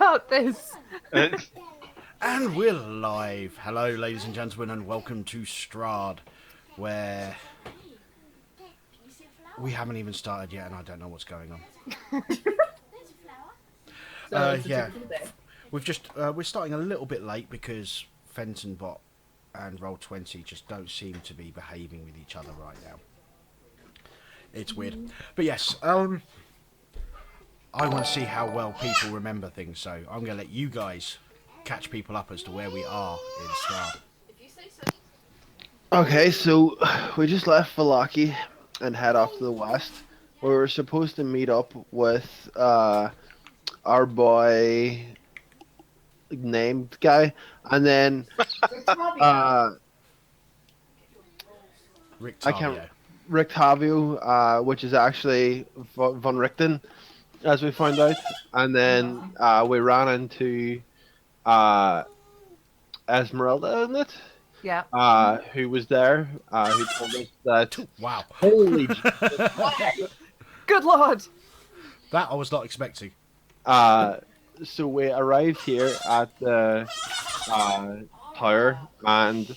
about this. And we're live. Hello, ladies and gentlemen, and welcome to Strahd, where we haven't even started yet, and I don't know what's going on. So it's a Yeah, typical day. we're starting a little bit late because Fenton Bot and Roll20 just don't seem to be behaving with each other right now. It's weird, but yes, I want to see how well people remember things, so I'm going to let you guys catch people up as to where we are in Strahd. Okay, so we just left Valaki and head off to the west. We were supposed to meet up with our boy named guy, and then uh, Rick I can't Tavio. Rick Tavio, which is actually Von Richten, as we found out, and then we ran into uh, Esmeralda, isn't it? Yeah. Who was there? Who told us that? Wow. Holy Jesus! Good lord. That I was not expecting. So we arrived here at the tower, and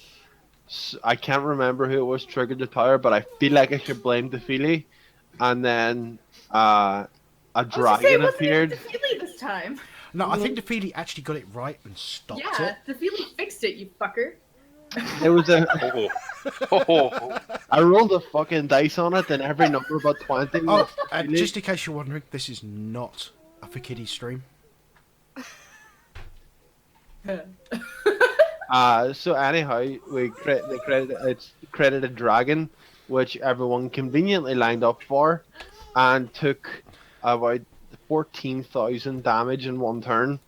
I can't remember who it was triggered the tower, but I feel like I should blame the Feely. And then a I was gonna say, dragon wasn't it appeared. Defeely this time? No, I think Defeaty actually got it right and stopped Yeah, it. Defeely fixed it, you fucker. It was a. Oh. I rolled a fucking dice on it, and every number but 20. Oh, and just in case you're wondering, this is not a For Kiddies stream. So anyhow, it's credited dragon, which everyone conveniently lined up for, and took about 14,000 damage in one turn.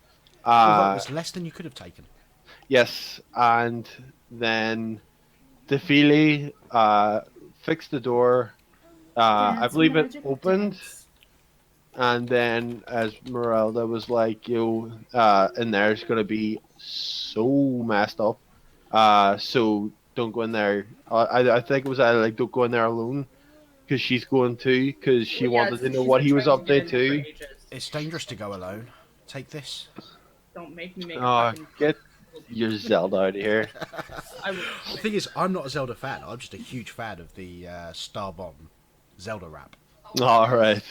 Although it was less than you could have taken. Yes, and then Defili fixed the door. I believe it opened, and then Esmeralda was like, "Yo, in there's gonna be so messed up. So don't go in there." I think it was like, "Don't go in there alone," because she's going too, because she wanted to know what he was up to too. It's dangerous to go alone. Take this. Don't make me make Oh, a fucking... get your Zelda out of here. I will. The thing is, I'm not a Zelda fan. I'm just a huge fan of the Star Bomb Zelda rap. All right.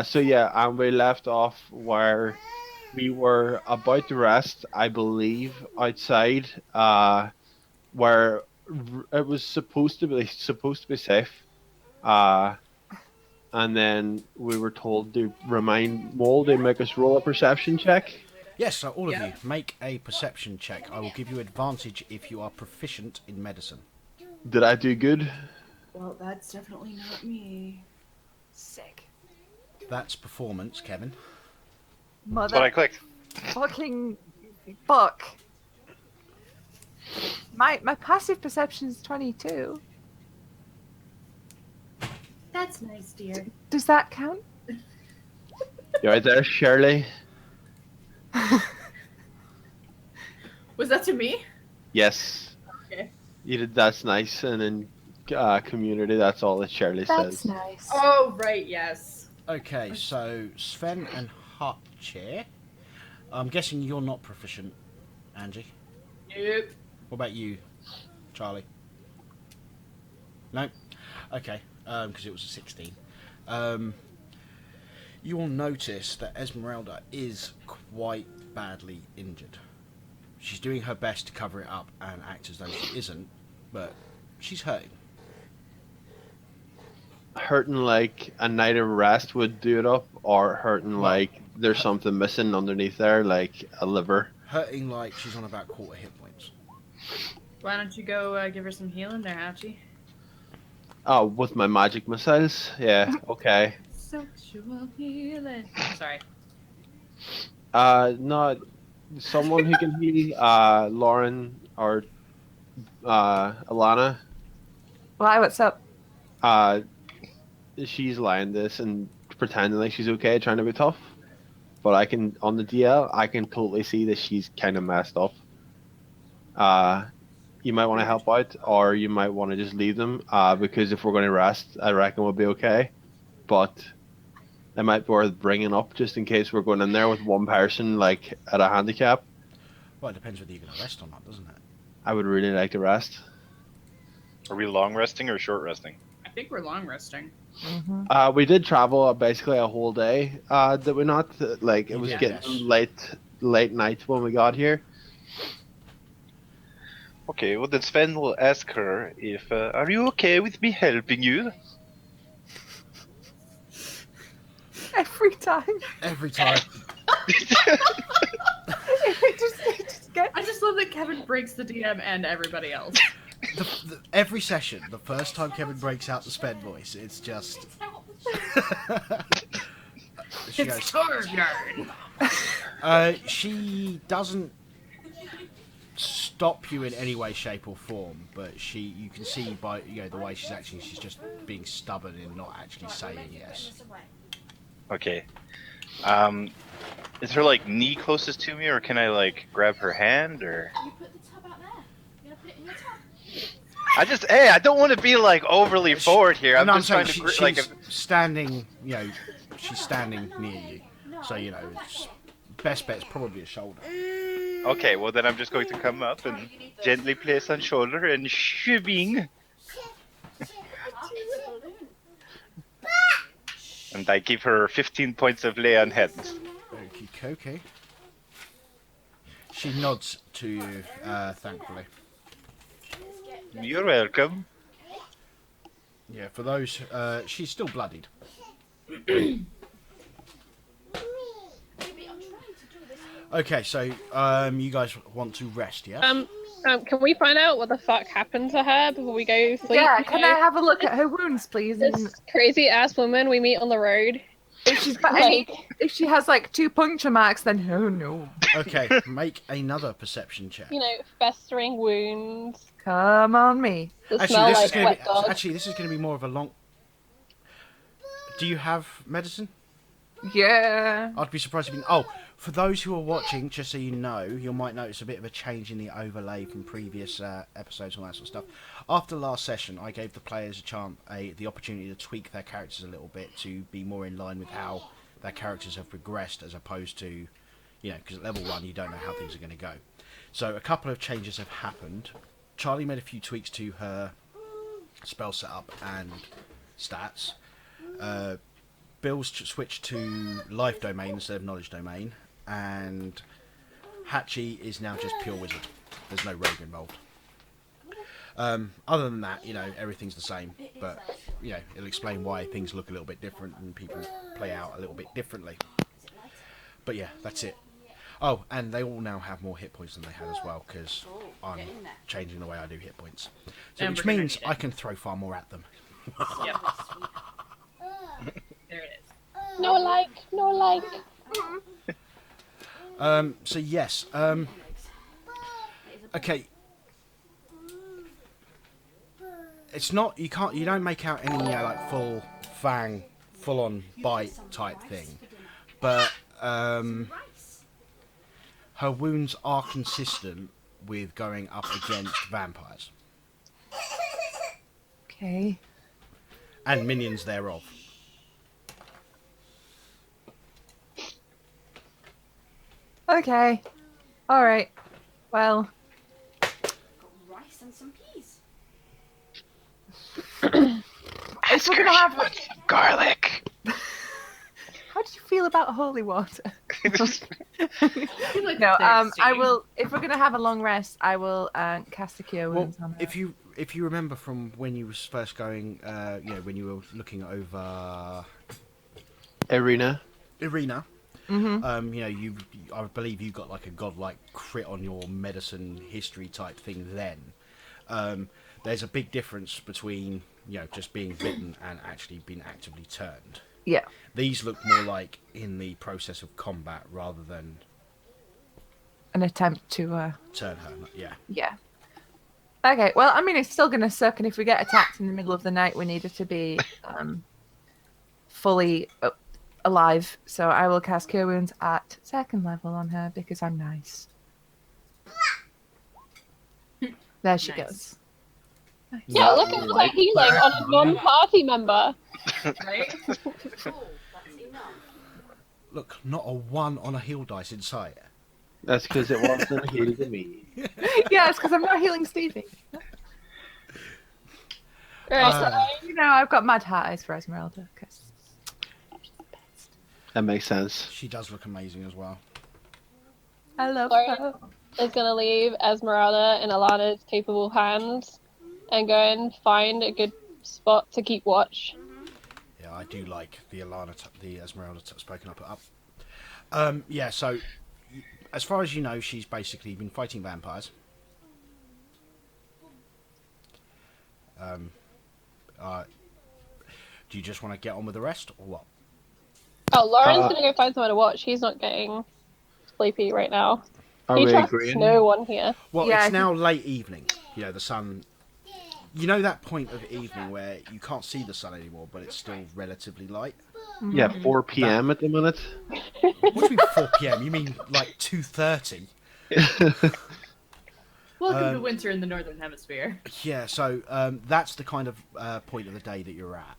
So yeah, and we left off where we were about to rest, I believe, outside, where it was supposed to be safe. And then we were told to remind Mole to make us roll a perception check. Yes, so all of Yeah. you, make a perception check. I will give you advantage if you are proficient in medicine. Did I do good? Well, that's definitely not me. Sick. That's performance, Kevin. That's what I Mother clicked. fucking fuck. My passive perception is 22. That's nice, dear. Does that count? You right there, Shirley? Was that to me? Yes. Okay. You did. That's nice. And in community, that's all that Shirley That's says. nice. Oh, right, yes. Okay, so Sven and Hotchair. I'm guessing you're not proficient, Angie. Nope. What about you, Charlie? No? Okay, because it was a 16. You will notice that Esmeralda is quite badly injured. She's doing her best to cover it up and act as though she isn't, but she's hurting. Hurting like a night of rest would do it up, or hurting like there's something missing underneath there, like a liver. Hurting like she's on about quarter hit points. Why don't you go give her some healing there, Hachi? Oh, with my magic missiles? Yeah, okay. Sexual healing. Sorry. Not someone who can heal, Lauren or Alana. Why, what's up? She's lying this and pretending like she's okay, trying to be tough. But I can, on the DL, I can totally see that she's kind of messed up. You might want to help out, or you might want to just leave them, because if we're going to rest, I reckon we'll be okay. But it might be worth bringing up just in case we're going in there with one person like at a handicap. Well, it depends whether you're going to rest or not, doesn't it? I would really like to rest. Are we long resting or short resting? I think we're long resting. Mm-hmm. We did travel basically a whole day. Did we not? Like it You was did, getting yes. late night when we got here. Okay, well then Sven will ask her if, are you okay with me helping you? Every time. Every time. it just get. I just love that Kevin breaks the DM and everybody else. Every session, the first time Kevin breaks out the sped voice, it's just. She It's goes, Torbjorn. she doesn't stop you in any way, shape, or form, but you can see by the way she's acting, she's just being stubborn and not actually saying yes. Okay. Is her like knee closest to me, or can I like grab her hand, or? You put the tub out there. You're gonna put it in your tub. I don't want to be like overly forward here. I'm No, just trying to she's like. standing. She's standing near you, so it's, best bet is probably a shoulder. Okay, well then I'm just going to come up and gently place on shoulder and shooing. And I give her 15 points of lay on hands. Okay. She nods to you, thankfully. You're welcome. Yeah, for those, she's still bloodied. Okay, so you guys want to rest, yeah? Can we find out what the fuck happened to her before we go sleep? Yeah, can I have a look at her wounds, please? And This crazy ass woman we meet on the road. if she's got if she has like 2 puncture marks, then oh no. Okay, make another perception check. Festering wounds. Come on, me. That smell like wet dog. Actually, this is going to be more of a long. Do you have medicine? Yeah. I'd be surprised if you. Oh, for those who are watching, just so you know, you might notice a bit of a change in the overlay from previous episodes and all that sort of stuff. After last session, I gave the players the opportunity to tweak their characters a little bit to be more in line with how their characters have progressed, as opposed to, because at level 1 you don't know how things are going to go. So a couple of changes have happened. Charlie made a few tweaks to her spell setup and stats. Bill's switched to life domain instead of knowledge domain, and Hatchie is now just pure wizard. There's no rogue involved. Other than that, everything's the same, but it'll explain why things look a little bit different and people play out a little bit differently. But yeah, that's it. Oh, and they all now have more hit points than they had as well, because I'm changing the way I do hit points. So, And which we're gonna means need it. I can throw far more at them. Yep. There it is. No like. So yes. Okay. It's not. You don't make out any like full fang, full on bite type thing, but her wounds are consistent with going up against vampires Okay. and minions thereof. Okay. All right. Well. Rice and some peas. If we're gonna have some garlic. How do you feel about holy water? I feel like No, thirsty. I will. If we're gonna have a long rest, I will cast a cure Well, wounds on her. if you remember from when you was first going, when you were looking over Arena. Irina, Mm-hmm. I believe you got like a godlike crit on your medicine history type thing then. There's a big difference between, just being bitten and actually being actively turned. Yeah. These look more like in the process of combat rather than An attempt to. turn her. Yeah. Yeah. Okay. Well, I mean, it's still gonna suck, and if we get attacked in the middle of the night, we need her to be fully alive. So I will cast Cure Wounds at 2nd level on her because I'm nice. There she Nice. goes. Yeah, look at her healing on a non-party member. Right? Cool. That's enough. Look, not a 1 on a heal dice in sight. That's because it wasn't healing me. Yeah, it's because I'm not healing Stevie. Right. I've got mad hat eyes for Esmeralda. 'Cause That makes sense. She does look amazing as well. I love Lauren her. is gonna leave Esmeralda in Alana's capable hands and go and find a good spot to keep watch. Yeah, I do like the the Esmeralda spoken up. Yeah, so as far as you know, she's basically been fighting vampires. Do you just want to get on with the rest, or what? Oh, Lauren's gonna go find someone to watch. He's not getting sleepy right now. Are He we trusts agreeing? no one here. Well, Yeah, it's now late evening. You know, the sun. You know that point of evening where you can't see the sun anymore, but it's still relatively light? Yeah, 4 p.m. at the minute. What do you mean 4 p.m.? You mean like 2:30? Welcome to winter in the northern hemisphere. Yeah, so that's the kind of point of the day that you're at.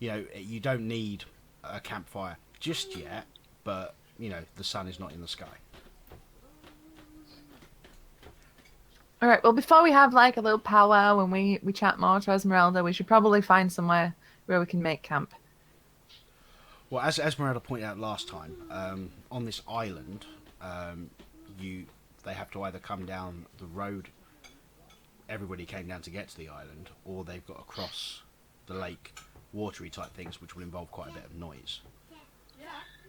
You know, you don't need a campfire just yet, but, you know, the sun is not in the sky. All right. Well, before we have like a little powwow when we chat more to Esmeralda, we should probably find somewhere where we can make camp. Well, as Esmeralda pointed out last time, on this island, they have to either come down the road everybody came down to get to the island, or they've got to cross the lake, watery type things, which will involve quite a bit of noise.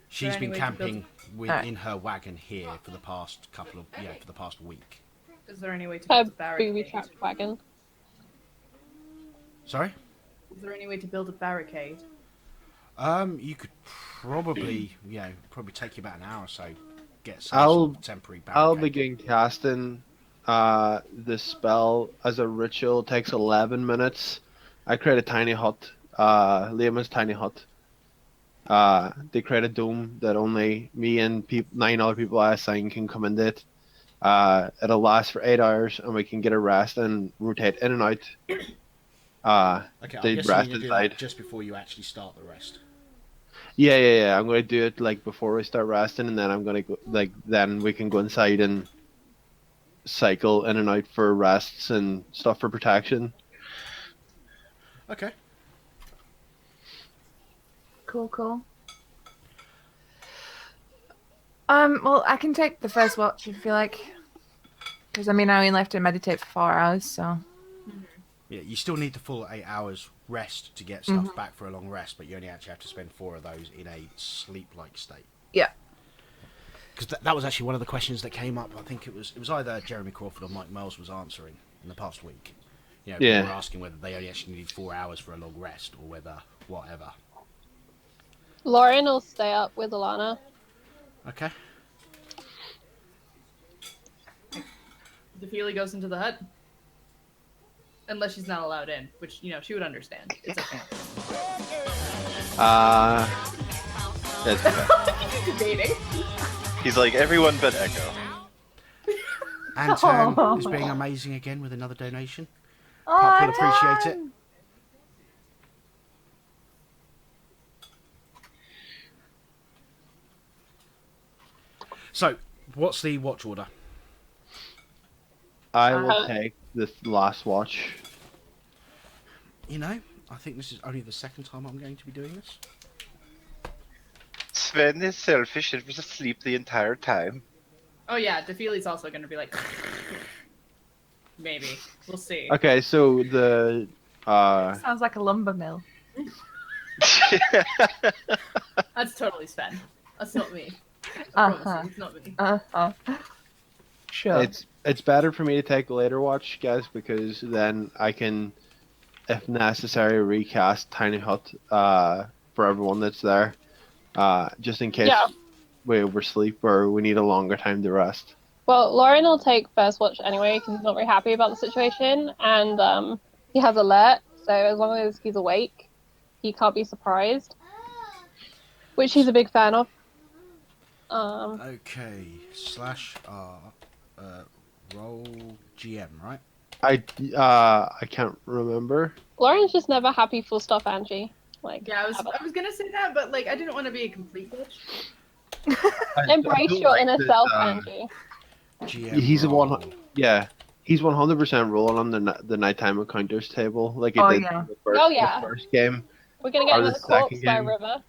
She's there any been way to camping Alright. in her wagon here for the past for the past week. Is there any way to A build a booby barricade? trapped wagon. Sorry? Is there any way to build a barricade? You could probably, probably take you about an hour or so, get some I'll- sort of temporary barricade. I'll begin casting the spell as a ritual. It takes 11 minutes. I create a tiny hut, Liam's tiny hut. They create a dome that only me and 9 other people I assign can come into it. It'll last for 8 hours, and we can get a rest and rotate in and out. Okay, the I'm guessing rest you do inside. that just before you actually start the rest. Yeah. I'm going to do it like before we start resting, and then I'm going to go then we can go inside and cycle in and out for rests and stuff for protection. Okay. Cool. Well, I can take the first watch if you like. Because, I mean, I only have to meditate for 4 hours, so... Yeah, you still need the full 8 hours rest to get stuff back for a long rest, but you only actually have to spend 4 of those in a sleep-like state. Yeah. Because that was actually one of the questions that came up. I think it was either Jeremy Crawford or Mike Miles was answering in the past week. People were asking whether they only actually needed 4 hours for a long rest or whether whatever. Lauren will stay up with Alana. Okay. The Feely goes into the hut. Unless she's not allowed in, which, she would understand. It's okay. It's Debating. He's like everyone but Echo. Anton is being amazing again with another donation. Oh, Pup will appreciate it. So, what's the watch order? I will take this last watch. I think this is only the second time I'm going to be doing this. Sven is selfish and was asleep the entire time. Oh yeah, DeFeely's also gonna be like... Maybe. We'll see. Okay, so the Sounds like a lumber mill. That's totally Sven. That's not me. Uh-huh. It's not me. Sure. it's better for me to take a later watch, guys, because then I can, if necessary, recast Tiny Hut for everyone that's there, just in case we oversleep or we need a longer time to rest. Well, Lauren will take first watch anyway because he's not very happy about the situation, and he has alert, so as long as he's awake, he can't be surprised, which he's a big fan of. Okay, /R, roll GM, right? I can't remember. Lauren's just never happy full stop Angie. Like, Yeah, I was gonna say that, but like I didn't want to be a complete bitch. I embrace don't your like inner that, self, Angie. GM he's a roll. one. Yeah, he's 100% rolling on the nighttime encounters table, like he Oh, did yeah. in the first, Oh, yeah. the first game We're gonna get or the another corpse second by game. River.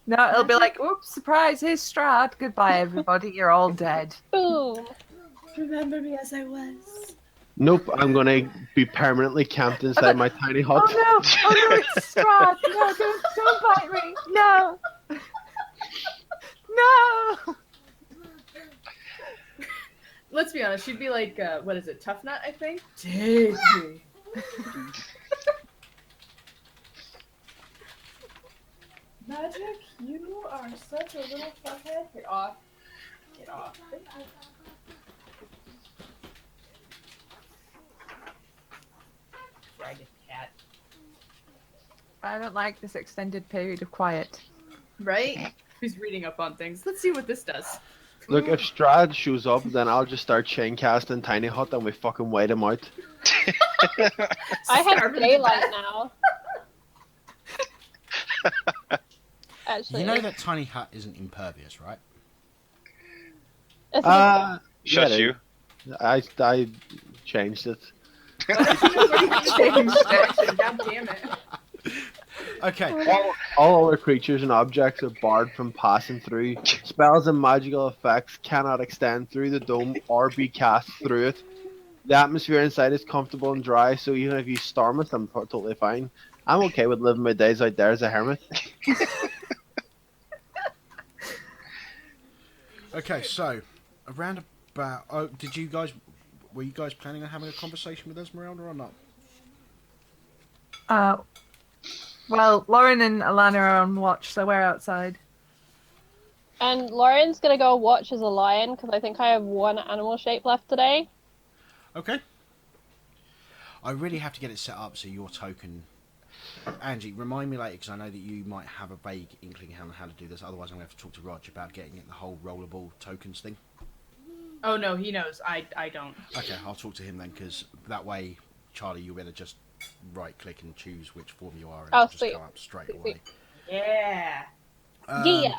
No, it'll be like, oops, surprise, here's Strahd. Goodbye, everybody. You're all dead. Boom. Remember me as I was. Nope, I'm gonna be permanently camped I inside thought- my tiny hut. Oh no! Oh no! It's Strahd! No! Don't bite me! No! No! Let's be honest, she'd be like, what is it, Tough Nut, I think? Take me. Magic, you are such a little fuckhead. Get off. Get off. Dragon cat. I don't like this extended period of quiet. Right? Who's reading up on things? Let's see what this does. Look, if Strahd shows up, then I'll just start chain casting tiny hut and we fucking wait him out. I have Starving to daylight death. now. Actually, You know that tiny hut isn't impervious, right? it's Shut yeah, you. I changed it. Changed it. God damn it. Okay. All other creatures and objects are barred from passing through. Spells and magical effects cannot extend through the dome or be cast through it. The atmosphere inside is comfortable and dry, so even if you storm it, I'm totally fine. I'm okay with living my days out there as a hermit. Okay, so around about. Oh, were you guys planning on having a conversation with Esmeralda or not? Well, Lauren and Alana are on watch, so we're outside. And Lauren's gonna go watch as a lion because I think I have one animal shape left today. Okay. I really have to get it set up so your token. Angie, remind me later because I know that you might have a vague inkling on how to do this. Otherwise, I'm going to have to talk to Rog about getting it the whole rollable tokens thing. Oh no, he knows. I don't. Okay, I'll talk to him then because that way, Charlie, you'll be able to just right click and choose which form you are and Oh, it'll just sweet. come up straight Sweet, away. Yeah. Yeah.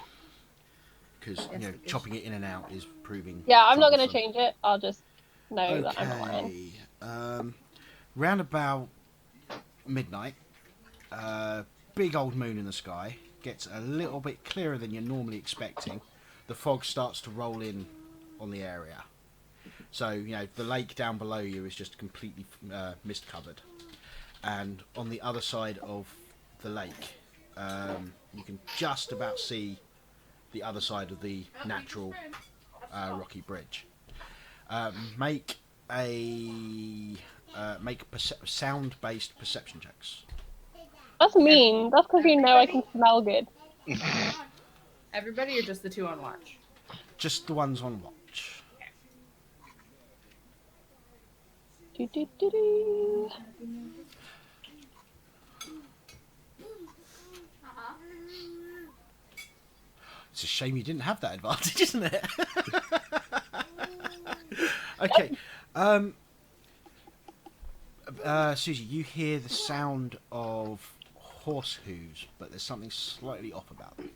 Because Yes, you know, it is. chopping it in and out is proving. Yeah, I'm not gonna troublesome. change it. I'll just know that I'm a lion. Okay. Round about midnight, big old moon in the sky gets a little bit clearer than you're normally expecting. The fog starts to roll in on the area. So, you know, the lake down below you is just completely mist covered. And on the other side of the lake, you can just about see the other side of the natural rocky bridge. Make sound-based perception checks. That's mean. That's because you know I can smell good. Everybody or just the two on watch? Just the ones on watch. Do, do, do, do. It's a shame you didn't have that advantage, isn't it? Okay. Susie, you hear the sound of horse hooves, but there's something slightly off about them.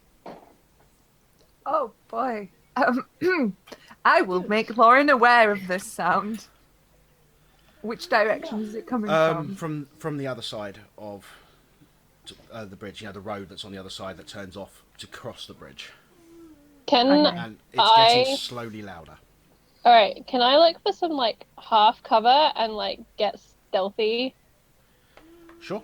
Oh boy. I will make Lauren aware of this sound. Which direction is it coming From the other side of the bridge, you know, the road that's on the other side that turns off to cross the bridge. Can Okay. And it's getting I? slowly louder. All right. Can I look for some like half cover and like get stealthy? Sure.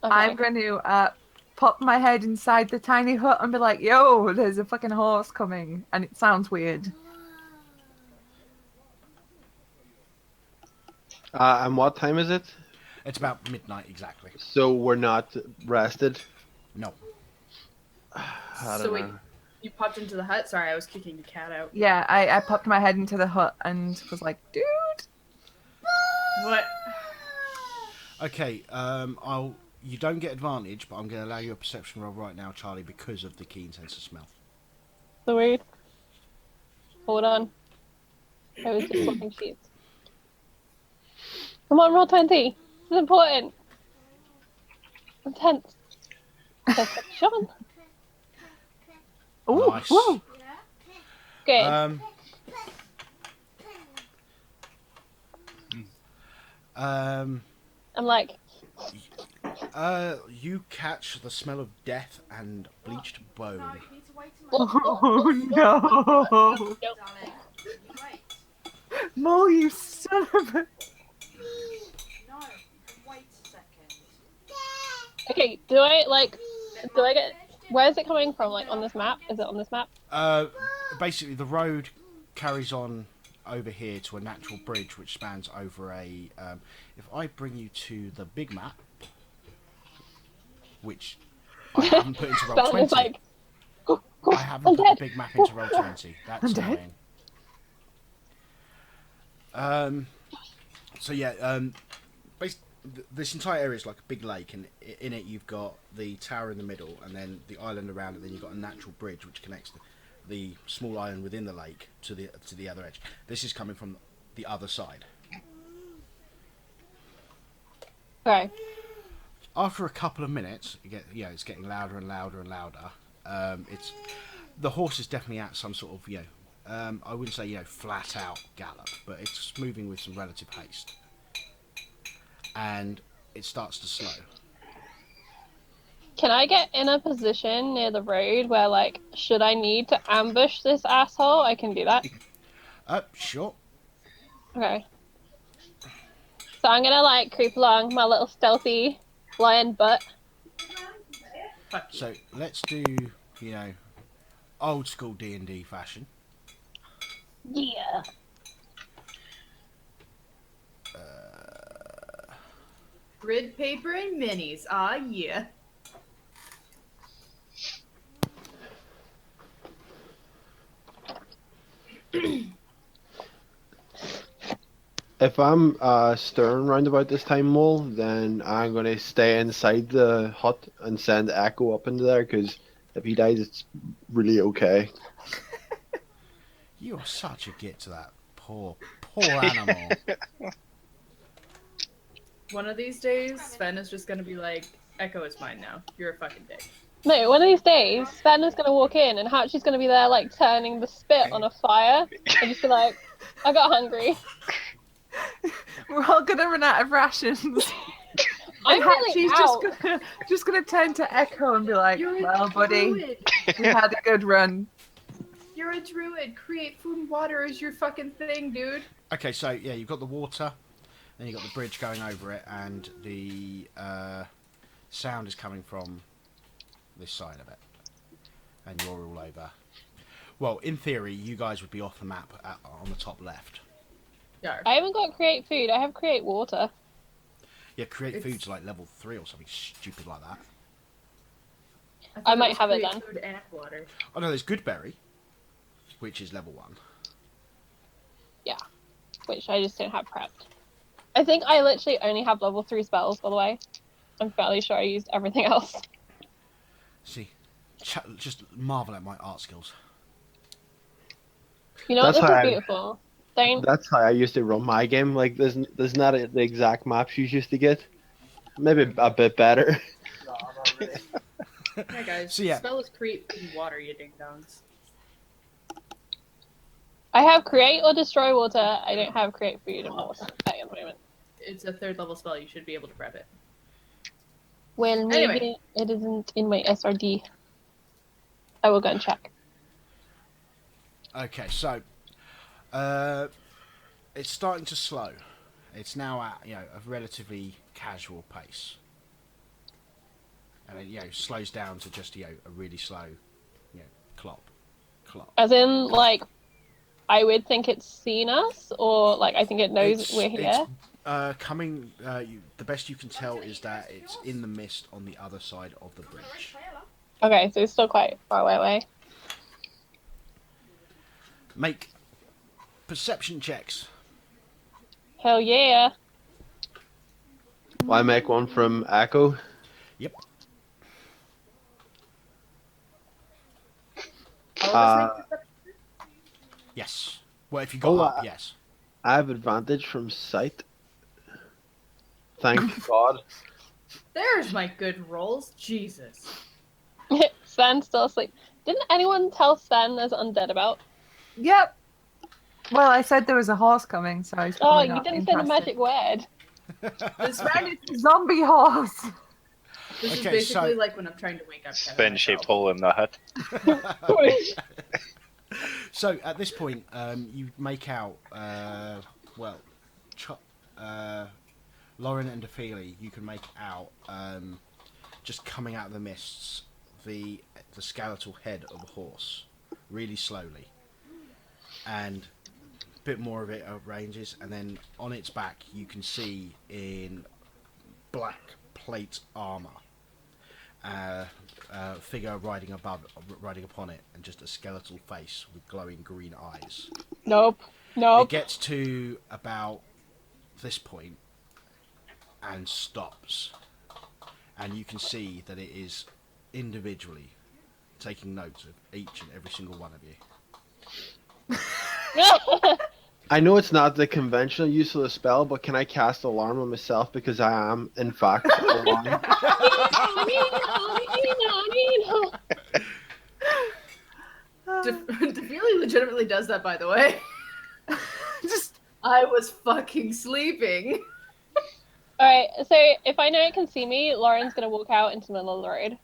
Okay. I'm going to pop my head inside the tiny hut and be like, yo, there's a fucking horse coming. And it sounds weird. And what time is it? It's about midnight exactly. So we're not rested. No. I So don't wait, know. you popped into the hut? Sorry, I was kicking the cat out. Yeah, I popped my head into the hut and was like, dude. What? Okay, you don't get advantage, but I'm going to allow you a perception roll right now, Charlie, because of the keen sense of smell. So weird. Hold on. I was just flipping sheets. Come on, roll 20. This is important. Intense. Perception. Ooh, Nice. ooh. Good. Um, I'm like, you catch the smell of death and bleached bone. No, you need to wait a Oh moment. no! Darling, can you wait? Mo, you son of a... No, you can wait a second. okay, do I get, where is it coming from? Like, on this map? Is it on this map? Basically, the road carries on over here to a natural bridge which spans over a. If I bring you to the big map, which I haven't put into roll Sven 20. is like, I haven't put the big map into roll 20. That's I'm dead. annoying. So yeah, this entire area is like a big lake, and in it you've got the tower in the middle, and then the island around it. Then you've got a natural bridge which connects the small island within the lake to the other edge. This is coming from the other side. okay. After a couple of minutes, it's getting louder and louder and louder. It's the horse is definitely at some sort of I wouldn't say flat out gallop, but it's moving with some relative haste, and it starts to slow. Can I get in a position near the road where, like, should I need to ambush this asshole, I can do that? Sure. Okay. So I'm gonna, like, creep along my little stealthy lion butt. Fuck you. So let's do old school D&D fashion. Yeah. Grid paper and minis. Ah, yeah. If I'm stirring round about this time, Mole, then I'm gonna stay inside the hut and send Echo up into there, because if he dies, it's really okay. You are such a git to that poor animal. One of these days, Sven is just gonna be like, Echo is mine now. You're a fucking dick. No, one of these days, Sven is gonna walk in and Hachi's gonna be there, like, turning the spit on a fire and just be like, I got hungry. We're all gonna run out of rations. I'm really She's out. just gonna turn to Echo and be like, "Well, buddy, we had a good run." You're a druid. Create food and water is your fucking thing, dude. Okay, so yeah, you've got the water, then you've got the bridge going over it, and the sound is coming from this side of it, and you're all over. Well, in theory, you guys would be off the map on the top left. Yeah. I haven't got create food, I have create water. Yeah, create It's- food's like level 3 or something stupid like that. thought I might was have it create then. Food and water. Oh no, there's Goodberry, which is level 1. Yeah. Which I just don't have prepped. I think I literally only have level 3 spells, by the way. I'm fairly sure I used everything else. See, just marvel at my art skills. You know what, That's this how is I- beautiful. Don't That's how I used to run my game. Like, there's not the exact maps you used to get. Maybe a bit better. Yeah, guys. So, yeah. Spell is create food and water, you ding dongs. I have create or destroy water, I don't have create food and water at the moment. It's a 3rd level spell. You should be able to prep it. Well, maybe Anyway. it isn't in my SRD. I will go and check. Okay, so it's starting to slow. It's now at a relatively casual pace, and it slows down to just a really slow clop. As in, like, I would think it's seen us, or, like, I think it knows we're here. It's coming. The best you can tell is that it's in the mist on the other side of the bridge. Okay, so it's still quite far away. Make perception checks. Hell yeah. Will I make one from Echo? Yep. Yes. Well, if you got up, yes. I have advantage from sight. Thank God. There's my good rolls. Jesus. Sven's still asleep. Didn't anyone tell Sven there's undead about? Yep. Well, I said there was a horse coming, so he's Oh, probably you not didn't say the interested. magic word. This, And it's a zombie horse. this is Okay, basically so- like when I'm trying to wake up Kevin Sven-shaped myself. hole in the hut. So at this point, you make out, Lauren and Defeely, you can make out, just coming out of the mists, the skeletal head of a horse, really slowly, and a bit more of it ranges, and then on its back you can see in black plate armor, figure riding upon it, and just a skeletal face with glowing green eyes. Nope. It gets to about this point and stops, and you can see that it is individually taking notes of each and every single one of you. I know it's not the conventional use of the spell, but can I cast Alarm on myself because I am, in fact, alarmed? Defeely legitimately does that, by the way. Just I was fucking sleeping. Alright, so if I know it can see me, Lauren's gonna walk out into the middle of the road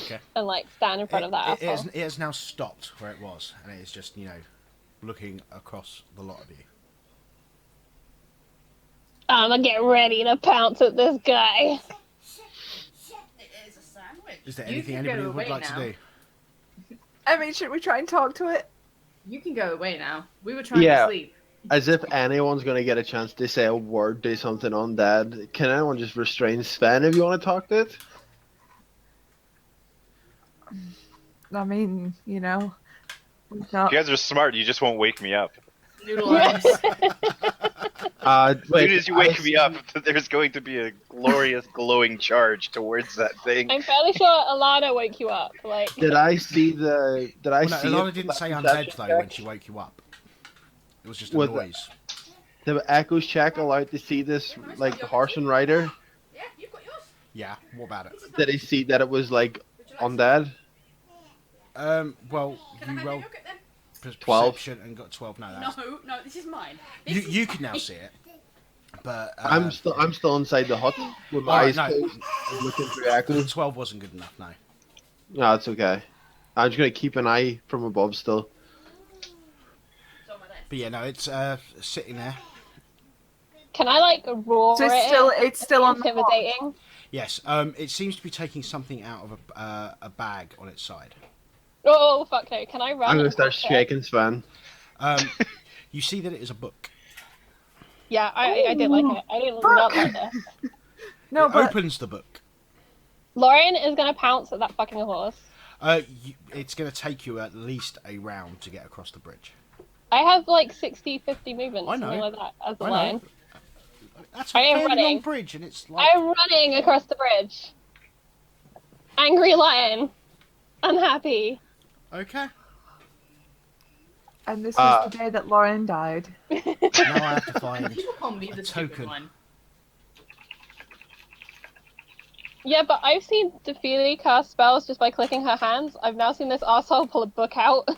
Okay. and like stand in front of that asshole. It has now stopped where it was, and it is just, looking across the lot of you. I'm gonna get ready to pounce at this guy. It is a sandwich. Is there You anything can go anybody would away like now. to do? I mean, should we try and talk to it? You can go away now. We were trying Yeah. to sleep. As if anyone's going to get a chance to say a word, do something undead. Can anyone just restrain Sven if you want to talk to it? I mean, not. You guys are smart. You just won't wake me up. Noodle arms. As Wait, soon as you I wake me see- up, there's going to be a glorious glowing charge towards that thing. I'm fairly sure Alana woke you up. Like, Did I see the? Did I Well, no, see? Ilana it? didn't say That undead perception though when check? she woke you up. It was just a Was noise. The echoes check allowed to see this, like the horse and rider. Yeah, you've got yours. Yeah. What about it? Did he see that it was like Would you like undead? Well, Can I you have a rolled look at them? 12. perception and got 12. No, that's No, this is mine. you can now see it, but I'm still inside the hut with my Alright, eyes no. closed, looking through echoes. 12 wasn't good enough. No. No, it's okay. I'm just gonna keep an eye from above still. It's on my desk. But yeah, no, it's sitting there. can I like roar So it? it's still on the horse. intimidating. Yes. It seems to be taking something out of a bag on its side. Oh fuck no! Can I run? I'm gonna and start catch it? shaking Sven. You see that it is a book. Yeah, I didn't like it. I didn't not like this. No, It but opens the book. Lauren is gonna pounce at that fucking horse. It's going to take you at least a round to get across the bridge. I have like 60, 50 movements, I know. something like that, as a I know. lion. That's a I am fairly long running. bridge, and it's like I'm running across the bridge. Angry lion. Unhappy. okay. and this was the day that Lauren died. Now I have to find. People call me the stupid token. one. Yeah, but I've seen Defeely cast spells just by clicking her hands. I've now seen this asshole pull a book out. Do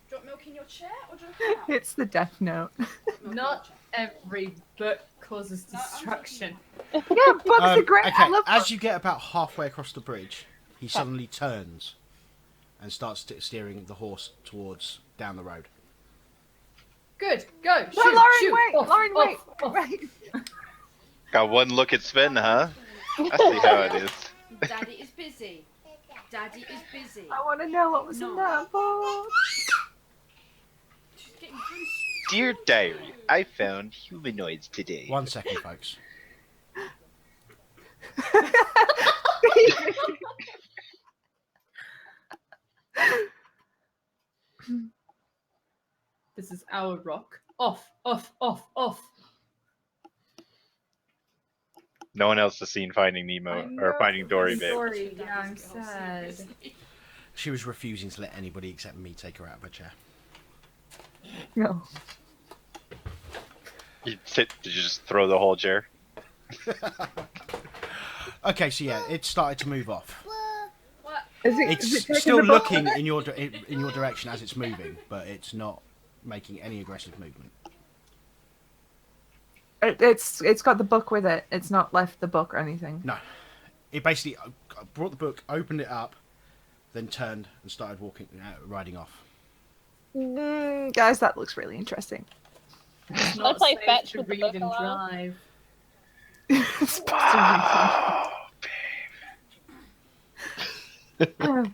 you want milk in your chair or do you want it out? It's the Death Note. Milk in your Not chair. every book causes No, I'm destruction. Yeah, books are great. Okay, I love as books. you get about halfway across the bridge, he suddenly turns and starts steering the horse towards down the road. Good, go, No, shoot, Lauren, shoot. wait, Off, Lauren, wait, off, off. wait. Got one look at Sven, huh? I see how it is. Daddy is busy. Daddy is busy. I want to know what was in No. that book. She's getting close. Dear diary, I found humanoids today. 1 second, folks. This is our rock. Off, off, off, off. No one else has seen Finding Nemo or Finding Dory, babe. Dory, yeah, I'm sad. She was refusing to let anybody except me take her out of her chair. No. Did you just throw the whole chair? Okay, so yeah, it started to move off. What? Is It's it taking still the book looking with it? in your direction as it's moving, but it's not making any aggressive movement. It's got the book with it. It's not left the book or anything. No, it basically brought the book, opened it up, then turned and started riding off. Guys, that looks really interesting. It's Shall I not play safe fetch to with the read book and aloud? drive. It's supposed to be-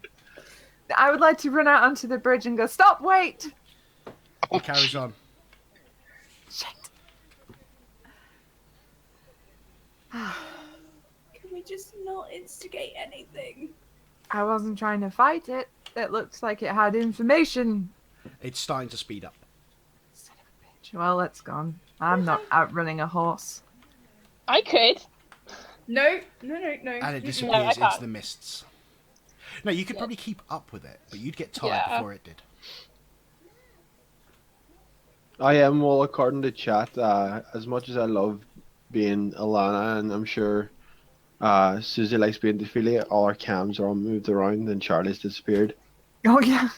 I would like to run out onto the bridge and go, stop, wait! It carries on. Shit. Can we just not instigate anything? I wasn't trying to fight it. It looks like it had information. It's starting to speed up. Son of a bitch. Well, it's gone. I'm not outrunning a horse. I could. No. And it I disappears into can't. the mists. No, you could probably keep up with it, but you'd get tired Yeah. before it did. I am, well, according to chat, as much as I love being Alana, and I'm sure Susie likes being Defili, all our cams are all moved around and Charlie's disappeared. Oh, yeah.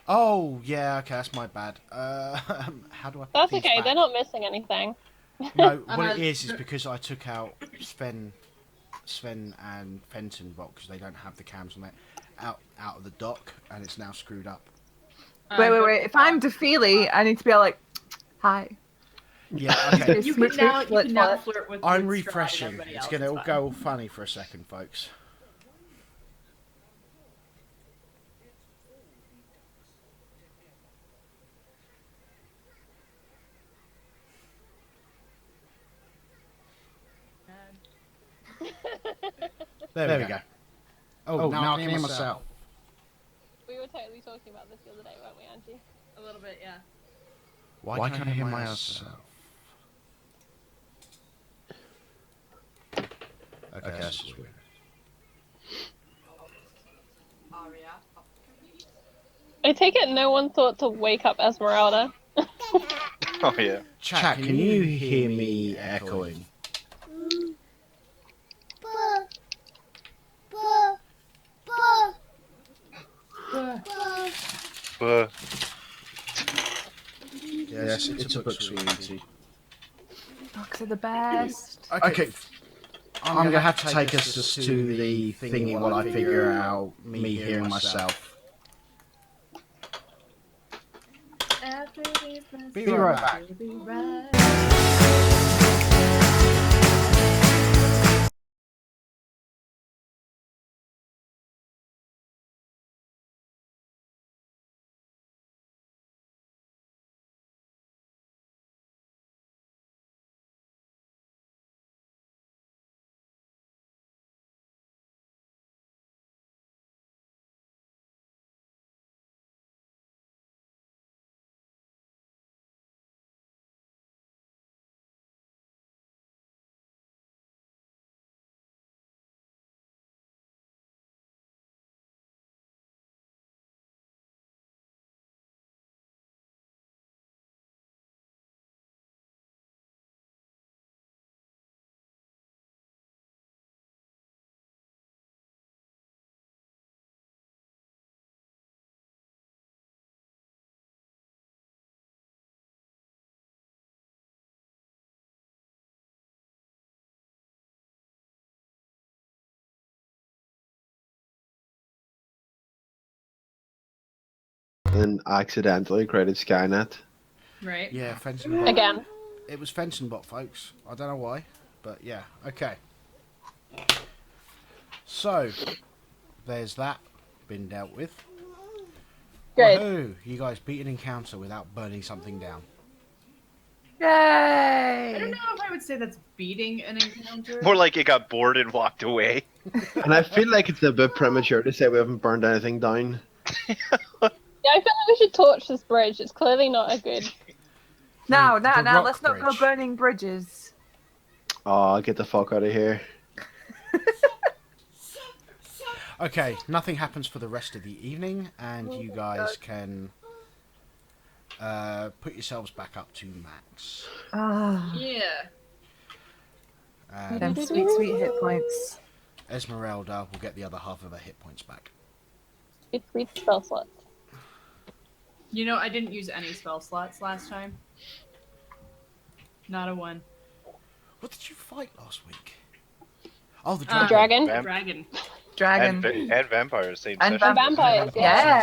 Oh, yeah, okay, that's my bad. How do I put That's these okay. back? They're not missing anything. No, what it is because I took out Sven and Fenton bot because they don't have the cams on it out of the dock, and it's now screwed up. Wait. If I'm Defeely, I need to be all like, hi. Yeah, okay. You Smooch, can now, smooch, you can now flit, flirt with I'm with Strahd and refreshing. everybody It's else, going to all fine. go all funny for a second, folks. There we go. Oh, now I can hear myself. We were totally talking about this the other day, weren't we, Angie? A little bit, yeah. Why can I hear myself? Okay, that's just weird. Aria. I take it no one thought to wake up Esmeralda. Oh yeah. Chat, can you hear me echoing? But Yes, it's a book, sweetie. Books are the best. Okay, I'm gonna have to take us just to the thingy while I figure out me hearing myself. Be right back. And accidentally created Skynet. Right. Yeah, Fenton bot. Again. It was Fenton bot, folks. I don't know why, but yeah. Okay. So, there's that been dealt with. Good. Woohoo! You guys beat an encounter without burning something down. I don't Yay! know if I would say that's beating an encounter. more like it got bored and walked away. And I feel like it's a bit premature to say we haven't burned anything down. Yeah, I feel like we should torch this bridge. It's clearly not a good. Now, The rock let's not go bridge. burning bridges. Oh, get the fuck out of here. Okay, nothing happens for the rest of the evening, and you guys can put yourselves back up to max. Ah, Yeah. And them sweet, sweet hit points. Esmeralda will get the other half of her hit points back. It's sweet spell slots. You know, I didn't use any spell slots last time. Not a one. What did you fight last week? Oh, the Uh, dragon. Dragon? Dragon. Dragon. And vampires, same And session. Vampires, yeah. Yeah.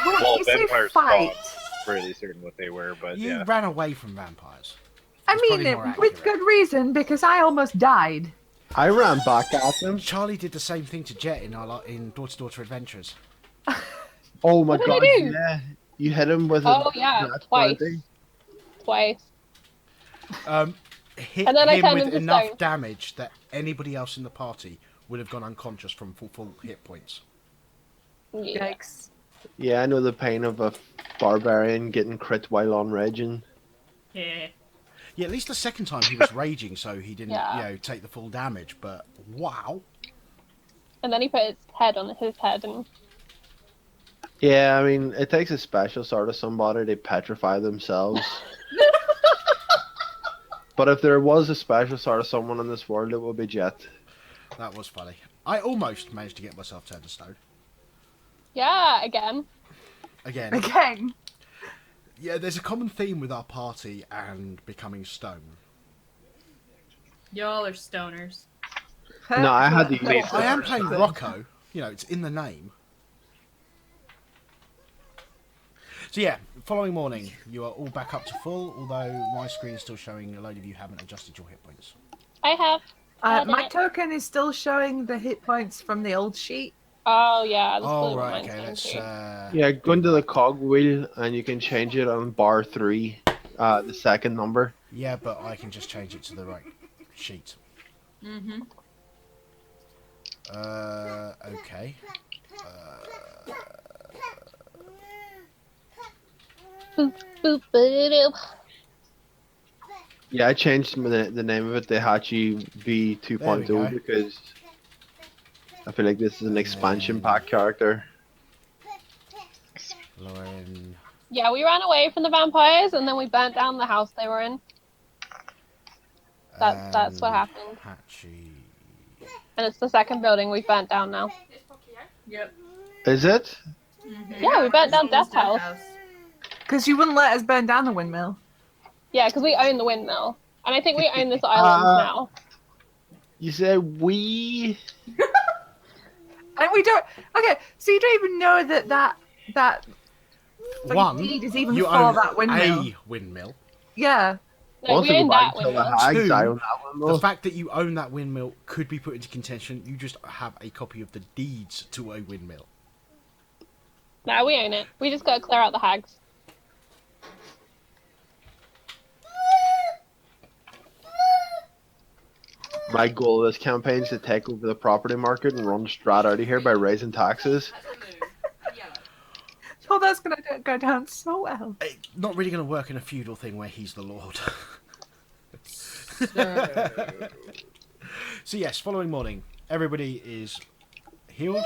Wait, Well, you say vampires fight? Really certain what they were, but You yeah. ran away from vampires. I It's mean, probably more with accurate. good reason, because I almost died. I ran back at them. Charlie did the same thing to Jet in Door to Daughter Adventures. Oh my What did I god, do? yeah. You hit him with Oh, a yeah, nat twice. 20. Twice. Hit And then I him turned with into enough stone. damage that anybody else in the party would have gone unconscious from full hit points. Yeah. Yikes. Yeah, I know the pain of a barbarian getting crit while on raging. Yeah. Yeah, at least the second time he was raging, so he didn't, Yeah. take the full damage. But wow, And then he put his head on his head and Yeah, I mean, it takes a special sort of somebody to petrify themselves. But if there was a special sort of someone in this world, it would be Jet. that was funny. I almost managed to get myself turned to stone yeah, again. again. Again. Yeah, there's a common theme with our party and becoming stone. Y'all are stoners. No, I had to Wait, use I am playing Rocco. It's in the name. So yeah, following morning, you are all back up to full, although my screen is still showing a load of you haven't adjusted your hit points. I have. My it. token is still showing the hit points from the old sheet. Oh, yeah. That's Oh, really what right, mine's okay, doing let's... too. Yeah, go into the cog wheel and you can change it on bar 3, the second number. Yeah, but I can just change it to the right sheet. Mm-hmm. Okay. Boop, boop, ba-doop. Yeah, I changed the name of it to Hachi V There we 2.0 go. because I feel like this is an expansion pack character. Lauren... Yeah, we ran away from the vampires and then we burnt down the house they were in. That's what happened. Hachi... And it's the second building we burnt down now. Yep. Is it? Yeah, we burnt down Someone's Death House. Because you wouldn't let us burn down the windmill. Yeah, because we own the windmill. And I think we own this island now. You said we? And we don't... Okay, so you don't even know that One, deed is even you for own that windmill. a windmill. Yeah. No, Once we I own go back that and kill the windmill. hags, Two, I own that The windmill. fact that you own that windmill could be put into contention. You just have a copy of the deeds to a windmill. No, we own it. We just gotta clear out the hags. My goal of this campaign is to take over the property market and run Strahd out of here by raising taxes. Oh, that's going to go down so well. Not really going to work in a feudal thing where he's the lord. So yes, following morning, everybody is healed.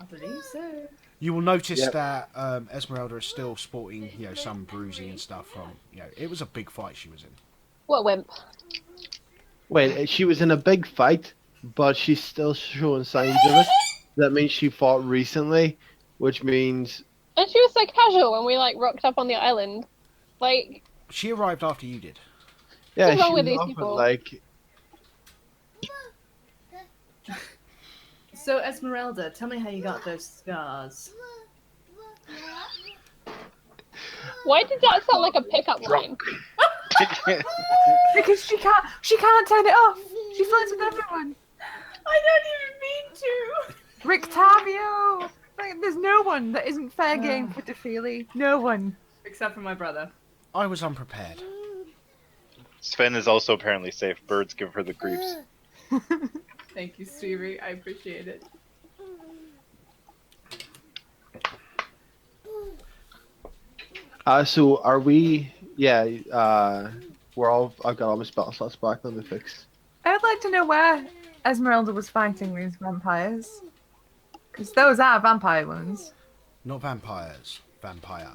I believe so. You will notice Yep. that Esmeralda is still sporting, some bruising and stuff from, it was a big fight she was in. What a wimp. Wait, she was in a big fight, but she's still showing signs of it. That means she fought recently, which means And she was so casual when we rocked up on the island. Like, She arrived after you did. yeah, What's wrong she with was these off people? like So, Esmeralda, tell me how you got those scars. why did that sound like a pickup line? Because she can't turn it off. She flirts with everyone. I don't even mean to. Rictavio! There's no one that isn't fair game for Defeely. No one. Except for my brother. I was unprepared. Sven is also apparently safe. Birds give her the creeps. Thank you, Stevie. I appreciate it. so are we? Yeah, we're all. I've got all my spell slots back. Let me fix. I would like to know where Esmeralda was fighting these vampires. Because those are vampire wounds. Not vampires. Vampire.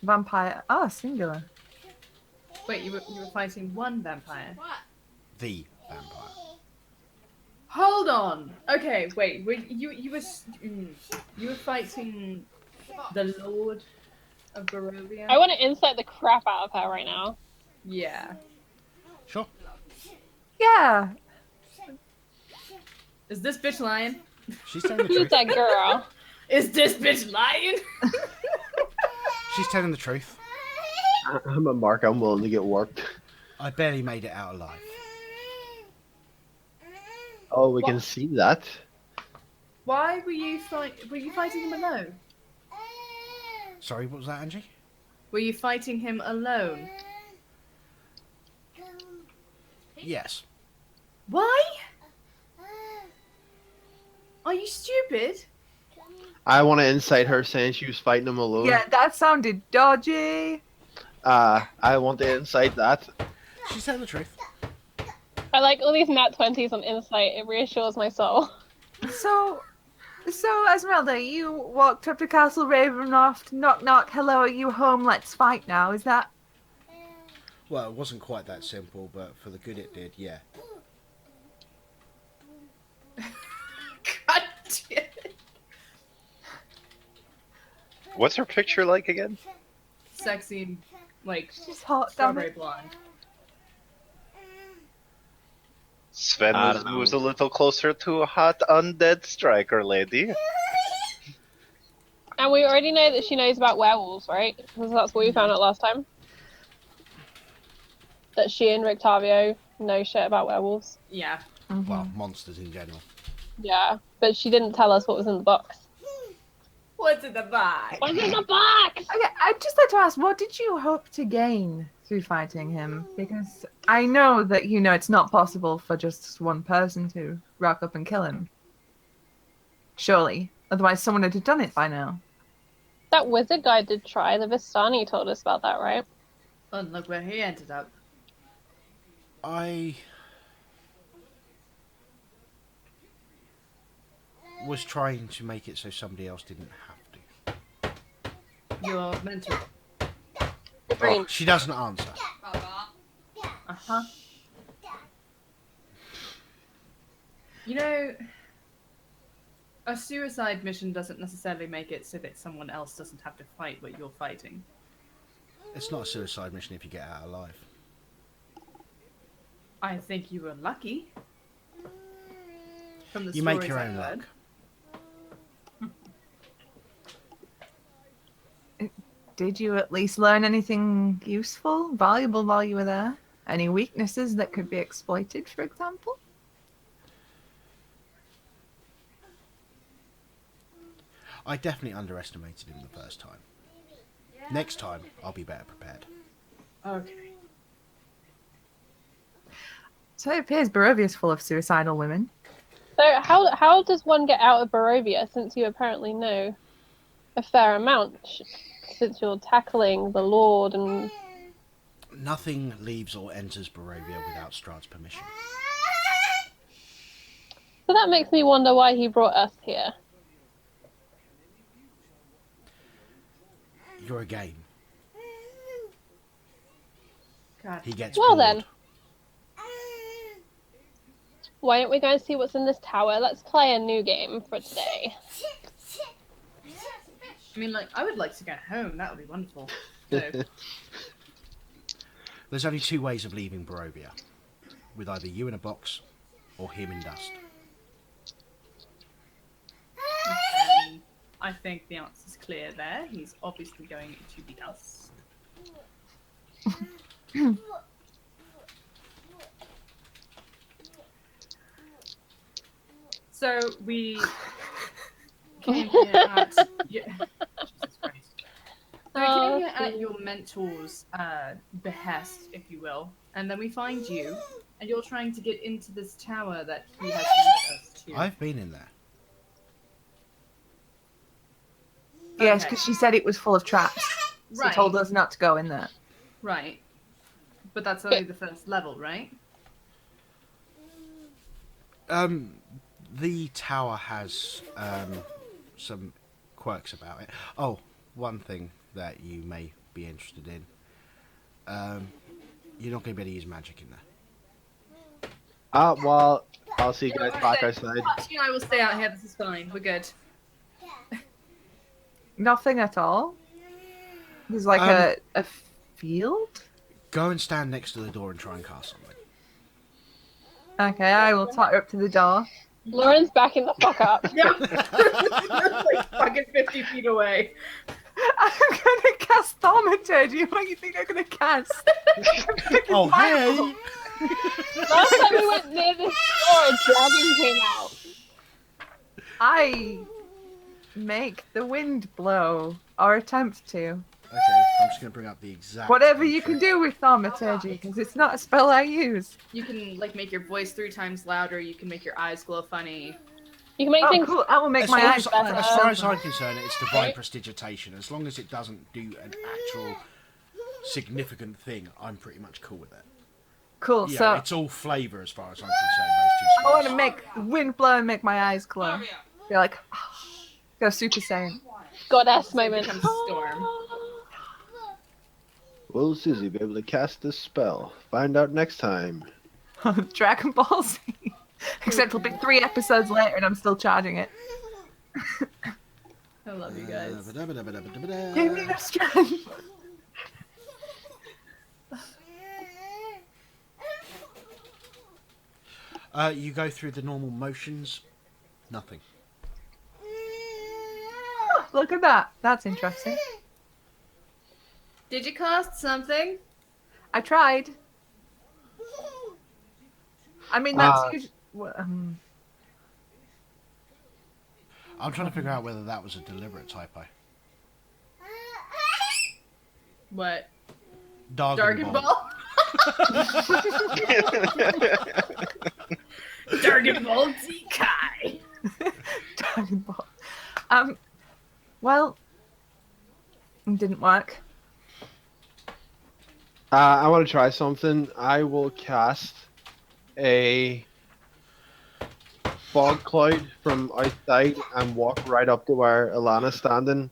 Vampire. Oh, singular. Wait, you were fighting one vampire? The vampire. Hold on. Okay, wait. You were fighting the Lord of Barovia? I want to insight the crap out of her right now. Yeah. Sure. Yeah. Is this bitch lying? She's telling the Who's truth. that girl? Is this bitch lying? She's telling the truth. I'm a mark. I'm willing to get worked. I barely made it out alive. Oh, we can What? see that. Why were you fighting him alone? Sorry, what was that, Angie? Were you fighting him alone? Yes. Why? Are you stupid? I want to incite her saying she was fighting him alone. Yeah, that sounded dodgy. I want to incite that. She's telling the truth. I like all these nat 20s on insight. It reassures my soul. So Esmeralda, you walked up to Castle Ravenloft, knock knock, hello, are you home? Let's fight now. Is that? Well, it wasn't quite that simple, but for the good it did, yeah. God damn it. What's her picture like again? Sexy, like She's hot, damn strawberry it. blonde. Sven I don't moves know. a little closer to a hot undead striker lady. And we already know that she knows about werewolves, right? Because that's what we found out last time. That she and Rictavio know shit about werewolves. Yeah. Well, monsters in general. Yeah, but she didn't tell us what was in the box. What's in the box? What's in the box? Okay, I'd just like to ask, what did you hope to gain through fighting him? Because I know that, it's not possible for just one person to rock up and kill him. Surely. Otherwise someone would have done it by now. That wizard guy did try. The Vistani told us about that, right? And look where he ended up. I was trying to make it so somebody else didn't have to. Your mentor. Oh, she doesn't answer. Uh-huh. A suicide mission doesn't necessarily make it so that someone else doesn't have to fight what you're fighting. It's not a suicide mission if you get out alive. I think you were lucky. From the You make stories your I've own heard. luck. Did you at least learn anything useful, valuable while you were there? Any weaknesses that could be exploited, for example? I definitely underestimated him the first time. Next time, I'll be better prepared. Okay. So it appears Barovia's full of suicidal women. So how does one get out of Barovia, since you apparently know a fair amount, since you're tackling the Lord and... Nothing leaves or enters Barovia without Strahd's permission. So that makes me wonder why he brought us here. You're a game. God. He gets Well bored. then. Why don't we go and see what's in this tower? Let's play a new game for today. I mean, I would like to get home. That would be wonderful. So, There's only two ways of leaving Barovia. With either you in a box, or him in dust. I think the answer's clear there. He's obviously going to be dust. So we came here at Jesus Christ. So we came here at your mentor's behest, if you will, and then we find you, and you're trying to get into this tower that he has led us to. I've been in there. Yes, Okay. because she said it was full of traps. So Right. told us not to go in there. Right. But that's only the first level, right? The tower has some quirks about it. Oh, one thing that you may be interested in. You're not going to be able to use magic in there. Well, I'll see you guys back outside. Archie and I will stay out here. This is fine. We're good. Nothing at all. There's like a field. Go and stand next to the door and try and cast something. Okay, I will totter up to the door. Lauren's backing the fuck up. Yeah. Like fucking 50 feet away. I'm gonna cast thaumaturgy. What do you think I'm gonna cast? Oh, hey! Last time we went near this door, a dragon came out. I make the wind blow, or attempt to. Okay, I'm just going to bring up the exact... Whatever you entry. can do with thaumaturgy, because it's not a spell I use. You can like make your voice 3 times louder. You can make your eyes glow funny. You can make Oh, things. cool. I will make As, my long eyes as, better. as far as I'm concerned, it's divine Right. prestidigitation. As long as it doesn't do an actual significant thing, I'm pretty much cool with it. Cool, Yeah, so it's all flavour as far as I'm concerned, those two I spells. want to make the wind blow and make my eyes glow. You're like, go Super Saiyan. Goddess It moment. becomes a storm. Will Susie be able to cast this spell? Find out next time. Dragon Ball Z. Except it'll be 3 episodes later and I'm still charging it. I love you guys. Give me the strength. You go through the normal motions. Nothing. Look at that. That's interesting. Did you cast something? I tried. I mean, that's Uh, usually... I'm trying to figure out whether that was a deliberate typo. What? Dargon Dragon Ball. Ball? Dragon Ball Z Kai. Dragon Ball. Well, it didn't work. I want to try something. I will cast a fog cloud from outside and walk right up to where Alana's standing.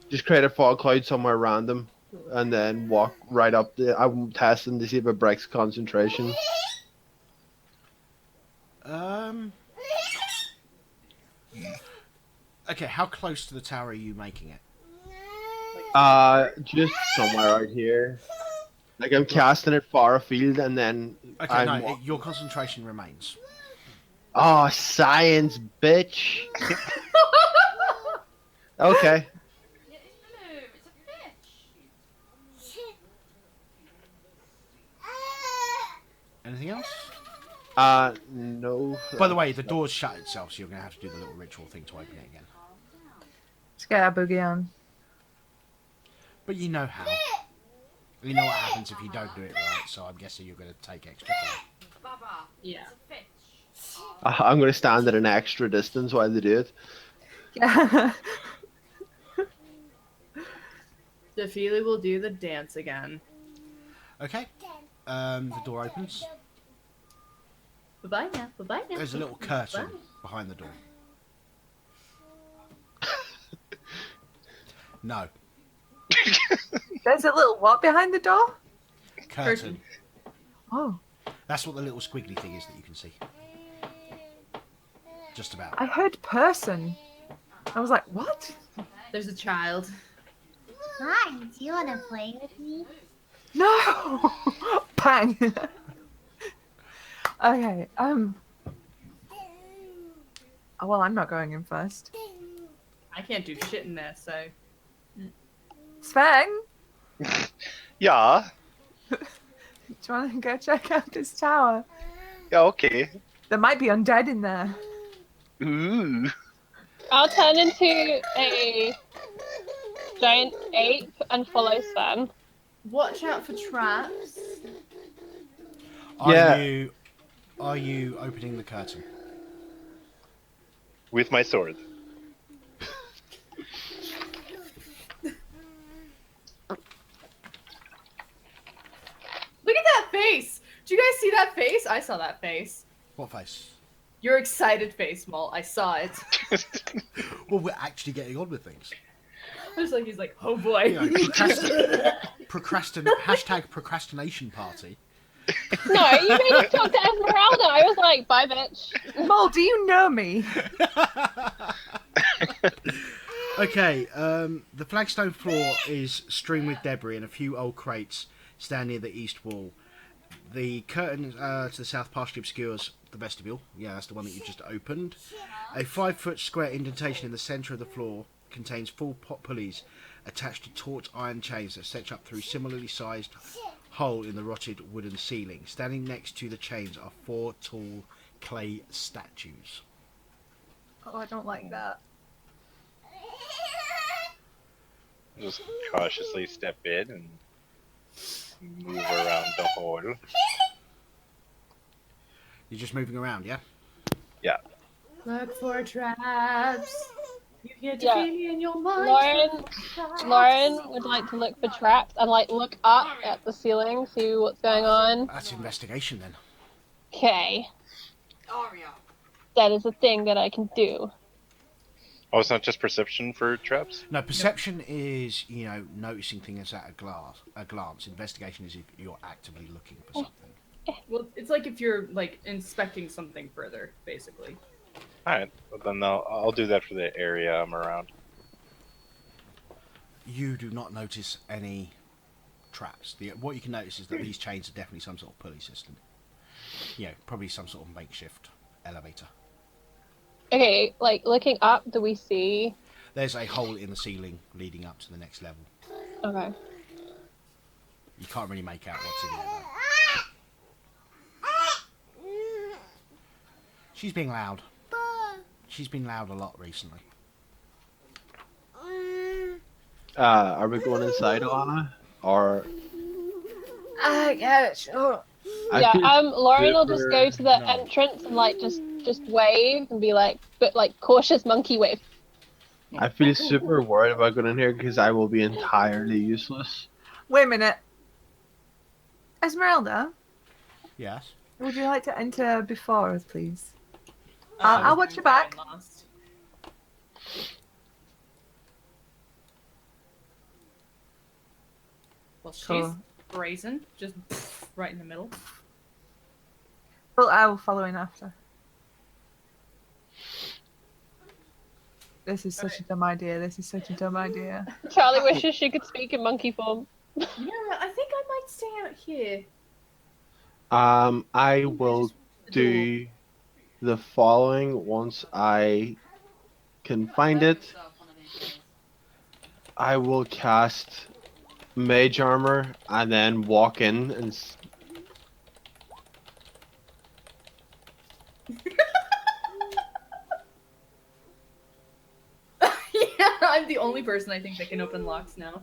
Just create a fog cloud somewhere random and then walk right up there. I'm testing to see if it breaks concentration. Okay, how close to the tower are you making it? Just somewhere out here. Like I'm casting it far afield and then Okay, I'm no, your concentration remains. Oh, science, bitch. Okay. It's a fish. Anything else? No. By the way, the door's shut itself, so you're going to have to do the little ritual thing to open it again. Let's get our boogie on. But you know how. You know what happens if you don't do it right, so I'm guessing you're going to take extra time. Baba. Yeah. It's a fish. I'm going to stand at an extra distance while they do it. Yeah. The Feely will do the dance again. Okay, the door opens. Bye-bye now. Bye-bye now. There's a little curtain behind the door. No. There's a little what behind the door? Curtain. Oh, That's what the little squiggly thing is that you can see. Just about. I heard person. I was like, what? There's a child. Hi, do you want to play with me? No! Bang! Okay, oh, well, I'm not going in first. I can't do shit in there, so. Sven, Yeah. do you want to go check out this tower? Yeah, okay. There might be undead in there. Ooh. I'll turn into a giant ape and follow Sven. Watch out for traps. Yeah. Are you opening the curtain? With my sword. Look at that face! Do you guys see that face? I saw that face. What face? Your excited face, Malt. I saw it. Well, we're actually getting on with things. It's like he's like, oh boy. You know, hashtag procrastination party. No, you made me talk to Esmeralda. I was like, bye, bitch. Mole, do you know me? Okay, the flagstone floor is strewn with debris and a few old crates stand near the east wall. The curtain to the south partially obscures the vestibule. Yeah, that's the one that you just opened. A 5-foot square indentation in the centre of the floor contains 4 pot pulleys attached to taut iron chains that stretch up through similarly sized hole in the rotted wooden ceiling. Standing next to the chains are 4 tall clay statues. Oh, I don't like that. Just cautiously step in and move around the hole. You're just moving around, yeah? Yeah. Look for traps. You hear Yeah. Defealy in your mind. Lauren would like to look for traps and like look up at the ceiling, see what's going on. That's investigation then. Okay, Aria. that is a thing that I can do. Oh, it's not just perception for traps? No, perception is, noticing things at a glance. Investigation is if you're actively looking for something. Well, it's like if you're like inspecting something further, basically. Alright, well then I'll do that for the area I'm around. You do not notice any traps. What you can notice is that these chains are definitely some sort of pulley system. Probably some sort of makeshift elevator. Okay, like looking up, do we see? There's a hole in the ceiling leading up to the next level. Okay. You can't really make out what's in there though. She's being loud. She's been loud a lot recently. Are we going inside, Alana? Or Yeah, sure. I feel Lauren will just go to the No. entrance and like just wave and be like, but like cautious monkey wave. I feel super worried about going in here because I will be entirely useless. Wait a minute. Esmeralda, Yes. would you like to enter before us, please? I'll watch your back. Lost. Well, she's Cool. brazen, just right in the middle. Well, I will follow in after. This is such a dumb idea. This is such a dumb idea. Charlie wishes she could speak in monkey form. Yeah, I think I might stay out here. I will do the following once I can find it. I will cast Mage Armor and then walk in and Yeah, I'm the only person I think that can open locks now.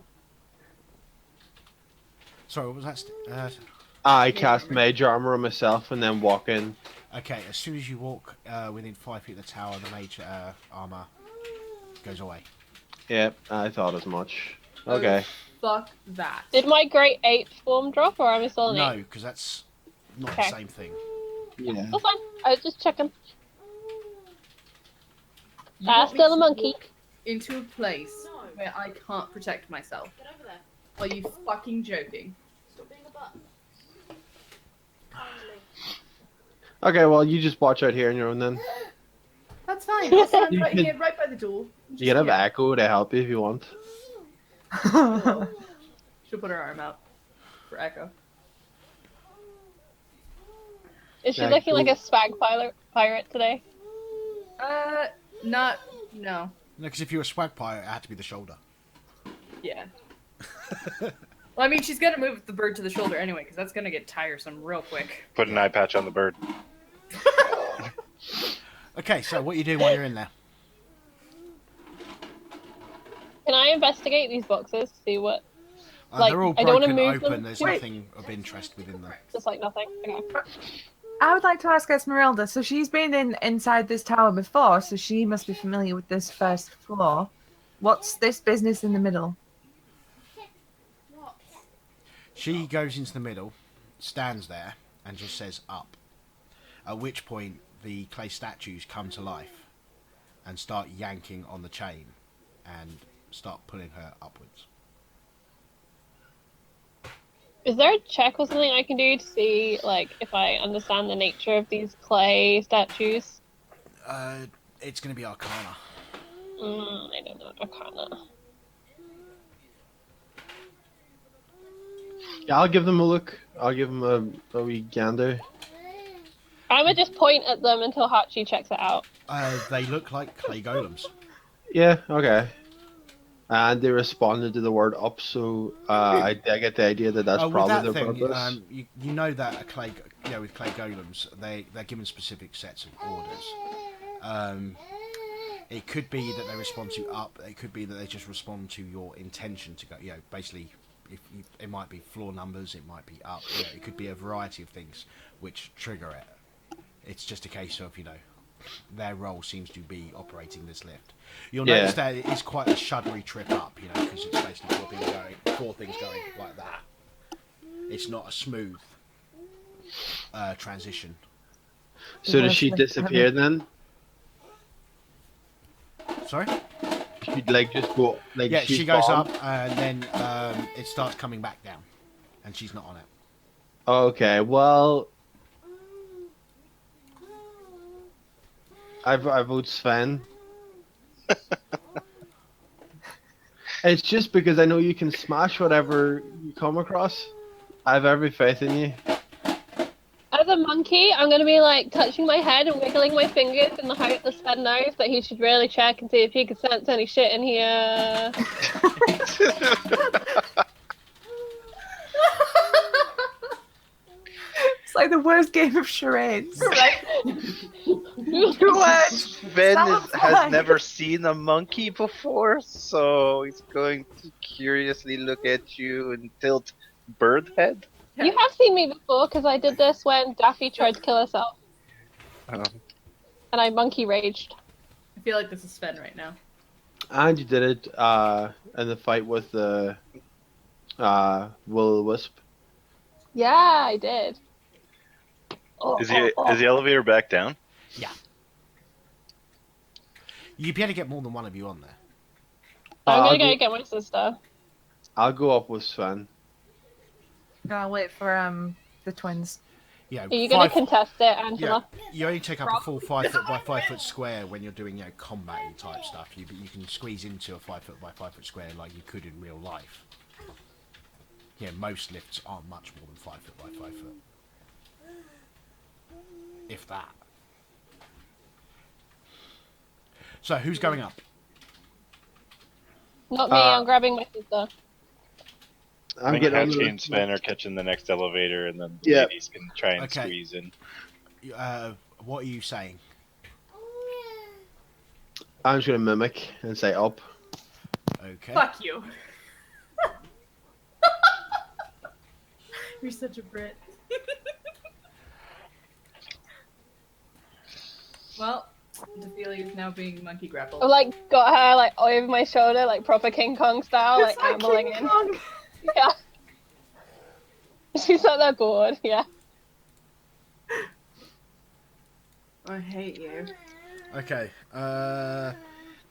Sorry, what was that? I cast Mage Armor on myself and then walk in. Okay, as soon as you walk within 5 feet of the tower, the mage armor goes away. Yep, I thought as much. Okay. Fuck that. Did my great ape form drop, or am I still an No, ape? because that's not Okay. the same thing. Yeah. That's fine. I was just checking. You want me Still a to monkey. walk into a place where I can't protect myself. Get over there. Are you fucking joking? Stop being a butt. Kindly. Okay, well, you just watch out here on your own then. That's fine. I'll stand You right can- here, right by the door. You can have Echo to help you if you want. She'll put her arm out for Echo. Is she Yeah, looking like cool. a swag pirate today? No. No, because if you were a swag pirate, it had to be the shoulder. Yeah. Well, I mean, she's gonna move the bird to the shoulder anyway, because that's gonna get tiresome real quick. Put an eye patch on the bird. Okay, so what are you doing while you're in there? Can I investigate these boxes? See what? Like, They're all I don't wanna broken move them. open. There's Wait. nothing of interest within them. Just like nothing. Okay. I would like to ask Esmeralda. So she's been inside this tower before, so she must be familiar with this first floor. What's this business in the middle? What? She goes into the middle, stands there, and just says up. At which point, the clay statues come to life and start yanking on the chain and start pulling her upwards. Is there a check or something I can do to see, like, if I understand the nature of these clay statues? It's going to be Arcana. I don't know. Arcana. Yeah, I'll give them a look. I'll give them a wee gander. I'm gonna just point at them until Hachi checks it out. They look like clay golems. Yeah, okay. And they responded to the word up, so I get the idea that that's With probably that their thing, purpose. you know that with clay golems, they're given specific sets of orders. It could be that they respond to up. It could be that they just respond to your intention to go. Basically, it might be floor numbers. It might be up. It could be a variety of things which trigger it. It's just a case of their role seems to be operating this lift. You'll notice that it is quite a shuddery trip up, because it's basically four things going like that. It's not a smooth transition. So does she disappear then? Sorry? She'd just go she goes up and then it starts coming back down, and she's not on it. Okay, well, I vote Sven. It's just because I know you can smash whatever you come across. I have every faith in you. As a monkey, I'm gonna be like touching my head and wiggling my fingers in the hope that Sven knows that he should really check and see if he can sense any shit in here. It's like the worst game of charades. Ben has never seen a monkey before, so he's going to curiously look at you and tilt bird head. You have seen me before because I did this when Daffy tried to kill herself. And I monkey raged. I feel like this is Sven right now. And you did it in the fight with the will-o-wisp. Yeah, I did. Is the elevator back down? Yeah. You'd be able to get more than one of you on there. I'm gonna go get my sister. I'll go up with Sven. I'll wait for the twins. Are you gonna contest it, Angela? Yeah, you only take up a full 5 foot by 5 foot square when you're doing combat type stuff. You can squeeze into a 5 foot by 5 foot square like you could in real life. Yeah, most lifts aren't much more than 5 foot by 5 foot, if that. So who's going up? Not me. I'm grabbing my sister. I think Hachi and Sven are catching the next elevator, and then the ladies can try and squeeze in. What are you saying? I'm just gonna mimic and say up. Okay. Fuck you. You're such a Brit. Well, Ophelia is now being monkey grappled. I got her over my shoulder, proper King Kong style, It's like ambling King in. Kong. Yeah. She's not that bored, yeah. I hate you. Okay.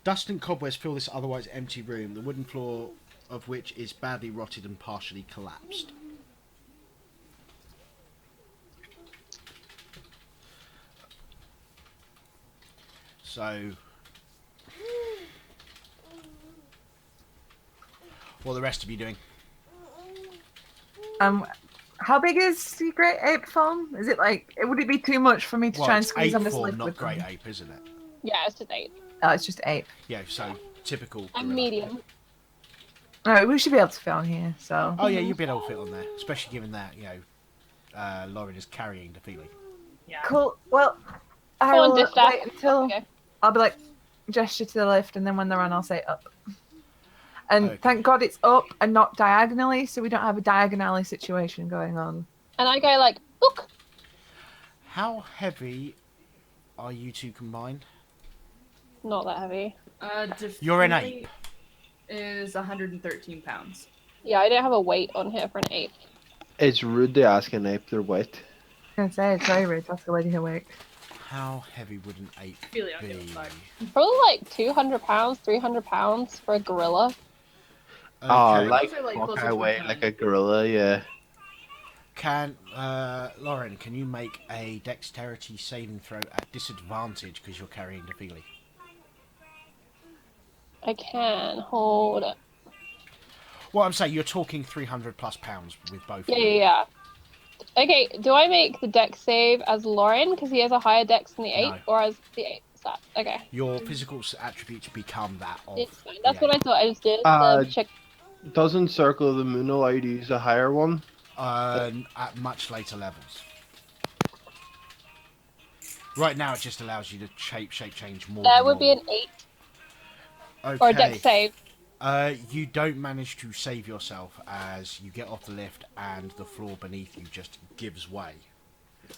Dust and cobwebs fill this otherwise empty room, the wooden floor of which is badly rotted and partially collapsed. So, what are the rest of you doing? How big is the great ape form? Is it would it be too much for me to try and squeeze on this form, lid not with great them? ape, isn't it? Yeah, it's just 8. Oh, it's just ape. Yeah, so typical. I'm gorilla. medium. Alright, we should be able to fit on here, so. Oh yeah, you'd be able to fit on there, especially given that Lauren is carrying the feeling. Yeah. Cool. Well, Go I'll on, dish that. wait until Okay. I'll be gesture to the lift, and then when they're on, I'll say up. And Okay. thank God it's up and not diagonally, so we don't have a diagonally situation going on. And I go look. How heavy are you two combined? Not that heavy. You're an ape. Is 113 pounds. Yeah, I don't have a weight on here for an ape. It's rude to ask an ape their weight. I was gonna say, it's very rude to ask a lady her weight. How heavy would an ape Ophelia, I'll give be? a fuck. Probably 200 pounds, 300 pounds for a gorilla. Oh, Okay. Those are, walk closer away to like a gorilla, yeah. Lauren, can you make a dexterity saving throw at disadvantage because you're carrying Defili? I can hold it. Well, I'm saying you're talking 300 plus pounds with both Yeah, of you. yeah, yeah. Okay, do I make the dex save as Lauren because he has a higher dex than the ape, No. or as the ape? Stat? Okay, Your physical attributes become that of it's fine. the That's what I ape. thought. I just did Uh, check. Doesn't Circle of the Moon allow you to use a higher one? At much later levels. Right now, it just allows you to shape change more. There than would be an normal. 8 Okay. or a dex save. You don't manage to save yourself as you get off the lift and the floor beneath you just gives way,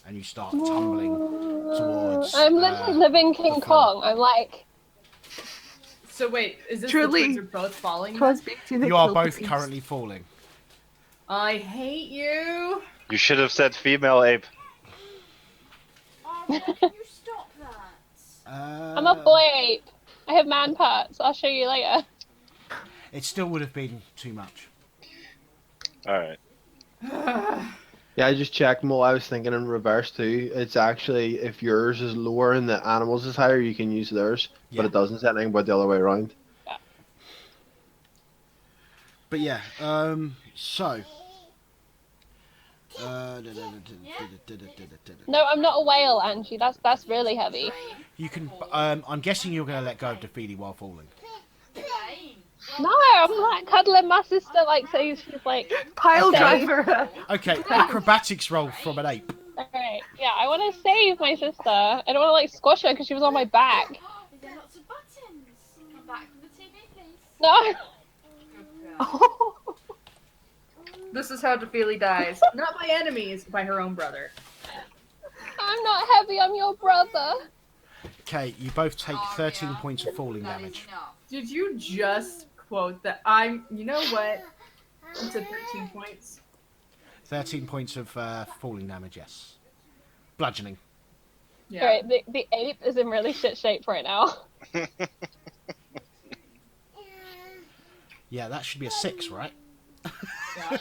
and you start tumbling towards. I'm literally living King the floor. Kong. I'm like, So wait, is this Truly. the twins are both falling? Crosby to the You are kill both beast. currently falling. I hate you. You should have said female ape. Oh, can you stop that? I'm a boy ape. I have man parts. I'll show you later. It still would have been too much. Alright. Yeah, I just checked them all. I was thinking in reverse too. It's actually, if yours is lower and the animals is higher, you can use theirs. Yeah. But it doesn't say anything about the other way around. But yeah, so. No, I'm not a whale, Angie. That's really heavy. You can. I'm guessing you're going to let go of Defeaty while falling. No, I'm like cuddling my sister like so she's like. Pile Okay. driver. Okay, acrobatics roll from an ape. Alright, yeah, I want to save my sister. I don't want to like squash her because she was on my back. Is there lots of buttons? Come back from the TV, please. No. This is how Defili dies. Not by enemies, by her own brother. I'm not heavy, I'm your brother. Okay, you both take 13 points of falling That is damage. enough. Did you just quote that I'm, you know what? You said 13 points. 13 points of falling damage, yes. Bludgeoning. Yeah. Alright, the ape is in really shit shape right now. Yeah, that should be a 6, right?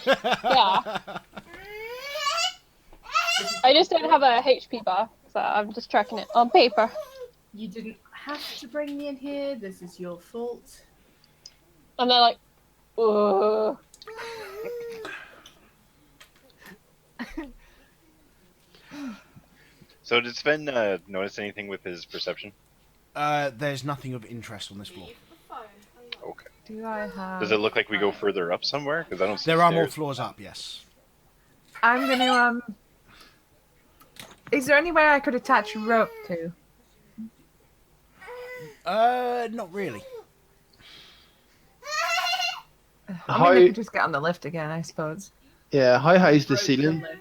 Yeah. I just don't have a HP bar, so I'm just tracking it on paper. You didn't have to bring me in here. This is your fault. And they're like, ugh. So did Sven notice anything with his perception? There's nothing of interest on this floor. Leave the phone. Okay. Do I have? Does it look like we go further up somewhere? Because I don't see There are more stairs. floors up, yes. I'm gonna Is there anywhere I could attach rope to? Not really. I mean, I could just get on the lift again, I suppose. Yeah, how high is the Approach the ceiling? lift.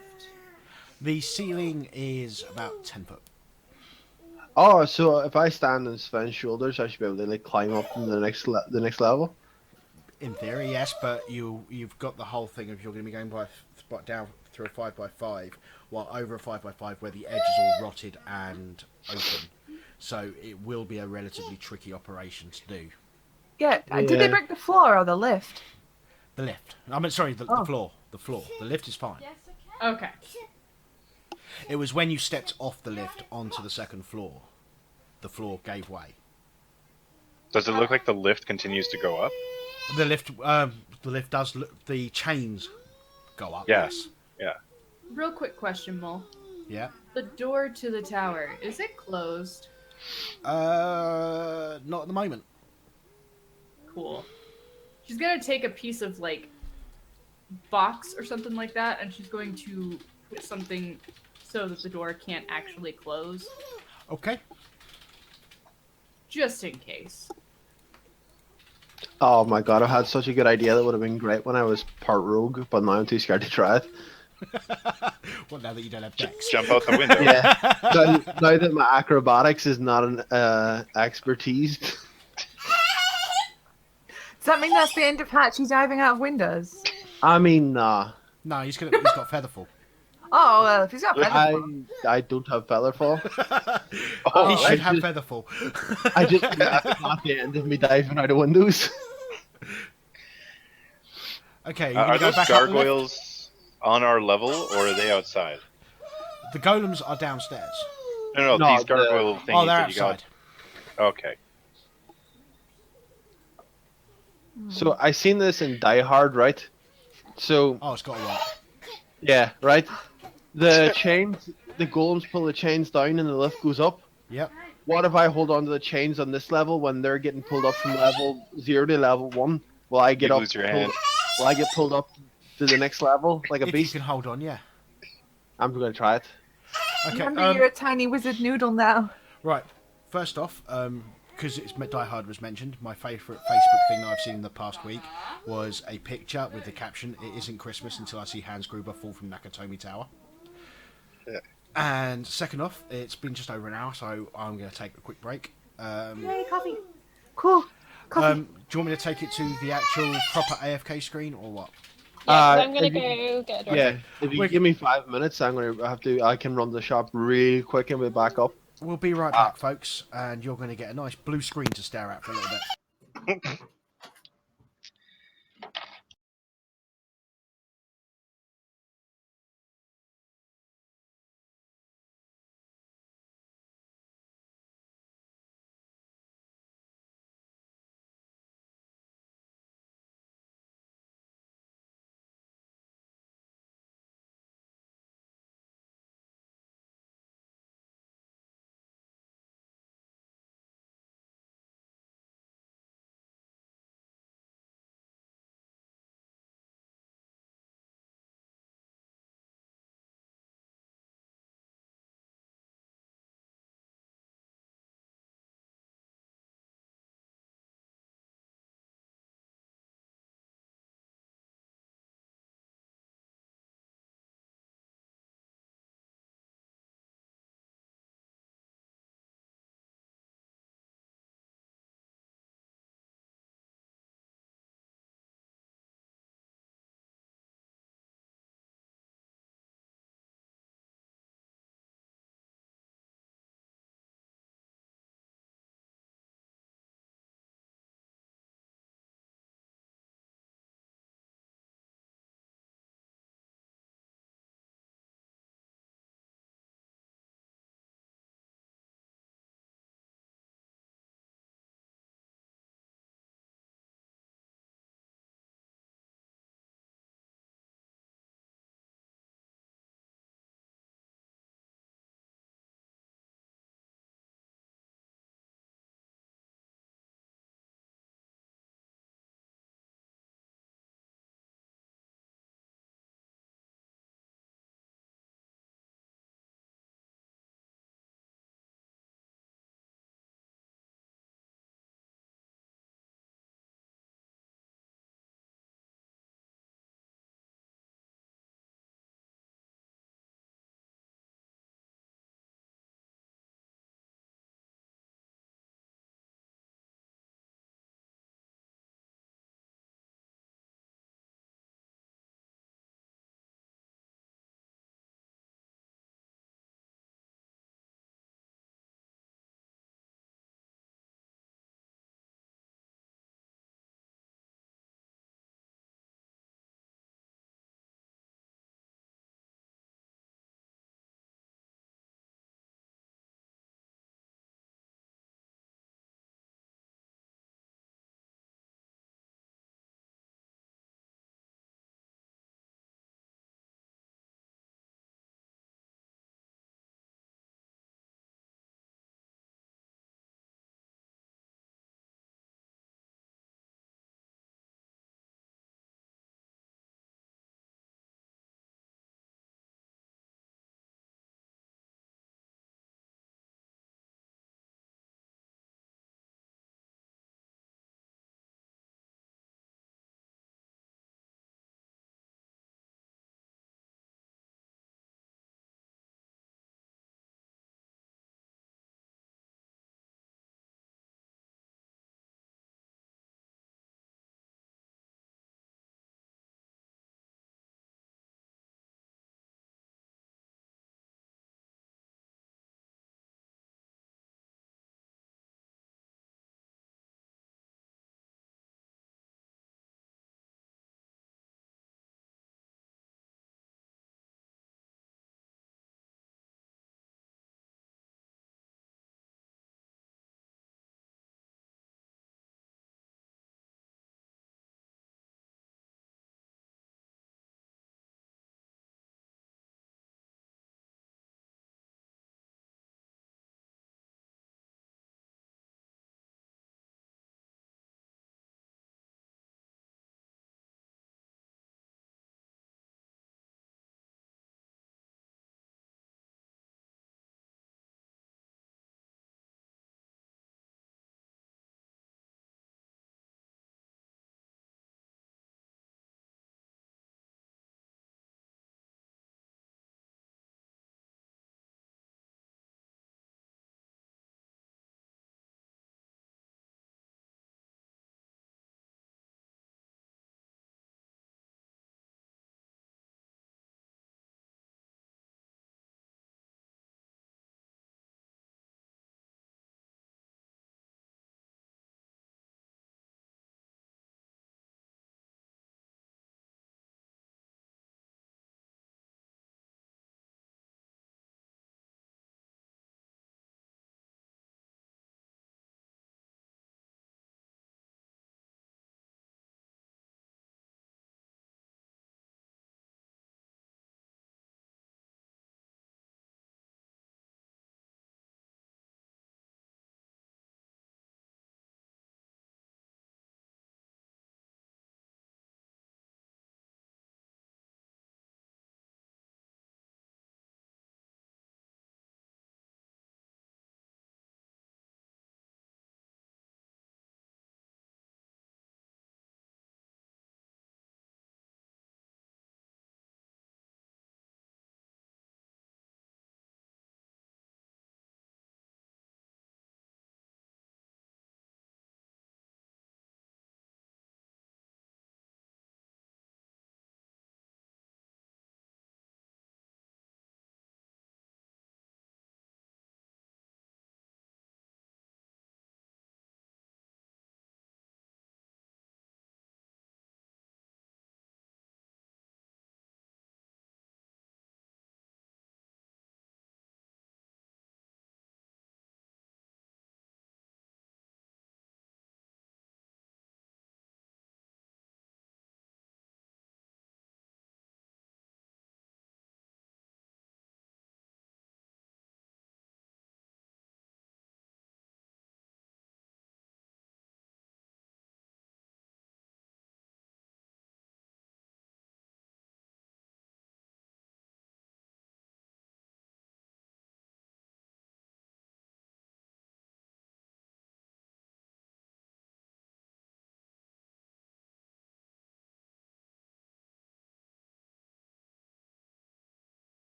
The ceiling is about 10 foot. Oh, so if I stand on Sven's shoulders, I should be able to like climb up to the next level. In theory, yes, but you've got the whole thing of you're going to be going down through a 5x5, while over a 5x5 where the edge is all rotted and open. So it will be a relatively tricky operation to do. Yeah. Did they break the floor or the lift? The lift. I mean, sorry, the floor. The floor. The lift is fine. Yes, I can. Okay. It was when you stepped off the lift onto the second floor, the floor gave way. Does it look like the lift continues to go up? The lift does. The chains go up. Yeah. Yes. Yeah. Real quick question, Mole. Yeah. The door to the tower, is it closed? Not at the moment. Cool. She's gonna take a piece of like box or something like that, and she's going to put something so that the door can't actually close, Okay. just in case. Oh my god, I had such a good idea that would have been great when I was part rogue, but now I'm too scared to try it. Well, now that you don't have decks. Jump out the window. Yeah. now that my acrobatics is not an expertise. Does that mean that's the end of Hatchie diving out of windows? I mean, nah. No, he's got featherfall. Oh, well, if he's got featherfall. I don't have featherfall. Oh, He I should have just- featherfall. I just that's not the end of me diving out of windows. Okay, you're Are gonna go those back up the lift? gargoyles on our level, or are they outside? The golems are downstairs. No, No, these gargoyle thingies Oh, they're that you got. outside. Okay. So I seen this in Die Hard, right? So Oh, it's got to work. yeah, right. The chains, the golems pull the chains down, and the lift goes up. Yep. What if I hold on to the chains on this level when they're getting pulled up from level 0 to level 1? Will I get You up? lose your hand. Will I get pulled up to the next level like a If beast? you can hold on, yeah. I'm gonna try it. Okay. Remember, you're a tiny wizard noodle now. Right. First off, because it's Die Hard was mentioned, my favourite Facebook thing that I've seen in the past week was a picture with the caption, "It isn't Christmas until I see Hans Gruber fall from Nakatomi Tower." Yeah. And second off, it's been just over an hour, so I'm going to take a quick break. Yay, coffee. Cool. Coffee. Do you want me to take it to the actual proper AFK screen or what? Yeah, 'cause I'm gonna if you- go get a drink. Yeah, if you give me 5 minutes, I'm gonna have to. I can run the shop really quick and be back up. We'll be right back, folks, and you're going to get a nice blue screen to stare at for a little bit.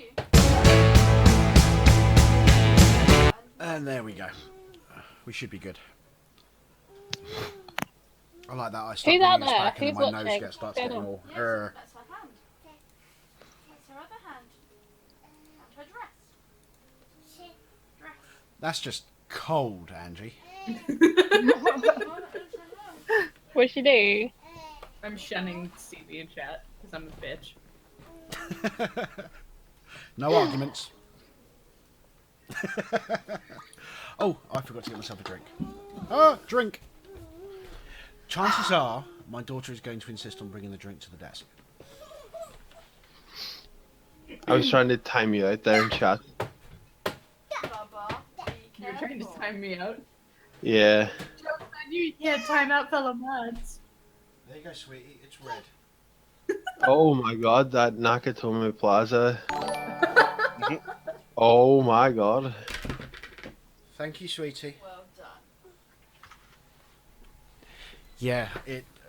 you. And there we go. We should be good. I like that. I start Who's out bringing this there? back and Who's then my nose watching? starts What's going getting on? all. Yes, that's her hand. That's her other hand. And her dress. Dress. That's just cold, Angie. What'd she do? I'm shunning Stevie in chat because I'm a bitch. No arguments. Oh, I forgot to get myself a drink. Ah, drink! Chances are my daughter is going to insist on bringing the drink to the desk. I was trying to time you out there in chat. Baba, be You're trying to careful. time me out. Yeah. You can't time out fellow mods. There you go, sweetie. It's red. Oh my god, that Nakatomi Plaza. Oh my god. Thank you, sweetie. Well done. Yeah,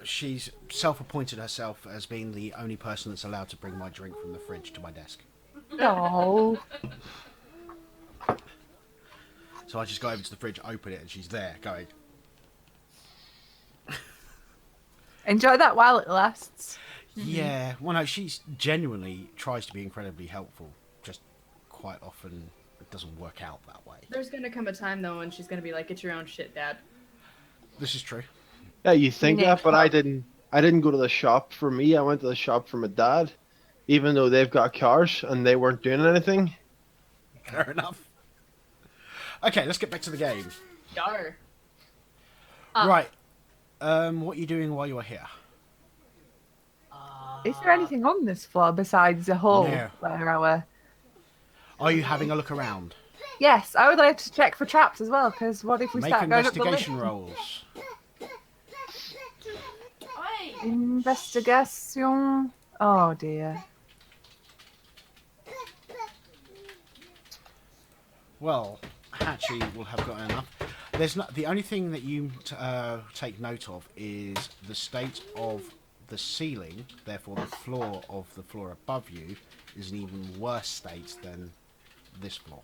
she's self-appointed herself as being the only person that's allowed to bring my drink from the fridge to my desk. No. So I just go over to the fridge, open it, and she's there, going. Enjoy that while it lasts. Yeah, well, no, she's genuinely tries to be incredibly helpful. Just quite often, it doesn't work out that way. There's gonna come a time though when she's gonna be like, "Get your own shit, Dad." This is true. Yeah, you think Nick. that, but I didn't. I didn't go to the shop for me. I went to the shop for my dad, even though they've got cars and they weren't doing anything. Fair enough. Okay, let's get back to the game. Yar. Right. What are you doing while you're here? Is there anything on this floor besides a hole No. where our... Are you having a look around? Yes, I would like to check for traps as well, because what if we Make start going up the investigation lift? rolls. Oi! Investigation. Oh dear. Well, Hatchie will have got enough. There's not the only thing that you take note of is the state of the ceiling. Therefore, the floor of the floor above you is an even worse state than this floor.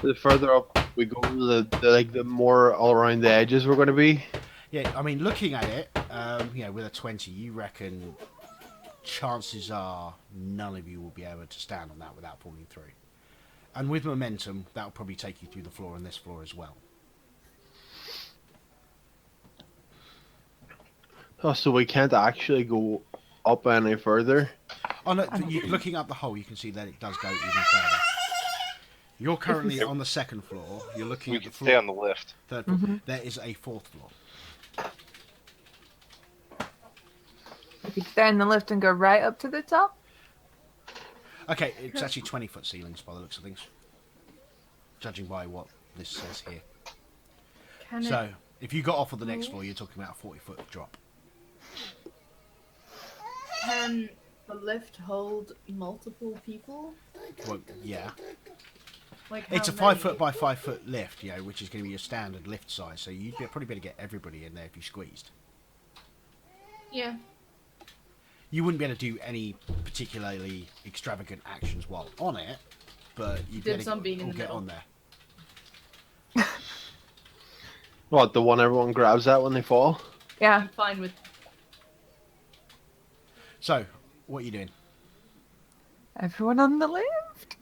The further up we go, the more all around the edges we're going to be. Yeah, I mean, looking at it, with a 20, you reckon chances are none of you will be able to stand on that without falling through. And with momentum, that'll probably take you through the floor and this floor as well. Oh, so we can't actually go up any further. Oh no, looking up the hole, you can see that it does go even further. You're currently on the second floor. You're looking We at the can floor. stay on the lift. Third floor. There is a fourth floor. We could stay in the lift and go right up to the top. Okay, it's actually 20-foot ceilings by the looks of things, judging by what this says here. Can So, if you got off of the next floor, you're talking about a 40-foot drop. Can the lift hold multiple people? Well, yeah. Like It's a how 5 many? foot by 5 foot lift, which is going to be your standard lift size. So you'd probably be able to get everybody in there if you squeezed. Yeah. You wouldn't be able to do any particularly extravagant actions while on it, but you'd be able Dibs to on being in the get middle. on there. What, the one everyone grabs at when they fall? Yeah. I'm fine with. So, what are you doing? Everyone on the lift.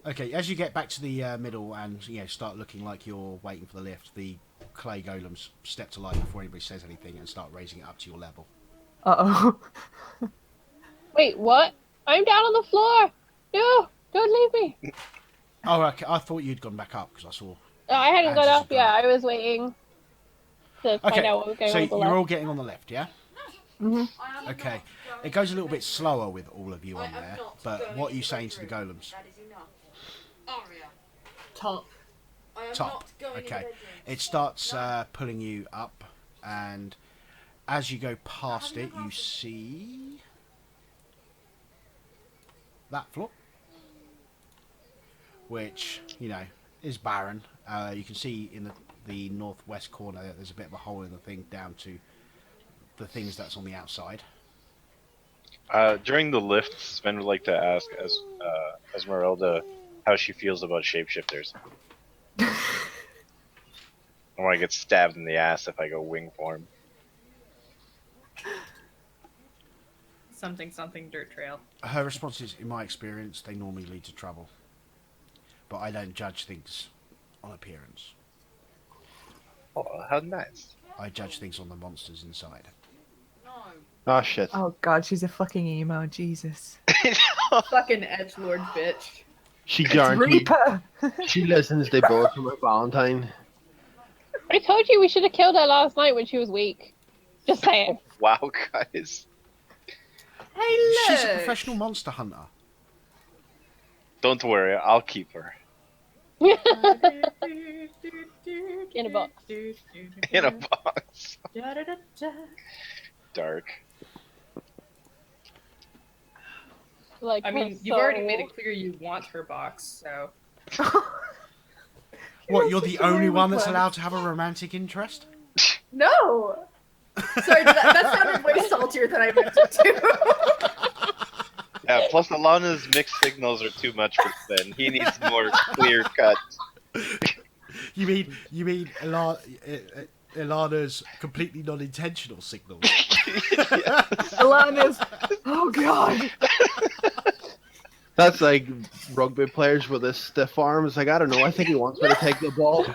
Okay, as you get back to the middle and start looking like you're waiting for the lift, the clay golems step to life before anybody says anything and start raising it up to your level. Uh-oh. Wait, what? I'm down on the floor. No, don't leave me. Oh, okay. I thought you'd gone back up because I saw. No, I hadn't got Angie's up yet. I was waiting to find Okay, out what was going so on with the you're left. all getting on the left, yeah? hmm I am Okay. not going It goes a little to bit slower with all of you I on am there, not but going what are you to saying to the bedroom. golems? That is enough. Aria, Top. I am Top. not going in the Okay. bedroom. It starts No. pulling you up, and as you go past Having it, a you coffee. see that floor, which is barren. You can see in the northwest corner there's a bit of a hole in the thing down to the things that's on the outside. During the lift, Sven would like to ask Esmeralda how she feels about shapeshifters. I want to get stabbed in the ass if I go wing form. Something something dirt trail. Her response is, in my experience, they normally lead to trouble. But I don't judge things on appearance. Oh, how nice. I judge things on the monsters inside. Oh shit. Oh god, she's a fucking emo. Jesus. Fucking edgelord bitch. She guaranteed. Reaper. She listens. They both from her Valentine. I told you we should have killed her last night when she was weak. Just saying. Wow, guys. Hey, She's a look! professional monster hunter. Don't worry, I'll keep her. In a box. In a box. Dark. Like I mean, her you've already soul. made it clear you want her box, so. What, you're the only one that's allowed to have a romantic interest? No! Sorry, that sounded way saltier than I meant it to. Yeah, plus Alana's mixed signals are too much for Sven. He needs more clear cut. You mean Ilana's completely non-intentional signals? Alana's. Oh god. That's like rugby players with his stiff arms. Like, I don't know. I think he wants me to take the ball.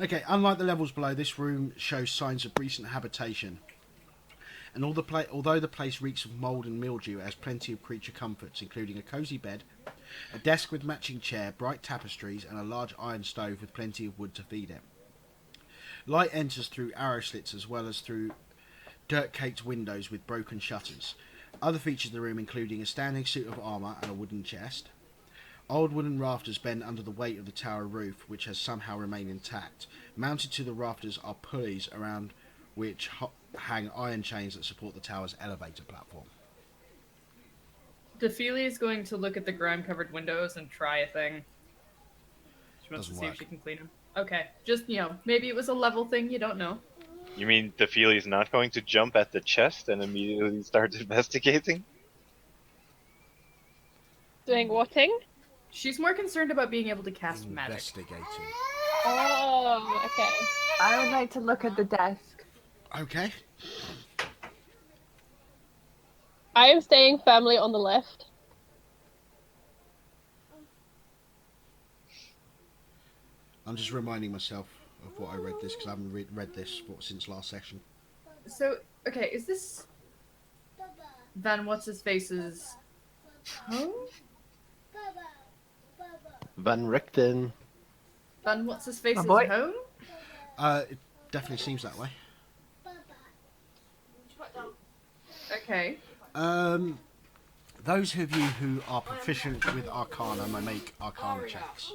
Okay, unlike the levels below, this room shows signs of recent habitation. And although the place reeks of mould and mildew, it has plenty of creature comforts, including a cosy bed, a desk with matching chair, bright tapestries, and a large iron stove with plenty of wood to feed it. Light enters through arrow slits as well as through dirt-caked windows with broken shutters. Other features of the room including a standing suit of armour and a wooden chest. Old wooden rafters bend under the weight of the tower roof, which has somehow remained intact. Mounted to the rafters are pulleys around which hang iron chains that support the tower's elevator platform. Defili is going to look at the grime-covered windows and try a thing. She wants to see if she can clean them. Okay, just, maybe it was a level thing, you don't know. You mean Defili's not going to jump at the chest and immediately start investigating? Doing whatting? She's more concerned about being able to cast magic. Investigating. Oh, okay. I would like to look at the desk. Okay. I am staying firmly on the left. I'm just reminding myself of what I read this because I haven't read this since last session. So, okay, is this Van What's-His-Face's home? Van Richten. Van What's-His-Face's boy. home? It definitely seems that way. Okay. Those of you who are proficient with Arcana may make Arcana checks.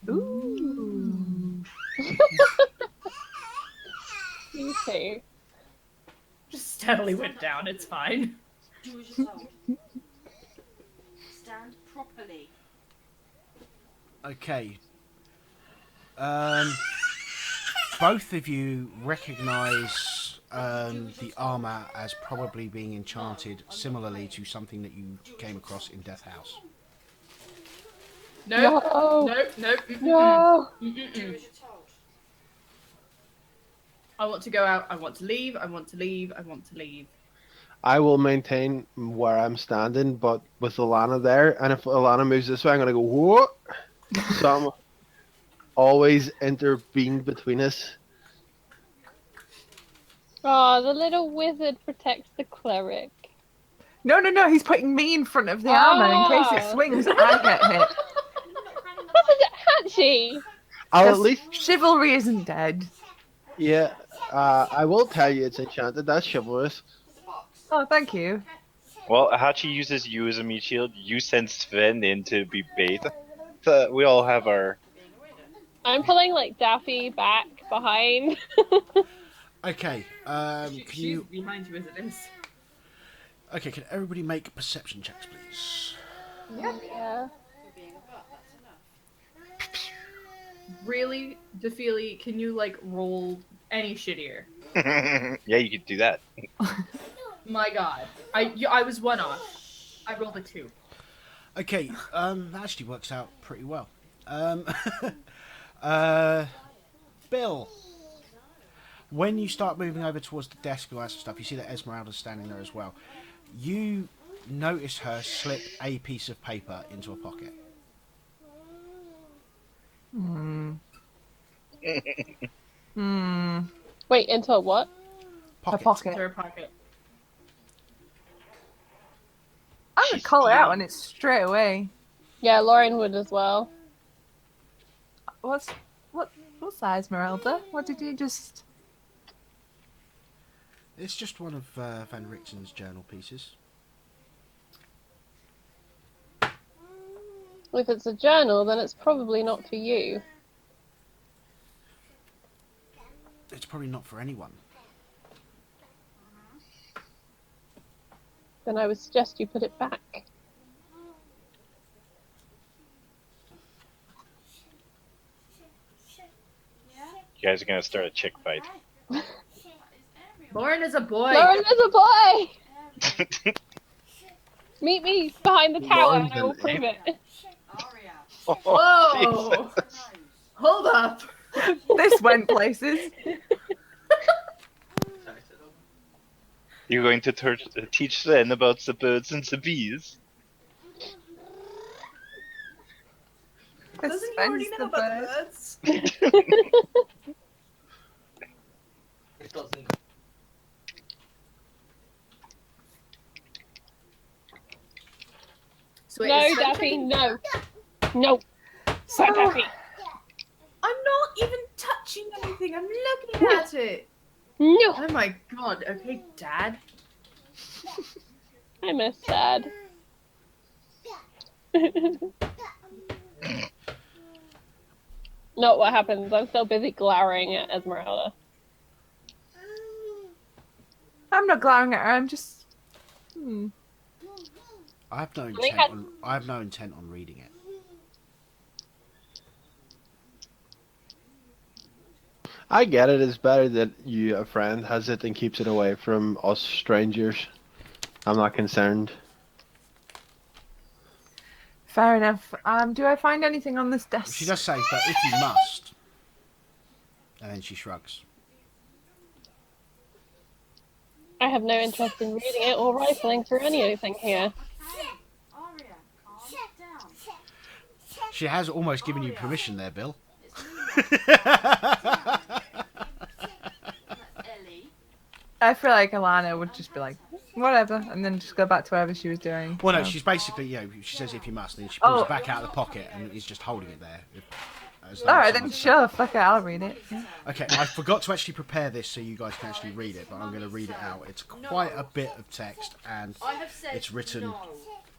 Ooh. You too. Just steadily went down, it's fine. Do as you're told. Stand properly. Okay. Both of you recognise the armour as probably being enchanted similarly to something that you came across in Death House. Nope. No. Nope. Nope. No. Do as you're told. I want to go out. I want to leave. I want to leave. I want to leave. I will maintain where I'm standing, but with Alana there, and if Alana moves this way, I'm gonna go what? So I'm always intervene between us. Oh, the little wizard protects the cleric. No, he's putting me in front of the armor in case it Oh. swings and I get hit. Hatchy! I'll at Because least, chivalry isn't dead. yeah. I will tell you it's enchanted. That's chivalrous. Oh, thank you. Well, Hachi uses you as a meat shield. You send Sven in to be bait. So we all have our... I'm pulling like Daffy back behind. Okay. Can She's you? behind you as it is. Okay. Can everybody make perception checks, please? Yeah. Being a butt, that's enough. Really, Defili, can you roll any shittier? Yeah, you could do that. My God, I was one off. I rolled a 2. Okay, that actually works out pretty well. Uh, Bill, when you start moving over towards the desk and all that sort of stuff, you see that Esmeralda's standing there as well. You notice her slip a piece of paper into a pocket. Hmm. Hmm. Wait, into a what? Her Pocket. pocket. To her pocket. I'm gonna She's call it out stealing. on it straight away. Yeah, Lauren would as well. What's that, Esmeralda? What did you just? It's just one of Van Richten's journal pieces. Well, if it's a journal, then it's probably not for you. It's probably not for anyone. Then I would suggest you put it back. You guys are gonna start a chick fight. Lauren is a boy. Lauren is a boy! Meet me behind the tower Lauren's and I will an prove it. Whoa! Hold up. This went places. You're going to teach Zen about the birds and the bees. Doesn't he already know about the birds? It doesn't. So wait, No, is Zen Daffy, taking- no. No. So Daffy. I'm not even touching anything. I'm looking at it. No. Oh my God. Okay, Dad. I miss Dad. Not what happens. I'm still busy glowering at Esmeralda. I'm not glowering at her. I'm just. I have no We intent had- on. I have no intent on reading it. I get it. It's better that a friend has it and keeps it away from us strangers. I'm not concerned. Fair enough. Do I find anything on this desk? She does say, but if you must. And then she shrugs. I have no interest in reading it or rifling through anything here. Aria, calm down. She has almost given you permission there, Bill. Ellie. I feel like Alana would just be like, whatever, and then just go back to whatever she was doing. Well, no, So- she's basically, she says if you must, and then she pulls Oh. it back out of the pocket and is just holding it there. As though Alright, then someone's- sure, fuck it, I'll read it. Yeah. Okay, I forgot to actually prepare this so you guys can actually read it, but I'm going to read it out. It's quite a bit of text, and I have said it's written no.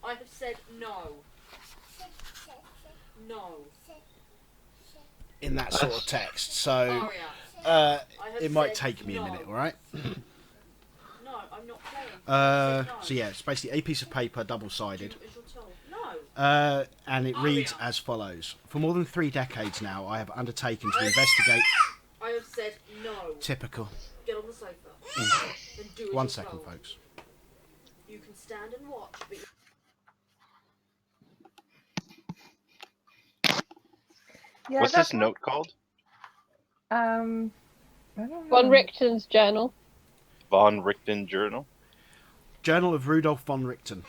I have said no. No. in that sort of text, so Aria. I have it might said take me a no. minute, alright? No, I'm not playing. So yeah, it's basically a piece of paper, double-sided. Is your tone? No. And it reads as follows. For more than 3 decades now, I have undertaken to investigate... I have said no. Typical. Get on the sofa. And do as 1 you're second, told. folks. You can stand and watch, but Yeah, What's that's this note called? I don't know. Von Richten's journal. Von Richten Journal. Journal of Rudolf von Richten.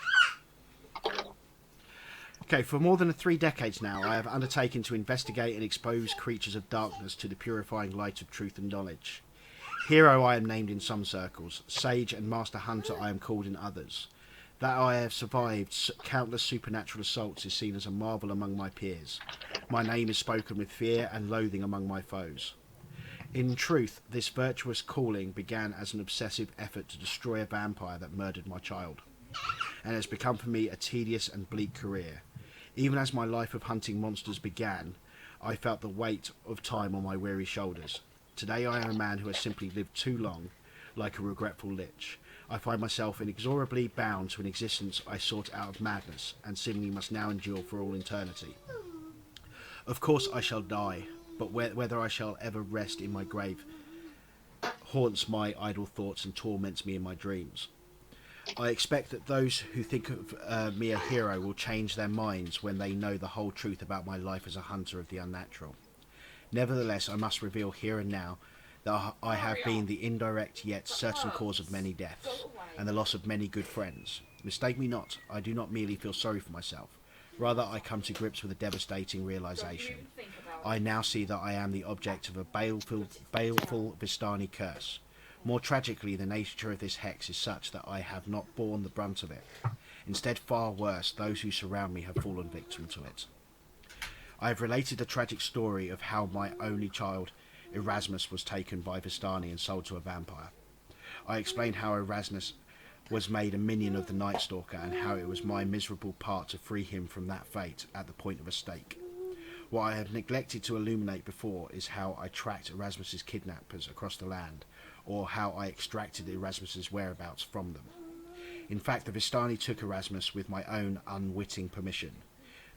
Okay, for more than 3 decades now, I have undertaken to investigate and expose creatures of darkness to the purifying light of truth and knowledge. Hero I am named in some circles, sage and master hunter I am called in others. That I have survived countless supernatural assaults is seen as a marvel among my peers. My name is spoken with fear and loathing among my foes. In truth, this virtuous calling began as an obsessive effort to destroy a vampire that murdered my child, and has become for me a tedious and bleak career. Even as my life of hunting monsters began, I felt the weight of time on my weary shoulders. Today I am a man who has simply lived too long, like a regretful lich. I find myself inexorably bound to an existence I sought out of madness, and seemingly must now endure for all eternity. Of course I shall die, but whether I shall ever rest in my grave haunts my idle thoughts and torments me in my dreams. I expect that those who think of me a hero will change their minds when they know the whole truth about my life as a hunter of the unnatural. Nevertheless, I must reveal here and now that I have been the indirect yet certain cause of many deaths, and the loss of many good friends. Mistake me not, I do not merely feel sorry for myself. Rather, I come to grips with a devastating realization. I now see that I am the object of a baleful Vistani curse. More tragically, the nature of this hex is such that I have not borne the brunt of it. Instead, far worse, those who surround me have fallen victim to it. I have related the tragic story of how my only child, Erasmus, was taken by Vistani and sold to a vampire. I explained how Erasmus was made a minion of the Night Stalker and how it was my miserable part to free him from that fate at the point of a stake. What I have neglected to illuminate before is how I tracked Erasmus's kidnappers across the land, or how I extracted Erasmus's whereabouts from them. In fact, the Vistani took Erasmus with my own unwitting permission.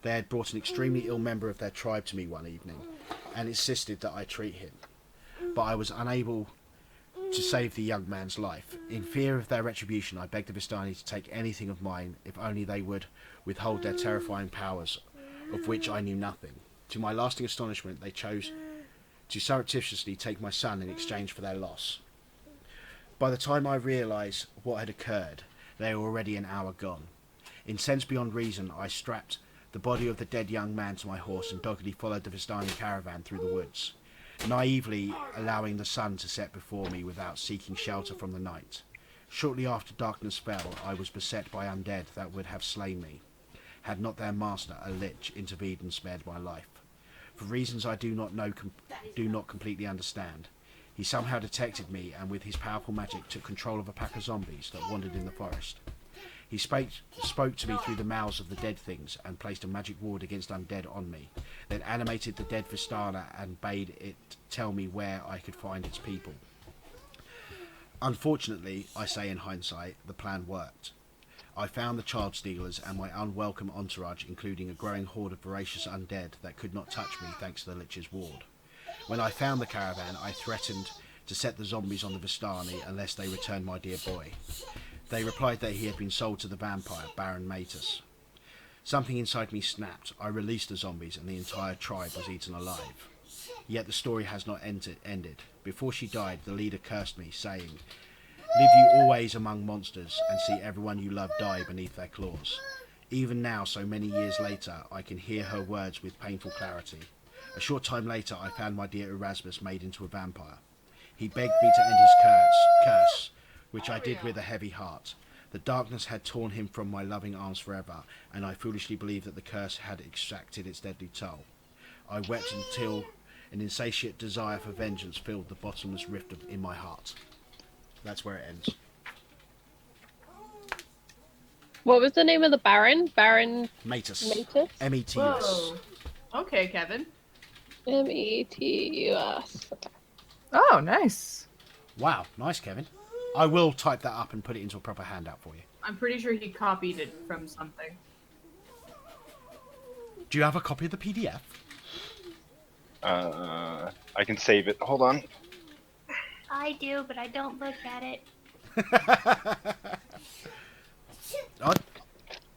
They had brought an extremely ill member of their tribe to me one evening, and insisted that I treat him. But I was unable to save the young man's life. In fear of their retribution, I begged the Vistani to take anything of mine, if only they would withhold their terrifying powers, of which I knew nothing. To my lasting astonishment, they chose to surreptitiously take my son in exchange for their loss. By the time I realised what had occurred, they were already an hour gone. Incensed beyond reason, I strapped the body of the dead young man to my horse and doggedly followed the Vistani caravan through the woods, naively allowing the sun to set before me without seeking shelter from the night. Shortly after darkness fell, I was beset by undead that would have slain me, had not their master, a lich, intervened and spared my life. For reasons I do not completely understand, he somehow detected me and with his powerful magic took control of a pack of zombies that wandered in the forest. He spoke to me through the mouths of the dead things and placed a magic ward against undead on me, then animated the dead Vistana and bade it tell me where I could find its people. Unfortunately, I say in hindsight, the plan worked. I found the child stealers and my unwelcome entourage, including a growing horde of voracious undead that could not touch me thanks to the Lich's ward. When I found the caravan, I threatened to set the zombies on the Vistani unless they returned my dear boy. They replied that he had been sold to the vampire, Baron Matus. Something inside me snapped. I released the zombies and the entire tribe was eaten alive. Yet the story has not ended. Before she died, the leader cursed me, saying, "Live you always among monsters and see everyone you love die beneath their claws." Even now, so many years later, I can hear her words with painful clarity. A short time later, I found my dear Erasmus made into a vampire. He begged me to end his curse, which I did with a heavy heart. The darkness had torn him from my loving arms forever, and I foolishly believed that the curse had exacted its deadly toll. I wept until an insatiate desire for vengeance filled the bottomless rift in my heart. That's where it ends. What was the name of the Baron? Baron Matus. Matus? M-E-T-U-S. Whoa. Okay, Kevin. Metus. Okay. Oh, nice. Wow, nice, Kevin. I will type that up and put it into a proper handout for you. I'm pretty sure he copied it from something. Do you have a copy of the PDF? I can save it. Hold on. I do, but I don't look at it. I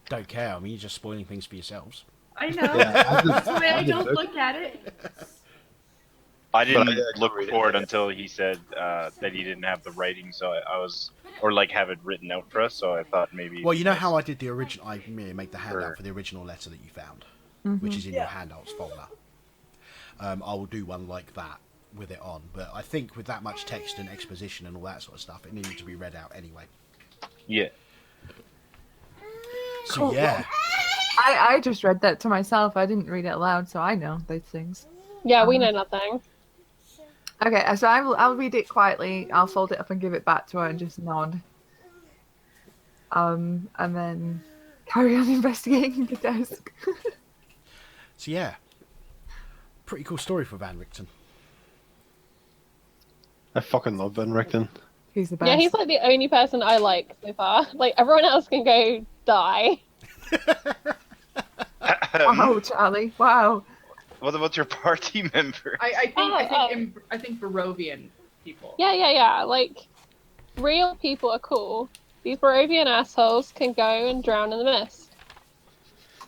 don't care. I mean, you're just spoiling things for yourselves. I know. Yeah, That's why I don't look at it. I didn't I look read it. for it until he said that he didn't have the writing, so I was, or like have it written out for us. So I thought maybe. Well, you know how I did the original. I make the handout for the original letter that you found, which is in your handouts folder. I will do one like that with it on, but I think with that much text and exposition and all that sort of stuff, it needed to be read out anyway. Yeah. So Cool. yeah, I just read that to myself. I didn't read it aloud, so I know those things. Yeah, we know nothing. Okay, so I'll read it quietly. I'll fold it up and give it back to her and just nod. And then carry on investigating the desk. so yeah, pretty cool story for Van Richten. I fucking love Ben Richten. He's the best. Yeah, he's like the only person I like so far. Like, everyone else can go die. Wow, Charlie. Wow. What about your party member? I think Barovian people. Yeah. Like, real people are cool. These Barovian assholes can go and drown in the mist.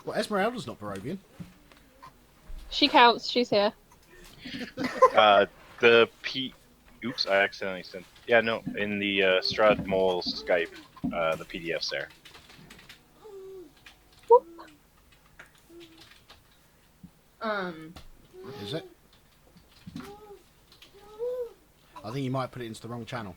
Well, Esmeralda's not Barovian. She counts. She's here. The P. Oops, I accidentally sent. Yeah, no, in the Strahd Mole Skype, the PDF's there. Whoop. Is it? I think you might put it into the wrong channel.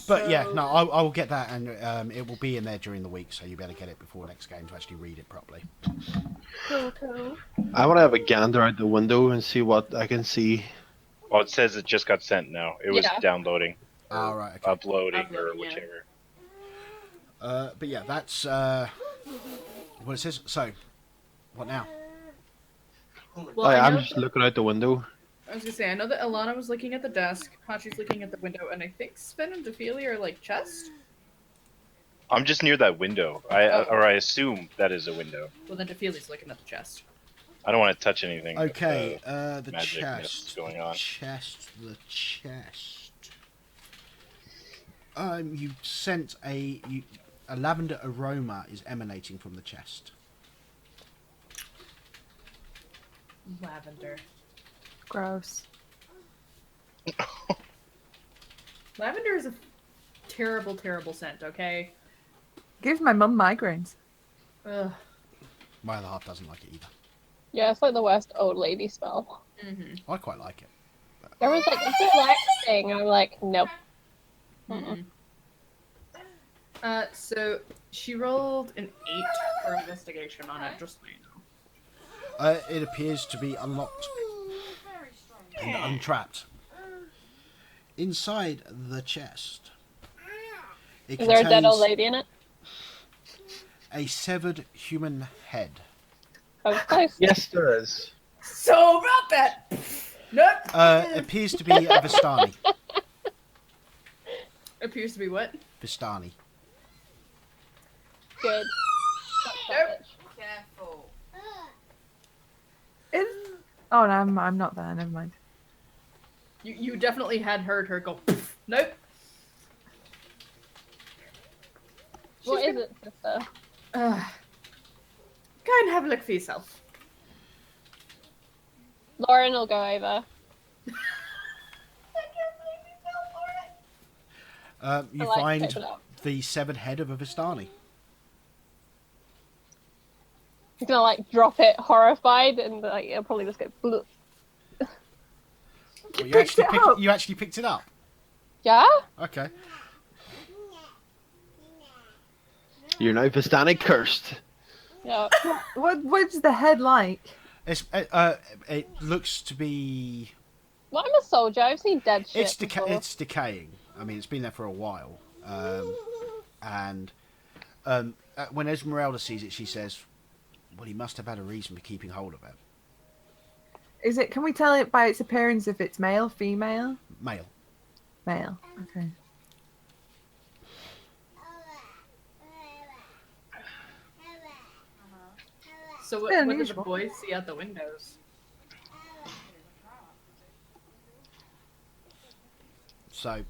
But yeah, no, I will get that, and it will be in there during the week, so you better get it before next game to actually read it properly. Cool. I want to have a gander out the window and see what I can see. Well, it says it just got sent now. It was downloading, All right. Okay. uploading, or Uploading, yeah. whichever. But yeah, that's what it says. So, what now? Well, I I'm know just looking out the window. I was gonna say, I know that Alana was looking at the desk, Hachi's looking at the window, and I think Sven and Defili are like chest. I'm just near that window. I assume that is a window. Well, then Defili's looking at the chest. I don't want to touch anything. with Okay, the magic chest. that's going on. The chest. You sent a lavender aroma is emanating from the chest. Lavender. Gross. Lavender is a terrible, terrible scent, okay? Gives my mum migraines. Ugh. My other half doesn't like it either. Yeah, it's like the worst old lady smell. Mm-hmm. I quite like it. Everyone's like, it's a relaxing thing. I'm like, nope. Mm-mm. So she rolled an 8 for investigation on it, just so you know. It appears to be unlocked and untrapped. Inside the chest, it Is there a dead old contains lady in it? a severed human head. Oh, close. Yes, there is. So about that! Nope! Appears to be a Vistani. Appears to be what? Vistani. Good. Nope. Careful. Is... Oh, no, I'm not there. Never mind. You definitely had heard her go, poof. Nope. What is it, sister? Go and have a look for yourself. Lauren will go over. You I like find to open it up. the severed head of a Vistani. He's gonna like drop it horrified and like it'll probably just go bleh. Well, up? you actually picked it up? Yeah? Okay. You're now Vistani cursed. Yeah. What's the head like? It looks to be... Well, I'm a soldier. I've seen dead shit before. It's decaying. I mean, it's been there for a while. When Esmeralda sees it, she says, well, he must have had a reason for keeping hold of it. Is it? Can we tell it by its appearance if it's male, female? Male. Male. Okay. So Yeah, what did the unusual. boys see out the windows? So,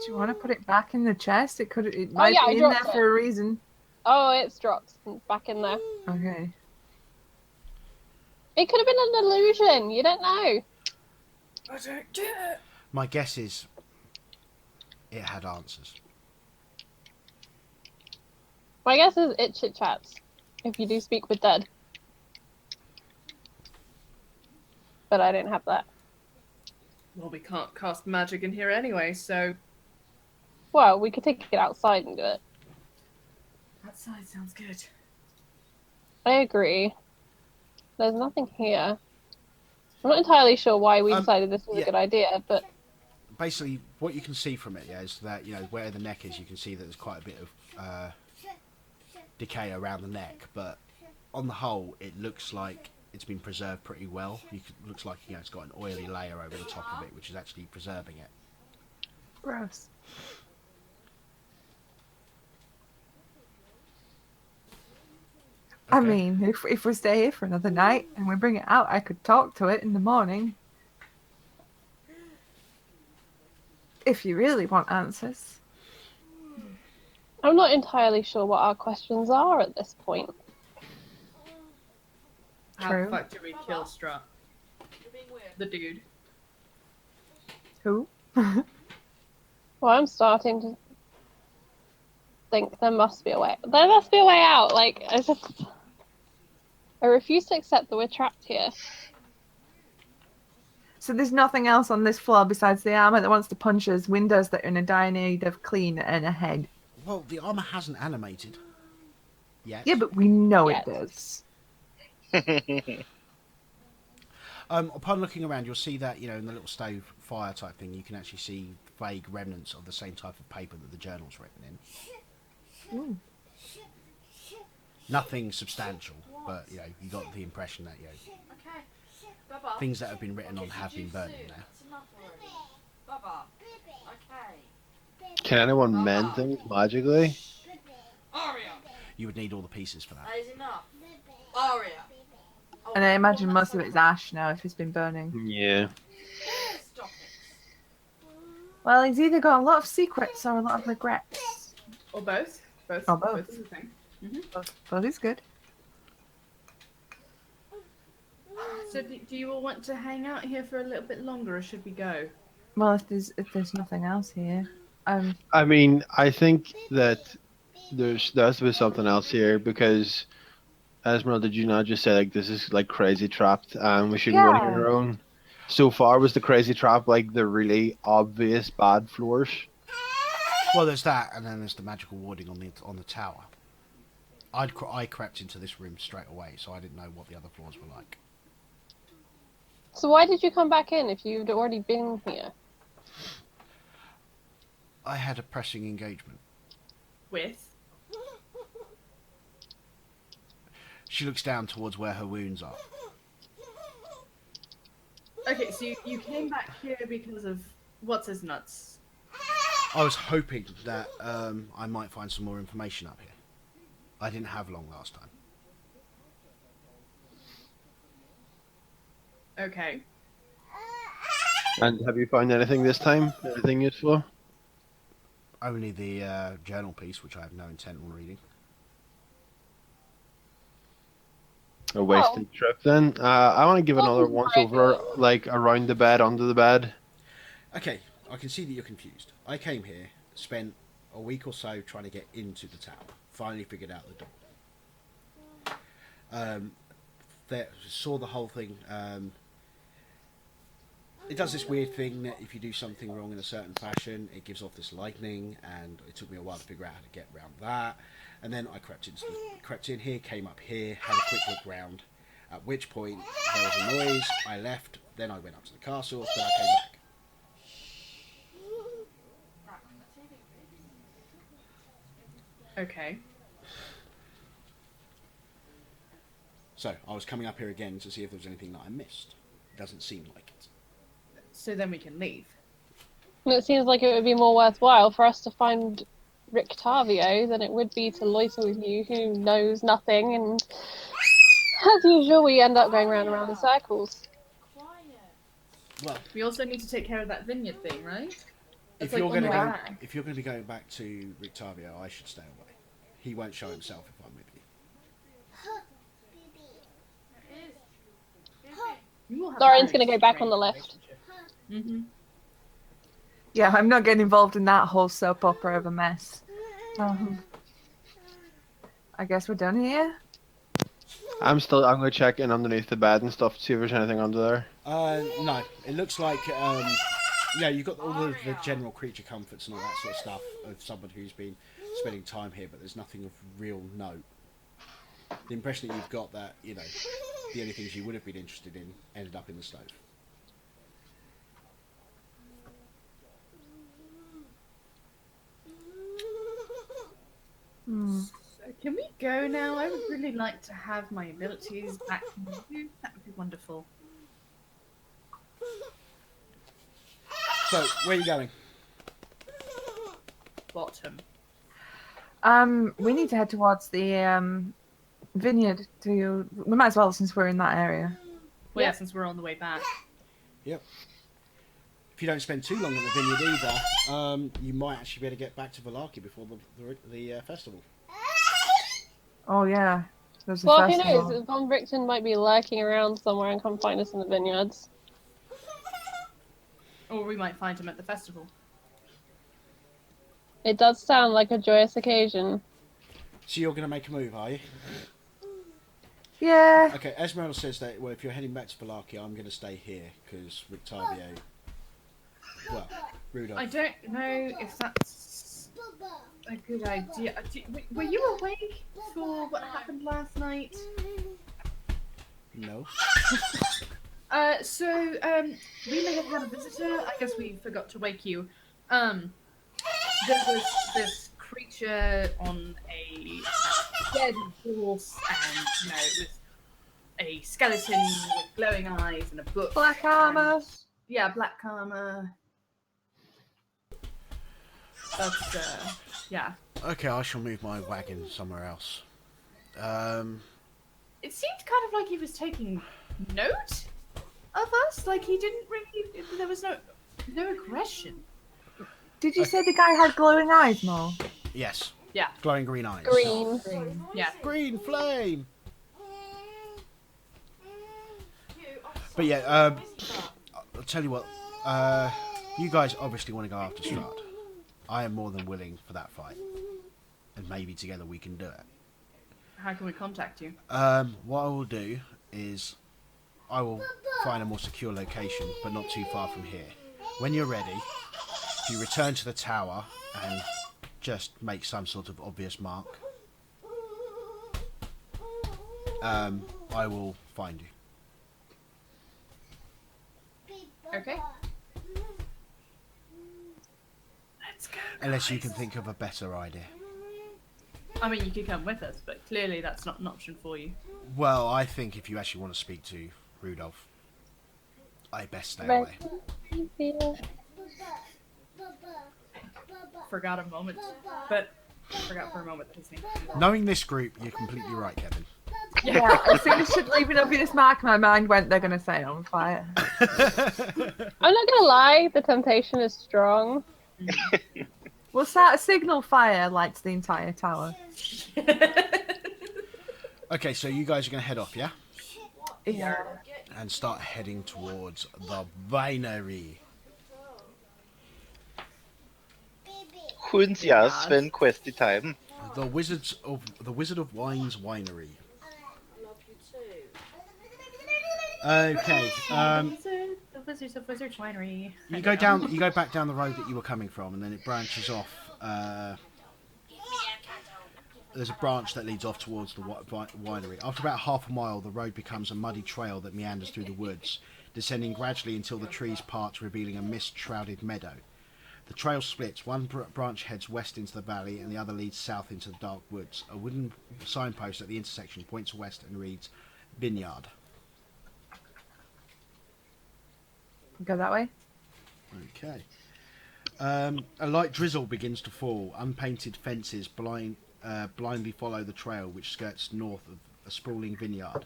Do you want to put it back in the chest? It might yeah, I be in there dropped it. for a reason. Oh, it's dropped back in there. Okay. It could have been an illusion. You don't know. I don't get it. my guess is it had answers. My guess is it chit chats. If you do speak with dead. But I don't have that. Well, we can't cast magic in here anyway, so... Well, we could take it outside and do it. Outside sounds good. I agree. There's nothing here. I'm not entirely sure why we decided this was yeah. a good idea, but Basically, what you can see from it, is that, where the neck is, you can see that there's quite a bit of decay around the neck, but on the whole, it looks like it's been preserved pretty well. Looks like, it's got an oily layer over the top of it, which is actually preserving it. Gross. I Okay. mean, if we stay here for another night and we bring it out, I could talk to it in the morning. If you really want answers. I'm not entirely sure what our questions are at this point. How True. the fuck did we kill Strahd? You're being weird. The dude. Who? Well, I'm starting to think there must be a way. There must be a way out. Like, I refuse to accept that we're trapped here. So there's nothing else on this floor besides the armor that wants to punch us, windows that are in a dire need of clean, and a head. Well, the armor hasn't animated yet. Yeah, but we know Yes. it does. Upon looking around, you'll see that, in the little stove fire type thing, you can actually see vague remnants of the same type of paper that the journal's written in. Ooh. Nothing substantial, but, you got the impression that, Okay. Baba. things that have been written on have been burnt in there. That's enough already. Baba. Okay. Can anyone mend things magically? Aria. You would need all the pieces for that. That is enough. Aria. Oh, And I imagine most of it's ash now if it's been burning. Yeah. Stop it. Well, he's either got a lot of secrets or a lot of regrets. Or both. Both. Or both. is the thing. Both is good. So do you all want to hang out here for a little bit longer, or should we go? Well, if there's nothing else here, I mean, I think that there has to be something else here because, Esmeralda, did you not just say like this is like crazy trapped and we shouldn't go on Yeah. our own? So far, was the crazy trap like the really obvious bad floors? Well, there's that, and then there's the magical warding on the tower. I crept into this room straight away, so I didn't know what the other floors were like. So why did you come back in if you'd already been here? I had a pressing engagement. With? She looks down towards where her wounds are. Okay, so you came back here because of what's his nuts? I was hoping that I might find some more information up here. I didn't have long last time. Okay. And have you found anything this time? Anything useful? Only the journal piece, which I have no intent on reading. A wasted trip then. I want to give another once over, like around the bed, under the bed. Okay, I can see that you're confused. I came here, spent a week or so trying to get into the tower. Finally figured out the door. Saw the whole thing. It does this weird thing that if you do something wrong in a certain fashion, it gives off this lightning, and it took me a while to figure out how to get around that. And then I crept in here, came up here, had a quick look round. At which point there was a noise. I left. Then I went up to the castle. Then I came back. Okay. So I was coming up here again to see if there was anything that I missed. Doesn't seem like it. So then we can leave. And it seems like it would be more worthwhile for us to find Rictavio than it would be to loiter with you who knows nothing, and as usual we end up going round and round in circles. Well, We also need to take care of that vineyard thing, right? if That's you're like going to on the go, back. if you're going to be going back to Rictavio, I should stay away. He won't show himself if I'm with you. You will have Lauren's a going to very go back on strange the left. relationship. Mhm. yeah, I'm not getting involved in that whole soap opera of a mess. I guess we're done here. I'm going to check in underneath the bed and stuff to see if there's anything under there. No, it looks like you've got all the general creature comforts and all that sort of stuff of someone who's been spending time here, but there's nothing of real note. The impression that you've got that the only things you would have been interested in ended up in the stove. So can we go now? I would really like to have my abilities back from you. That would be wonderful. So, where are you going? Bottom. We need to head towards the vineyard do you? We might as well since we're in that area. Well, yeah, Yep. since we're on the way back. Yep. If you don't spend too long at the vineyard either, you might actually be able to get back to Valaki before the festival. Oh yeah, there's a Well, who festival. knows? Von Richten might be lurking around somewhere and come find us in the vineyards. Or we might find him at the festival. It does sound like a joyous occasion. So you're going to make a move, are you? Yeah. Okay, Esmeralda says that, well, if you're heading back to Valaki, I'm going to stay here, because Rictavio... Well, Rudolph. I don't know if that's a good idea. Were you awake for what happened last night? No. We may have had a visitor. I guess we forgot to wake you. There was this creature on a dead horse, and it was a skeleton with glowing eyes and a book. Black armor. Yeah, black armor. But yeah. Okay, I shall move my wagon somewhere else. It seemed kind of like he was taking note of us. Like he didn't really. There was no aggression. Did you say the guy had glowing eyes, Mo? Yes. Yeah. Glowing green eyes. Green. Yeah. Green flame! But yeah, I'll tell you what. You guys obviously want to go after Strahd. I am more than willing for that fight. And maybe together we can do it. How can we contact you? What I will do is I will find a more secure location, but not too far from here. When you're ready, if you return to the tower and just make some sort of obvious mark, I will find you. Okay. Let's go. Unless you can think of a better idea. I mean, you could come with us, but clearly that's not an option for you. Well, I think if you actually want to speak to Rudolph, I best stay away. Forgot a moment, but forgot for a moment that his name. Knowing this group, you're completely right, Kevin. Yeah. As soon as she leaving obvious mark, my mind went. They're gonna say on fire. I'm not gonna lie, the temptation is strong. We'll start a signal fire lights the entire tower. Okay, so you guys are going to head off, yeah? Yeah. And start heading towards the winery. Hunds ja, Sven Questy time. The Wizard of Wine's winery. Okay. The Wizards of Wizards Winery. You go back down the road that you were coming from, and then it branches off. There's a branch that leads off towards the winery. After about half a mile, the road becomes a muddy trail that meanders through the woods, descending gradually until the trees part, revealing a mist-shrouded meadow. The trail splits. One branch heads west into the valley, and the other leads south into the dark woods. A wooden signpost at the intersection points west and reads, "Vineyard." Go that way. Okay. A light drizzle begins to fall. Unpainted fences blindly follow the trail, which skirts north of a sprawling vineyard,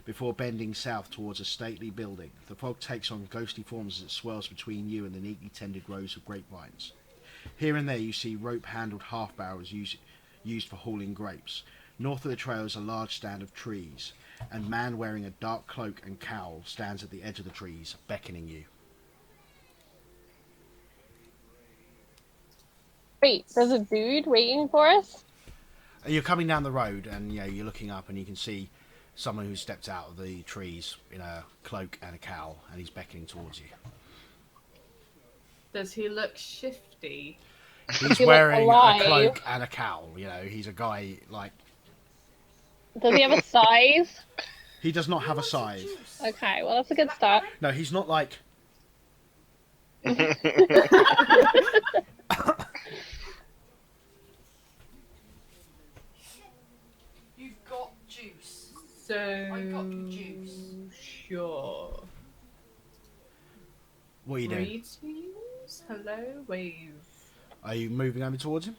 before bending south towards a stately building. The fog takes on ghostly forms as it swirls between you and the neatly tended rows of grapevines. Here and there you see rope-handled half-barrels used for hauling grapes. North of the trail is a large stand of trees, and a man wearing a dark cloak and cowl stands at the edge of the trees, beckoning you. Wait, there's a dude waiting for us? You're coming down the road, and you're looking up, and you can see someone who stepped out of the trees in a cloak and a cowl, and he's beckoning towards you. Does he look shifty? He's wearing a cloak and a cowl. He's a guy like. Does he have a size? He does not have a size. Okay, well that's a good start. No, he's not like. You've got juice. So I got juice. Sure. What are you doing? Greetings. Hello, wave. Are you moving over towards him?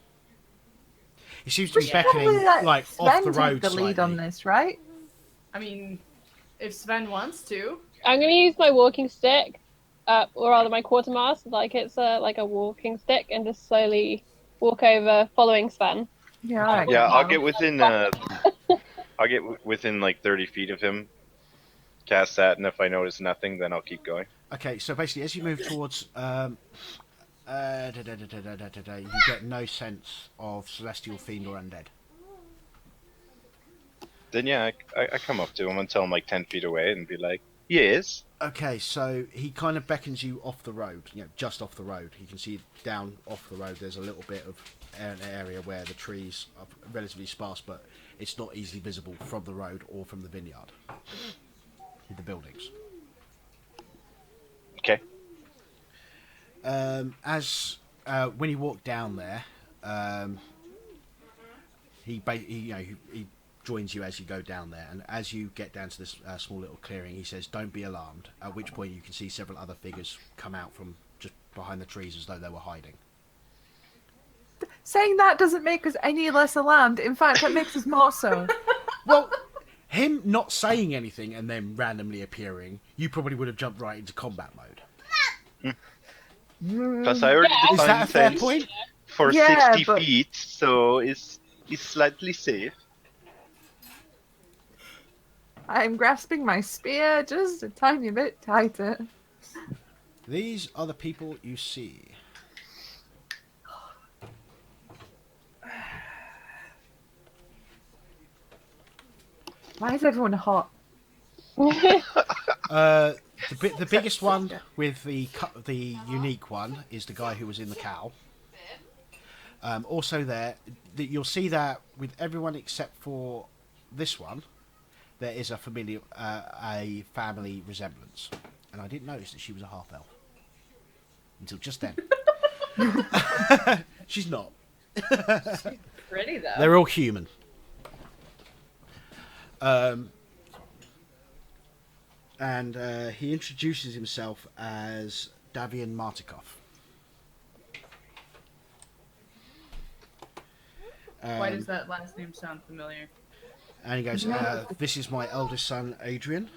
He seems to We be should probably beckoning let like off Sven the road take the lead slightly. on this, right? I mean, if Sven wants to. I'm gonna use my walking stick, or rather my quartermaster, like it's like a walking stick, and just slowly walk over, following Sven. Yeah, alright. Yeah, I'll Well, get within within like 30 feet of him. Cast that, and if I notice nothing, then I'll keep going. Okay, so basically, as you move towards, you get no sense of celestial fiend or undead. Then yeah, I come up to him until I'm like 10 feet away and be like, yes. Okay, so he kind of beckons you off the road, just off the road. You can see down off the road there's a little bit of an area where the trees are relatively sparse, but it's not easily visible from the road or from the vineyard, the buildings. Okay. As when you walk down there, he joins you as you go down there, and as you get down to this small little clearing, he says, "Don't be alarmed." At which point you can see several other figures come out from just behind the trees as though they were hiding. saying that doesn't make us any less alarmed. In fact, that makes us more so. Well, him not saying anything and then randomly appearing, you probably would have jumped right into combat mode. Plus, I already Is that defined a fair fence point? for Yeah, 60 but- feet, so it's slightly safe. I'm grasping my spear just a tiny bit tighter. These are the people you see. Why is everyone hot? The biggest one with the unique one is the guy who was in the cow. Also, you'll see that with everyone except for this one, there is a family resemblance, and I didn't notice that she was a half elf until just then. She's not. Pretty though. They're all human. And he introduces himself as Davian Martikov. Why does that last name sound familiar? And he goes, "This is my eldest son, Adrian.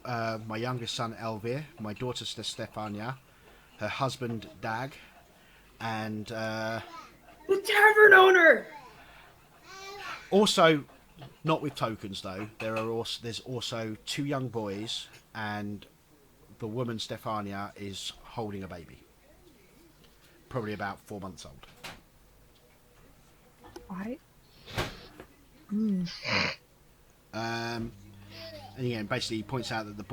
My youngest son, Elvir. My daughter, Stefania. Her husband, Dag. And The tavern owner! also, not with tokens though. There's also 2 young boys, and the woman, Stefania, is holding a baby. Probably about 4 months old. Right? And again, basically, he points out that the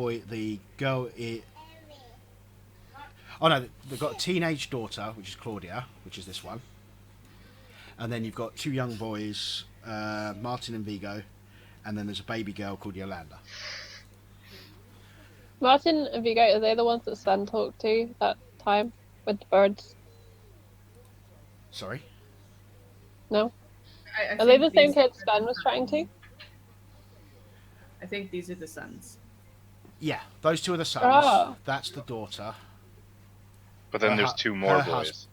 girl, they've got a teenage daughter, which is Claudia, which is this one, and then you've got 2 young boys, Martin and Vigo, and then there's a baby girl called Yolanda. Martin and Vigo, are they the ones that Sven talked to that time with the birds? Sorry. No? I Are they think the same these- kids Sven was trying to? I think these are the sons. Yeah, those 2 are the sons. Oh. That's the daughter. But then Her there's hu- 2 more her boys.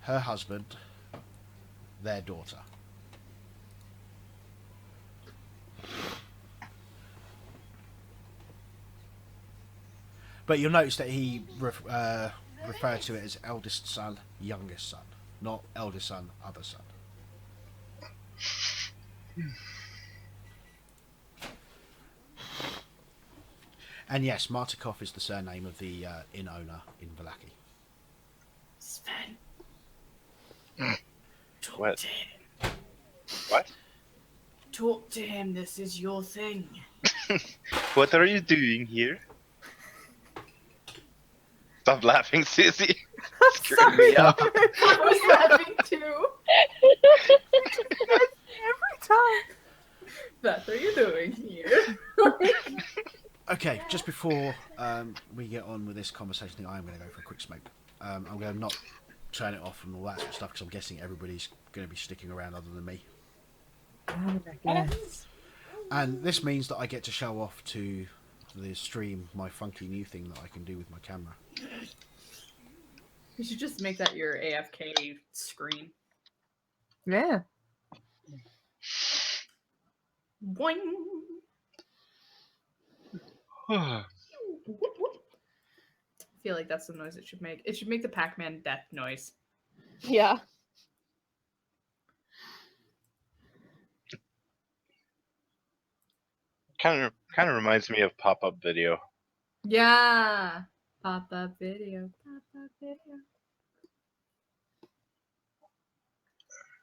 Her husband, their daughter. But you'll notice that he referred to it as eldest son, youngest son, not eldest son, other son. And yes, Martikov is the surname of the inn owner in Vallaki. Sven. Talk What? to him. What? Talk to him. This is your thing. What are you doing here? Stop laughing, Sissy. Screwing me up. I was laughing too. Every time. What are you doing here? Okay, just before we get on with this conversation, I'm going to go for a quick smoke. I'm going to not turn it off and all that sort of stuff because I'm guessing everybody's going to be sticking around other than me. Yes. And this means that I get to show off to the stream my funky new thing that I can do with my camera. You should just make that your AFK screen. Yeah. Boing. I feel like that's the noise it should make. It should make the Pac-Man death noise. Yeah. Kind of reminds me of pop-up video. Yeah. Pop-up video. Pop-up video.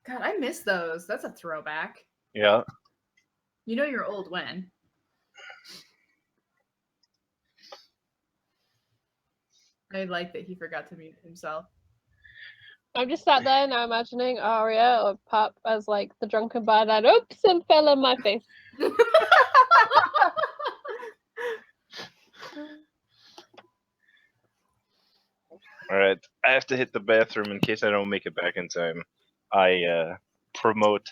God, I miss those. That's a throwback. Yeah. You know you're old when. I like that he forgot to mute himself. I'm just sat there now imagining Arya or Pup as like the drunken bad lad. Oops, and fell on my face. All right. I have to hit the bathroom in case I don't make it back in time. I promote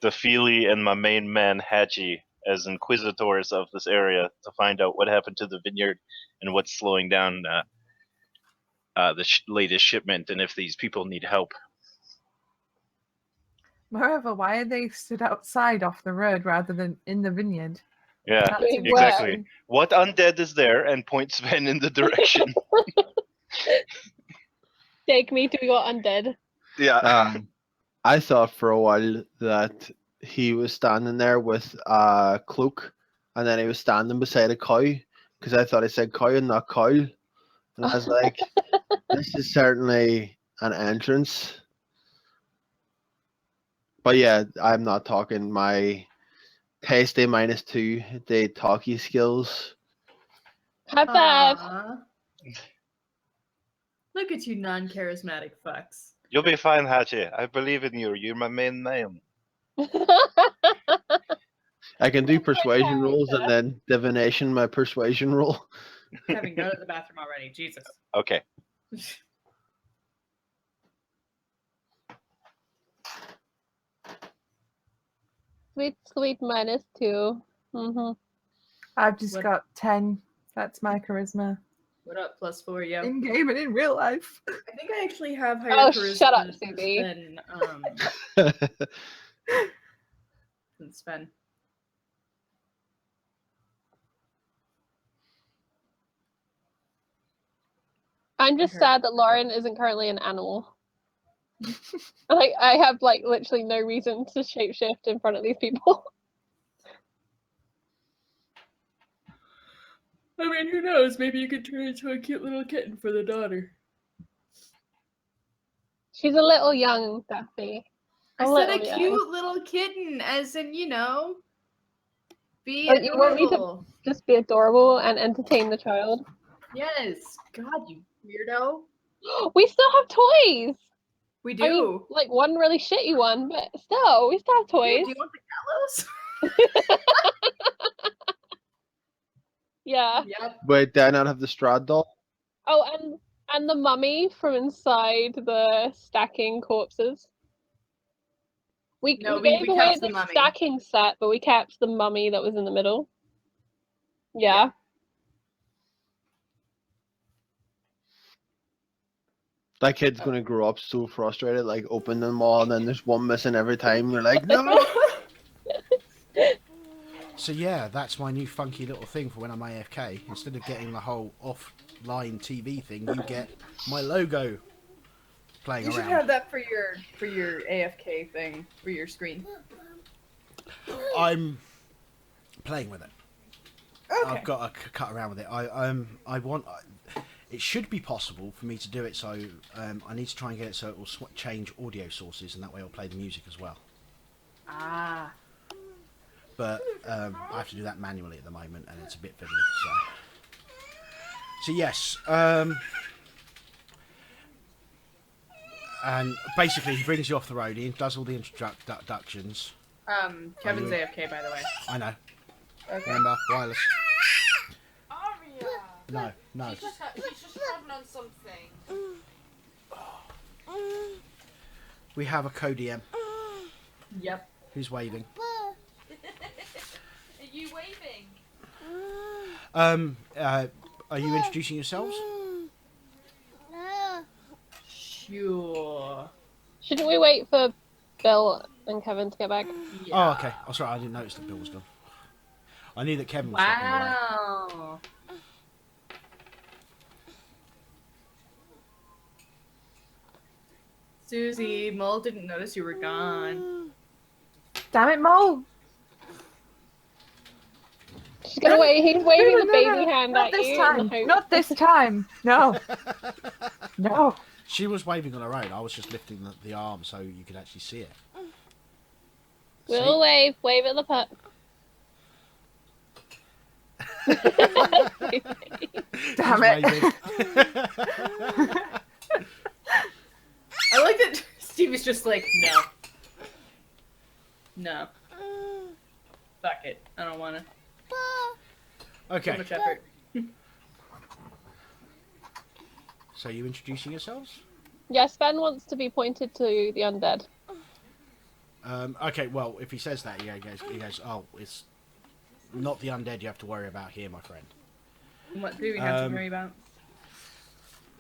the Feely and my main man Hatchie as inquisitors of this area to find out what happened to the vineyard and what's slowing down the latest shipment, and if these people need help. Moreover, why are they stood outside off the road rather than in the vineyard? Yeah, That Wait, seems exactly. fishy. What undead is there? And point Sven in the direction. Take me to your undead. Yeah. I thought for a while that he was standing there with a cloak, and then he was standing beside a cow, because I thought it said cow and not cow. And I was like, this is certainly an entrance. But yeah, I'm not talking my tasty -2, the talkie skills. Have that. Aw. Look at you non-charismatic fucks. You'll be fine, Hachi. I believe in you. You're my main man. I can do persuasion rolls and then divination my persuasion roll. Kevin, go to the bathroom already. Jesus. Okay. Sweet, sweet -2. Mm-hmm. I've just What- got 10. That's my charisma. What up, +4, yo? In game and in real life. I think I actually have higher Oh, charisma shut up, Susie. than Sven. I'm just heard sad that that. Lauren isn't currently an animal. Like I have like literally no reason to shapeshift in front of these people. I mean, who knows? Maybe you could turn into a cute little kitten for the daughter. She's a little young, Daphne. I A said a little young. cute little kitten, as in, be Like, you want me to- adorable. Just be adorable and entertain the child. Yes. God, you weirdo. We still have toys. We do. I mean, like one really shitty one, but still, we still have Dude, toys. do you want the gallows? Yeah. Yep. Wait, do I not have the Strahd doll? Oh, and the mummy from inside the stacking corpses. We No, gave we away kept the the mummy. stacking set, but we kept the mummy that was in the middle. Yeah. That kid's gonna grow up so frustrated, like open them all and then there's one missing every time. You're like, no. So yeah, that's my new funky little thing for when I'm AFK. Instead of getting the whole offline TV thing, you get my logo playing You should around. have that for your AFK thing for your screen. I'm playing with it. Okay. I've got to cut around with it. I want. It should be possible for me to do it, so I need to try and get it so it will change audio sources, and that way it'll play the music as well. Ah. But I have to do that manually at the moment, and it's a bit fiddly. So yes, and basically he brings you off the road. He does all the introductions. Kevin's AFK, by the way. I know. Okay. Remember, wireless. Aria! No. She's just traveling on something. We have a co-DM Yep. who's waving. Are you waving? Are you introducing yourselves? Sure. Shouldn't we wait for Bill and Kevin to get back. Oh, okay. Oh, sorry, I didn't notice that Bill was gone. I knew that Kevin was stopping away. Wow. Susie, Mole didn't notice you were gone. Damn it, Mole! She's gonna wait. He's waving No, the no, baby no, hand not at this you. time. in hope- Not this time. No. No. She was waving on her own. I was just lifting the arm so you could actually see it. We'll See? wave. Wave at the pup. Damn She's it. waving. I like that Steve is just like, no. No. Fuck it. I don't wanna. Too Okay. much effort. So you introducing yourselves? Yes, Ben wants to be pointed to the undead. Okay, well, if he says that, he goes, oh, it's not the undead you have to worry about here, my friend. What do we have to worry about?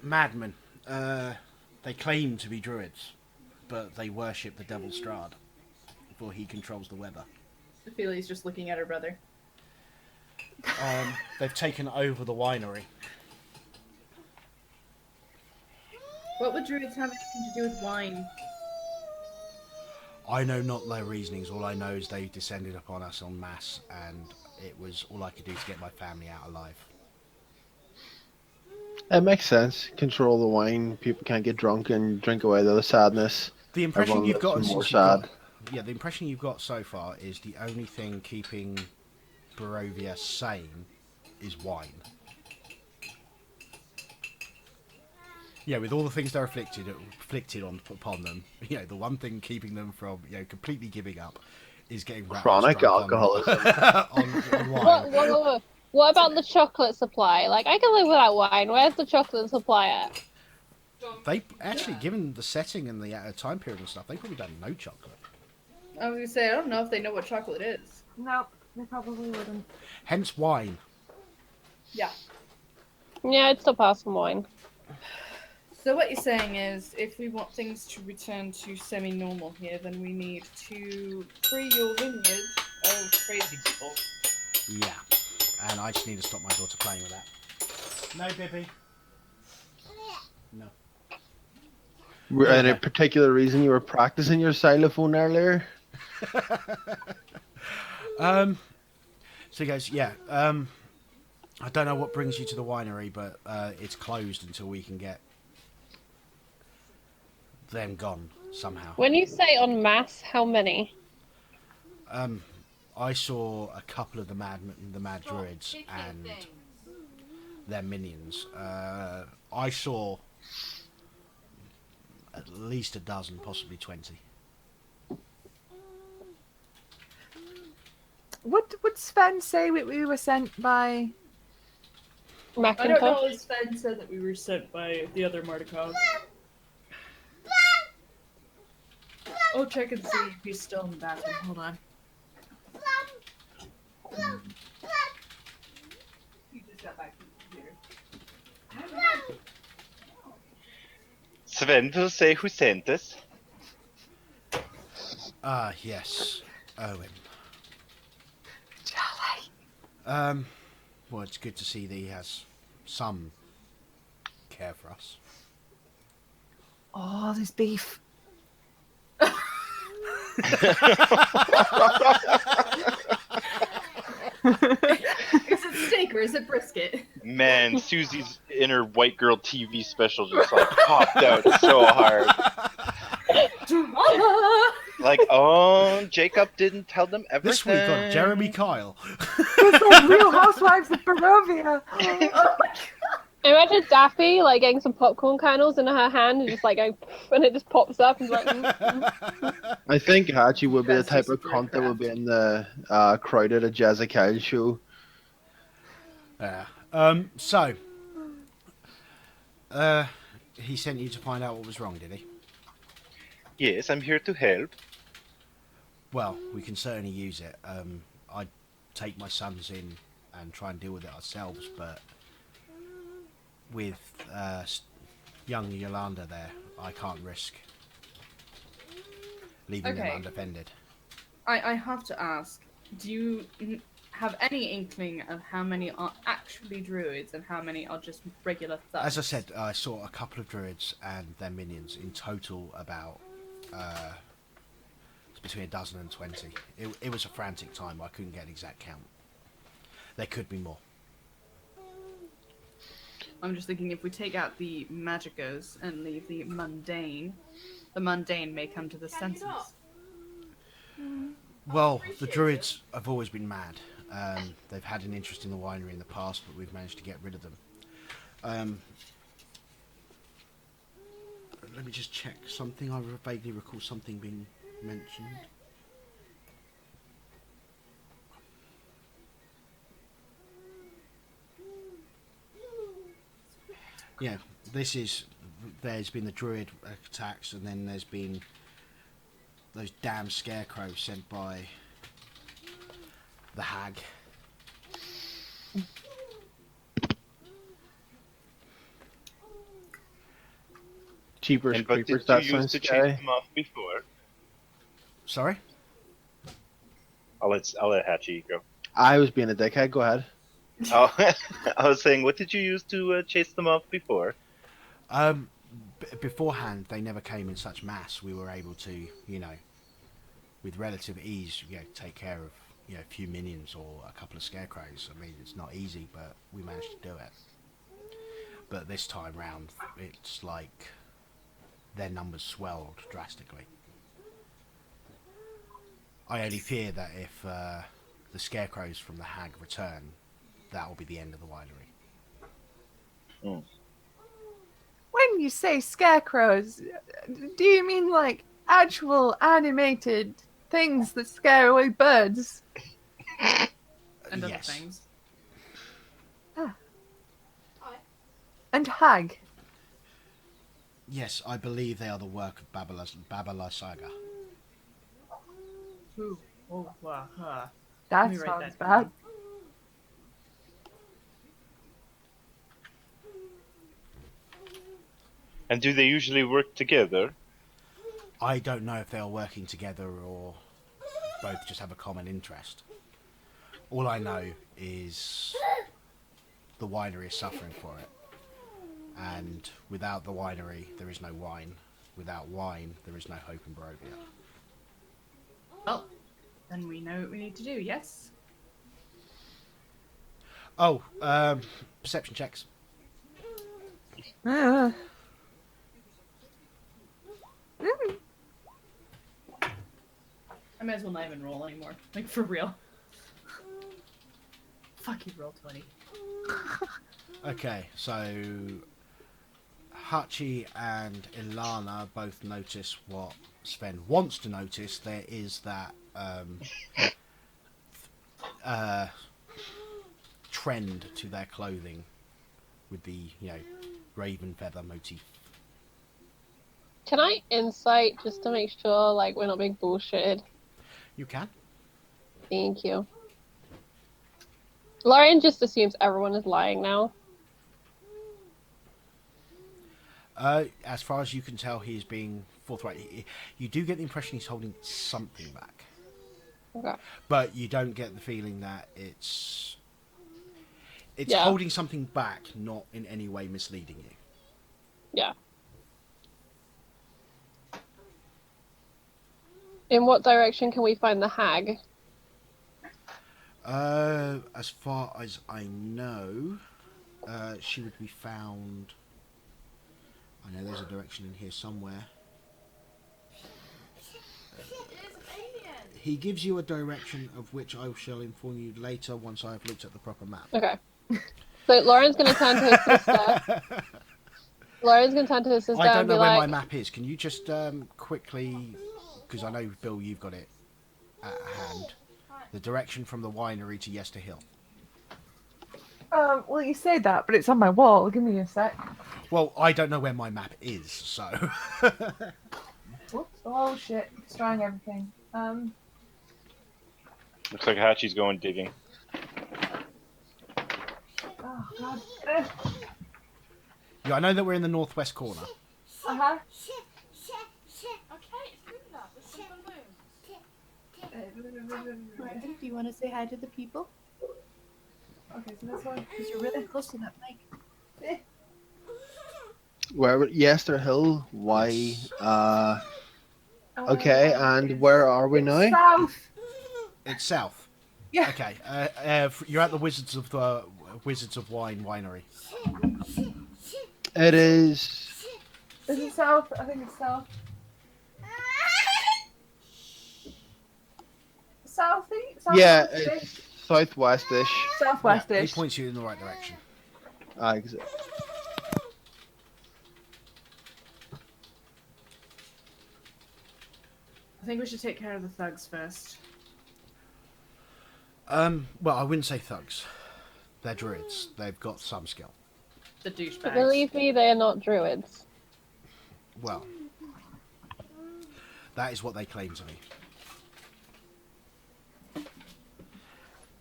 Madmen. They claim to be druids, but they worship the devil Strahd, for he controls the weather. Ophelia's just looking at her brother. They've taken over the winery. What would druids have anything to do with wine? I know not their reasonings. All I know is they descended upon us en masse, and it was all I could do to get my family out alive. It makes sense. Control the wine. People can't get drunk and drink away the sadness. The impression Everyone you've got, looks more since you've got, sad. yeah, the impression you've got so far is the only thing keeping Barovia sane is wine. Yeah, with all the things they're afflicted upon them, the one thing keeping them from, completely giving up is getting wrapped Chronic drunk alcoholism. on wine. What about the chocolate supply? Like, I can live without wine. Where's the chocolate supply at? They actually, given the setting and the time period and stuff, they probably done no chocolate. I was gonna say, I don't know if they know what chocolate is. Nope, they probably wouldn't. Hence wine. Yeah. Yeah, I'd still pass some wine. So what you're saying is, if we want things to return to semi-normal here, then we need to free your vineyard of crazy people. Yeah. And I just need to stop my daughter playing with that. No, Bibby. No. Any particular reason you were practicing your xylophone earlier? So he goes, yeah. I don't know what brings you to the winery, but it's closed until we can get them gone somehow. When you say en masse, how many? I saw a couple of the mad druids and their minions. I saw at least a dozen, possibly 20. Would Sven say we were sent by? I don't know Macintosh? if Sven said that we were sent by the other Mardukov. I'll check and see if he's still in the bathroom. Hold on. He just got back to the computer. Sven will say who sent us. Ah, yes. Owen. Charlie. Well, it's good to see that he has some care for us. Oh, there's beef. Is it steak or is it brisket? Man, Susie's inner white girl TV special just like popped out so hard. Drama! Like, oh, Jacob didn't tell them everything. This week on Jeremy Kyle. It's like Real Housewives of Barovia. Oh my Imagine Daffy, like, getting some popcorn kernels in her hand and just, like, going, and it just pops up and, like, I think Hachi would be the That's type just of cunt that would be craft. in the crowd at a Jazzy Kyle show. Yeah. So, he sent you to find out what was wrong, did he? Yes, I'm here to help. Well, we can certainly use it. I'd take my sons in and try and deal with it ourselves, but with young Yolanda there, I can't risk leaving them Okay. undefended. I have to ask, do you have any inkling of how many are actually druids and how many are just regular thugs? As I said, I saw a couple of druids and their minions. In total, about between a dozen and 20. It was a frantic time. I couldn't get an exact count. There could be more. I'm just thinking if we take out the magicos and leave the mundane may come to the senses. Well, the druids have always been mad. They've had an interest in the winery in the past, but we've managed to get rid of them. Let me just check something. I vaguely recall something being mentioned. Yeah, there's been the druid attacks, and then there's been those damn scarecrows sent by the hag. Cheapers, And but creepers, did that you use sounds to scary. chase them off before? Sorry? I'll let Hatchie go. I was being a dickhead. Go ahead. Oh, I was saying, what did you use to chase them off before? Beforehand, they never came in such mass. We were able to, with relative ease, take care of, a few minions or a couple of scarecrows. I mean, it's not easy, but we managed to do it. But this time round, it's like their numbers swelled drastically. I only fear that if the scarecrows from the hag return, that will be the end of the winery. Mm. When you say scarecrows, do you mean like actual animated things that scare away birds? And other Yes. things. And hag? Yes, I believe they are the work of Babala Saga. Ooh. Oh, wow. That Let me write sounds that bad. down. And do they usually work together? I don't know if they are working together or both just have a common interest. All I know is the winery is suffering for it. And without the winery, there is no wine. Without wine, there is no hope in Barovia. Well, then we know what we need to do, yes? Oh, perception checks. Uh. I might as well not even roll anymore. Like, for real. Fuck you, roll 20. Okay, so Hachi and Ilana both notice what Sven wants to notice. There is that trend to their clothing with the raven feather motif. Can I insight just to make sure like we're not being bullshitted? You can. Thank you. Lauren just assumes everyone is lying now. As far as you can tell, he is being forthright. You do get the impression he's holding something back, Okay. but you don't get the feeling that it's Yeah. holding something back, not in any way misleading you. Yeah. In what direction can we find the hag? As far as I know, she would be found. I know there's a direction in here somewhere. He gives you a direction of which I shall inform you later once I have looked at the proper map. Okay. So Lauren's gonna turn to his sister. Lauren's gonna turn to his sister I don't and know be where like, my map is. Can you just quickly, because I know, Bill, you've got it at hand, the direction from the winery to Yester Hill. Well, you say that, but it's on my wall. Give me a sec. Well, I don't know where my map is, so... Whoops. Oh, shit. Destroying everything. Looks like Hachi's going digging. Oh, God. Yeah, I know that we're in the northwest corner. Uh-huh. Okay, it's good enough. It's simple Ryan, do you want to say hi to the people? Okay, so this one, because you're really close to that mic. Where? Yester Hill. Why? Yes. Okay, and where are we It's now? south. It's south. Yeah. Okay. You're at the Wizards of Wine winery. It is. Is it south? I think it's south. Southeast? Yeah, Southwest-ish? it's southwestish. Yeah, Southwest-ish. he points you in the right direction. Ex- I think we should take care of the thugs first. Well, I wouldn't say thugs. They're druids. They've got some skill. The douchebags. But believe me, they are not druids. Well, that is what they claim to be.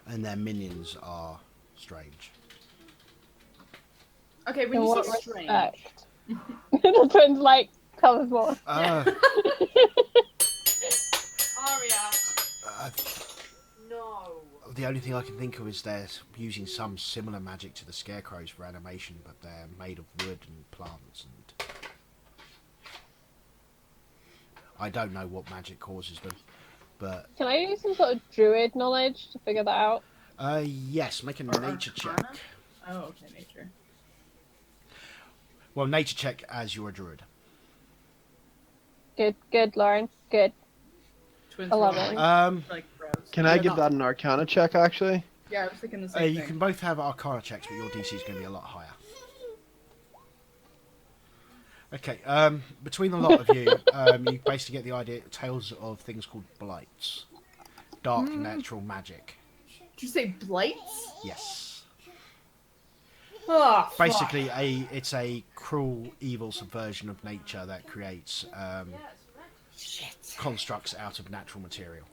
And their minions are strange. Okay, when In you what say strange, respect? The twins like covers more. Aria. No. The only thing I can think of is they're using some similar magic to the scarecrows for animation, but they're made of wood and plants, and I don't know what magic causes them. But Can I use some sort of druid knowledge to figure that out? yes, make a nature check. Arcana? Oh, okay, nature. Well, nature check as you're a druid. Good, Lauren. Good. Twins 11. rolling, like bros. Can I Yeah, give no. that an Arcana check? Actually, Yeah, I was thinking the same You thing. can both have Arcana checks, but your DC is going to be a lot higher. Okay, between the lot of you, you basically get the idea, tales of things called blights. Dark natural magic. Did you say blights? Yes. Oh, Basically, it's a cruel, evil subversion of nature that creates constructs out of natural material.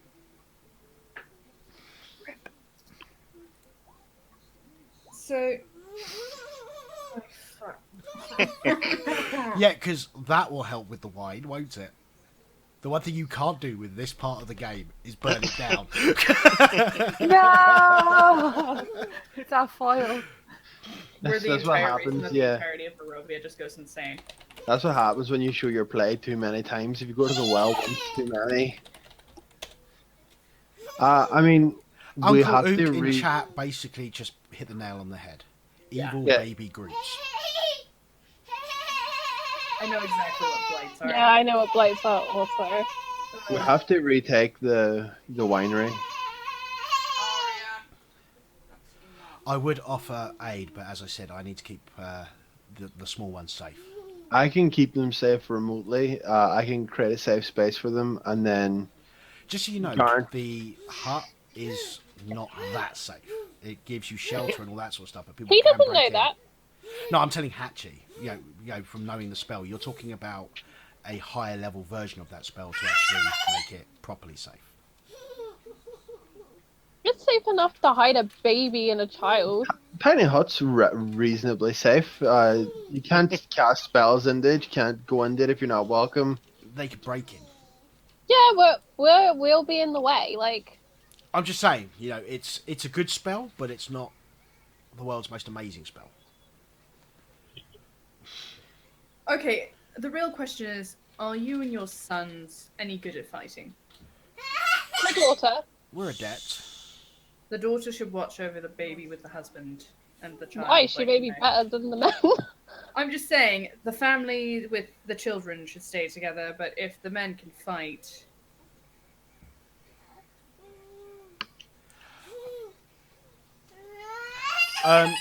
So. Yeah, because that will help with the wine, won't it? The one thing you can't do with this part of the game is burn it down. No! It's our foil. Where the that's what entire reason happens. that Yeah, the entirety of Barovia just goes insane. that's what happens when you show your play too many times. If you go to the well once too many. I mean, we Uncle have Ook to in chat basically just hit the nail on the head. Evil Yeah. baby Groots. I know exactly what blights are. Yeah, I know what blights are also. We have to retake the winery. I would offer aid, but as I said, I need to keep the small ones safe. I can keep them safe remotely. I can create a safe space for them, and then Just so you know, Darn. the hut is not that safe. It gives you shelter and all that sort of stuff, but people He can doesn't break know in. that. No, I'm telling Hatchie. You know, from knowing the spell, you're talking about a higher level version of that spell to actually make it properly safe. It's safe enough to hide a baby and a child. tiny huts reasonably safe. You can't cast spells in it. You can't go in it if you're not welcome. They could break in. Yeah, we'll be in the way. Like, I'm just saying, you know, it's a good spell, but it's not the world's most amazing spell. Okay, the real question is, are you and your sons any good at fighting? my daughter. We're adept. The daughter should watch over the baby with the husband and the child. Why is she like, maybe you know. better than the men? I'm just saying, the family with the children should stay together, but if the men can fight...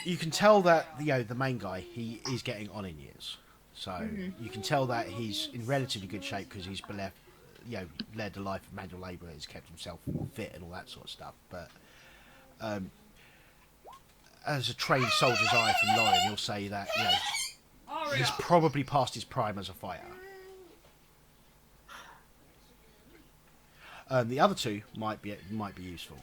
You can tell that the main guy, he is getting on in years, so you can tell that he's in relatively good shape because he's led a life of manual labour, he's kept himself fit and all that sort of stuff. But as a trained soldier's eye from Lauren, you'll say that he's probably past his prime as a fighter. The other two might be useful.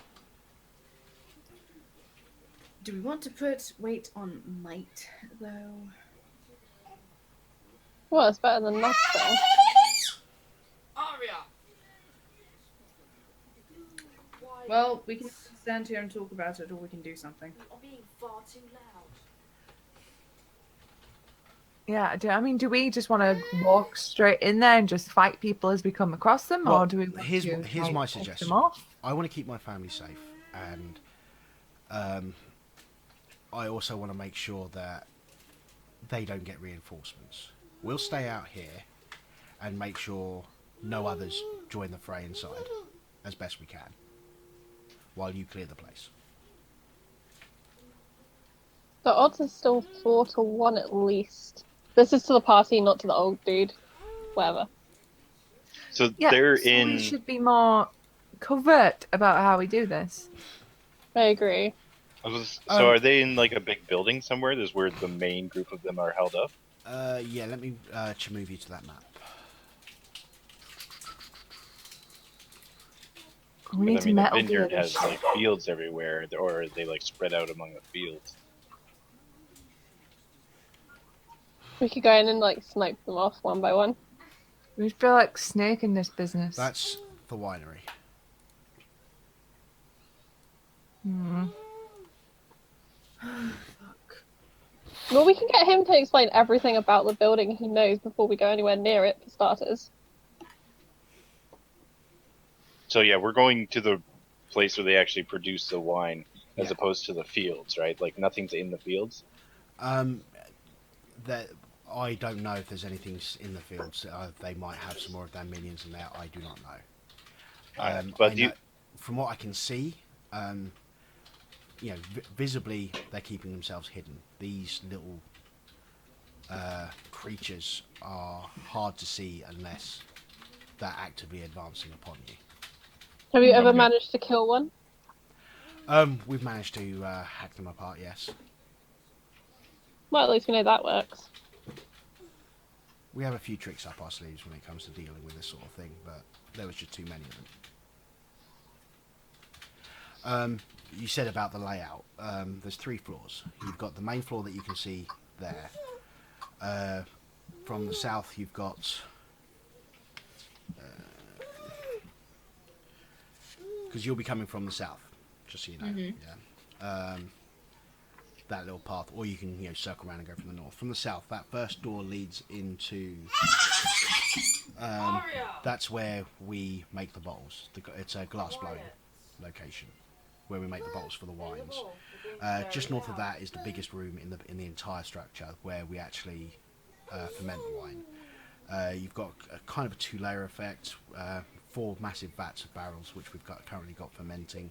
Do we want to put weight on might, though? Well, it's better than nothing. Aria. Well, we can stand here and talk about it, or we can do something. I'm being far too loud. Yeah, do we just want to walk straight in there and just fight people as we come across them, Well, or do we want here's to here's like, my push them suggestion. off? I want to keep my family safe, and I also want to make sure that they don't get reinforcements. We'll stay out here and make sure no others join the fray inside as best we can, while you clear the place. The odds are still 4-1 at least. This is to the party, not to the old dude. Whatever. So Yeah, they're so in. we should be more covert about how we do this. I agree. So are they in like a big building somewhere? There's where the main group of them are held up. Yeah, let me move you to that map. We need I to mean, the metal vineyard gear has this. like fields everywhere, or are they like spread out among the fields? We could go in and like snipe them off one by one. We feel like snake in this business. That's the winery. Hmm. Well, we can get him to explain everything about the building he knows before we go anywhere near it, for starters. So yeah, we're going to the place where they actually produce the wine, as Yeah. opposed to the fields, right? Like nothing's in the fields. That I don't know if there's anything in the fields. They might have some more of their minions in there. I do not know. But I you, know, from what I can see, visibly they're keeping themselves hidden. These little creatures are hard to see unless they're actively advancing upon you. Have you ever managed to kill one? We've managed to hack them apart, yes. Well, at least we know that works. We have a few tricks up our sleeves when it comes to dealing with this sort of thing, but there was just too many of them. You said about the layout. There's 3 floors. You've got the main floor that you can see there. From the south, you've got... Because you'll be coming from the south, just so you know. Mhm. Yeah. That little path, or you can circle around and go from the north. From the south, that first door leads into. That's where we make the bottles. It's a glass blowing location where we make the bottles for the wines. Just north of that is the biggest room in the entire structure where we actually ferment the wine. You've got a kind of a 2-layer effect. 4 massive vats of barrels which we've currently got fermenting.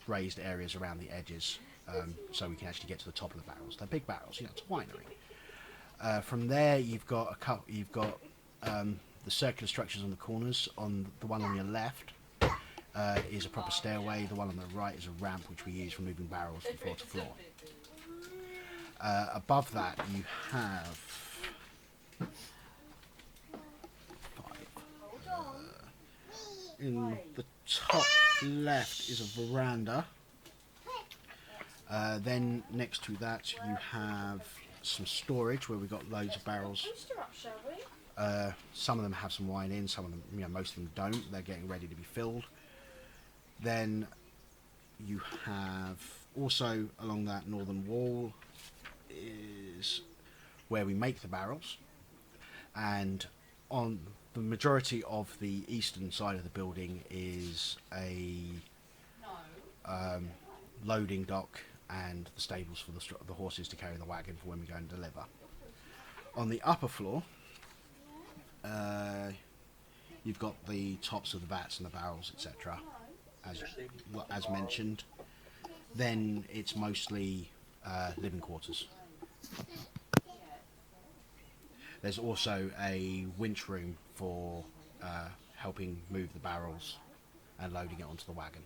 Raised areas around the edges. So we can actually get to the top of the barrels. They're big barrels, it's a winery. From there, you've got the circular structures on the corners. On the one on your left is a proper stairway. The one on the right is a ramp which we use for moving barrels from floor to floor. Above that, you have 5. In the top left is a veranda. Then next to that you have some storage where we've got loads of barrels. Some of them have some wine in, some of them, most of them don't. They're getting ready to be filled. Then you have also along that northern wall is where we make the barrels, and on the majority of the eastern side of the building is a loading dock and the stables for the horses to carry the wagon for when we go and deliver. On the upper floor, you've got the tops of the vats and the barrels, etc. As mentioned. Then it's mostly living quarters. There's also a winch room for helping move the barrels and loading it onto the wagon.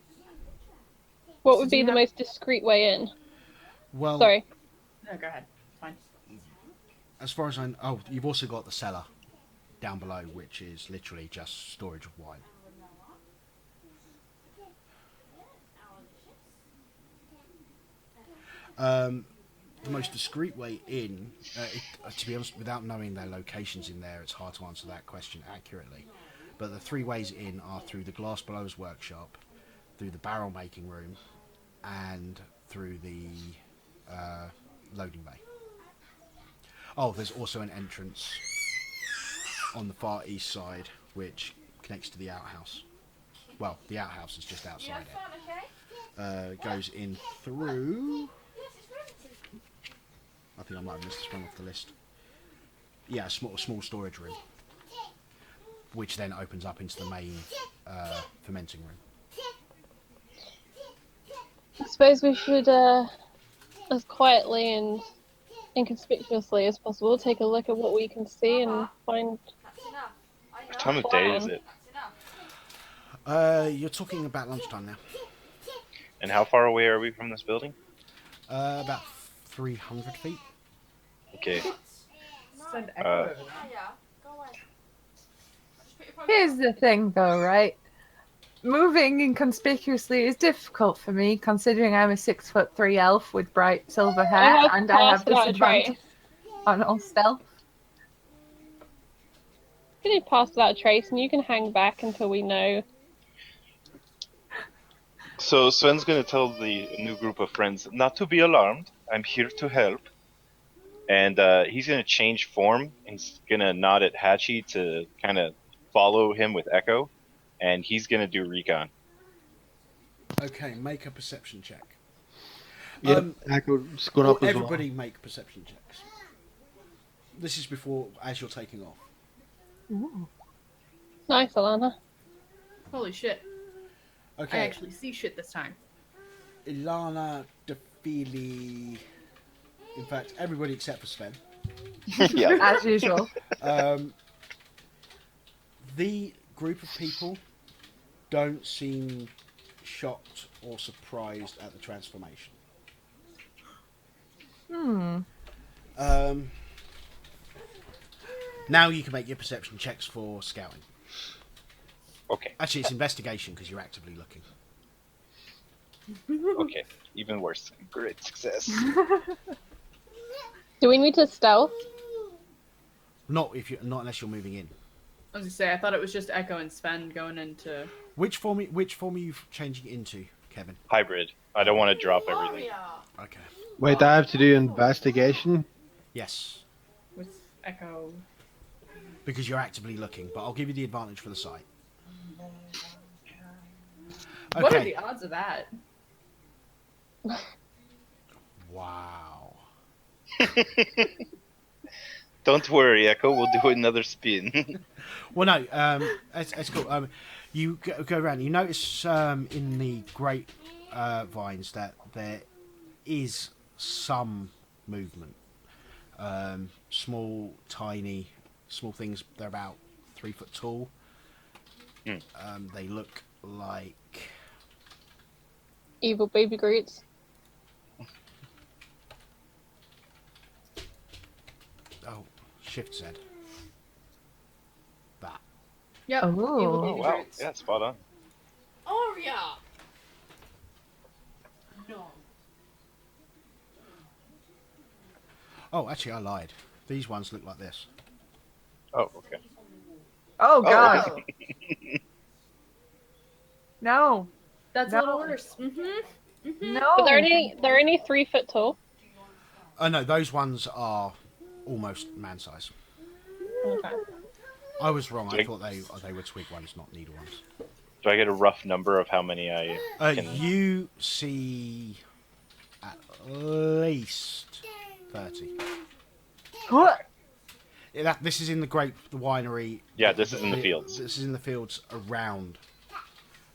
What would be the most discreet way in? Well, Sorry. No, go ahead. Fine. As far as I know, oh, you've also got the cellar down below, which is literally just storage of wine. The most discreet way in, to be honest, without knowing their locations in there, it's hard to answer that question accurately. But the 3 ways in are through the glass blowers workshop, through the barrel making room, and through the loading bay. Oh, there's also an entrance on the far east side which connects to the outhouse. Well, the outhouse is just outside it. Goes in through... I think I might have missed this one off the list. Yeah, a small storage room, which then opens up into the main fermenting room. I suppose we should, as quietly and inconspicuously as possible, take a look at what we can see and find. What time of day is it? You're talking about lunchtime now. And how far away are we from this building? About 300 feet. Okay. Send Echo over there. Here's the thing, though, right? Moving inconspicuously is difficult for me, considering I'm a 6'3" elf with bright silver hair, and I have disadvantage on all stealth. You can pass without a trace, and you can hang back until we know. So Sven's gonna tell the new group of friends not to be alarmed. I'm here to help. And he's gonna change form. He's gonna nod at Hatchie to kind of follow him with Echo, and he's gonna do recon. Okay, make a perception check. Yep, Echo's gone up as well. Everybody make perception checks. This is before, as you're taking off. Ooh. Nice, Alana. Holy shit. Okay. I actually see shit this time. Ilana, Defili... In fact, everybody except for Sven. Yeah. As usual. The group of people don't seem shocked or surprised at the transformation. Now you can make your perception checks for scouting. Okay. Actually, it's investigation because you're actively looking. Okay. Even worse. Great success. Do we need to stealth? Not unless you're moving in. I was gonna say, I thought it was just Echo and Sven going into... Which form are you changing into, Kevin? Hybrid. I don't want to drop everything. Okay. Wait, I have to do investigation? Yes, with Echo. because you're actively looking, but I'll give you the advantage for the sight. Okay. What are the odds of that? Wow. Don't worry, Echo. We'll do another spin. Well, no, it's cool. You go around. You notice in the grape vines that there is some movement. Small things. They're about 3 foot tall. They look like Evil baby Groots. oh, Shift Z. That. Yep. Oh. Evil Oh, baby wow. Groots. Yeah, spot on. Aria! No. Oh, actually, I lied. These ones look like this. Oh, okay. Oh, God. Oh, No. that's No. a little worse. Mm-hmm. No. But they're only 3 foot tall. Oh no, those ones are almost man size. Okay. I was wrong. I Jake? thought they were twig ones, not needle ones. Do I get a rough number of how many I can... You see at least 30. What? Yeah, this is in the winery. Yeah, this is in the fields. This is in the fields around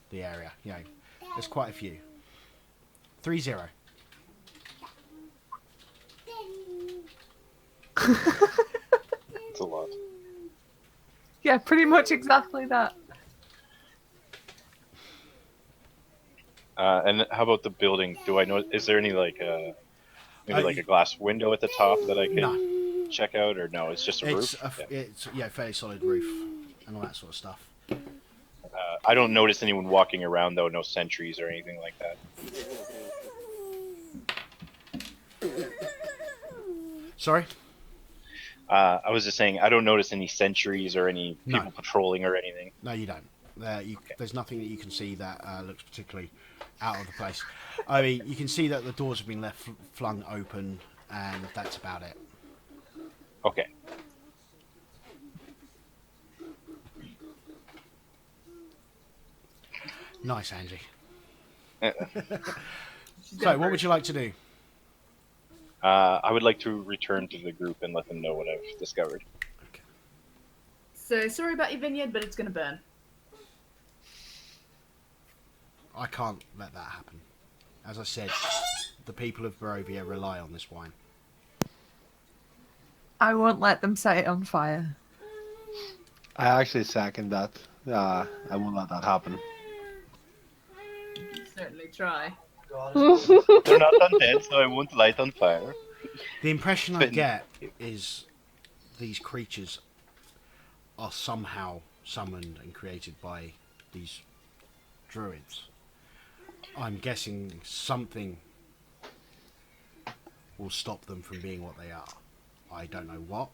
the area. You know, there's quite a few. 30. It's a lot. Yeah, pretty much exactly that. And how about the building? Do I know? Is there any like maybe like a glass window at the top that I can No. check out, or no? It's just a It's roof. it's fairly solid roof and all that sort of stuff. I don't notice anyone walking around though. No sentries or anything like that. Sorry. I was just saying, I don't notice any sentries or any No. people patrolling or anything. No, you don't. There's nothing that you can see that looks particularly out of the place. I mean, you can see that the doors have been left flung open, and that's about it. Okay. Nice, Angie. Uh, So, what would you like to do? I would like to return to the group and let them know what I've discovered. So sorry about your vineyard, but it's gonna burn. I can't let that happen. As I said, the people of Barovia rely on this wine. I won't let them set it on fire. I actually second that. I won't let that happen. Certainly try. They're not undead, so I won't light on fire. The impression I But- get is these creatures are somehow summoned and created by these druids. I'm guessing something will stop them from being what they are. I don't know what.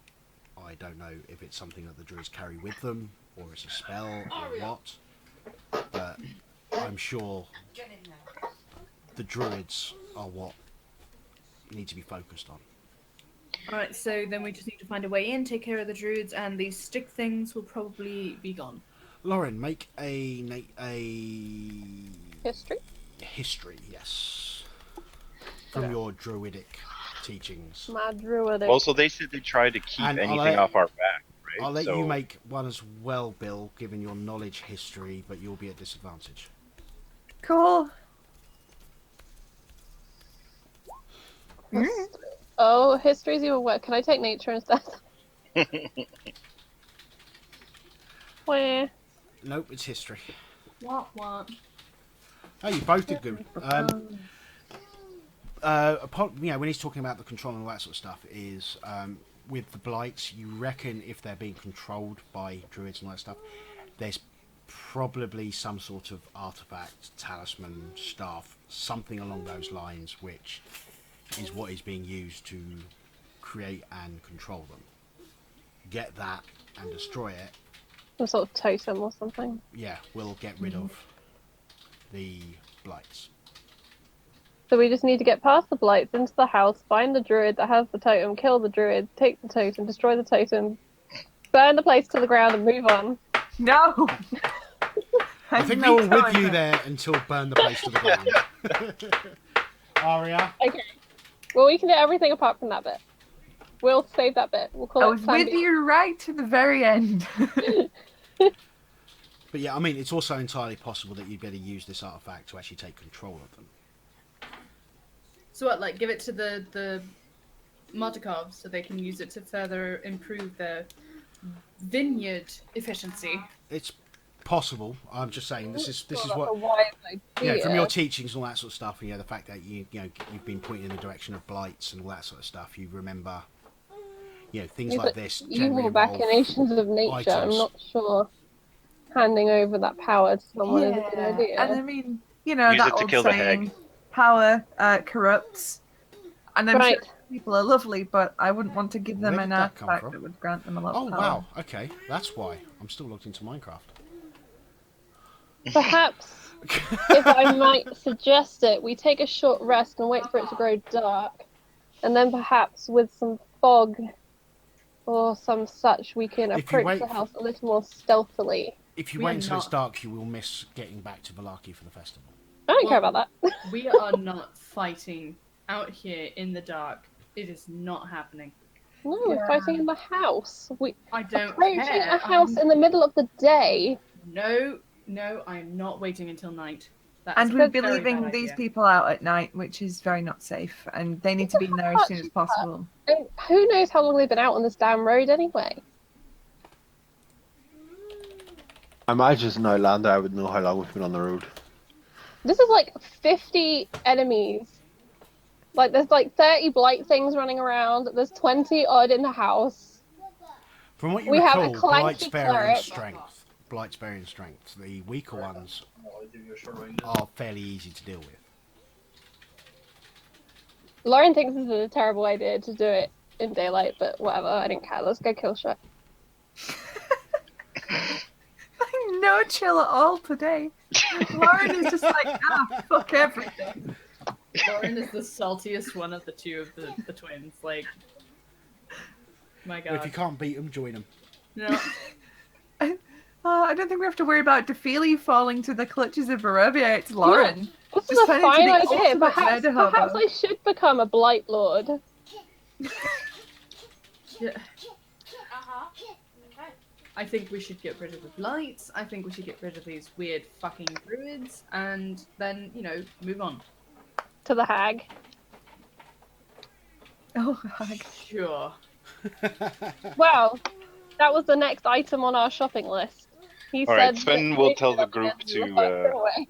I don't know if it's something that the druids carry with them, or it's a spell, or what. But I'm sure the druids are what need to be focused on. Alright, so then we just need to find a way in, take care of the druids, and these stick things will probably be gone. Lauren, make a History? history, yes, from your druidic teachings. My druid. Also, they said they tried to keep And I'll anything let- off our back, right? I'll let So- you make one as well, Bill, given your knowledge history, but you'll be at disadvantage. Cool. Oh, history's even work. Can I take nature instead? Where? Nope, it's history. What? Oh, you both did good. When he's talking about the control and all that sort of stuff, is with the blights, you reckon if they're being controlled by druids and all that stuff, there's probably some sort of artifact, talisman, staff, something along those lines, which is what is being used to create and control them. Get that and destroy it. Some sort of totem or something. Yeah, we'll get rid of the blights. So we just need to get past the blights, into the house, find the druid that has the totem, kill the druid, take the totem, destroy the totem, burn the place to the ground, and move on. No. I think they were with you there until burn the place to the ground. Aria? Okay. Well, we can do everything apart from that bit. We'll save that bit. We'll call I it was plan with B. you right to the very end. But yeah, I mean, it's also entirely possible that you'd better use this artifact to actually take control of them. So what, like, give it to the Mardikovs so they can use it to further improve their vineyard efficiency? It's possible. I'm just saying this is Sort of what a wise idea. from your teachings and all that sort of stuff. And, the fact that you've been pointing in the direction of blights and all that sort of stuff. You remember, things like this generally Evil involve machinations of nature. I'm items. not sure handing over that power to someone is a good idea. And I mean, Use that it to old kill the saying, hag. power corrupts. And I'm Right. sure people are lovely, but I wouldn't want to give them Where an did that come artifact from? that would grant them a lot Oh of power. wow, okay, that's why I'm still logged into Minecraft. Perhaps, if I might suggest it, we take a short rest and wait for it to grow dark. And then perhaps with some fog or some such, we can If you approach wait the for- house a little more stealthily. If you We wait are until it's not- dark, you will miss getting back to Valaki for the festival. I don't care Well- about that. We are not fighting out here in the dark. It is not happening. No, we're fighting in the house. We I don't approaching care. a house in the middle of the day. No, I am not waiting until night. That's And a we'd be very leaving bad these idea. people out at night, which is very not safe. And they need to be in there as soon as possible. And who knows how long they've been out on this damn road anyway? I imagine as an Outlander, I would know how long we've been on the road. This is like 50 enemies. Like, there's like 30 blight things running around. There's 20 odd in the house. From what you We have a recall, clanky Blight's bearing cleric. strength. Blight's bearing strength. The weaker ones are fairly easy to deal with. Lauren thinks this is a terrible idea to do it in daylight, but whatever. I didn't care. Let's go kill Strahd. No chill at all today. Lauren is just like, fuck everything. Lauren is the saltiest one of the two of the twins. Like, my Well, if god. you can't beat them, join them. No. I don't think we have to worry about Defili falling to the clutches of Barovia. It's Lauren. This Just is a turn into fine the idea. ultimate Perhaps murder hobo. I should become a Blight Lord. Yeah. Uh-huh. Okay. I think we should get rid of the blights. I think we should get rid of these weird fucking druids, and then, you know, move on. To the hag. Oh, God. Sure. Well, that was the next item on our shopping list. He All said right, Sven that will we tell could the have group been locked away.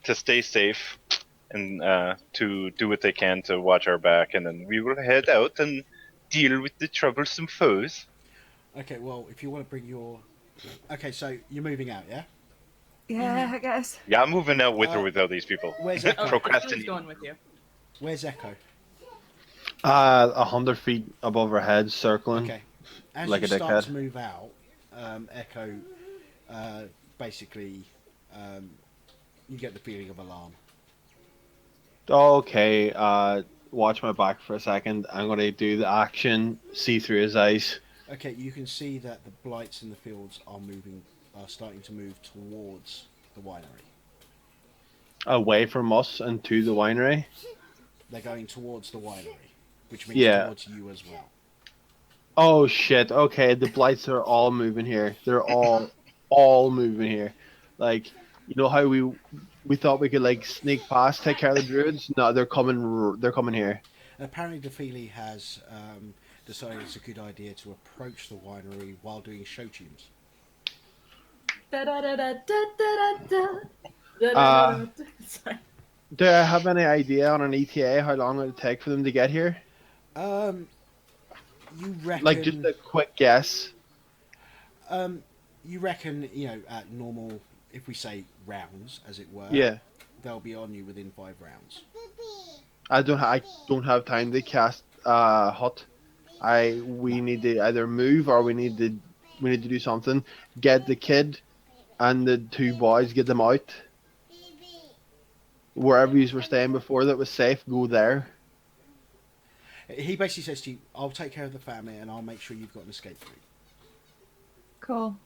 to stay safe and to do what they can to watch our back, and then we will head out and deal with the troublesome foes. Okay, well, if you want to bring your... Okay, so you're moving out, yeah? Yeah, I guess. Yeah, I'm moving out with or without these people. Where's Echo? Oh, Procrastinate. going with you. Where's Echo? 100 feet above our heads, circling. Okay. As Like you a start dickhead. to move out, Echo, basically, you get the feeling of alarm. Okay, watch my back for a second. I'm gonna do the action, see through his eyes. Okay, you can see that the blights in the fields are starting to move towards the winery. Away from us and to the winery. They're going towards the winery, which means Yeah. towards you as well. Oh shit, okay, the blights are all moving here. They're all moving here. Like, you know how we thought we could like sneak past, take care of the druids? No, they're coming here. And apparently, Defili has decided it's a good idea to approach the winery while doing show tunes. Sorry. Do I have any idea on an ETA how long it would take for them to get here? You reckon? Like just a quick guess. You reckon? You know, at normal, if we say rounds, as it were. Yeah. They'll be on you within 5 rounds. I don't have time to cast hut. We need to either move or we need to do something. Get the kid and the 2 boys, get them out. Wherever you were staying before that was safe, go there. He basically says to you, "I'll take care of the family and I'll make sure you've got an escape route." Cool.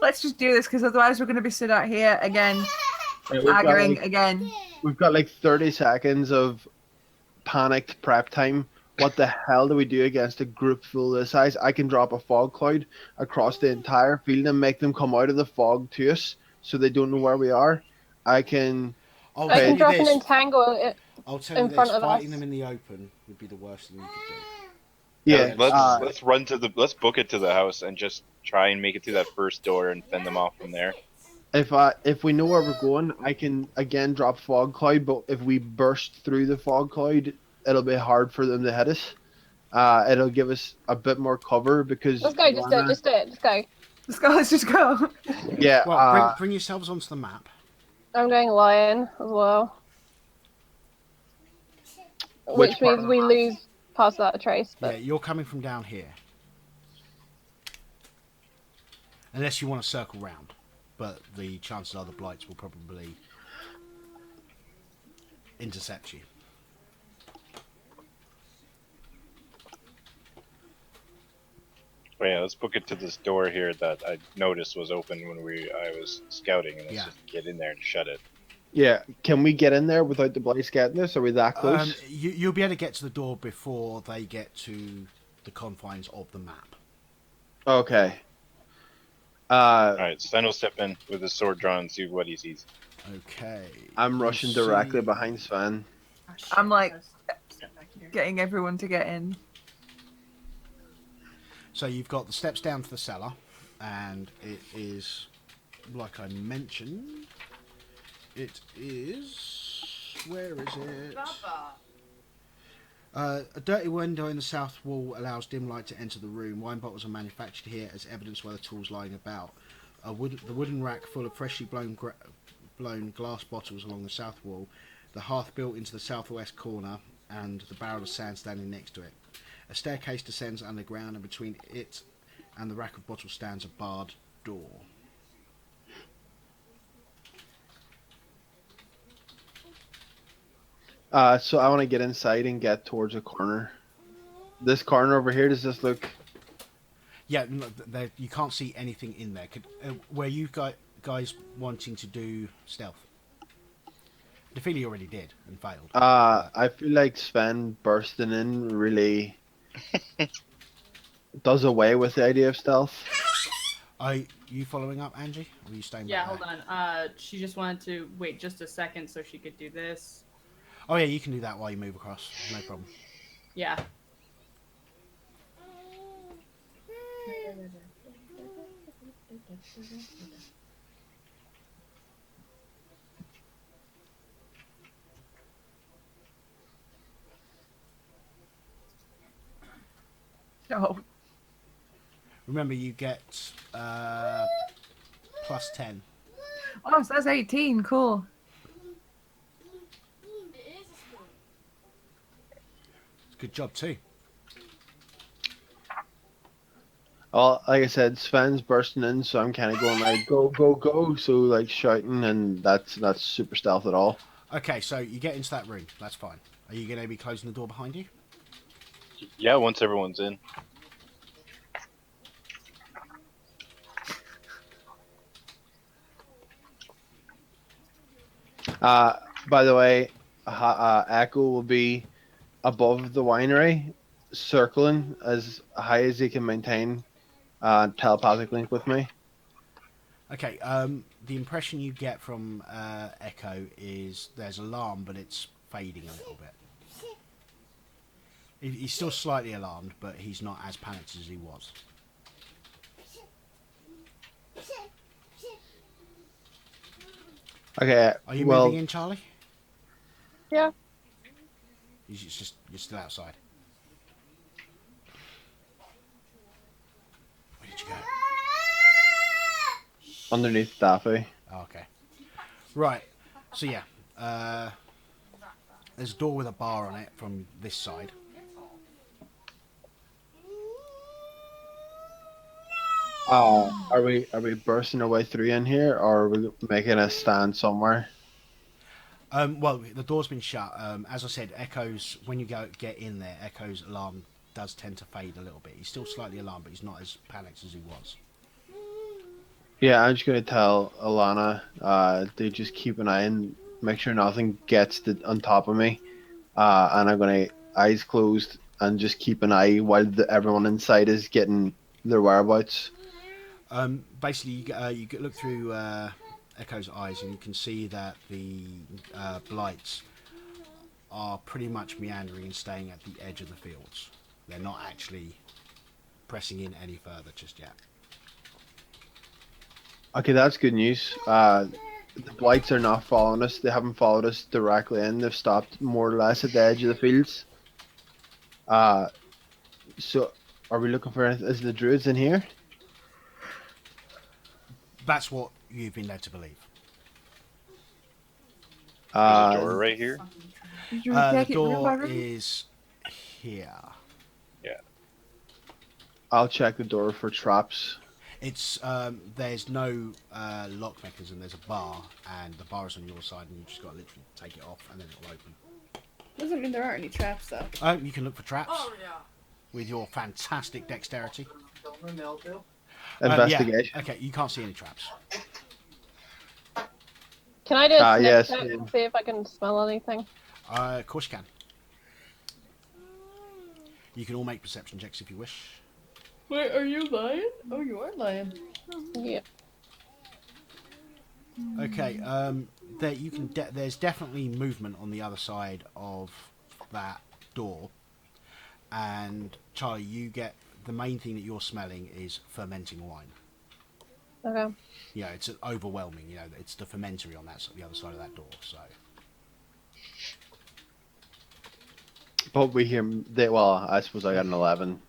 Let's just do this, because otherwise we're going to be stood out here again, arguing again. We've got like 30 seconds of panicked prep time. What the hell do we do against a group full of this size? I can drop a fog cloud across the entire field and make them come out of the fog to us so they don't know where we are. I can... I'll I tell can you drop an this. entangle. I'll tell in you front this. of Fighting us. them in the open would be the worst thing you could do. Yeah, Let's run to let's book it to the house and just try and make it through that first door and fend them off from there. if we know where we're going, I can again drop fog cloud, but if we burst through the fog cloud, it'll be hard for them to hit us. It'll give us a bit more cover because... Let's go, just do it, just go. Let's just go. Yeah, Well, bring yourselves onto the map. I'm going lion as well. Which Which part means of we the lose past that trace, Yeah, but you're coming from down here. Unless you want to circle round. But the chances are the blights will probably intercept you. But yeah, let's book it to this door here that I noticed was open when I was scouting, and let's Yeah. just get in there and shut it. yeah. Can we get in there without the blights getting us? Are we that close? You'll be able to get to the door before they get to the confines of the map. Okay. Alright, Sven will step in with his sword drawn and see what he sees. Okay. I'm you rushing see- directly behind Sven. Oh, shit, I'm like- step back here. Getting everyone to get in. So you've got the steps down to the cellar, and it is, like I mentioned, it is... Where is it? Baba. A dirty window in the south wall allows dim light to enter the room. Wine bottles are manufactured here, as evidenced by the tools lying about. The wooden rack full of freshly blown glass bottles along the south wall. The hearth built into the southwest corner, and the barrel of sand standing next to it. A staircase descends underground, and between it and the rack of bottles stands a barred door. So I want to get inside and get towards a corner. This corner over here, does this look... Yeah, no, you can't see anything in there. Were you guys wanting to do stealth? Defili already did and failed. I feel like Sven bursting in really does away with the idea of stealth. Are you following up, Angie? Or are you staying Yeah, back hold there? on. She just wanted to wait just a second so she could do this. Oh yeah, you can do that while you move across. No problem. Yeah. Oh, Remember, you get plus 10. oh, so that's 18. Cool. Good job too. Well, like I said, Sven's bursting in, so I'm kind of going like, go, go, go, so like shouting, and that's not super stealth at all. Okay, so you get into that room. That's fine. Are you going to be closing the door behind you? Yeah, once everyone's in. By the way, Echo will be above the winery, circling as high as he can maintain telepathic link with me. Okay, the impression you get from Echo is there's alarm, but it's fading a little bit. He's still slightly alarmed, but he's not as panicked as he was. Okay, Are you well, moving in, Charlie? Yeah. You're still outside. Where did you go? underneath Daffy. Oh, okay. Right. So yeah, there's a door with a bar on it from this side. Are we bursting our way through in here, or are we making a stand somewhere? Well, the door's been shut. As I said, Echo's when you get in there, Echo's alarm does tend to fade a little bit. He's still slightly alarmed, but he's not as panicked as he was. Yeah, I'm just gonna tell Alana to just keep an eye and make sure nothing gets on top of me. And I'm gonna eyes closed and just keep an eye while everyone inside is getting their whereabouts. Basically, you look through Echo's eyes and you can see that the blights are pretty much meandering and staying at the edge of the fields. They're not actually pressing in any further just yet. Okay, that's good news. The blights are not following us. They haven't followed us directly in. They've stopped more or less at the edge of the fields. So are we looking for is the druids in here? That's what you've been led to believe. There's a door right here. Did you The take it room by door room? is here. Yeah. I'll check the door for traps. It's there's no lock mechanism. There's a bar, and the bar is on your side, and you just got to literally take it off, and then it'll open. Doesn't mean there aren't any traps though. You can look for traps with your fantastic dexterity. Investigation. Yeah. Okay, you can't see any traps. Can I do a sniff yes. check and see if I can smell anything? Of course you can. You can all make perception checks if you wish. Wait, are you lying? Oh, you are lying. Yeah. Okay. There's definitely movement on the other side of that door. And Charlie, you get the main thing that you're smelling is fermenting wine. Okay. You know, it's overwhelming. You know, it's the fermentary on the other side of that door. So. But we hear well, I suppose I got an 11.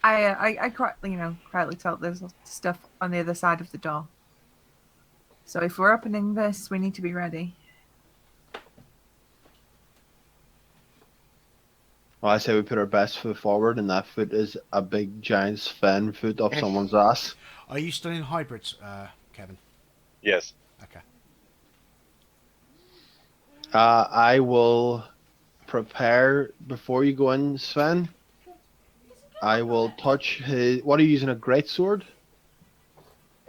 I quietly tell there's stuff on the other side of the door. So if we're opening this, we need to be ready. Well, I say we put our best foot forward, and that foot is a big giant Sven foot up someone's ass. Are you still in hybrids, Kevin? Yes. Okay. I will prepare before you go in, Sven. I will touch his. What are you using? A great sword?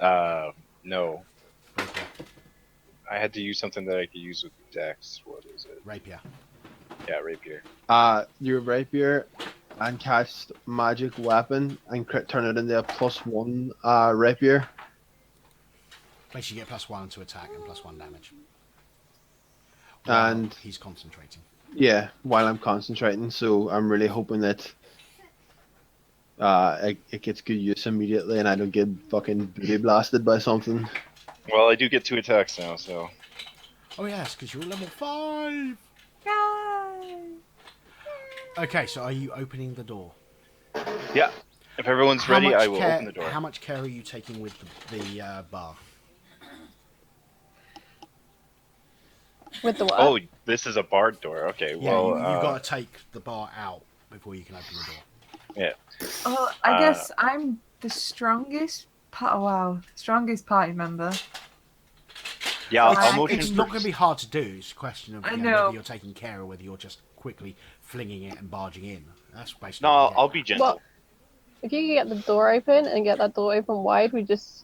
No. I had to use something that I could use with Dex. What is it? Rapier. Yeah, rapier. Your rapier, and cast magic weapon and turn it into a +1 rapier. Basically, you get +1 to attack and +1 damage. And he's concentrating. yeah, while I'm concentrating, so I'm really hoping that it gets good use immediately, and I don't get fucking booty blasted by something. Well, I do get 2 attacks now, so. Oh yes, because you're level 5. Yay! Okay, so are you opening the door? Yeah. If everyone's ready, I will open the door. How much care are you taking with the bar? With the what? Oh, this is a barred door. Okay, Yeah, well, you've got to take the bar out before you can open the door. yeah. Oh, I guess I'm the strongest. Strongest party member. Yeah, I'll motion It's first. not going to be hard to do. It's a question of I whether know. you're taking care or whether you're just quickly flinging it and barging in. That's basically. No, what you I'll get. be gentle. Well, if you can get the door open and get that door open wide, we just.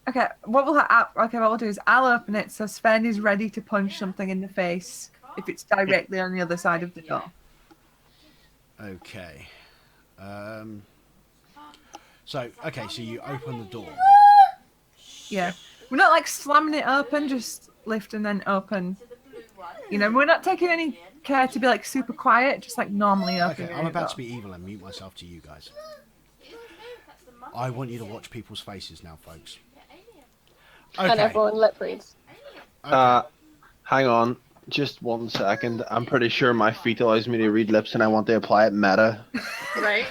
Okay, what we'll do is I'll open it so Sven is ready to punch something in the face if it's directly on the other side of the door. Okay. So you open the door. Yeah. We're not like slamming it open, just lift and then open. You know, we're not taking any care to be like super quiet, just like normally opening Okay, it. I'm about to be evil and mute myself to you guys. I want you to watch people's faces now, folks. And Okay. everyone lip reads. Okay. Hang on, just 1 second. I'm pretty sure my feet allows me to read lips, and I want to apply it meta. Right?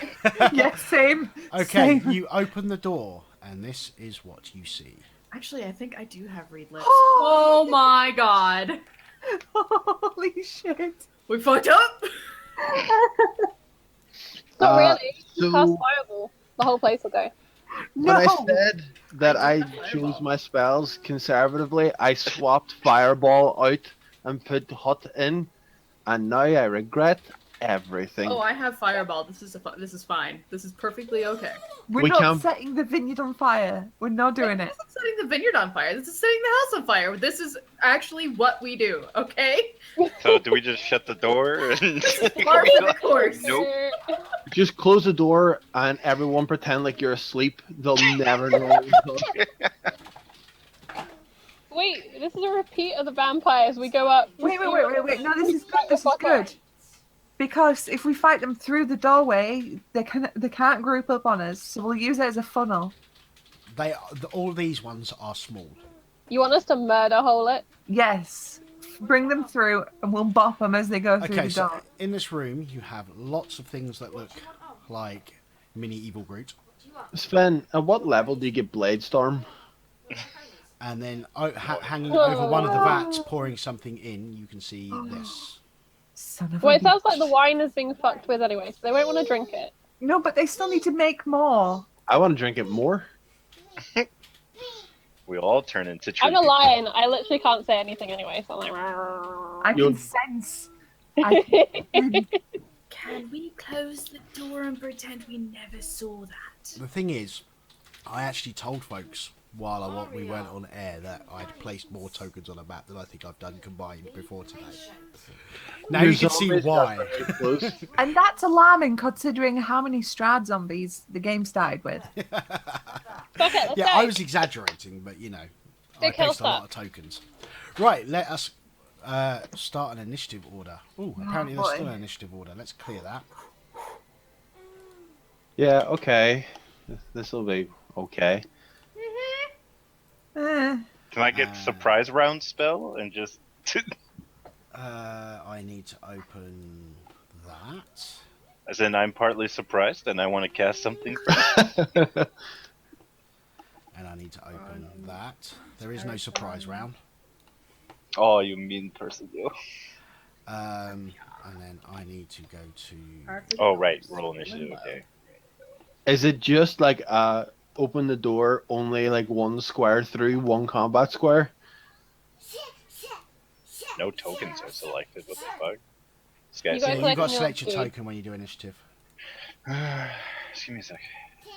Yeah, same. Okay, Same. you open the door, and this is what you see. Actually, I think I do have read lips. Oh my god. Holy shit. We fucked up? Not really. so- Cast Fireball. The whole place will go. No. When I said that I I did have chose Fireball. my spells conservatively, I swapped Fireball out and put Hut in, and now I regret everything. Oh, I have Fireball. This is fine. This is perfectly okay. We're We not can't- setting the vineyard on fire. We're not doing This it. isn't setting the vineyard on fire. This is setting the house on fire. This is actually what we do, okay? So do we just shut the door? And... Par for the course. Nope. Just close the door and everyone pretend like you're asleep. They'll never know what you're talking. Wait, this is a repeat of the vampires. We go up. Wait. No, this is good. This is good. Because if we fight them through the doorway, they can't group up on us. So we'll use it as a funnel. All these ones are small. You want us to murder hole it? Yes. Bring them through, and we'll bop them as they go through Okay, the so door. in this room you have lots of things that look like mini evil Groot, Sven, at what level do you get Blade Storm? and then hanging over one of the vats, pouring something in, you can see this. Son of Well, a it sounds like bitch. the wine is being fucked with anyway, so they won't want to drink it. No, but they still need to make more. I want to drink it more. We all turn into I'm a tribute. lion. I literally can't say anything anyway, so I'm like. I You'll- can sense. I Can we close the door and pretend we never saw that? The thing is, I actually told folks while we weren't on air that I'd placed more tokens on a map than I think I've done combined before today. Now you can see Zombies why. got very close. And that's alarming considering how many Strahd zombies the game started with. Fuck it, let's Yeah, go. I was exaggerating, but you know, I Big hill placed a lot stop. of tokens. Right, let us start an initiative order. Oh, apparently there's boy. still an initiative order. Let's clear that. Yeah, okay. This will be okay. Eh. Can I get surprise round spell and just... I need to open that. As in, I'm partly surprised and I want to cast something first. And I need to open that. There is no surprise round. Oh, you mean person, you. and then I need to go to. Oh, right. Roll initiative. Okay. Is it just like open the door, only like one square through, one combat square? No tokens are selected. What the fuck? This You guy's gotta Yeah, so you've got to collect select your your token when you do initiative. Just give me a sec.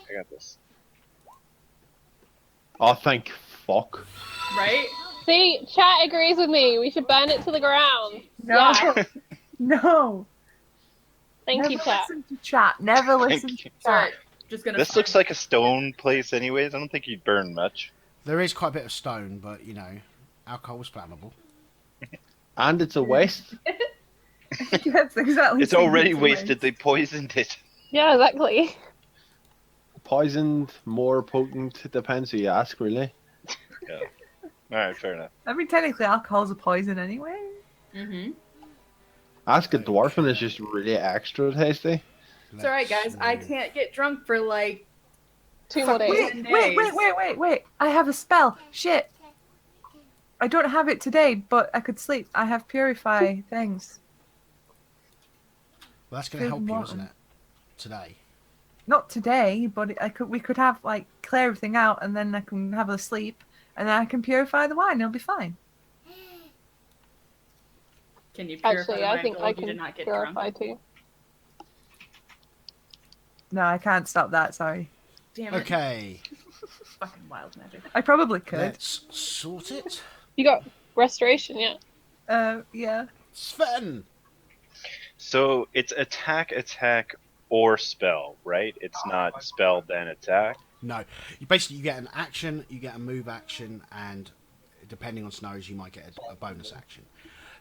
I got this. Oh, thank fuck. Right? See, chat agrees with me. We should burn it to the ground. No, Yeah. no. Thank Never you, chat. listen to chat. Never listen to you. chat. Sorry. Just gonna. This looks like a stone place, anyways. I don't think you'd burn much. There is quite a bit of stone, but you know, alcohol is flammable. And it's a waste. Yes, exactly. It's already wasted. They poisoned it. Yeah, exactly. Poisoned, more potent, depends who you ask, really. Yeah. All right, fair enough. I mean, technically, alcohol's a poison anyway. Mm-hmm. Ask a dwarf and it's just really extra tasty. It's alright, guys. I can't get drunk for like 2 more days. Wait, 10 wait! I have a spell. Shit. I don't have it today, but I could sleep. I have purify things. Well, that's going to Food help and you, water. isn't it? Today. Not today, but we could have like clear everything out, and then I can have a sleep, and then I can purify the wine. It'll be fine. Can you purify Actually, the I wine think gold I you can did not get purify drunk? too. No, I can't stop that. Sorry. Damn it. Okay, Fucking wild magic. I probably could. let's sort it. You got restoration yet? Yeah. Sven! So it's attack, or spell, right? It's not spell then attack. No, you get an action, you get a move action, and depending on scenarios, you might get a bonus action.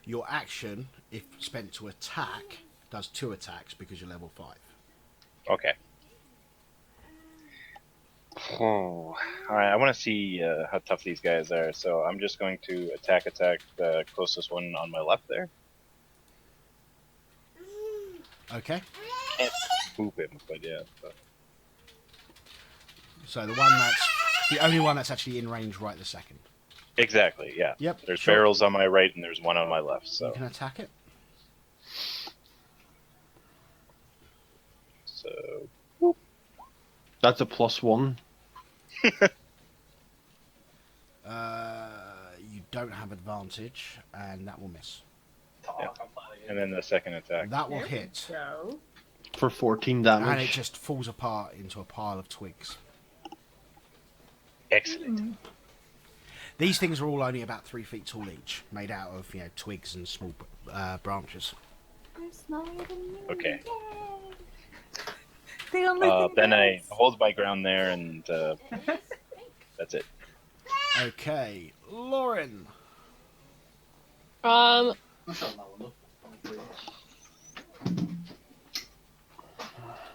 Your action, if spent to attack, does 2 attacks because you're level 5. Okay. Oh, all right. I want to see how tough these guys are. So I'm just going to attack the closest one on my left there. Okay, Can't boop him, but yeah. But... so the only one that's actually in range right this second. Exactly. Yeah. Yep. There's sure. barrels on my right and there's one on my left. You So. can attack it. So. That's a +1. You don't have advantage, and that will miss. Yeah. And then the second attack. That will hit, So. For 14 and damage. it just falls apart into a pile of twigs. Excellent. These things are all only about 3 feet tall each, made out of twigs and small branches. Okay. The only thing Then I is- hold my ground there, and that's it. Okay, Lauren.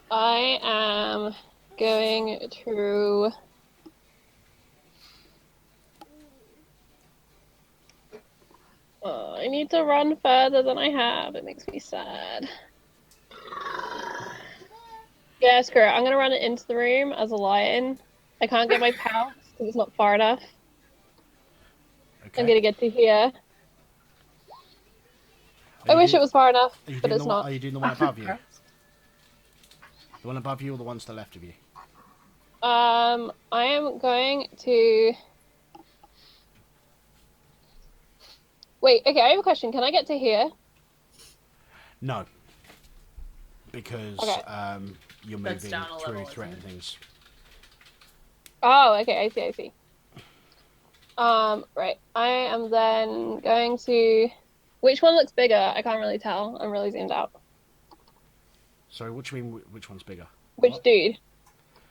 I am going to. I need to run further than I have. It makes me sad. Yeah, screw it. I'm gonna run it into the room as a lion. I can't get my pounce because it's not far enough. Okay. I'm gonna get to here. Are I you wish do- it was far enough, Are you but doing it's the one, not. Are you doing the one above you? The one above you or the one to the left of you? I am going to. Wait, okay, I have a question. Can I get to here? No. Because Okay. you're That's moving down a through level, threatened isn't it? things. Oh, okay, I see. Right. I am then going to. Which one looks bigger? I can't really tell. I'm really zoomed out. Sorry, what do you mean? Which one's bigger? Which dude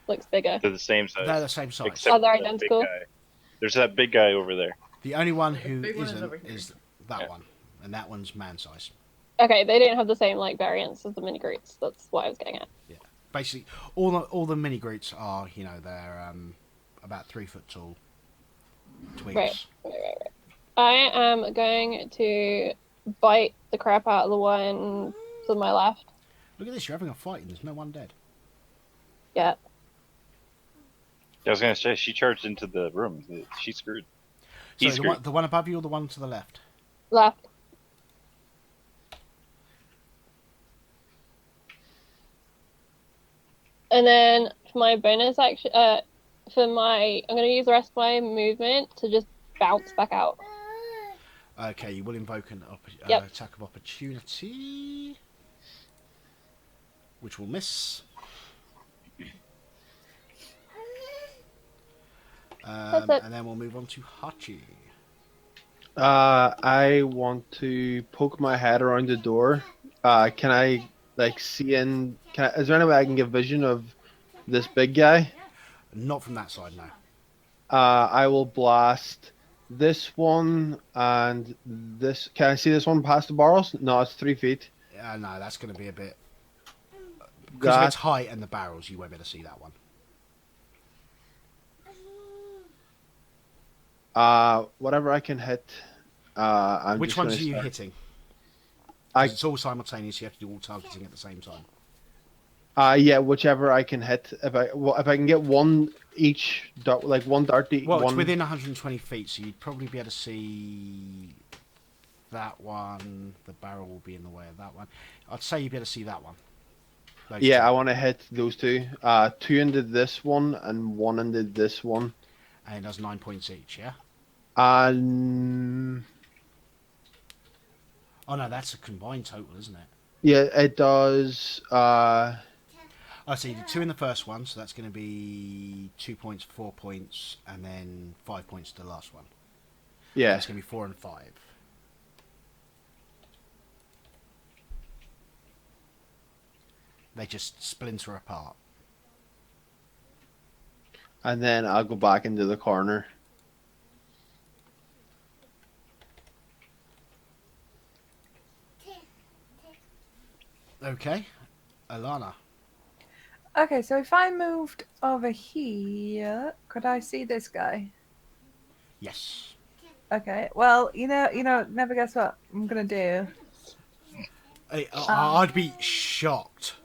looks bigger? They're the same size. They're the same size. Except Oh, they're for that big identical? guy. There's that big guy over there. The only one who big one is isn't over here. is that Yeah. one, and that one's man size. Okay, they don't have the same like variants as the mini Groots. That's what I was getting at. Basically, all the mini Groots are, they're about 3 foot tall twigs. Right. I am going to bite the crap out of the one to my left. Look at this! You're having a fight, and there's no one dead. Yeah. I was gonna say she charged into the room. She's screwed. So He's the screwed. one above you or the one to the left? Left. And then for my bonus action, I'm gonna use the rest of my movement to just bounce back out. Okay, you will invoke an Yep. attack of opportunity, which will miss. That's it. And then we'll move on to Hachi. I want to poke my head around the door. Can I like see in? Is there any way I can get vision of this big guy? Not from that side, no. I will blast this one and this. Can I see this one past the barrels? No, it's 3 feet. No, that's going to be a bit. Because of its That height and the barrels, you won't be able to see that one. whatever I can hit. I'm Which just ones gonna are you start. hitting? I 'Cause it's all simultaneous. You have to do all targeting at the same time. Yeah, whichever I can hit. If I can get one each, like one dart Well, it's one. within 120 feet, so you'd probably be able to see that one. The barrel will be in the way of that one. I'd say you'd be able to see that one. Those Yeah, two. I want to hit those two. Two into this one and one into this one. And it does 9 points each, yeah? And Oh no, that's a combined total, isn't it? yeah, it does. Oh, so you did 2 in the first one, so that's going to be 2 points, 4 points, and then 5 points to the last one. So Yeah, it's going to be 4 and 5. They just splinter apart. and then I'll go back into the corner. Okay, Alana. Okay, so if I moved over here, could I see this guy? Yes. Okay. Well, never guess what I'm gonna do. I'd be shocked.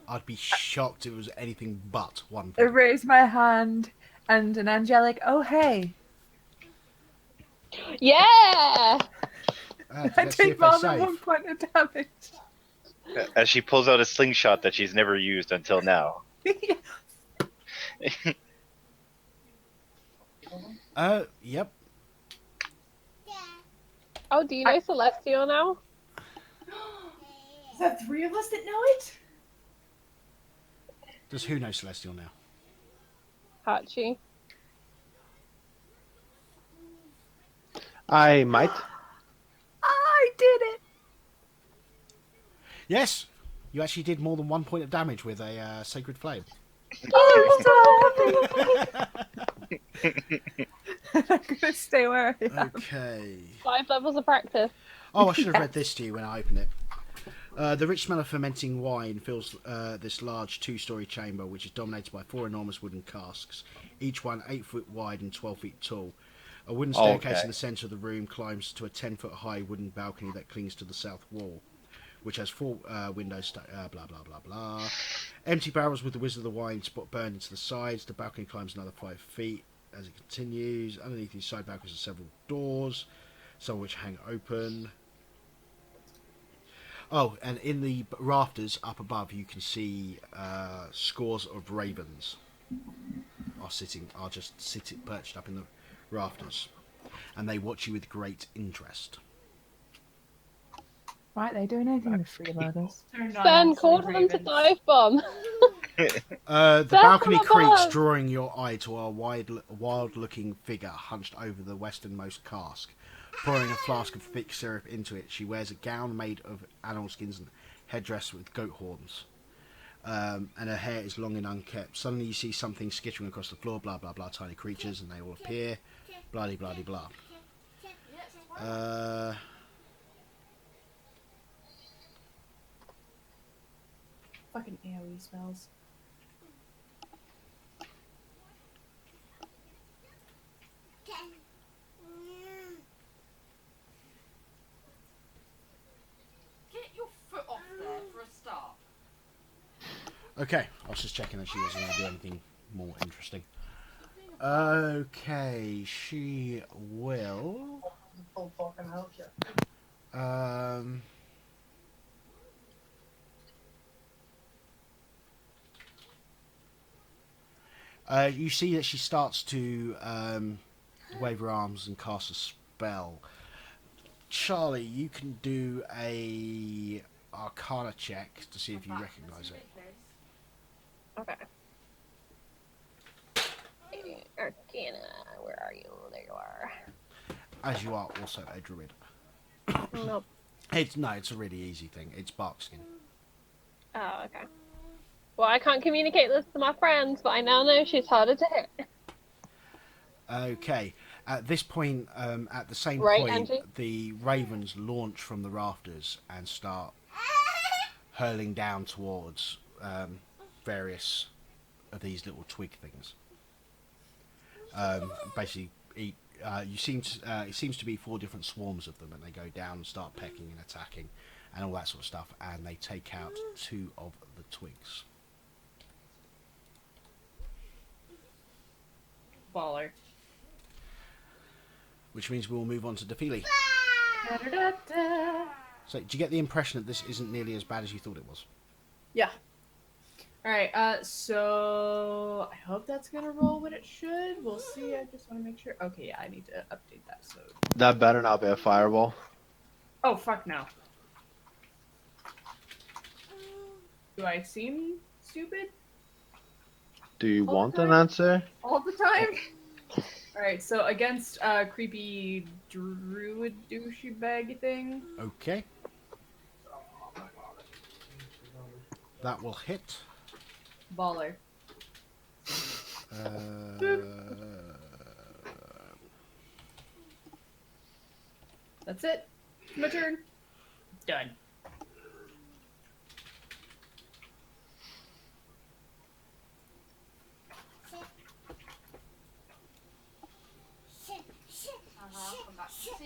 I'd be shocked if it was anything but 1 I point. raise my hand and an angelic, oh hey. Yeah. I Let's see take if they more than save. 1 point of damage. As she pulls out a slingshot that she's never used until now. Yep. Oh, do you know Celestial now? Is that 3 of us that know it? Does who know Celestial now? Hachi. I might. I did it. Yes, you actually did more than 1 point of damage with a Sacred Flame. I'm gonna stay where I am. Okay. 5 levels of practice. Oh, I should have read this to you when I opened it. The rich smell of fermenting wine fills this large 2-story chamber, which is dominated by 4 enormous wooden casks, each one 8 foot wide and 12 feet tall. A wooden staircase Okay. in the centre of the room climbs to a 10-foot high wooden balcony that clings to the south wall, which has 4 windows. Blah blah blah blah. Empty barrels with the Wizard of the Wine spot burned into the sides. The balcony climbs another 5 feet as it continues. Underneath these side balconies are several doors, some of which hang open. Oh, and in the rafters up above, you can see scores of ravens are just sitting perched up in the rafters, and they watch you with great interest. Right, they doing anything with freeloaders? They're not Ben actually called them to ravens. dive bomb. The That's balcony not creaks, bad. drawing your eye to a wild-looking figure hunched over the westernmost cask. Pouring a flask of thick syrup into it, she wears a gown made of animal skins and headdress with goat horns. And her hair is long and unkept. Suddenly you see something skittering across the floor, blah blah blah, tiny creatures, and they all appear, blah blah blah blah. Fucking AoE spells. Get your foot off there for a start. Okay, I was just checking that she wasn't going to do anything more interesting. Okay, she will. You see that she starts to wave her arms and cast a spell. Charlie, you can do a Arcana check to see if you recognise it. Okay. Arcana, where are you? There you are. As you are also a druid. Nope. It's a really easy thing. It's bark skin. Oh, okay. Well, I can't communicate this to my friends, but I now know she's harder to hit. Okay. At this point, at the same Right, point, Angie? the ravens launch from the rafters and start hurling down towards various of these little twig things. Basically, it seems to be 4 different swarms of them, and they go down and start pecking and attacking, and all that sort of stuff. And they take out 2 of the twigs. Baller. Which means we will move on to Defili. So, do you get the impression that this isn't nearly as bad as you thought it was? Yeah. Alright, so I hope that's gonna roll what it should. We'll see. I just want to make sure. Okay, yeah, I need to update that. So. That better not be a fireball. Oh, fuck no. Do I seem stupid? Do you All the want an time? answer? All the time? Alright, so against creepy druid douchey bag thing. Okay. That will hit. Baller. That's it. My turn. Done.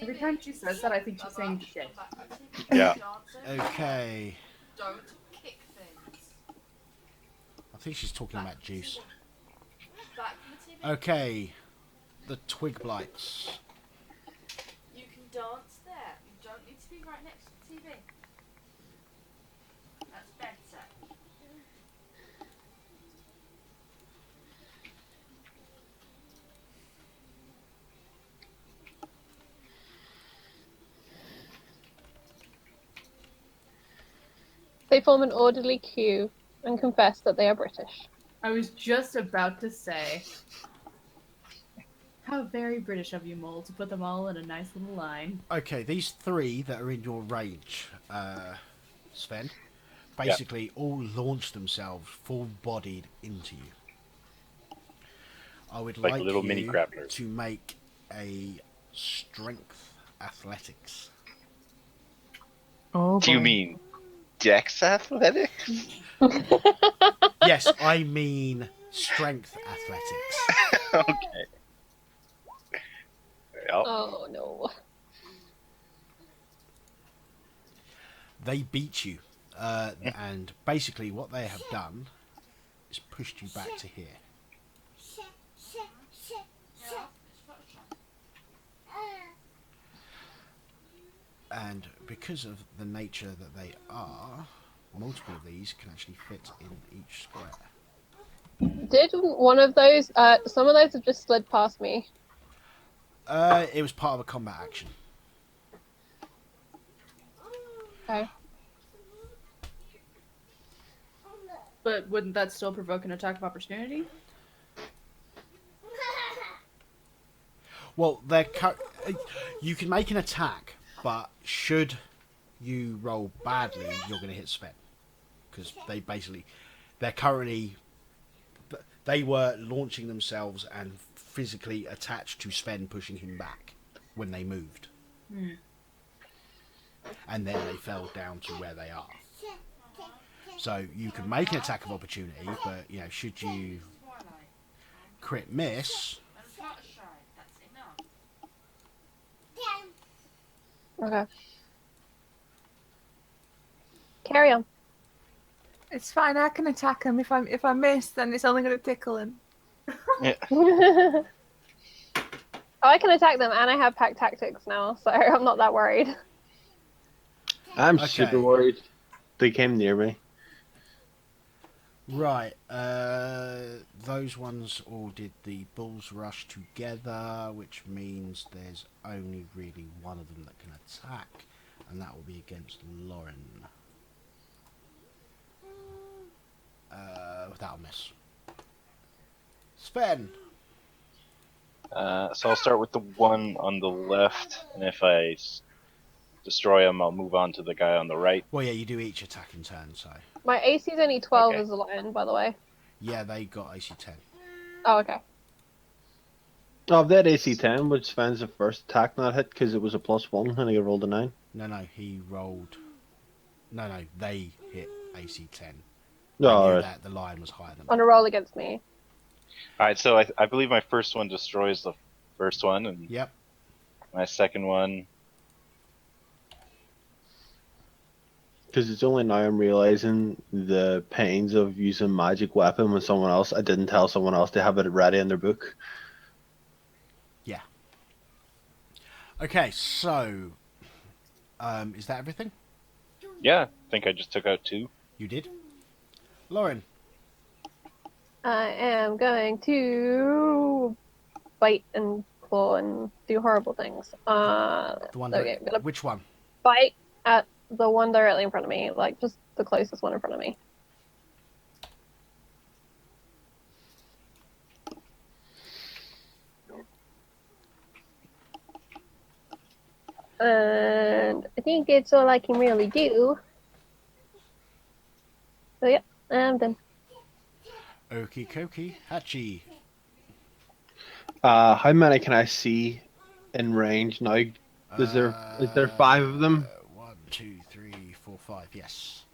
Every time she says that, I think she's saying shit. Yeah. Okay. Don't kick things. I think she's talking about juice. Back from the TV. Okay. The twig blights. You can dance there. You don't need to be right next to the TV. That's better. They form an orderly queue and confess that they are British. I was just about to say. How very British of you, Mole, to put them all in a nice little line. Okay, these 3 that are in your range, Sven, basically all launch themselves full-bodied into you. I would Like like little you mini grapplers. to make a strength athletics. Oh, Do you boy. mean Dex athletics? Yes, I mean strength athletics. Okay. Yep. Oh no. They beat you, and basically what they have done is pushed you back to here. And because of the nature that they are, multiple of these can actually fit in each square. Did one of those, some of those have just slid past me. It was part of a combat action. Okay. But wouldn't that still provoke an attack of opportunity? Well, you can make an attack, but should you roll badly, you're going to hit Sven. Because they were launching themselves and physically attached to Sven, pushing him back when they moved. And then they fell down to where they are. So you can make an attack of opportunity, but should you crit miss, Okay. Carry on. It's fine. I can attack him. If I miss, then it's only going to tickle him. Oh, I can attack them, and I have pack tactics now, so I'm not that worried. I'm Okay. super worried. They came near me. Right. Those ones all did the Bull's Rush together, which means there's only really one of them that can attack, and that will be against Lauren. That'll miss. Sven. So I'll start with the one on the left, and if I destroy him, I'll move on to the guy on the right. Well, yeah, you do each attack in turn, so. My AC is only 12 Okay. as a lion, by the way. Yeah, they got AC 10. Oh, okay. Of that AC 10, which Sven's the first attack not hit because it was a +1 and he rolled a 9. No, he rolled. No, they hit AC 10. Oh, I knew alright. that the lion was higher than On me. a roll against me. Alright, so I believe my first one destroys the first one, and Yep. my second one. Because it's only now I'm realizing the pains of using magic weapon with someone else. I didn't tell someone else to have it ready in their book. Okay, so. Is that everything? Yeah, I think I just took out 2. You did? Lauren. I am going to bite and claw and do horrible things. The one Okay, I'm gonna Which one? bite at the one directly in front of me, like just the closest one in front of me. And I think it's all I can really do. So yeah, I'm done. Okie dokie. Hachi. How many can I see in range now? Is there 5 of them? 1, 2, 3, 4, 5. Yes.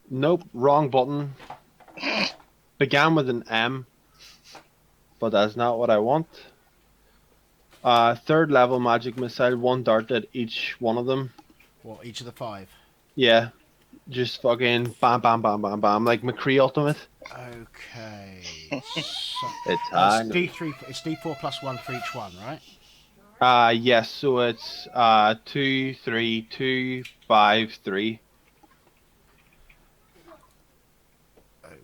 Nope, wrong button. Began with an M, but that's not what I want. 3rd level magic missile, 1 dart at each one of them. What, each of the 5? Yeah, just fucking bam, bam, bam, bam, bam, like McCree ultimate. Okay. It's It's D3. It's D4 plus 1 for each one, right? Yes, so it's 2, 3, 2, 5, 3.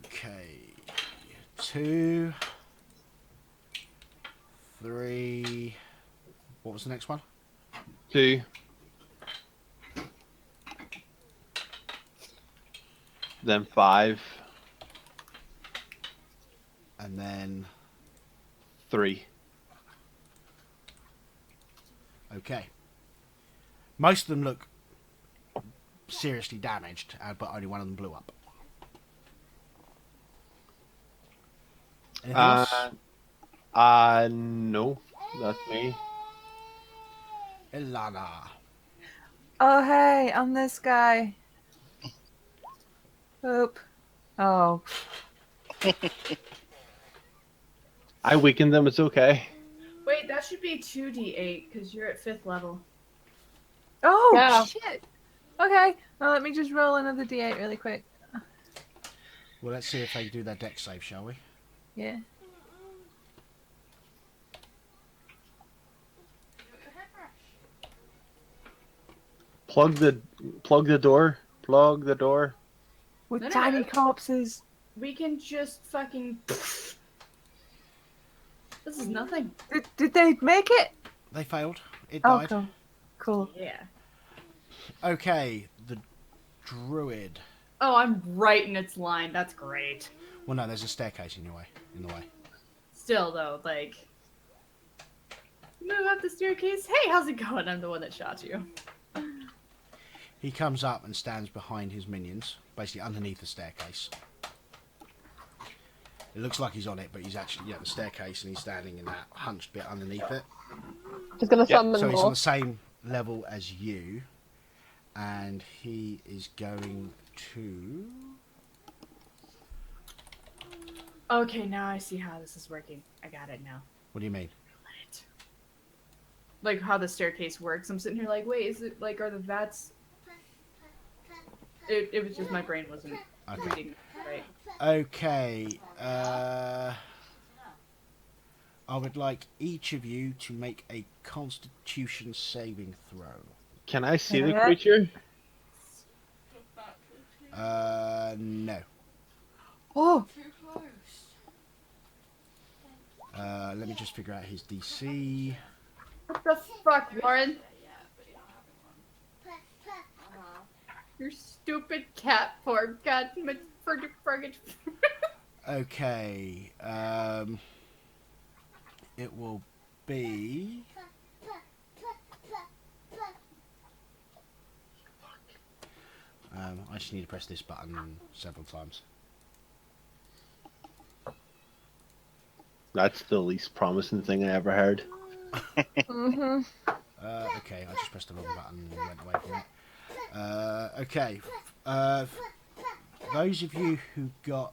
Okay. 2, 3. What was the next one? 2. Then 5. And then. 3. Okay. Most of them look seriously damaged, but only one of them blew up. Anything else? No, that's me. Ilana. Oh, hey, I'm this guy. Oop. Oh. I weakened them, it's okay. Wait, that should be 2d8 because you're at 5th level. Oh, Yeah. shit. Okay, well, let me just roll another d8 really quick. Well, let's see if they do their deck save, shall we? Yeah. Plug the door. Plug the door. With No. tiny corpses. We can just fucking. This is nothing. Did they make it? They failed. It Oh, died. cool. Cool. Yeah. Okay, the druid. Oh, I'm right in its line. That's great. Well, no, there's a staircase in the way. Still, though, like. Move up the staircase. Hey, how's it going? I'm the one that shot you. He comes up and stands behind his minions, basically underneath the staircase. It looks like he's on it, but he's actually at the staircase and he's standing in that hunched bit underneath it. Just gonna summon So he's on more. the same level as you, and he is going to. Okay, now I see how this is working. I got it now. What do you mean? Like how the staircase works. I'm sitting here like, wait, is it like, are the vats? It was just my brain wasn't Okay. reading right. Okay. I would like each of you to make a Constitution saving throw. Can I see the creature? No. Let me just figure out his DC. What the fuck, Lauren? Your stupid cat form. God, forget. Okay. It will be. I just need to press this button several times. That's the least promising thing I ever heard. Mm-hmm. Okay, I just pressed the wrong button and went away from it. Okay. Those of you who got...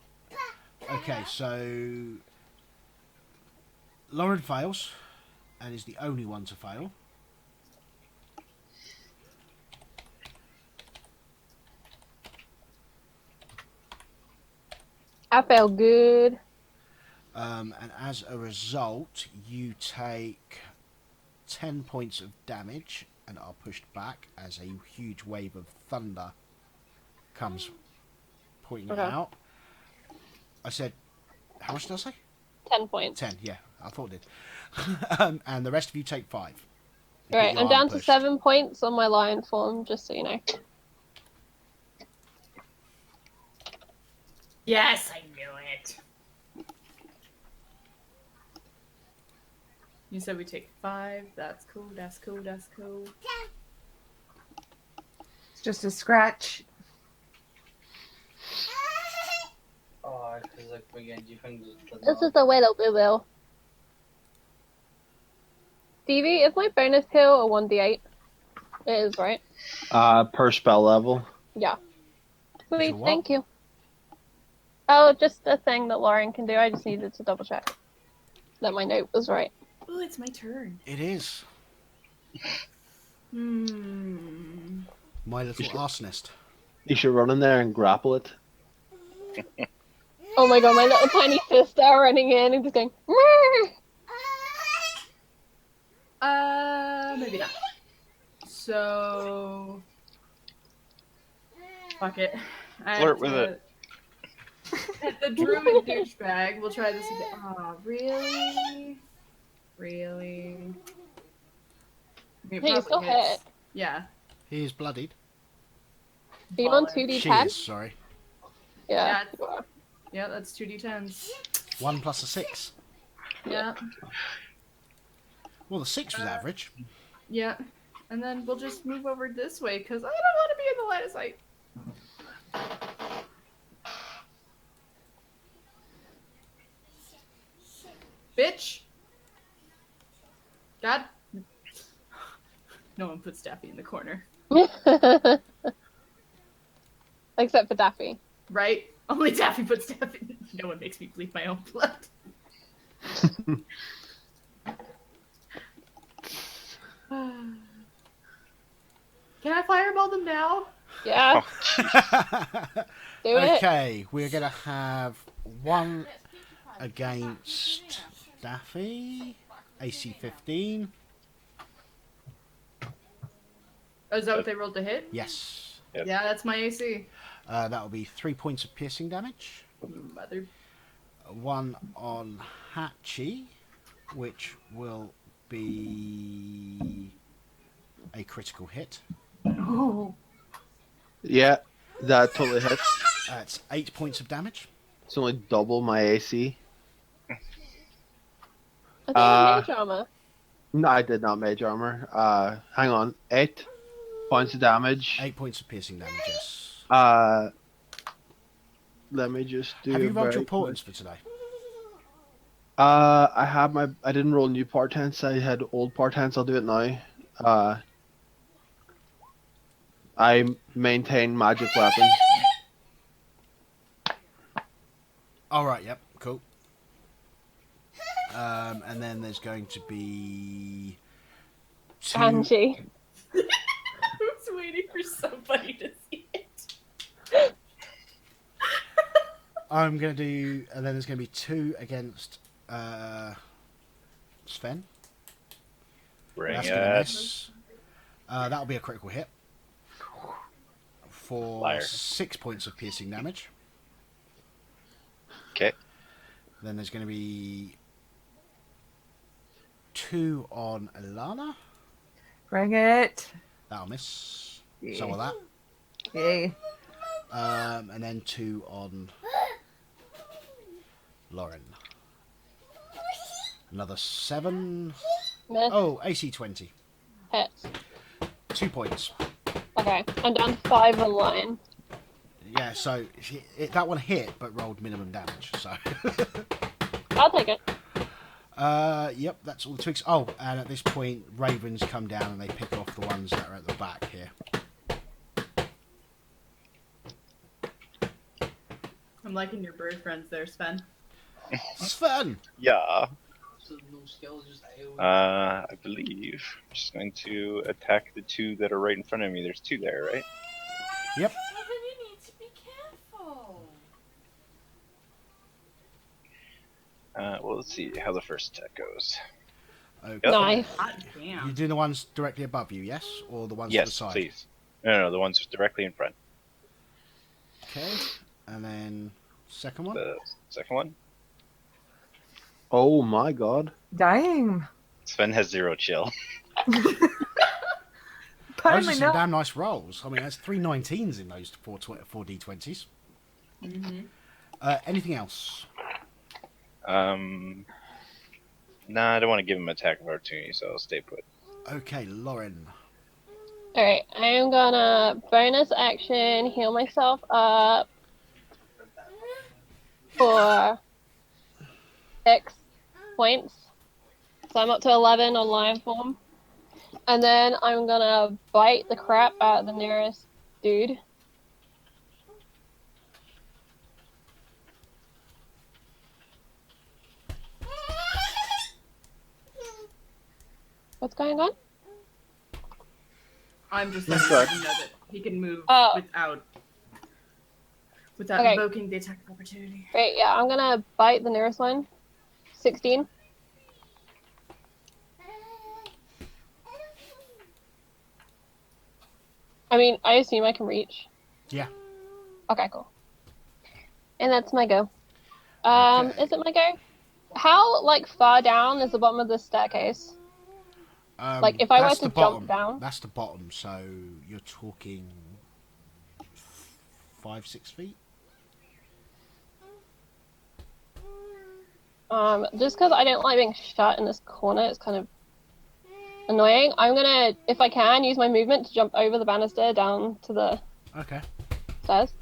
Okay, so... Lauren fails, and is the only one to fail. I felt good. And as a result, you take 10 points of damage and are pushed back as a huge wave of thunder comes pointing Okay. out. I said, how much did I say? 10 points. 10, yeah, I thought it did. And the rest of you take 5. Right, You I'm aren't down to pushed. 7 points on my lion form, just so you know. Yes, I knew it. You said we take 5. That's cool. That's cool. That's cool. It's just a scratch. Oh, because like again, you can just. This is the way they'll do, Bill. Stevie, is my bonus kill a 1d8? It is, right? Per spell level. Yeah. Sweet, what? thank you. Oh, just a thing that Lauren can do. I just needed to double check that my note was right. Oh, it's my turn. It is. My little arse nest. You should run in there and grapple it. Oh my god, my little tiny sister running in and just going, "Meow." Maybe not. So, fuck it. Flirt with it. At the druid douchebag, we'll try this again. Oh, really? Really? I mean, it Hey, you still probably hits. hit. Yeah. He is bloodied. Are you on Baller. 2d10? She is, sorry. Yeah. Yeah, that's 2d10s. 1 plus a 6. Yeah. Well, the 6 was average. Yeah. And then we'll just move over this way, because I don't want to be in the line of sight. Bitch! God. No one puts Daffy in the corner. Except for Daffy. Right? Only Daffy puts Daffy. No one makes me bleed my own blood. Can I fireball them now? Yeah, do it. Okay, we're going to have 1 against Daffy. AC 15. Oh, is that what they rolled to hit? Yes. Yep. Yeah, that's my AC. That will be 3 points of piercing damage. Mother. 1 on Hatchie, which will be a critical hit. Oh. Yeah, that totally hits. That's 8 points of damage. It's only double my AC. I think I made drama. No, I did not mage armor. Hang on. 8 points of damage. 8 points of piercing damage, yes. Let me just do. Have you a rolled very your portents for today? I have my. I didn't roll new portents. I had old portents. I'll do it now. I maintain magic weapons. Alright, yep, cool. And then there's going to be 2... Angie. I was waiting for somebody to see it. I'm going to do... And then there's going to be 2 against Sven. Bring That's it. going to miss. That'll be a critical hit. For Liar. 6 points of piercing damage. Okay. Then there's going to be 2 on Alana. Bring it. That'll miss. Yeah. So will that. Yay. And then 2 on Lauren. Another 7. Miss. Oh, AC 20. Hits. 2 points. Okay, I'm down to 5 on line. Yeah, so that one hit, but rolled minimum damage. So. I'll take it. Yep, that's all the twigs. Oh, and at this point, ravens come down and they pick off the ones that are at the back here. I'm liking your bird friends there, Sven. Sven! Yeah. So no skills, just AoE. I believe. I'm just going to attack the 2 that are right in front of me. There's 2 there, right? Yep. Well, then you need to be careful. Well, let's see how the first attack goes. Okay. Nice. God damn. You doing the ones directly above you, yes? Or the ones to the Yes, side? please. No, the ones directly in front. Okay. And then second one? The second one. Oh my god. Dying. Sven has 0 chill. Those are Apparently some not. damn nice rolls. I mean, that's 3 19s in those 4 D20s. Mm-hmm. Anything else? Nah, I don't want to give him attack of opportunity, so I'll stay put. Okay, Lauren. Alright, I am gonna bonus action heal myself up for 6 points. So I'm up to 11 on lion form. And then I'm gonna bite the crap out of the nearest dude. What's going on? I'm just That's letting you know that he can move Oh. without Okay. invoking the attack of opportunity. Great, yeah, I'm gonna bite the nearest one. 16. I mean, I assume I can reach. Yeah. Okay, cool. And that's my go. Okay. Is it my go? How, like, far down is the bottom of the staircase? Like, if I were That's to the bottom. jump down? That's the bottom, so you're talking 5-6 feet? Just because I don't like being shut in this corner, it's kind of annoying. I'm gonna, if I can, use my movement to jump over the banister down to the Okay. stairs.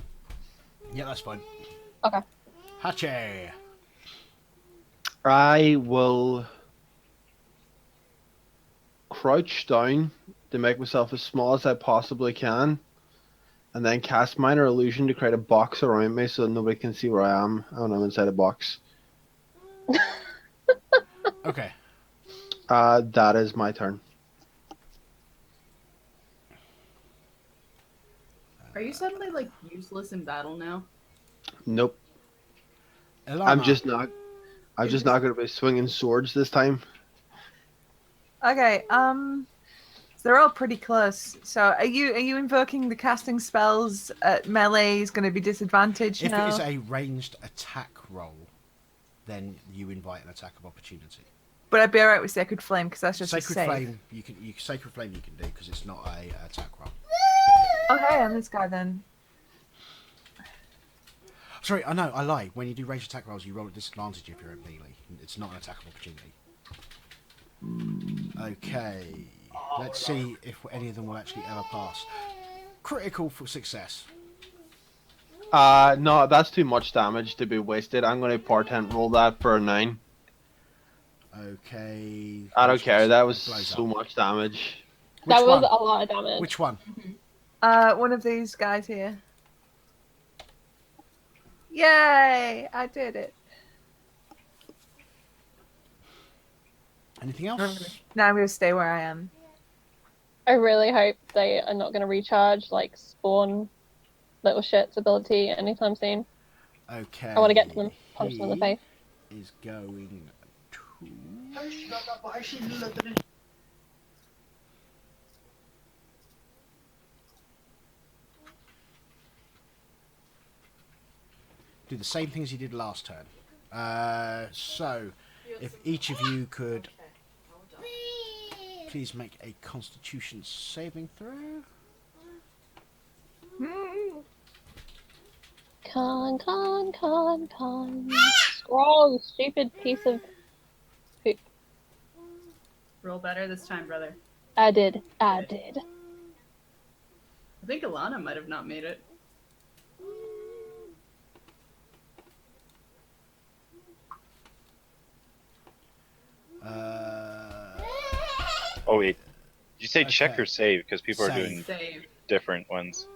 Yeah, that's fine. Okay. Hache. I will crouch down to make myself as small as I possibly can, and then cast minor illusion to create a box around me so that nobody can see where I am when I'm inside a box. Okay. That is my turn. Are you suddenly like useless in battle now? Nope. Ilana. I'm just not going to be swinging swords this time. Okay, so they're all pretty close. So are you invoking the casting spells at melee is going to be disadvantaged If now? it is a ranged attack roll, then you invite an attack of opportunity. But I'd be alright with Sacred Flame because that's just a Sacred save. Flame, Sacred Flame you can do because it's not a attack roll. Okay, I'm this guy then. Sorry, I know, I lie. When you do ranged attack rolls, you roll at disadvantage if you're at melee. It's not an attack of opportunity. Okay, let's see if any of them will actually ever pass. Critical for success. No, that's too much damage to be wasted. I'm going to portent roll that for a 9. Okay. I don't care. That was Blows so up. much damage. Which That was one? a lot of damage. Which one? One of these guys here. Yay! I did it. Anything else? Now I'm going to stay where I am. I really hope they are not going to recharge, like, spawn little shit's ability anytime soon. Okay. I want to get to them, punch them in the face. Is going to. Do the same things he did last turn. So, if each of you could please make a Constitution saving throw. Con. Scroll, you stupid piece of poop. Roll better this time, brother. I did. I think Alana might have not made it. Oh wait, did you say check Okay. or save? Because people are Save. doing Save. different ones.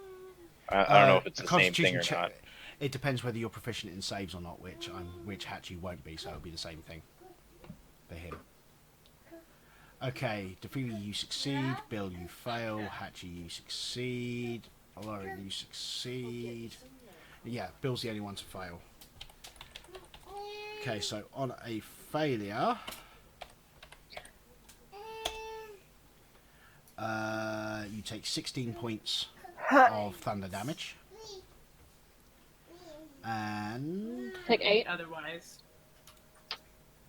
I don't know if it's A the same thing Constitution or check- not. It depends whether you're proficient in saves or not, which Hachi won't be, so it'll be the same thing for him. Okay, Defealy, you succeed. Bill, you fail. Hachi, you succeed. Lauren, you succeed. Yeah, Bill's the only one to fail. Okay, so on a failure, you take 16 points of thunder damage. And Take 8. Otherwise.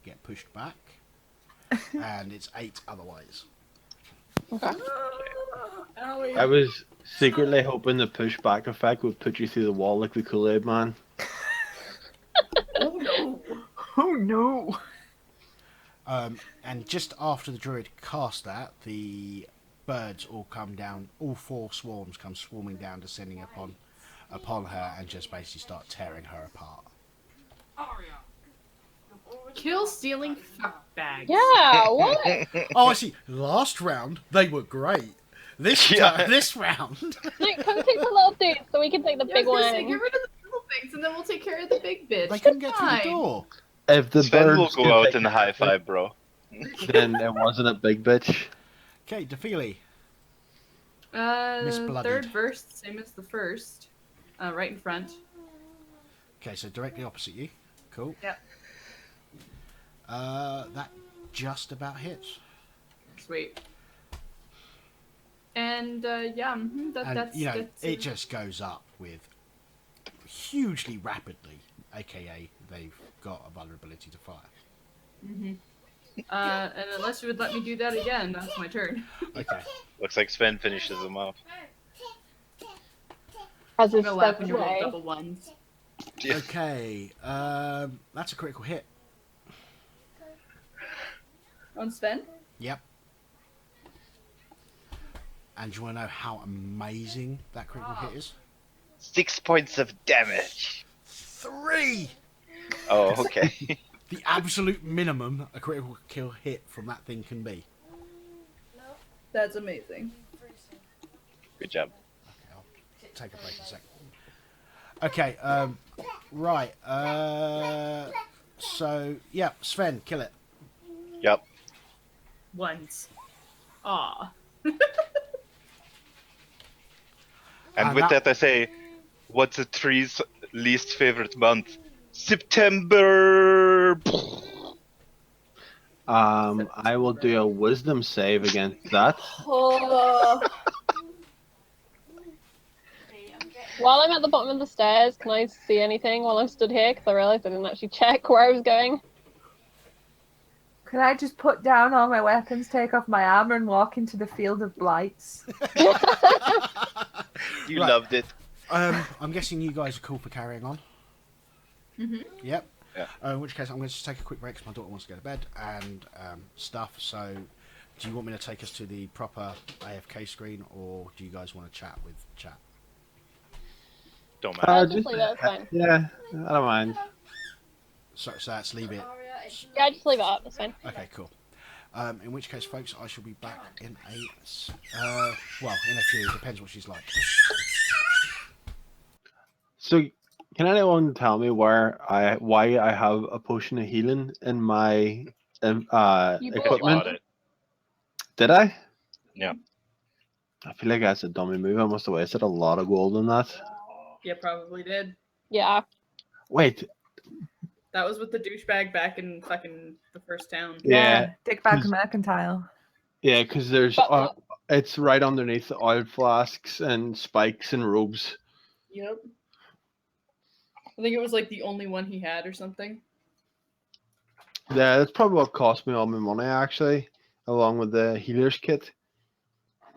get pushed back. And it's 8 otherwise. Okay. I was secretly hoping the pushback effect would put you through the wall like the Kool-Aid Man. Oh no. Oh no! And just after the druid cast that, the birds all come down, all 4 swarms come swarming down, descending upon her, and just basically start tearing her apart. Kill stealing fuck bags. Yeah, what? Oh, I see. Last round, they were great. This round. Like, come take the little dude so we can take the Yeah, I was big gonna one. say, get rid of the little things and then we'll take care of the big bitch. They couldn't get through the Fine. door. If the Sven will birds go could out take and high five, bro. then it wasn't a big bitch. Okay, Defealy. Miss Bloodied. Third verse, same as the first. Right in front. Okay, so directly opposite you. Cool. Yep. That just about hits. Sweet. And yeah, And that's you know, that's, it just goes up with hugely rapidly. AKA, they've got a vulnerability to fire. and unless you would let me do that again, that's my turn. Okay. Looks like Sven finishes them off. As I'm is gonna laugh when steps you roll away. double ones. Yeah. Okay. That's a critical hit. On Sven? Yep. And do you want to know how amazing that critical hit is? 6 points of damage. 3! Oh, okay. The absolute minimum a critical kill hit from that thing can be. That's amazing. Good job. Okay, I'll take a break in a second. Okay, right. So, yeah, Sven, kill it. Yep. Ones. Aw. And And with that- that I say, what's a tree's least favorite month? September! I will do a wisdom save against that. Oh. While I'm at the bottom of the stairs, can I see anything while I'm stood here? Because I realised I didn't actually check where I was going. Could I just put down all my weapons, take off my armor, and walk into the field of blights? You Right. loved it. I'm guessing you guys are cool for carrying on. Mhm. Yep. Yeah. In which case, I'm going to just take a quick break because my daughter wants to go to bed and stuff. So, do you want me to take us to the proper AFK screen, or do you guys want to chat with chat? Don't matter. Just leave it, it's fine. Yeah, I don't mind. So let's leave it. Yeah, just leave it up, it's fine. Okay, cool. In which case, folks, I shall be back in in a few. Depends what she's like. So, can anyone tell me why I have a potion of healing in my You bought You equipment? bought it. Did I? Yeah. I feel like that's a dummy move. I must have wasted a lot of gold on that. Yeah, probably did. Yeah. Wait, That was with the douchebag back in fucking the first town. yeah, Dickbag 'cause- Mercantile. yeah, because there's But- it's right underneath the oil flasks and spikes and robes. Yep. I think it was like the only one he had or something. Yeah, that's probably what cost me all my money actually, along with the healer's kit.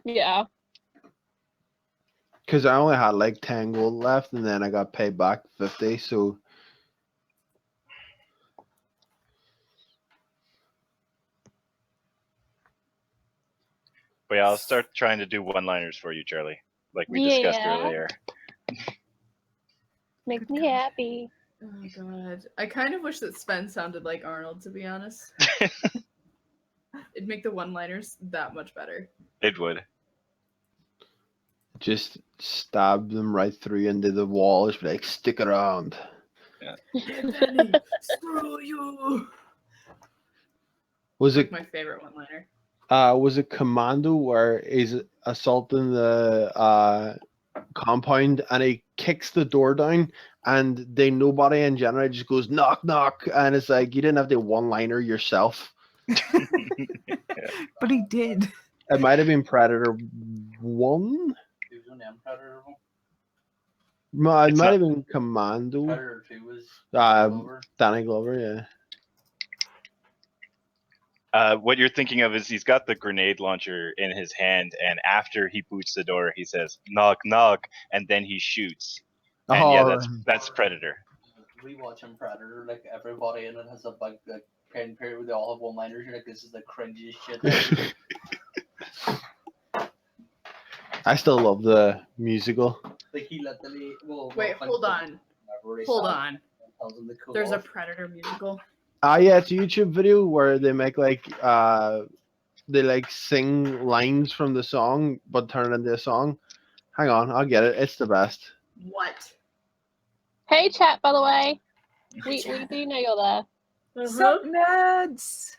Yeah. Because I only had like 10 gold left, and then I got paid back 50. So But yeah, I'll start trying to do one-liners for you, Charlie, like we discussed Yeah. earlier. Makes me happy. Oh god. I kind of wish that Sven sounded like Arnold, to be honest. It'd make the one-liners that much better. It would. just stab them right through into the wall. Just be like, stick around. Penny, screw you! Was Like it my favorite one-liner. was it Commando where he's assaulting the compound and he kicks the door down and they nobody in general just goes knock knock and it's like you didn't have the one liner yourself. But he did. It might have been Predator 1. He was only on Predator 1. No, it It's might not- have been Commando. Predator 2 was Uh, over. Danny Glover, yeah. What you're thinking of is he's got the grenade launcher in his hand, and after he boots the door, he says knock knock, and then he shoots. And yeah, that's Predator. Rewatching Predator, like everybody in it has a big like time period where they all have one-liners. You're like, this is the cringiest shit ever. I still love the musical. Like he literally. Well, Wait, hold on. Hold on. There's a Predator musical. Yeah, it's a YouTube video where they make like they like sing lines from the song but turn it into a song. Hang on, I'll get it. It's the best. What? Hey, chat, by the way. We do know you're there. Sup, nerds?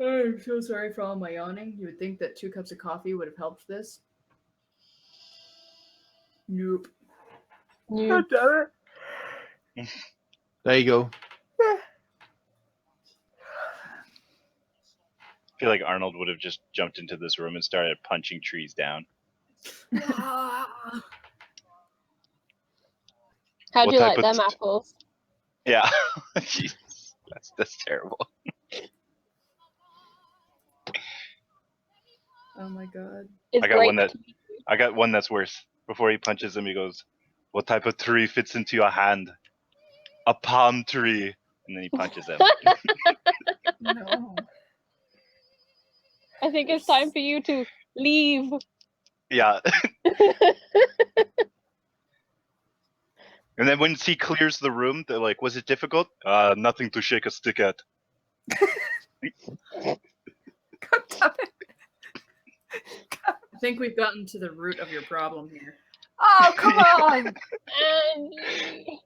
I'm so sorry for all my yawning. You would think that 2 cups of coffee would have helped this. Nope. God damn it. There you go. I feel like Arnold would have just jumped into this room and started punching trees down. Ah. How do What you type like of them apples? Yeah, Jesus, that's terrible. Oh my god. It's I got great. one that I got one that's worse. Before he punches him, he goes, "What type of tree fits into your hand? A palm tree." And then he punches him. No. I think it's time for you to leave. Yeah. And then once he clears the room, they're like, "Was it difficult?" Nothing to shake a stick at. God damn it. I think we've gotten to the root of your problem here. Oh, come on. Angie.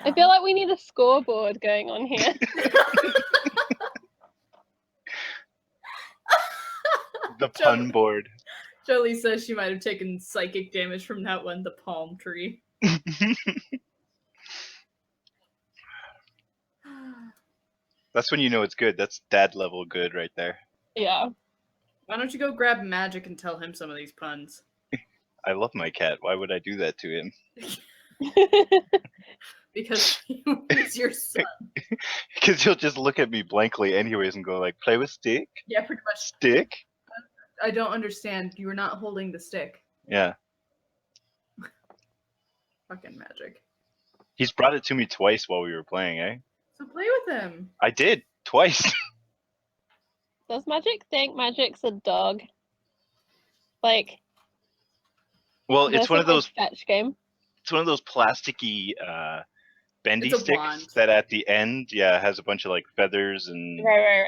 I feel like we need a scoreboard going on here. The pun board. Jolie says she might have taken psychic damage from that one, the palm tree. That's when you know it's good. That's dad level good right there. Yeah. Why don't you go grab Magic and tell him some of these puns? I love my cat. Why would I do that to him? Because he's your son. Because he'll just look at me blankly anyways and go like, "Play with stick? Yeah, pretty much. Stick?" I don't understand. You were not holding the stick. Yeah. Fucking Magic. He's brought it to me twice while we were playing, eh? So play with him. I did. Twice. Does Magic think Magic's a dog? Like, Well, there's it's one a of those fetch game. it's one of those plasticky bendy It's a sticks wand. that at the end, yeah, has a bunch of like feathers and Right.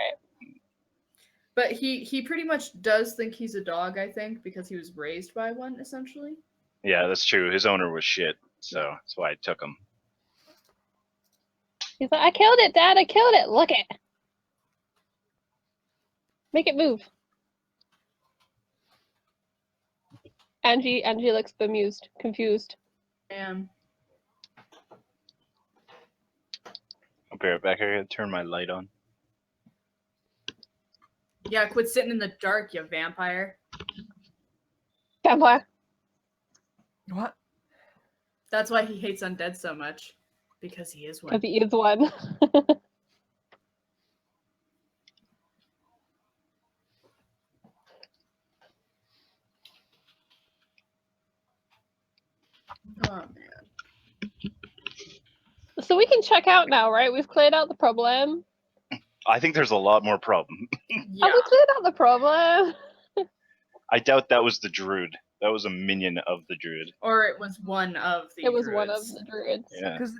But he pretty much does think he's a dog, I think, because he was raised by one, essentially. yeah, that's true. His owner was shit, so that's why I took him. He's like, I killed it, Dad. I killed it. Look it. Make it move. Angie looks bemused, confused. And I'll be right back. I gotta turn my light on. yeah, quit sitting in the dark, you vampire. Vampire. What? That's why he hates undead so much. Because he is Because one. he is one. Oh man. So we can check out now, right? We've cleared out the problem. I think there's a lot more problem. Yeah. Have we cleared out the problem? I doubt that was the druid. That was a minion of the druid. Or it was one of the It was druids. one of the druids. Yeah. Because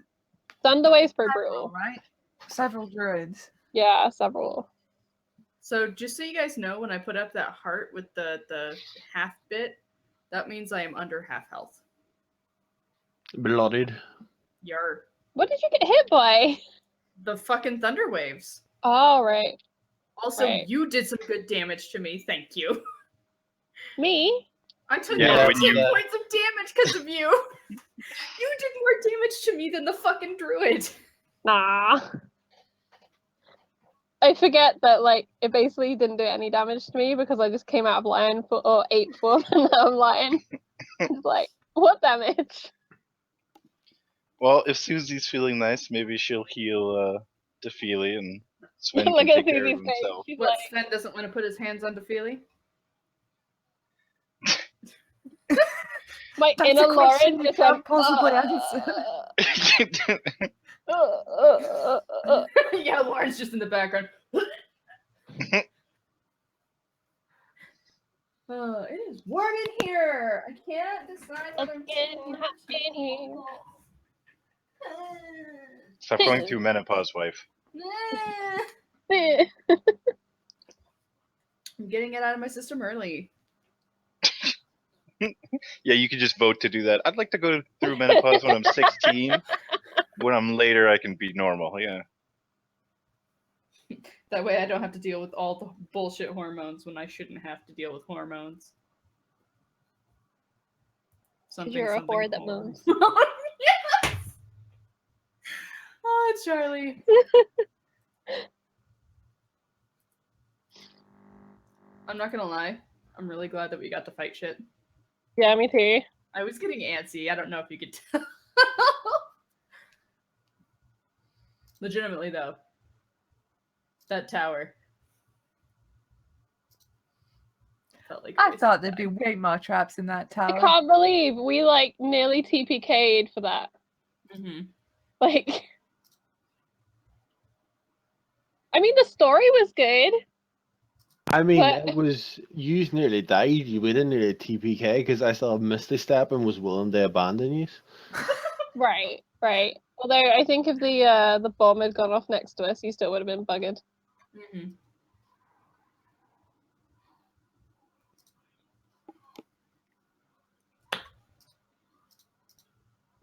Thunderwave's pretty several, brutal. right? Several druids. Yeah, several. So just so you guys know, when I put up that heart with the half bit, that means I am under half health. Bloodied. Yar. What did you get hit by? The fucking thunder waves. Oh, right. Also, Right. you did some good damage to me. Thank you. Me? I took Yeah, like when 10 you- points of damage because of you. You did more damage to me than the fucking druid. Nah. I forget that, like, it basically didn't do any damage to me because I just came out of lion for, or 8 form and now I'm lion. It's like, what damage? Well, if Susie's feeling nice, maybe she'll heal Defeely and Sven Look can at take care of Susie's face. himself. She's What, like, Sven doesn't want to put his hands on Defeely? my That's inner a question Lauren you just went, can't possibly answer. Yeah, Lauren's just in the background. Oh, it is warm in here. I can't decide whether I'm Again, too warm hot or too in here. cold. Stop going through menopause, wife. I'm getting it out of my system early. Yeah, you could just vote to do that. I'd like to go through menopause when I'm 16. When I'm later, I can be normal. Yeah. That way I don't have to deal with all the bullshit hormones when I shouldn't have to deal with hormones. You're a whore that moans. Yes! Oh, Charlie. I'm not gonna lie. I'm really glad that we got to fight shit. Yeah, me too. I was getting antsy. I don't know if you could tell. Legitimately, though. That tower. Felt like I thought there'd be way more traps in that I tower. can't believe we, like, nearly TPK'd for that. Mm-hmm. Like, I mean, the story was good. I mean, But- it was you nearly died. You didn't nearly TPK because I still Misty Step and was willing to abandon you. Right, right. Although I think if the bomb had gone off next to us, you still would have been buggered. Mm-hmm.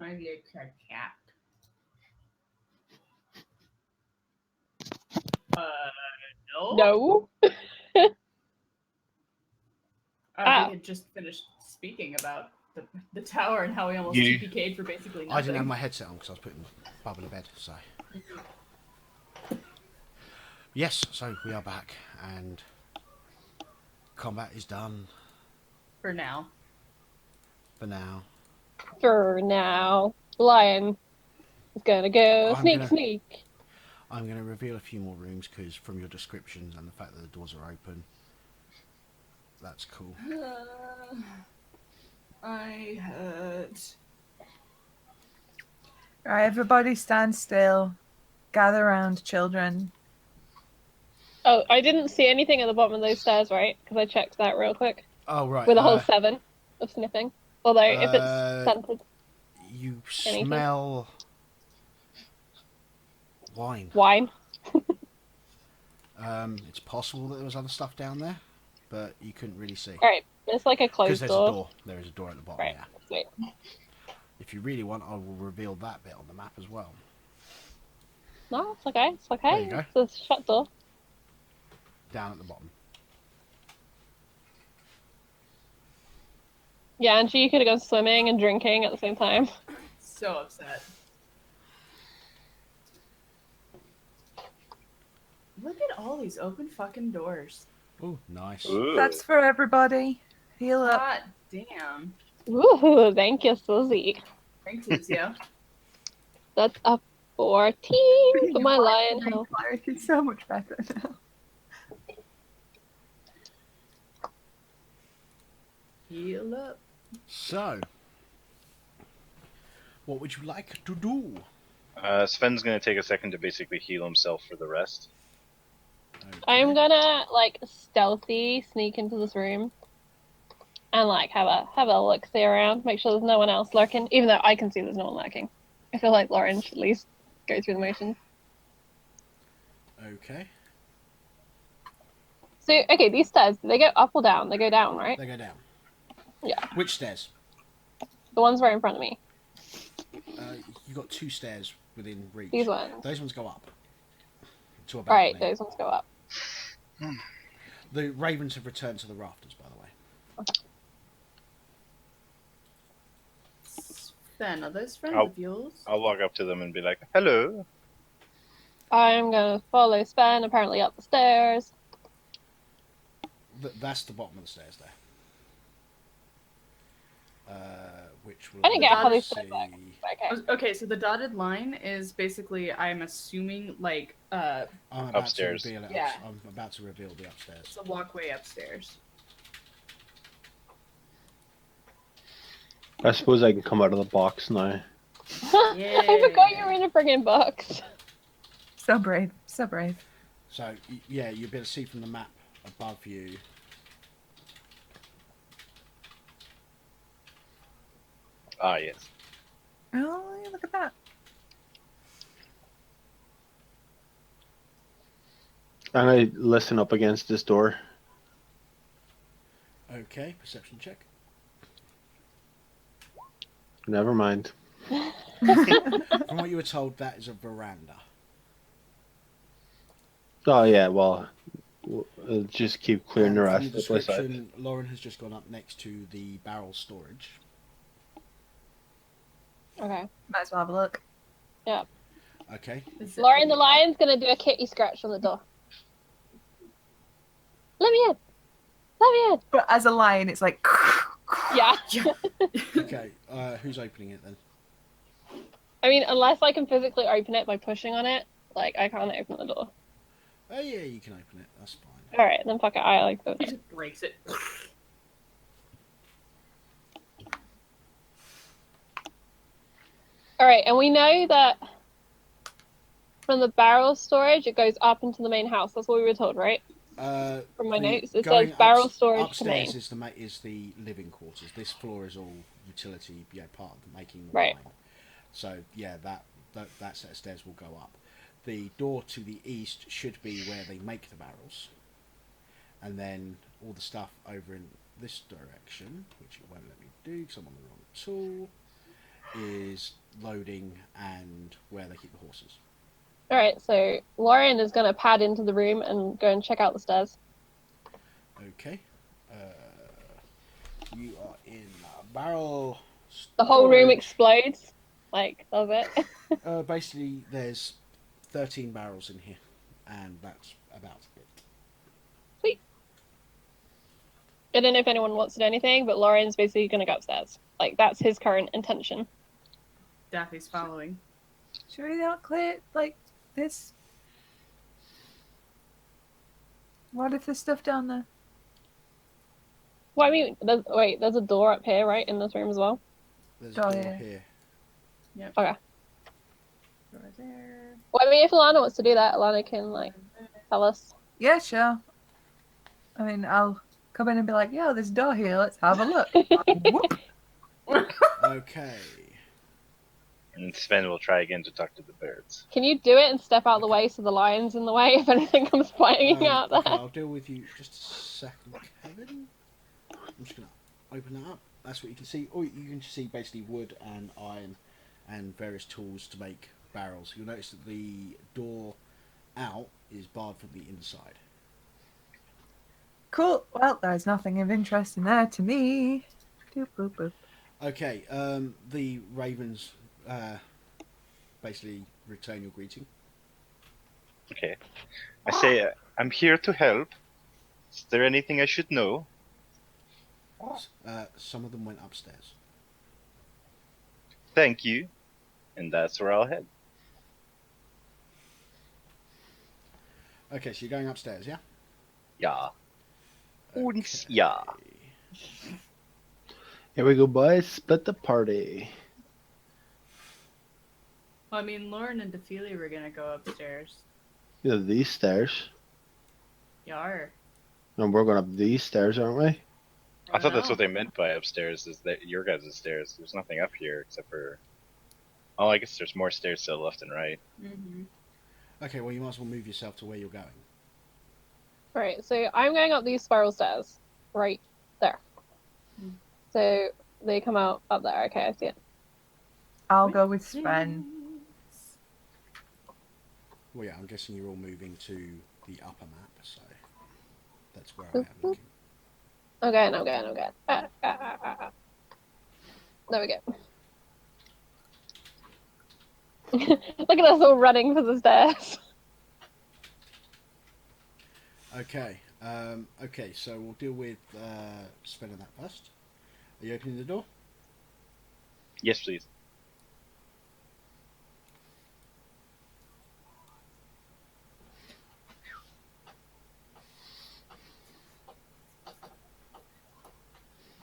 I get cat. No. No. We had just finished speaking about the tower and how we almost You- TPK'd for basically nothing. I didn't have my headset on because I was putting Bubble to bed. So yes, so we are back and combat is done For now. for now. For now, Lion is gonna go sneak. I'm going to reveal a few more rooms because from your descriptions and the fact that the doors are open, that's cool. I hurt. Right, everybody stand still. Gather around, children. Oh, I didn't see anything at the bottom of those stairs, right? Because I checked that real quick Oh right. with a whole 7 of sniffing. Although if it's Uh, scented, You Anything? smell wine. wine. It's possible that there was other stuff down there, but you couldn't really see. All right, it's like a Because closed there's door. a door. There is a door at the bottom. Right. Yeah. Sweet. If you really want, I will reveal that bit on the map as well. No, it's okay. It's okay. There you go. It's a shut door. Down at the bottom. Yeah, and you could have gone swimming and drinking at the same time. So upset. Look at all these open fucking doors. Oh, nice. Ooh. That's for everybody. Heal up. God damn. Ooh, thank you, Susie. Thanks, Lucio. That's a 14 for Your my life lion today, health. Cleric, is so much better now. Heal up. So, what would you like to do? Sven's gonna take a second to basically heal himself for the rest. I'm gonna like stealthy sneak into this room and like have a look see around, make sure there's no one else lurking. Even though I can see there's no one lurking, I feel like Lauren should at least go through the motions. Okay. So okay, these stairs, do they go up or down? They go down, right? They go down. Yeah. Which stairs? The ones right in front of me. You got 2 stairs within reach. These ones. Those ones go up. To a Right, balcony. those ones go up. The ravens have returned to the rafters, by the way. Sven, are those friends I'll- of yours? I'll walk up to them and be like, "Hello." I'm gonna follow Sven apparently up the stairs. That's the bottom of the stairs there. Which will I didn't get how they see... put it back. Okay. Okay, so the dotted line is basically, I'm assuming, like, I'm about Upstairs. To reveal it. Yeah. I'm about to reveal the upstairs. it's a walkway upstairs. I suppose I can come out of the box now. I forgot you were in a friggin' box. So brave. So brave. So, yeah, you'll be able to see from the map above you. Ah, yes. Oh, look at that. I'm gonna listen up against this door. Okay, perception check. Never mind. From what you were told, that is a veranda. Oh yeah, well, just keep clearing the And from rest the of the place out. description, Lauren has just gone up next to the barrel storage. Okay. Might as well have a look. Yeah. Okay. Lauren the lion's gonna do a kitty scratch on the door. Let me in. Let me in. But as a lion, it's like. Yeah. Okay, who's opening it then? I mean, unless I can physically open it by pushing on it, like I can't open the door. Oh yeah, you can open it. That's fine. All right, then fuck it. I like He it. just breaks it. All right, and we know that from the barrel storage, it goes up into the main house. That's what we were told, right? From my notes, it says barrel storage to main. Upstairs is the living quarters. This floor is all utility, part of the making the Right. wine. So yeah, that set of stairs will go up. The door to the east should be where they make the barrels, and then all the stuff over in this direction, which it won't let me do because I'm on the wrong tool, is loading and where they keep the horses. All right, so Lauren is gonna pad into the room and go and check out the stairs. Okay. You are in barrel. The whole room storage. explodes. Like, does it? Basically, there's 13 barrels in here, and that's about it. Sweet. I don't know if anyone wants to do anything, but Lauren's basically gonna go upstairs. Like, that's his current intention. Daffy's following. Should we not clear like this? What if there's stuff down there? Well, I mean, there's a door up here, right, in this room as well? There's Oh, a door yeah. here. Yep. Okay. Right there. Well, I mean, if Alana wants to do that, Alana can, like, tell us. Yeah, sure. I mean, I'll come in and be like, "Yo, there's a door here. Let's have a look." Whoop. Okay. And Sven will try again to talk to the birds. Can you do it and step out of the way so the lion's in the way if anything comes flying out there? Okay, I'll deal with you just a second, Kevin. I'm just gonna open that up. That's what you can see. Or you can just see basically wood and iron and various tools to make barrels. You'll notice that the door out is barred from the inside. Cool. Well, there's nothing of interest in there to me. Doop, boop, boop. Okay, the ravens basically return your greeting. Okay. I say, I'm here to help. Is there anything I should know? Some of them went upstairs. Thank you. And that's where I'll head. Okay, so you're going upstairs, yeah? Yeah. Okay. Yeah. Here we go, boys. Split the party. Well, I mean, Lauren and Defili were gonna go upstairs. You know, these stairs. Yar. And we're going up these stairs, aren't we? I thought that's what know. they meant by upstairs, is that your guys' stairs. There's nothing up here except for... Oh, I guess there's more stairs to the left and right. Mm-hmm. Okay, well, you might as well move yourself to where you're going. Right, so I'm going up these spiral stairs. Right there. Mm. So they come out up there. Okay, I see it. I'll go with Sven. Well, yeah, I'm guessing you're all moving to the upper map, so that's where I am looking. Okay, I'm going. There we go. Look at us all running for the stairs. Okay, okay, so we'll deal with Sven and that first. Are you opening the door? Yes, please.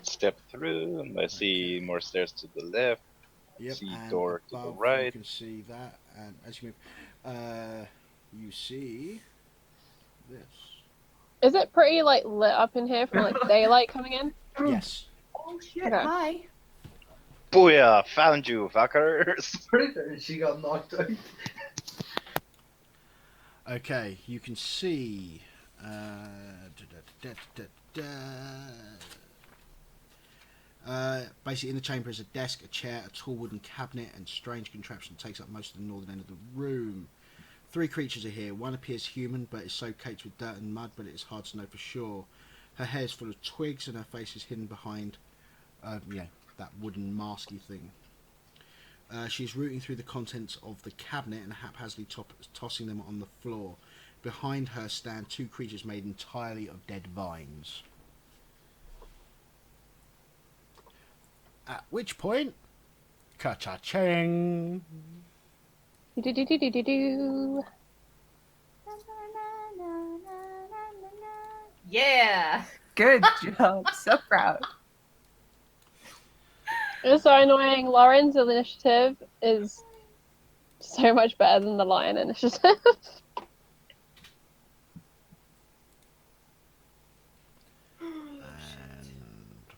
Step through, and I see more stairs to the left. Yep, See and door to the above right. you can see that, and as you move, you see this. Is it pretty like lit up in here from like daylight coming in? Yes. Oh shit! Okay. Hi. Booyah! Found you, fuckers! Pretty sure she got knocked out. Okay, you can see. Basically, in the chamber is a desk, a chair, a tall wooden cabinet, and strange contraption that takes up most of the northern end of the room. 3 creatures are here. One appears human, but is so caked with dirt and mud, but it is hard to know for sure. Her hair is full of twigs, and her face is hidden behind, that wooden masky thing. She's rooting through the contents of the cabinet and haphazardly tossing them on the floor. Behind her stand 2 creatures made entirely of dead vines. At which point, ka-cha-ching! Do. Yeah. Good job. So proud. It's so annoying. Lauren's initiative is so much better than the lion initiative.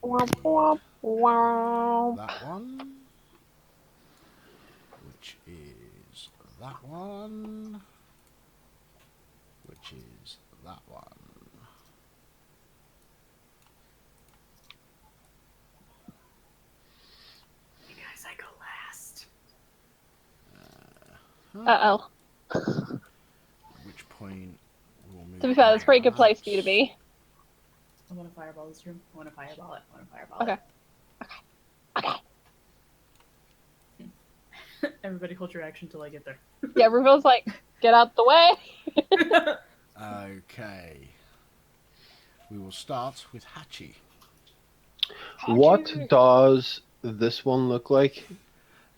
Wow. That one, which is that one, which is that one. Hey guys, I go last. Uh-oh. At which point we'll move. To be fair, that's a pretty good place for you to be. I want to fireball this room. I want to fireball it. I want to fireball Okay. it. Everybody hold your action till I get there. Yeah, Ruvel's like, get out the way. Okay. We will start with Hachi. What does this one look like?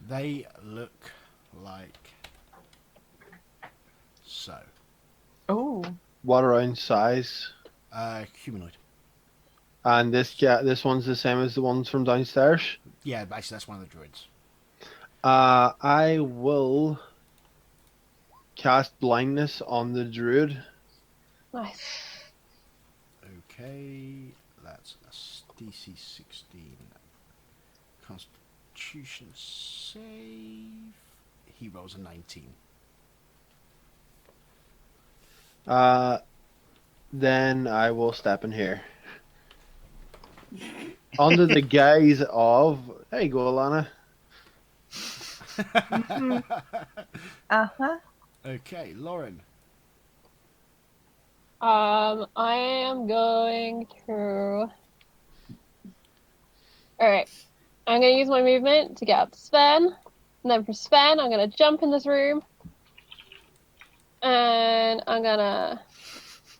They look like so. Oh. What around size? Humanoid. And this one's the same as the ones from downstairs? Yeah, basically that's one of the druids. I will cast blindness on the druid. Nice. Okay, that's a DC 16 Constitution save. He rolls a 19. Then I will step in here. Under the guise of, there you go, Alana. Uh-huh. Okay, Lauren. I am going to... Alright. I'm going to use my movement to get up to Sven. And then for Sven, I'm going to jump in this room. And I'm going to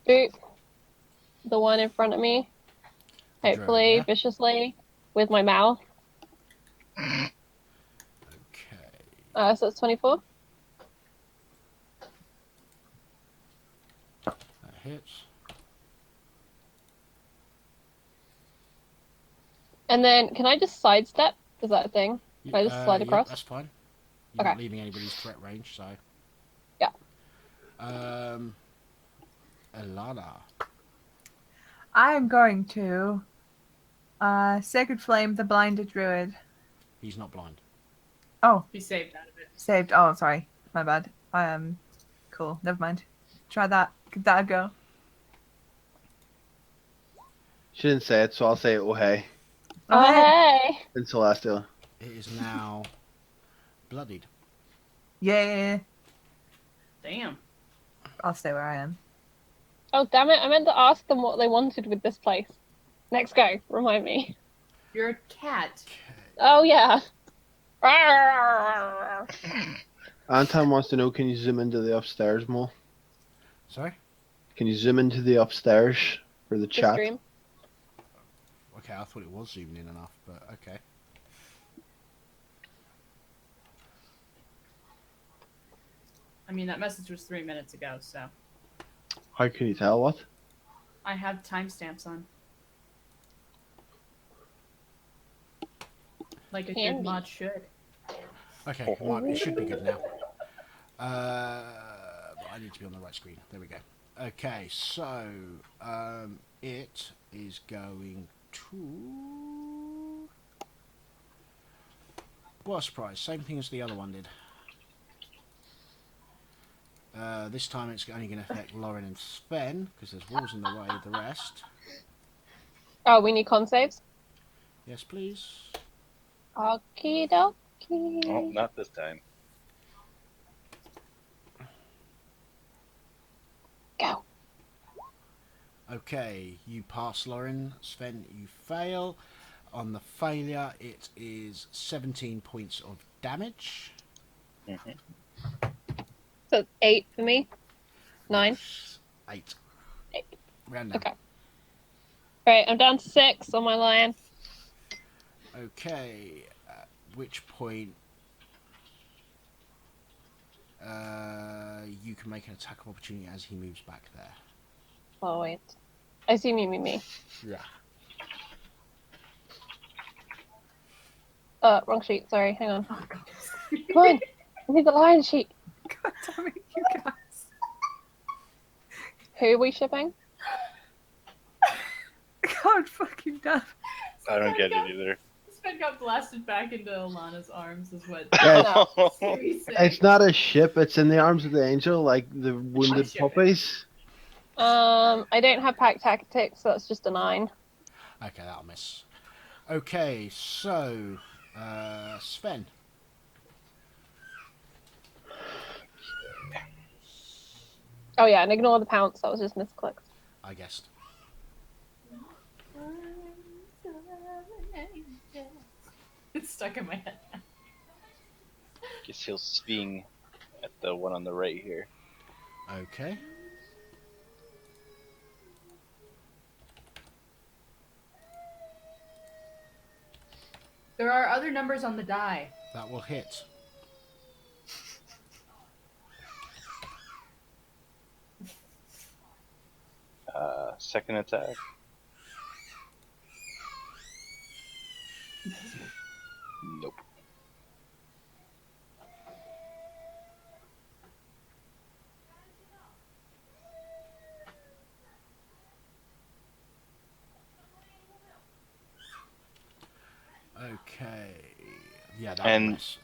boop the one in front of me. Hopefully, yeah? viciously, with my mouth. Okay. So it's 24. hits. And then, can I just sidestep? Is that a thing? Can I just slide Yep, across? that's fine. You're Okay. not leaving anybody's threat range, so. Yeah. Elana. I'm going to Sacred Flame the blinded druid. He's not blind. Oh, Be saved out of it. saved. Oh, sorry. My bad. Cool. Never mind. Try that. Give that a go. She didn't say it, so I'll say it. Oh hey, Oh, hey! in Celestial. It is now bloodied. Yeah. Damn. I'll stay where I am. Oh, damn it. I meant to ask them what they wanted with this place. Next go. Remind me. You're a cat. Oh, yeah. Anton wants to know, can you zoom into the upstairs more? Sorry? Can you zoom into the upstairs for the The chat? stream. Okay, I thought it was zooming in enough, but okay. I mean, that message was 3 minutes ago, so How can you tell what? I have timestamps on. Like a good Handy. mod should. Okay, it should be good now. But I need to be on the right screen. There we go. Okay, so it is going to... What a surprise. Same thing as the other one did. This time it's only going to affect Lauren and Sven, because there's walls in the way of the rest. Oh, we need con saves? Yes, please. Okie dokie. Oh, not this time. Go. Okay, you pass Lauren. Sven, you fail. On the failure, it is 17 points of damage. Mm-hmm. So it's 8 for me. 9. 8. 8. Round down. Okay. Right, I'm down to 6 on my lion. Okay, at which point you can make an attack of opportunity as he moves back there. Oh, wait. I assume you mean me. Yeah. Wrong sheet. Sorry, hang on. Come on. I need the lion sheet. God damn it, you guys. Who are we shipping? God fucking damn. I don't get it either. Sven got blasted back into Alana's arms, is what. Yeah, Siri's saying. it's not a ship, it's in the arms of the angel, like the wounded ship it. puppies. I don't have pack tactics, so that's just a 9. Okay, that'll miss. Okay, so Sven. Oh yeah, and ignore the pounce, that was just misclicks. I guessed. It's stuck in my head now. Guess he'll swing at the one on the right here. Okay. There are other numbers on the die. That will hit. Second attack. Nope. Okay. Yeah, that And- will miss.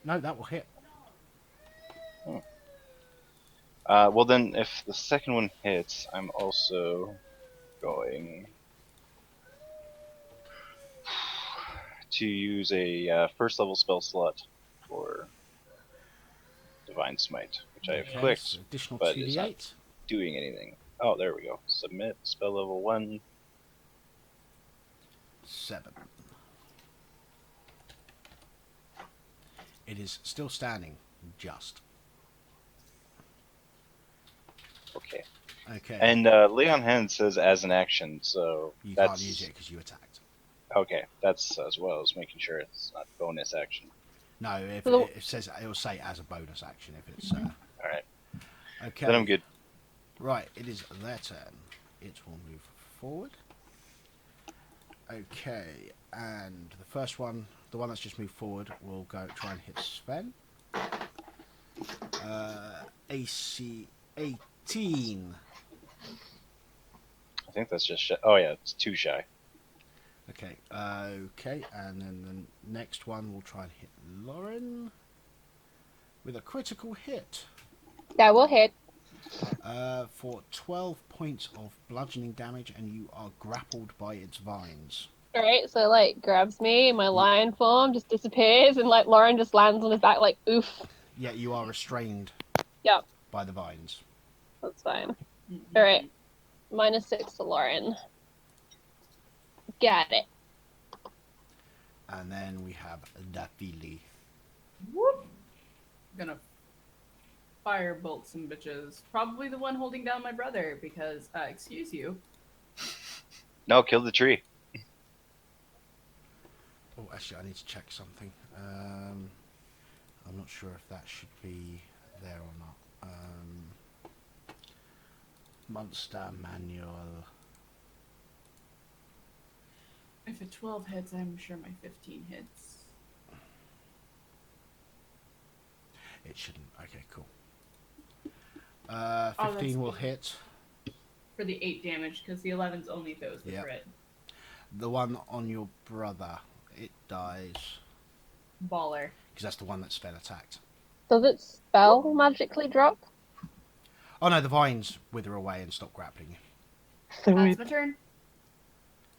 No, that will hit. Well then, if the second one hits, I'm also going to use a first level spell slot for Divine Smite, which I have Okay, clicked, so additional but it's not 2d8. doing anything. Oh, there we go. Submit, spell level 1. 7. It is still standing, just. Okay. Okay. And Lay on Hand says as an action, so you that's... can't use it because you attacked. Okay, that's as well as making sure it's not bonus action. No, if Well- it says, it will say as a bonus action if it's. Alright, Okay. then I'm good. Right, it is their turn. It will move forward. Okay, and the first one, the one that's just moved forward, will go try and hit Sven. AC 18. I think that's just shy. Oh yeah, it's 2 shy. Okay, and then the next one will try and hit Lauren with a critical hit. That will hit. For 12 points of bludgeoning damage, and you are grappled by its vines. Alright, so like grabs me in my lion form, just disappears, and like Lauren just lands on his back like oof. Yeah, you are restrained Yep, by the vines. that's fine. Alright. -6 to Lauren. Got it. And then we have Dafili. Whoop. Gonna firebolt some bitches. Probably the one holding down my brother because, excuse you. No, kill the tree. Oh, actually, I need to check something. I'm not sure if that should be there or not. Monster manual. If a 12 hits, I'm sure my 15 hits. It shouldn't. Okay, cool. Oh, 15 will good. hit. For the 8 damage, because the 11's only if it was the Yep. crit. The one on your brother, it dies. Baller. Because that's the one that spell attacked. Does it spell magically drop? Oh no, the vines wither away and stop grappling you. It's my turn.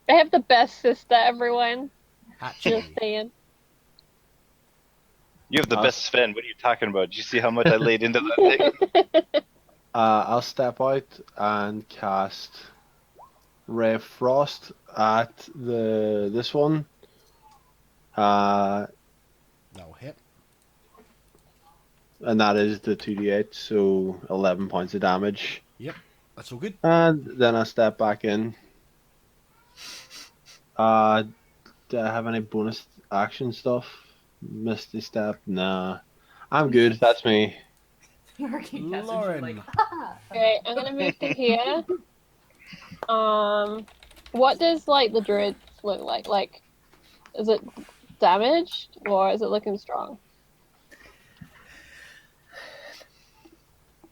I have the best sister, everyone. Just Actually, saying. You have the best Sven. What are you talking about? Did you see how much I laid into that thing? I'll step out and cast Ray of Frost at this one. that'll hit. And that is the 2d8, so 11 points of damage. Yep, that's all good. And then I step back in. Do I have any bonus action stuff? Misty Step? Nah. I'm good, that's me. Arcane passage, Lauren. you're like, Okay, I'm gonna move to here. What does like the druid look like? Like, is it damaged or is it looking strong?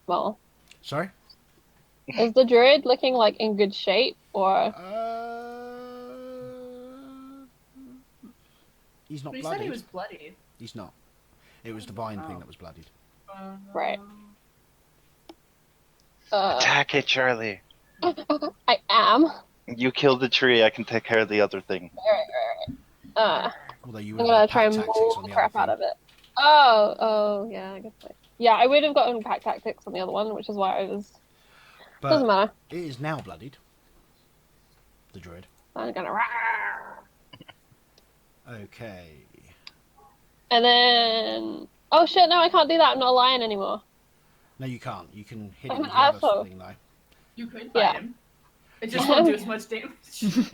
Well, Sorry? is the druid looking like in good shape or? He's not But he bloodied. said he was bloody. He's not. It was the vine thing Oh. that was bloodied. Right. Attack it, Charlie. I am. You killed the tree. I can take care of the other thing. Although you I'm would gonna have try had and pack tactics maul on the the crap other out thing. of it. Oh, yeah, I guess so. Yeah, I would have gotten pack tactics on the other one, which is why I was. Doesn't But matter. it is now bloodied. The druid. I'm gonna. Okay. And then. Oh shit! No, I can't do that. I'm not a lion anymore. No, you can't. You can hit I'm it with an the other asshole. thing, though. You could Yeah. fight him. It just won't do as much damage. Just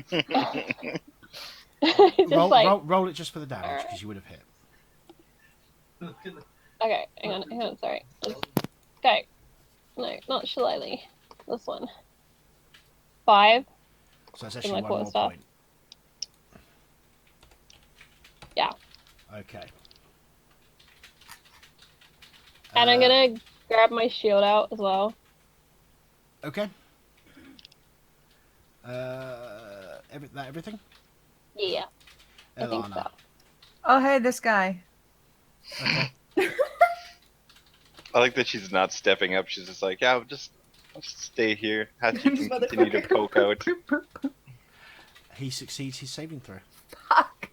Roll it just for the damage, because Alright. you would have hit. Okay, hang on, sorry. Okay. No, not Shillelagh. This one. 5. So that's In actually my one quarter more staff. point. Yeah. Okay. And I'm gonna grab my shield out as well. Okay. Everything? Yeah. I think so. Elana. Oh, hey, this guy. Okay. I like that she's not stepping up. She's just like, yeah, I'll just stay here. Hatchie This can continue to poke out. He succeeds his saving throw. Fuck.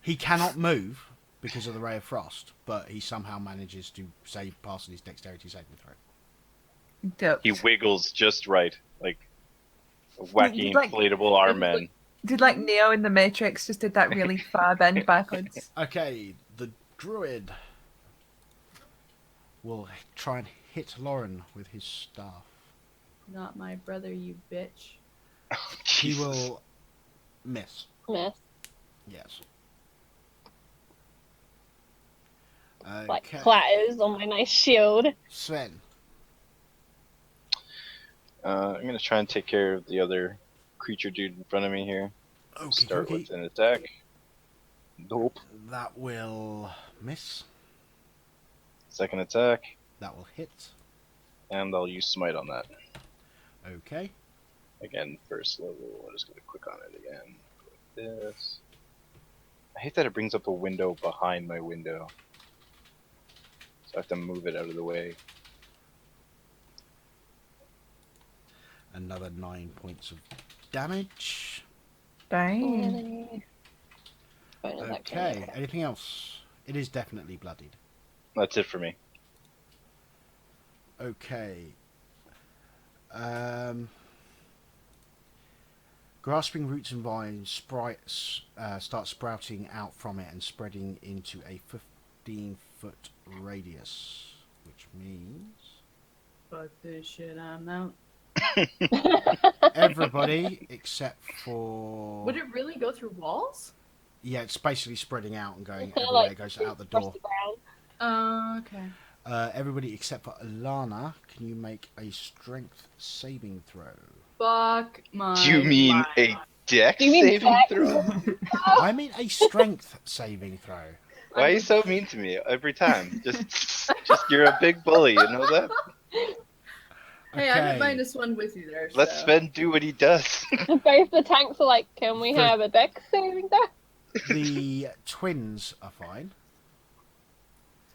He cannot move because of the Ray of Frost, but he somehow manages to pass his dexterity saving throw. Dope. He wiggles just right, like a wacky Like- inflatable arm man. Did like Neo in the Matrix just did that really far bend backwards? Okay, the druid will try and hit Lauren with his staff. Not my brother, you bitch. He Jesus. will miss. Miss. Yes. Like Okay. clatters on my nice shield. Sven. I'm gonna try and take care of the other creature dude in front of me here. Okay, Start okay. with an attack. Nope. That will miss. Second attack, That will hit. and I'll use smite on that. Okay. Again, first level. I'm just gonna click on it again. Like this. I hate that it brings up a window behind my window, so I have to move it out of the way. Another 9 points of damage. Dang. Bonus action. Okay. Anything else? It is definitely bloodied. That's it for me. Okay. Grasping roots and vines start sprouting out from it and spreading into a 15-foot radius, which means Fuck this shit, I'm out. everybody except for Would it really go through walls? yeah, it's basically spreading out and going Kinda everywhere. like It goes out the across door. the ground. Oh, okay. Everybody except for Alana, can you make a strength saving throw? Fuck my Do you mean life. a dex Do you mean saving dex? throw? I mean a strength saving throw. Why are you so mean to me every time? Just you're a big bully, you know that? Hey, I'm at -1 with you there. Let so. Sven do what he does. Both the tanks are like, can we For- have a dex saving throw? The twins are fine.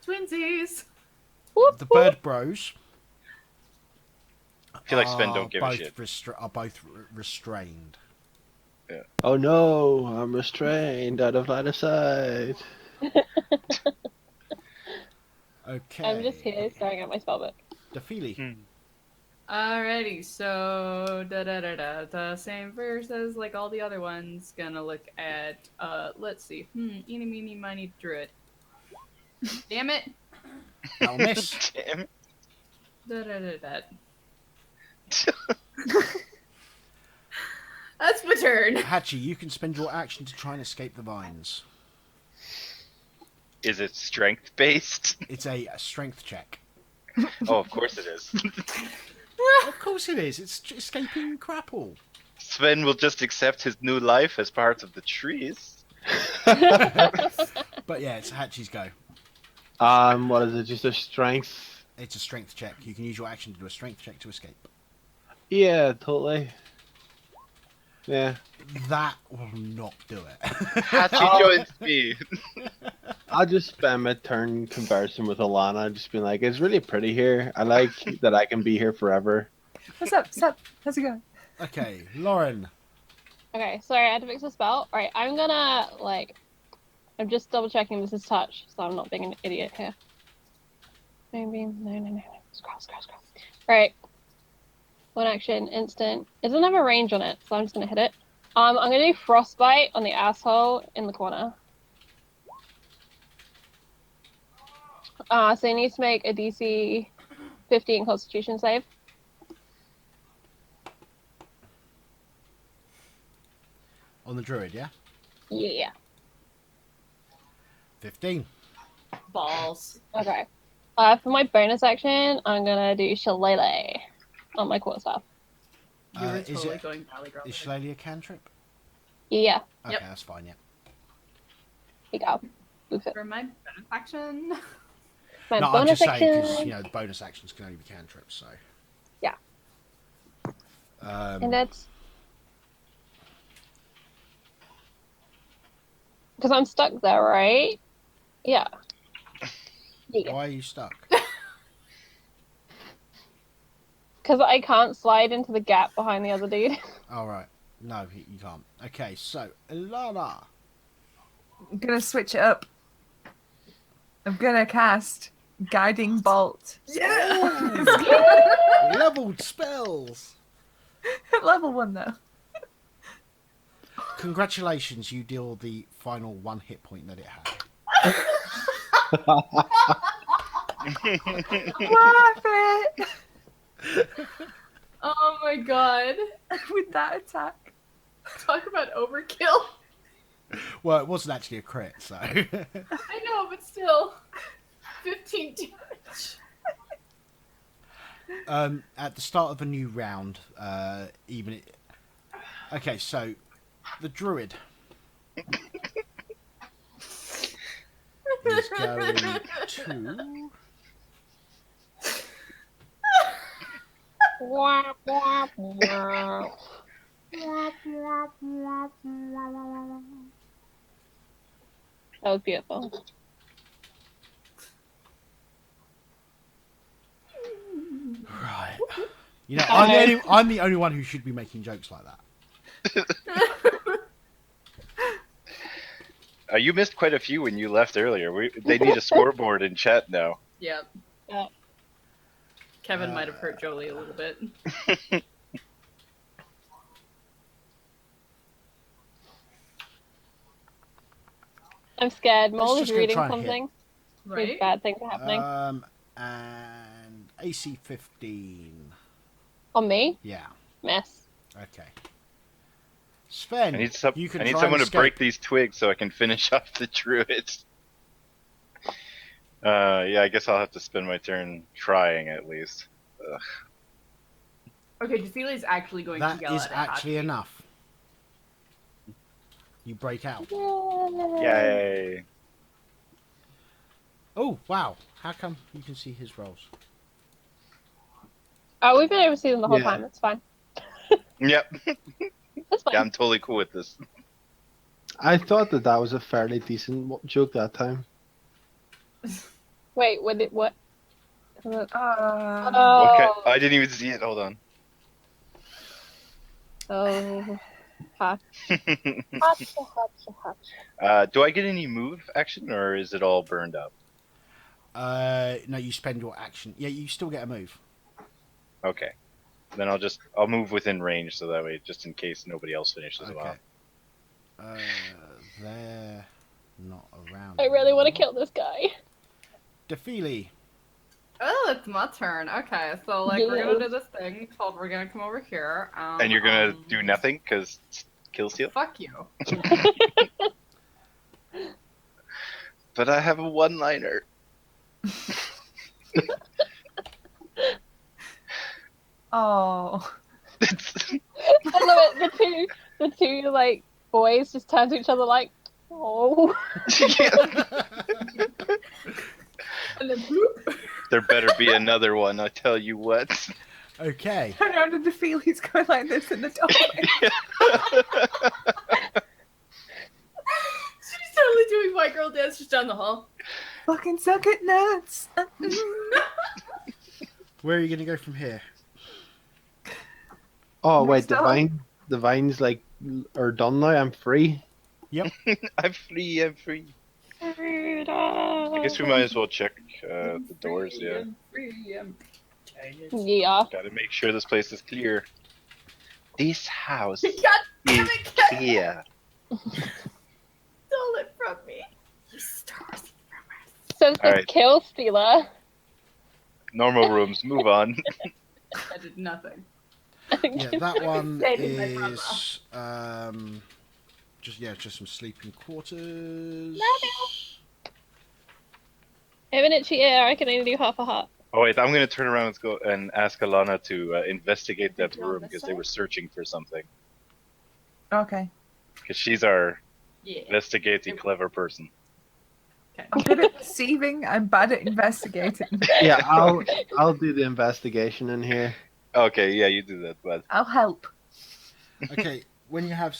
Twinsies. Whoop, The whoop. bird bros. I feel like Sven don't give a both shit. are both restrained. Oh no, I'm restrained out of line of sight. Okay. I'm just here staring at my spellbook. Defeely. Alrighty, so the same verse as like all the other ones. Gonna look at let's see. Eeny meeny miny druid. Damn it. That'll miss. Damn it. That's my turn. Hachi, you can spend your action to try and escape the vines. Is it strength based? It's a strength check. Oh, of course it is. Of course it is. It's escaping grapple. Sven will just accept his new life as part of the trees. But yeah, it's Hachi's go. What is it? Just a strength? It's a strength check. You can use your action to do a strength check to escape. Yeah, totally. Yeah. That will not do it. Hachi joins me. I'll just spend my turn conversing with Alana, just being like, it's really pretty here. I like that I can be here forever. What's up? What's up? How's it going? Okay, Lauren. Okay, sorry, I had to fix the spell. Alright, I'm gonna, I'm just double checking this is touch, so I'm not being an idiot here. Maybe, no. Scroll. Right. One action, instant. It doesn't have a range on it, so I'm just gonna hit it. I'm gonna do frostbite on the asshole in the corner. So you need to make a DC 15 Constitution save. On the druid, yeah? Yeah. 15. Balls. Okay. For my bonus action, I'm gonna do Shillelagh on my quarterstaff. You were Is totally it- going valley girl. Is Shillelagh a cantrip? Yeah. Okay, Yep. that's fine, yeah. Here you go. Oops, it. For my bonus action. My No, I'm bonus just saying, because, action. you know, bonus actions can only be cantrips, so. Yeah. Um, And that's because I'm stuck there, right? Yeah. Yeah. why are you stuck? Because I can't slide into the gap behind the other dude. Alright. No, you can't. Okay, so, Ilana. I'm gonna switch it up. I'm gonna cast Guiding Bolt. Leveled spells! Level 1 though. Congratulations, you deal the final 1 hit point that it had. Worth it! Oh my god. With that attack. Talk about overkill. Well, it wasn't actually a crit, so. I know, but still. 15 damage. At the start of a new round, okay, so the druid is going to. Wah, wah, wah. That was beautiful. Right. You know, I'm the only one who should be making jokes like that. You missed quite a few when you left earlier. They need a scoreboard in chat now. Yep. Yeah. Kevin might have hurt Jolie a little bit. I'm scared. Mole is just gonna reading try and hit. something. Right? Bad things are happening. And AC 15. On me? Yeah. Miss. Okay. Sven, I need you can try someone and to escape. break these twigs so I can finish off the druids. Yeah, I guess I'll have to spend my turn trying at least. Ugh. Okay, Defili's actually going to That yell is at actually Hachi. enough. You break out. Yay! Oh, wow. How come you can see his rolls? Oh, we've been able to see them the whole Yeah. time. It's fine. Yep. That's fine. Yeah, I'm totally cool with this. I thought that was a fairly decent joke that time. Wait, what? What Oh. I didn't even see it. Hold on. Oh. Hot. Hot. Do I get any move action, or is it all burned up? No, you spend your action. Yeah, you still get a move. Okay. Then I'll move within range so that way, just in case nobody else finishes them Okay. off. They're not around. I really want to anymore. kill this guy. Defili. Oh, it's my turn. Okay, so like we're gonna do this thing called we're gonna come over here. And you're gonna do nothing because kill steal. Fuck you. But I have a one-liner. Oh. I love it. The two like boys just turn to each other like, oh. And then bloop. There better be another one. I tell you what. I Okay. don't know the feel he's going like this in the doorway. She's totally doing white girl dance just down the hall. Fucking suck it nuts. Where are you going to go from here? Oh Next wait, up. the vines like are done now. I'm free. I'm free. I'm free. I guess we might as well check the doors. Yeah. Yeah. Gotta make sure this place is clear. This house God is damn it, Kevin! clear. Stole it from me. You stole it from us. Says the Alright. kill stealer. Normal rooms. Move on. I did nothing. Yeah, that one Saving my brother. is just some sleeping quarters. I have an itchy ear. I can only do half a heart. Oh wait, I'm gonna turn around and ask Alana to investigate that Did you on room this because they side? were searching for something. Okay. Because she's our Yeah. investigating clever person. I'm good at perceiving. I'm bad at investigating. Yeah, I'll do the investigation in here. Okay, yeah, you do that, bud. I'll help. Okay, when you have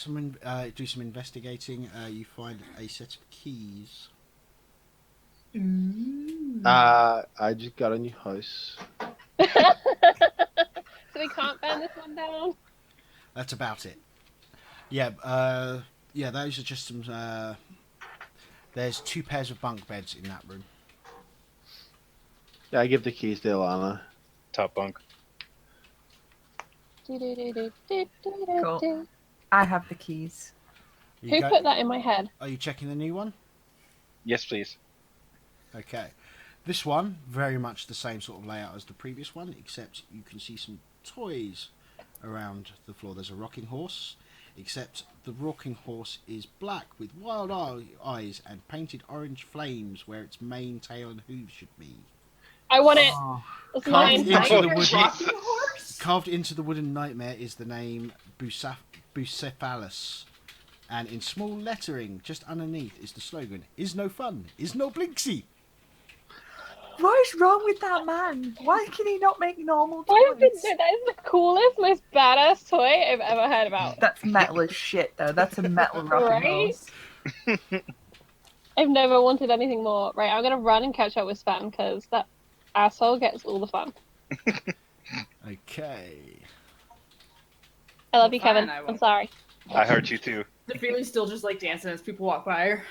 do some investigating, you find a set of keys. I just got a new house. So we can't burn this one down. That's about it. Yeah, those are just some. There's 2 pairs of bunk beds in that room. Yeah, I give the keys to Alana. Top bunk. Cool. I have the keys. Who put that in my head? Are you checking the new one? Yes, please. Okay. This one, very much the same sort of layout as the previous one, except you can see some toys around the floor. There's a rocking horse, except the rocking horse is black with wild eyes and painted orange flames where its mane, tail and hooves should be. I want it. Oh. It's Carved mine. into Nightmare the wooden, rocking horse? carved into the wooden nightmare is the name Bucephalus, and in small lettering just underneath is the slogan: "Is no fun, is no blinksy." What is wrong with that man? Why can he not make normal That toys? is the coolest, most badass toy I've ever heard about. That's metal as shit, though. That's a metal rocking Right? horse. I've never wanted anything more. Right, I'm gonna run and catch up with Span because that asshole gets all the fun. Okay. I love you, Fine, Kevin. I I'm won't. sorry. I heard you too. The feeling's still just like dancing as people walk by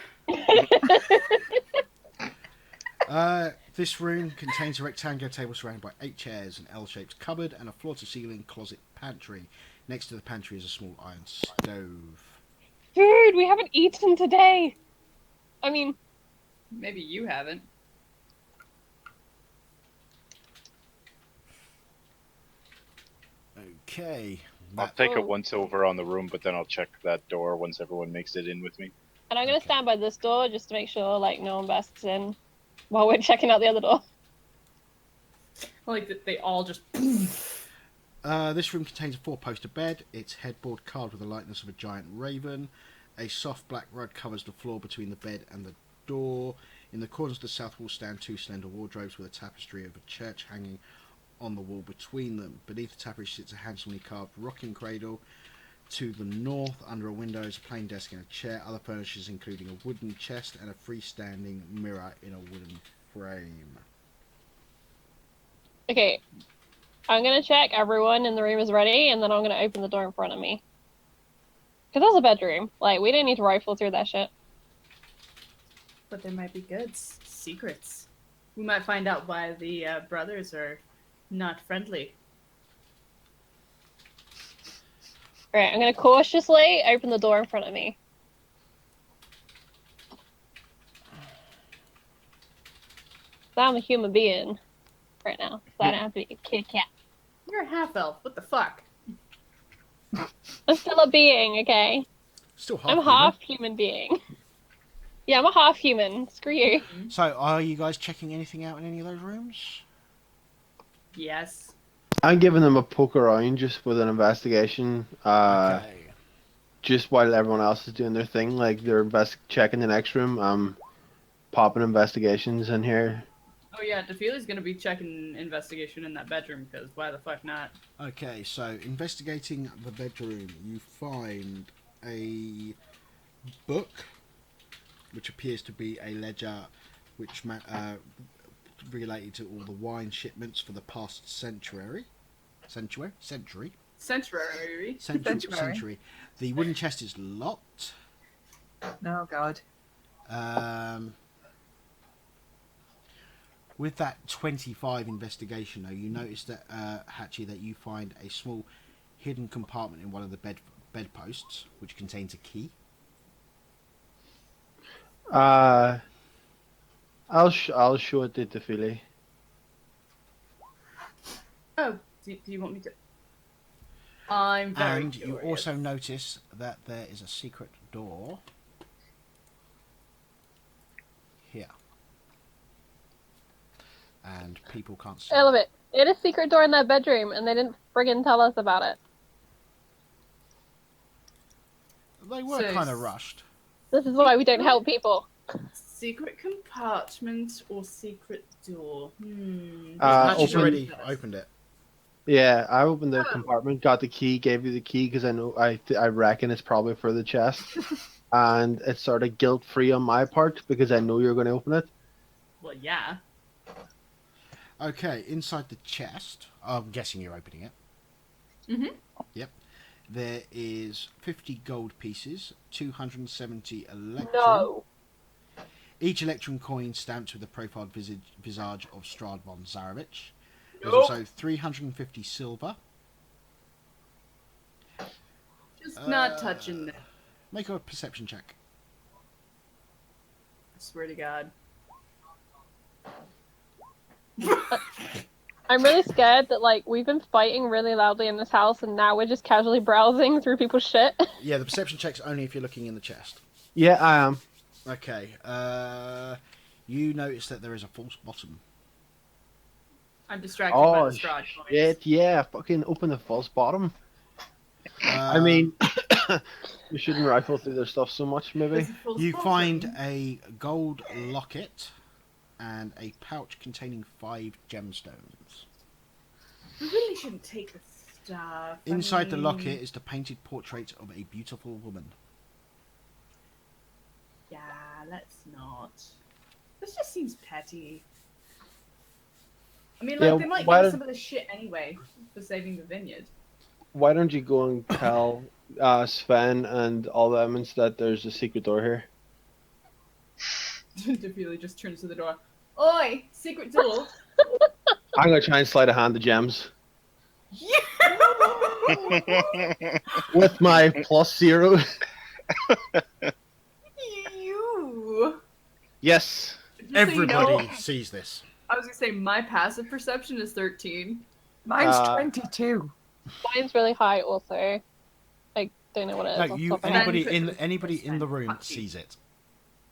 her. This room contains a rectangular table surrounded by 8 chairs, an L-shaped cupboard, and a floor-to-ceiling closet pantry. Next to the pantry is a small iron stove. Dude, we haven't eaten today. I mean, Maybe you haven't. Okay. I'll That, take a Oh. once over on the room, but then I'll check that door once everyone makes it in with me. and I'm gonna Okay. stand by this door just to make sure like no one bursts in while we're checking out the other door. Like that they all just. this room contains a 4-poster bed. Its headboard carved with the likeness of a giant raven. A soft black rug covers the floor between the bed and the door. In the corners of the south wall stand 2 slender wardrobes with a tapestry of a church hanging on the wall between them. Beneath the tapestry sits a handsomely carved rocking cradle. To the north, under a window, is a plain desk and a chair. Other furnishings including a wooden chest and a freestanding mirror in a wooden frame. Okay, I'm gonna check everyone in the room is ready, and then I'm gonna open the door in front of me. Cause that's a bedroom. Like we didn't need to rifle through that shit. But there might be goods, secrets. We might find out why the brothers are not friendly. Alright, I'm gonna cautiously open the door in front of me. I'm a human being right now, so I don't have to be a kitty cat. You're a half elf. What the fuck? I'm still a being, okay? Still half I'm human. half human being. Yeah, I'm a half human. Screw you. So, are you guys checking anything out in any of those rooms? Yes. I'm giving them a poke around just with an investigation. Okay. Just while everyone else is doing their thing, like they're checking the next room. I'm popping investigations in here. Oh yeah, DeFeely's gonna be checking investigation in that bedroom because why the fuck not? Okay, so investigating the bedroom, you find a book, which appears to be a ledger, which related to all the wine shipments for the past century. Sanctuary. Century. The wooden chest is locked. Oh, God. With that 25 investigation, though, you notice that, Hatchie, that you find a small hidden compartment in one of the bedposts, which contains a key. I'll show it to Philly. Oh, do you want me to? I'm very And you curious. also notice that there is a secret door here. And people can't see. I love it. It is a secret door in that bedroom, and they didn't friggin' tell us about it. They were So- kind of rushed. This is why we don't help people. Secret compartment or secret door? Hatchie's Open- already opened it. Yeah, I opened the compartment, got the key, gave you the key because I reckon it's probably for the chest, and it's sort of guilt free on my part because I know you're going to open it. Well, yeah. Okay, inside the chest, I'm guessing you're opening it. Mhm. Yep. There is 50 gold pieces, 270 electrum. No. Each electrum coin stamped with the profiled visage of Strahd von Zarevich. There's Nope. also 350 silver. Just not touching that. Make a perception check. I swear to God. I'm really scared that, like, we've been fighting really loudly in this house, and now we're just casually browsing through people's shit. Yeah, the perception check's only if you're looking in the chest. Yeah, I am. Okay, you notice that there is a false bottom. I'm distracted by Oh the Strahd noise. shit! Yeah, fucking open the false bottom. I mean, you shouldn't rifle through their stuff so much, maybe. There's a false you bottom. find a gold locket and a pouch containing 5 gemstones. We really shouldn't take the stuff. Inside the locket is the painted portrait of a beautiful woman. Yeah, let's not. This just seems petty. I mean, like, Yeah, they might why give us don't- some of the shit anyway for saving the vineyard. Why don't you go and tell Sven and all them that there's a secret door here? Defili just turns to the door. Oi! Secret door! I'm gonna try and slide a hand to gems with my +0. You! Yes. Just so you Everybody know, sees this. I was gonna say, my passive perception is 13. Mine's Uh, 22. Mine's really high also. I don't know what it is. No, off the you top of my head. anybody in the room sees it.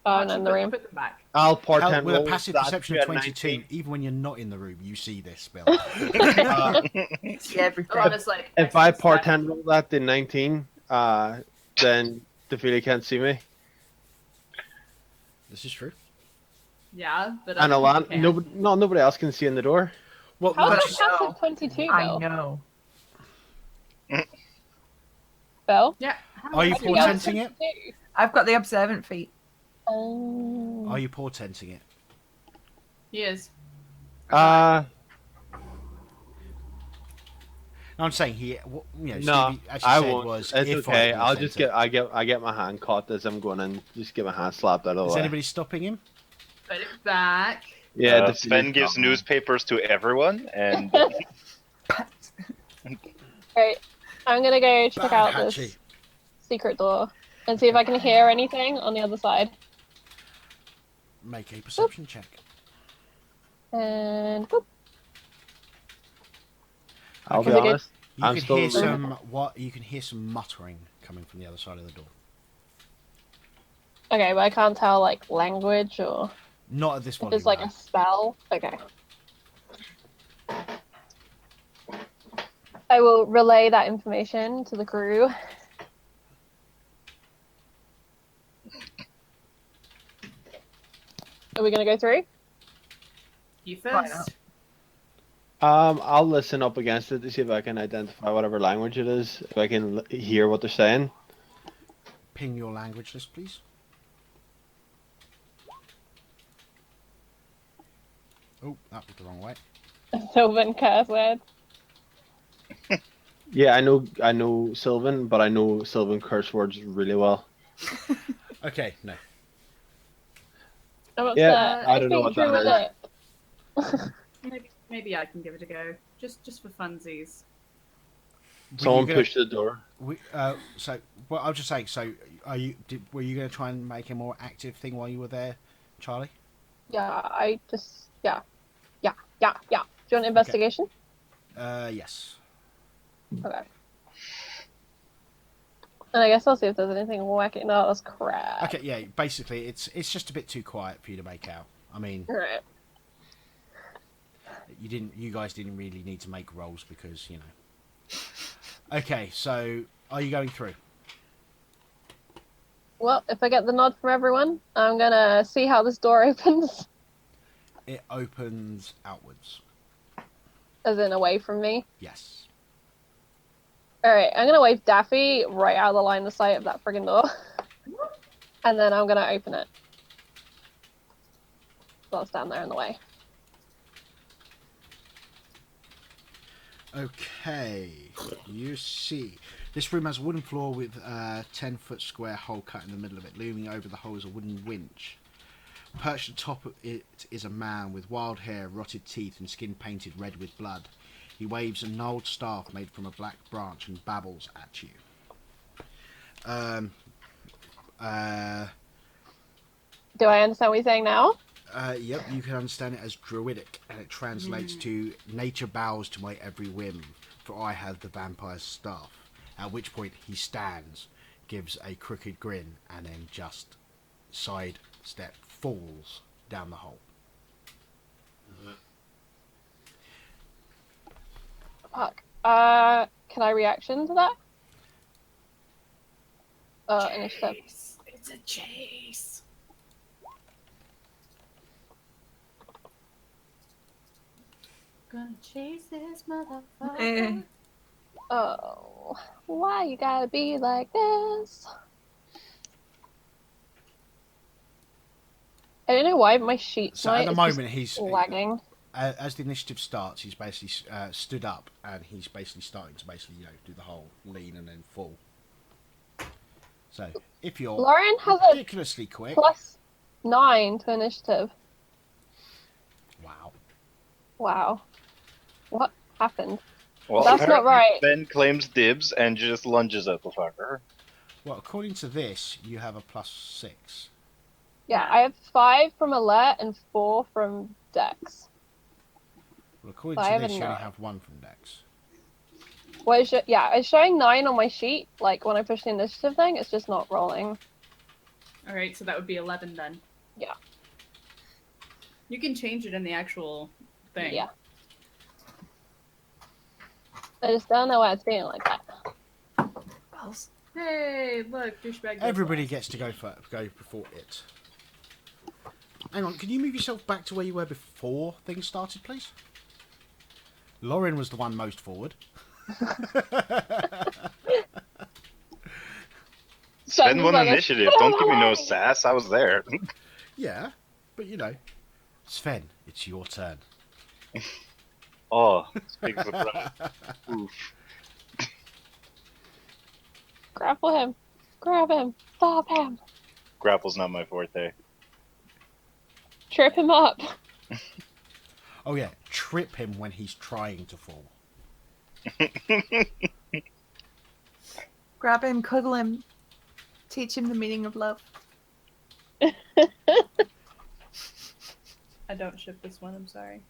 Oh, and in the room. Put them back. I'll part Hell, 10 with a roll passive that perception to of a 22, 19. even when you're not in the room, you see this, Bill. See everything. Ron is like, If I see part Steph. 10 roll that to 19, then the Feely can't see me. This is true. Yeah, but And other people Alan, can. nobody else can see in the door. Well, How no, is just- that passive 22, I Bill? know. Bill? Yeah. are you How do you get portenting it? 22? I've got the observant feat. Oh. Are you portenting it? He is. No, I'm saying he. You know, No, Stevie actually I said won't. was It's if okay. I I'll just portent get it. I get my hand caught as I'm going in. Just get my hand slapped out of the Is way. anybody stopping him? Put it back. Yeah, the Sven Feely's gives not mine. newspapers to everyone, and Right. I'm gonna go check Bad out Hatchie. this secret door and see if I can hear anything on the other side. Make a perception check. And boop. I'll be Is it good? honest. You I'm can still hear reading. You can hear some muttering coming from the other side of the door. Okay, but I can't tell like language or Not at this if volume. it's like no. a spell. Okay. I will relay that information to the crew. Are we gonna go through? You Why first. not? I'll listen up against it to see if I can identify whatever language it is. If I can hear what they're saying. Ping your language list, please. Oh, that was the wrong way. Sylvan curse word. Yeah, I know Sylvan, but I know Sylvan curse words really well. Okay, no. Oh, what's Yeah, that? I don't know think what that druidic. Maybe I can give it a go. Just for funsies. Someone gonna- pushed the door. So, well, I was just saying. So, were you going to try and make a more active thing while you were there, Charlie? Yeah, I just yeah. Do you want investigation? Yes. Okay. And I guess I'll see if there's anything wacky. No, that's crap. Okay, yeah. Basically, it's just a bit too quiet for you to make out. I mean, Alright. you guys didn't really need to make rolls because you know. Okay, so are you going through? Well, if I get the nod from everyone, I'm gonna see how this door opens, It opens outwards. as in away from me. Yes. Alright, I'm gonna wave Daffy right out of the line of sight of that friggin' door. And then I'm gonna open it. So I'll stand there in the way. Okay, you see. This room has a wooden floor with a 10-foot square hole cut in the middle of it. Looming over the hole is a wooden winch. Perched atop of it is a man with wild hair, rotted teeth, and skin painted red with blood. He waves a gnarled staff made from a black branch and babbles at you. Do I understand what you're saying now? Yep, you can understand it as druidic, and it translates to nature bows to my every whim, for I have the vampire's staff. At which point he stands, gives a crooked grin, and then just sidestep falls down the hole. Can I reaction to that? Initiative. Chase. It's a chase. Gonna chase this motherfucker. Eh. Oh, why you gotta be like this? I don't know why my sheet So at the is moment, just he's lagging. as the initiative starts, he's basically stood up and he's basically starting to do the whole lean and then fall. So if you're Lauren has a ridiculously quick, +9 to initiative. wow. Wow. What happened? Well, That's not apparently right. Ben claims dibs and just lunges at the fucker. Well, according to this, you have a +6. Yeah, I have 5 from alert and 4 from dex. Well, according So I to have a this, you only 9. have 1 from Dex. Well, it's showing 9 on my sheet. Like when I push the initiative thing, it's just not rolling. Alright, so that would be 11 then. Yeah. You can change it in the actual thing. Yeah. I just don't know why it's being like that. Hey, look, douchebag. Everybody gets to go before it. Hang on, can you move yourself back to where you were before things started, please? Lauren was the one most forward. Sven won like initiative. Don't give me no sass. I was there. Yeah, but Sven, it's your turn. Oh, speak surprise. Oof. Grapple him. Grab him. Stop him. Grapple's not my forte. Trip him up. Oh yeah, trip him when he's trying to fall. Grab him, cuddle him, teach him the meaning of love. I don't ship this one, I'm sorry.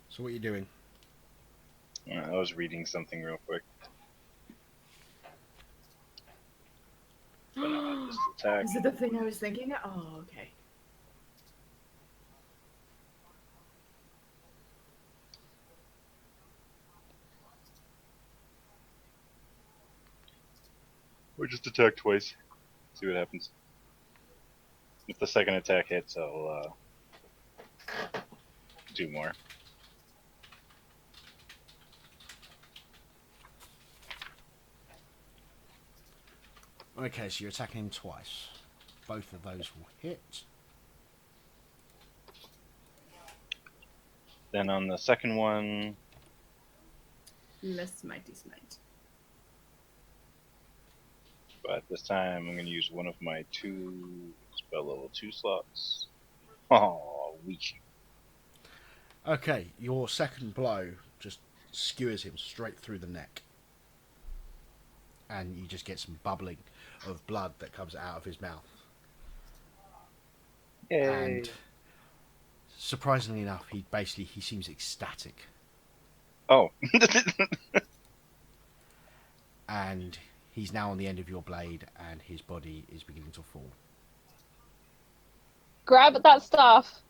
So what are you doing? I was reading something real quick. But no, just attack. Is it the thing I was thinking? Oh, okay. Or just attack twice. See what happens. If the second attack hits, I'll do more. Okay, so you're attacking him twice. Both of those will hit. Then on the second one, Less mighty smite. but this time I'm going to use one of my 2 spell level 2 slots. Oh, weak. Okay, your second blow just skewers him straight through the neck. And you just get some bubbling of blood that comes out of his mouth. Yay. And surprisingly enough, he seems ecstatic. Oh. And he's now on the end of your blade and his body is beginning to fall. Grab at that stuff.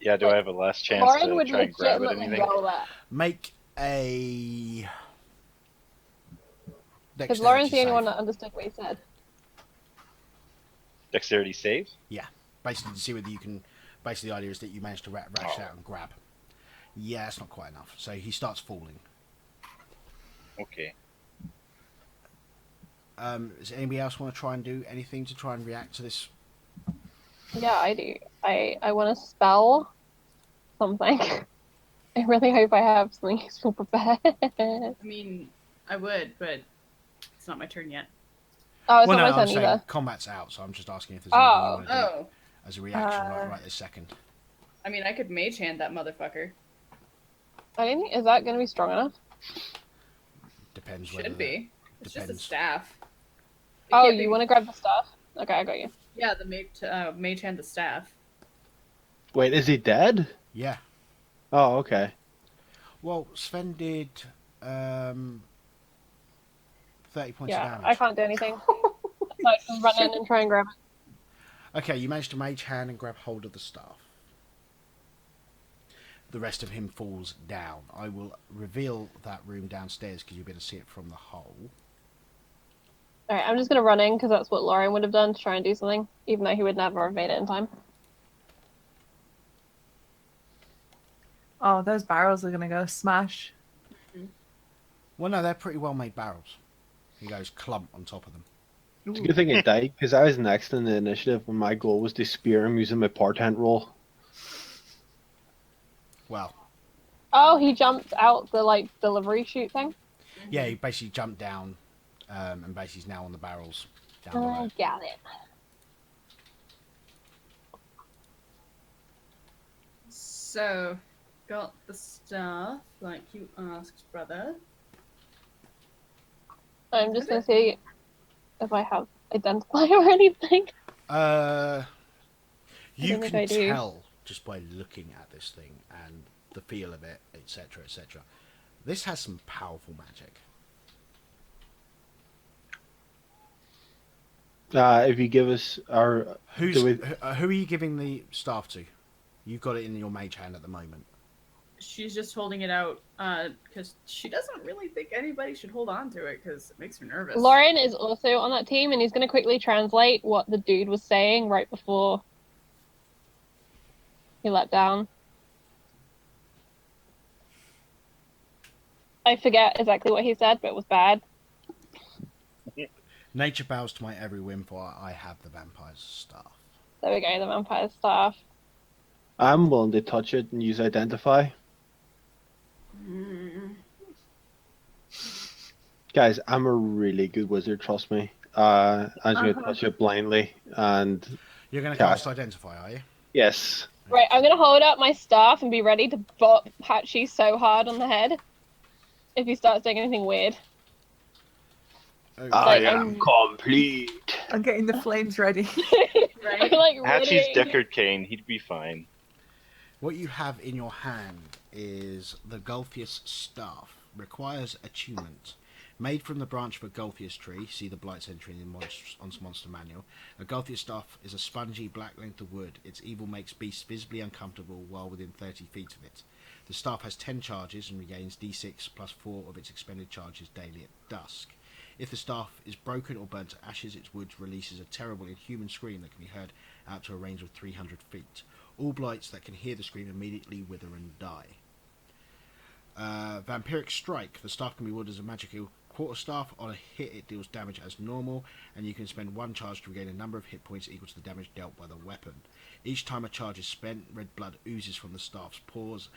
Yeah, do I have a last chance Lauren to would try and grab at legitimately anything? yell that. Make a... Because Lauren's the only save. one that understood what he said. Dexterity save? Yeah, basically to see whether you can... Basically the idea is that you manage to rash out and grab. Yeah, that's not quite enough. So he starts falling. Okay. Does anybody else want to try and do anything to try and react to this? Yeah, I do. I want to spell something. I really hope I have something useful prepared. I mean, I would, but it's not my turn yet. Oh, it's Well, not no, my I'm turn saying either. combat's out, so I'm just asking if there's anything you want to do Oh. as a reaction right this second. I mean, I could mage hand that motherfucker. I don't think, is that going to be strong enough? Depends whether... Should be. It's just a depends. staff. It Oh, can't be- you want to grab the stuff? Okay, I got you. Yeah, the mage hand the staff. Wait, is he dead? Yeah. Oh, okay. Well, Sven did 13 30 points of Yeah, damage. I can't do anything. I can run in and try and grab it. Okay, you manage to mage hand and grab hold of the staff. The rest of him falls down. I will reveal that room downstairs because you'll be able to see it from the hole. Alright, I'm just gonna run in because that's what Lauren would have done to try and do something, even though he would never have made it in time. Oh, those barrels are gonna go smash. Well, no, they're pretty well made barrels. He goes clump on top of them. It's a good thing it died because I was next in the initiative when my goal was to spear him using my portent roll. Well, Oh, he jumped out the like delivery chute thing. yeah, he basically jumped down and basically is now on the barrels down below. Got it. So, got the stuff like you asked, brother. I'm just gonna see if I have identify or anything. You don't think I can do. tell just by looking at this thing and the feel of it, etc., etc. This has some powerful magic. If you give us our... Who are you giving the staff to? You've got it in your mage hand at the moment. She's just holding it out because she doesn't really think anybody should hold on to it because it makes her nervous. Lauren is also on that team, and he's gonna quickly translate what the dude was saying right before he let down. I forget exactly what he said, but it was bad. Nature bows to my every whim, for I have the vampire's staff. There we go, the vampire staff. I'm willing to touch it and use identify. Guys, I'm a really good wizard, trust me. I'm just going to touch it blindly and... You're going to cast Identify, are you? Yes. Right, I'm gonna hold up my staff and be ready to bop Patchy so hard on the head if he starts doing anything weird. Okay. I Like, am complete. I'm getting the flames ready. Right? I'm, like, Hatchie's ready. Deckard Cane, he'd be fine. What you have in your hand is the Gulfius staff. Requires attunement. Made from the branch of a Gulfius tree, see the Blight's entry in the Monster Manual. A Gulfius staff is a spongy black length of wood. Its evil makes beasts visibly uncomfortable while within 30 feet of it. The staff has 10 charges and regains d6 plus 4 of its expended charges daily at dusk. If the staff is broken or burnt to ashes, its wood releases a terrible inhuman scream that can be heard out to a range of 300 feet. All blights that can hear the scream immediately wither and die. Vampiric Strike. The staff can be wielded as a magical quarterstaff. On a hit, it deals damage as normal, and you can spend 1 charge to regain a number of hit points equal to the damage dealt by the weapon. Each time a charge is spent, red blood oozes from the staff's pores,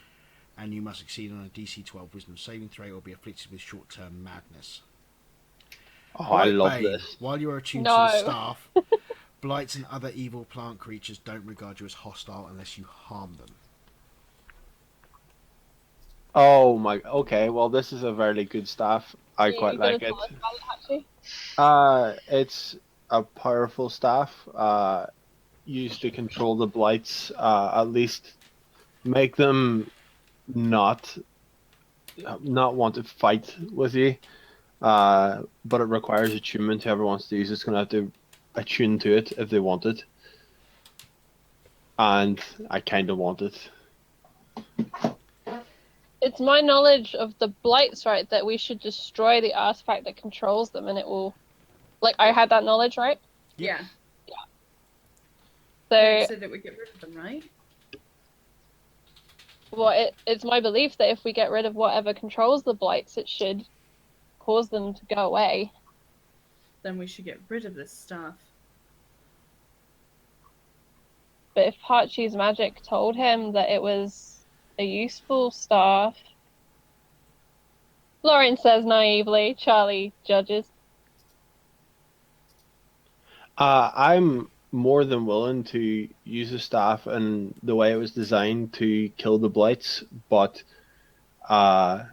and you must succeed on a DC 12 Wisdom saving throw or be afflicted with short-term madness. Oh, I love Bane. this. While you are attuned No. to the staff, blights and other evil plant creatures don't regard you as hostile unless you harm them. Oh my... Okay, well this is a very good staff. I You quite gonna like it. tell us about it, Patchy? It's a powerful staff. Used to control the blights. At least make them not want to fight with you. But it requires attunement. Whoever wants to use it's going to have to attune to it if they want it. And I kind of want it. It's my knowledge of the blights, right, that we should destroy the artifact that controls them, and it will. Like, I had that knowledge, right? Yeah. So, So that we get rid of them, right? well, it's my belief that if we get rid of whatever controls the blights, it should cause them to go away. Then we should get rid of this stuff. But if Hachi's magic told him that it was a useful staff... Lauren says naively, Charlie judges. I'm more than willing to use the staff and the way it was designed to kill the blights, but I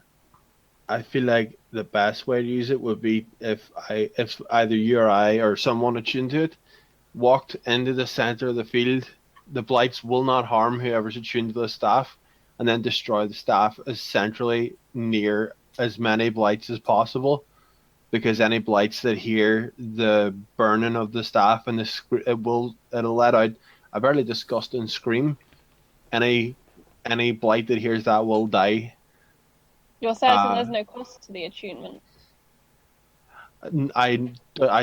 feel like the best way to use it would be if either you or I or someone attuned to it walked into the center of the field. The blights will not harm whoever's attuned to the staff, and then destroy the staff as centrally near as many blights as possible. because any blights that hear the burning of the staff and it'll let out a very disgusting scream. Any blight that hears that will die. You're certain there's no cost to the attunement? I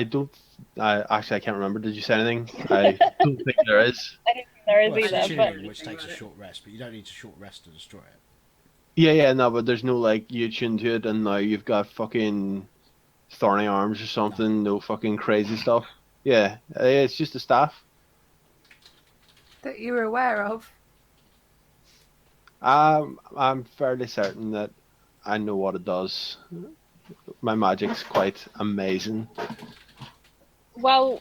don't. Actually, I can't remember. Did you say anything? I don't think there is. I don't think there is Well, it's either, but tuning, which takes a short rest, but you don't need a short rest to destroy it. Yeah, no, but there's no like you tune to it and now you've got fucking thorny arms or something. No fucking crazy stuff. Yeah, it's just a staff. That you were aware of. I'm fairly certain that I know what it does. My magic's quite amazing. well,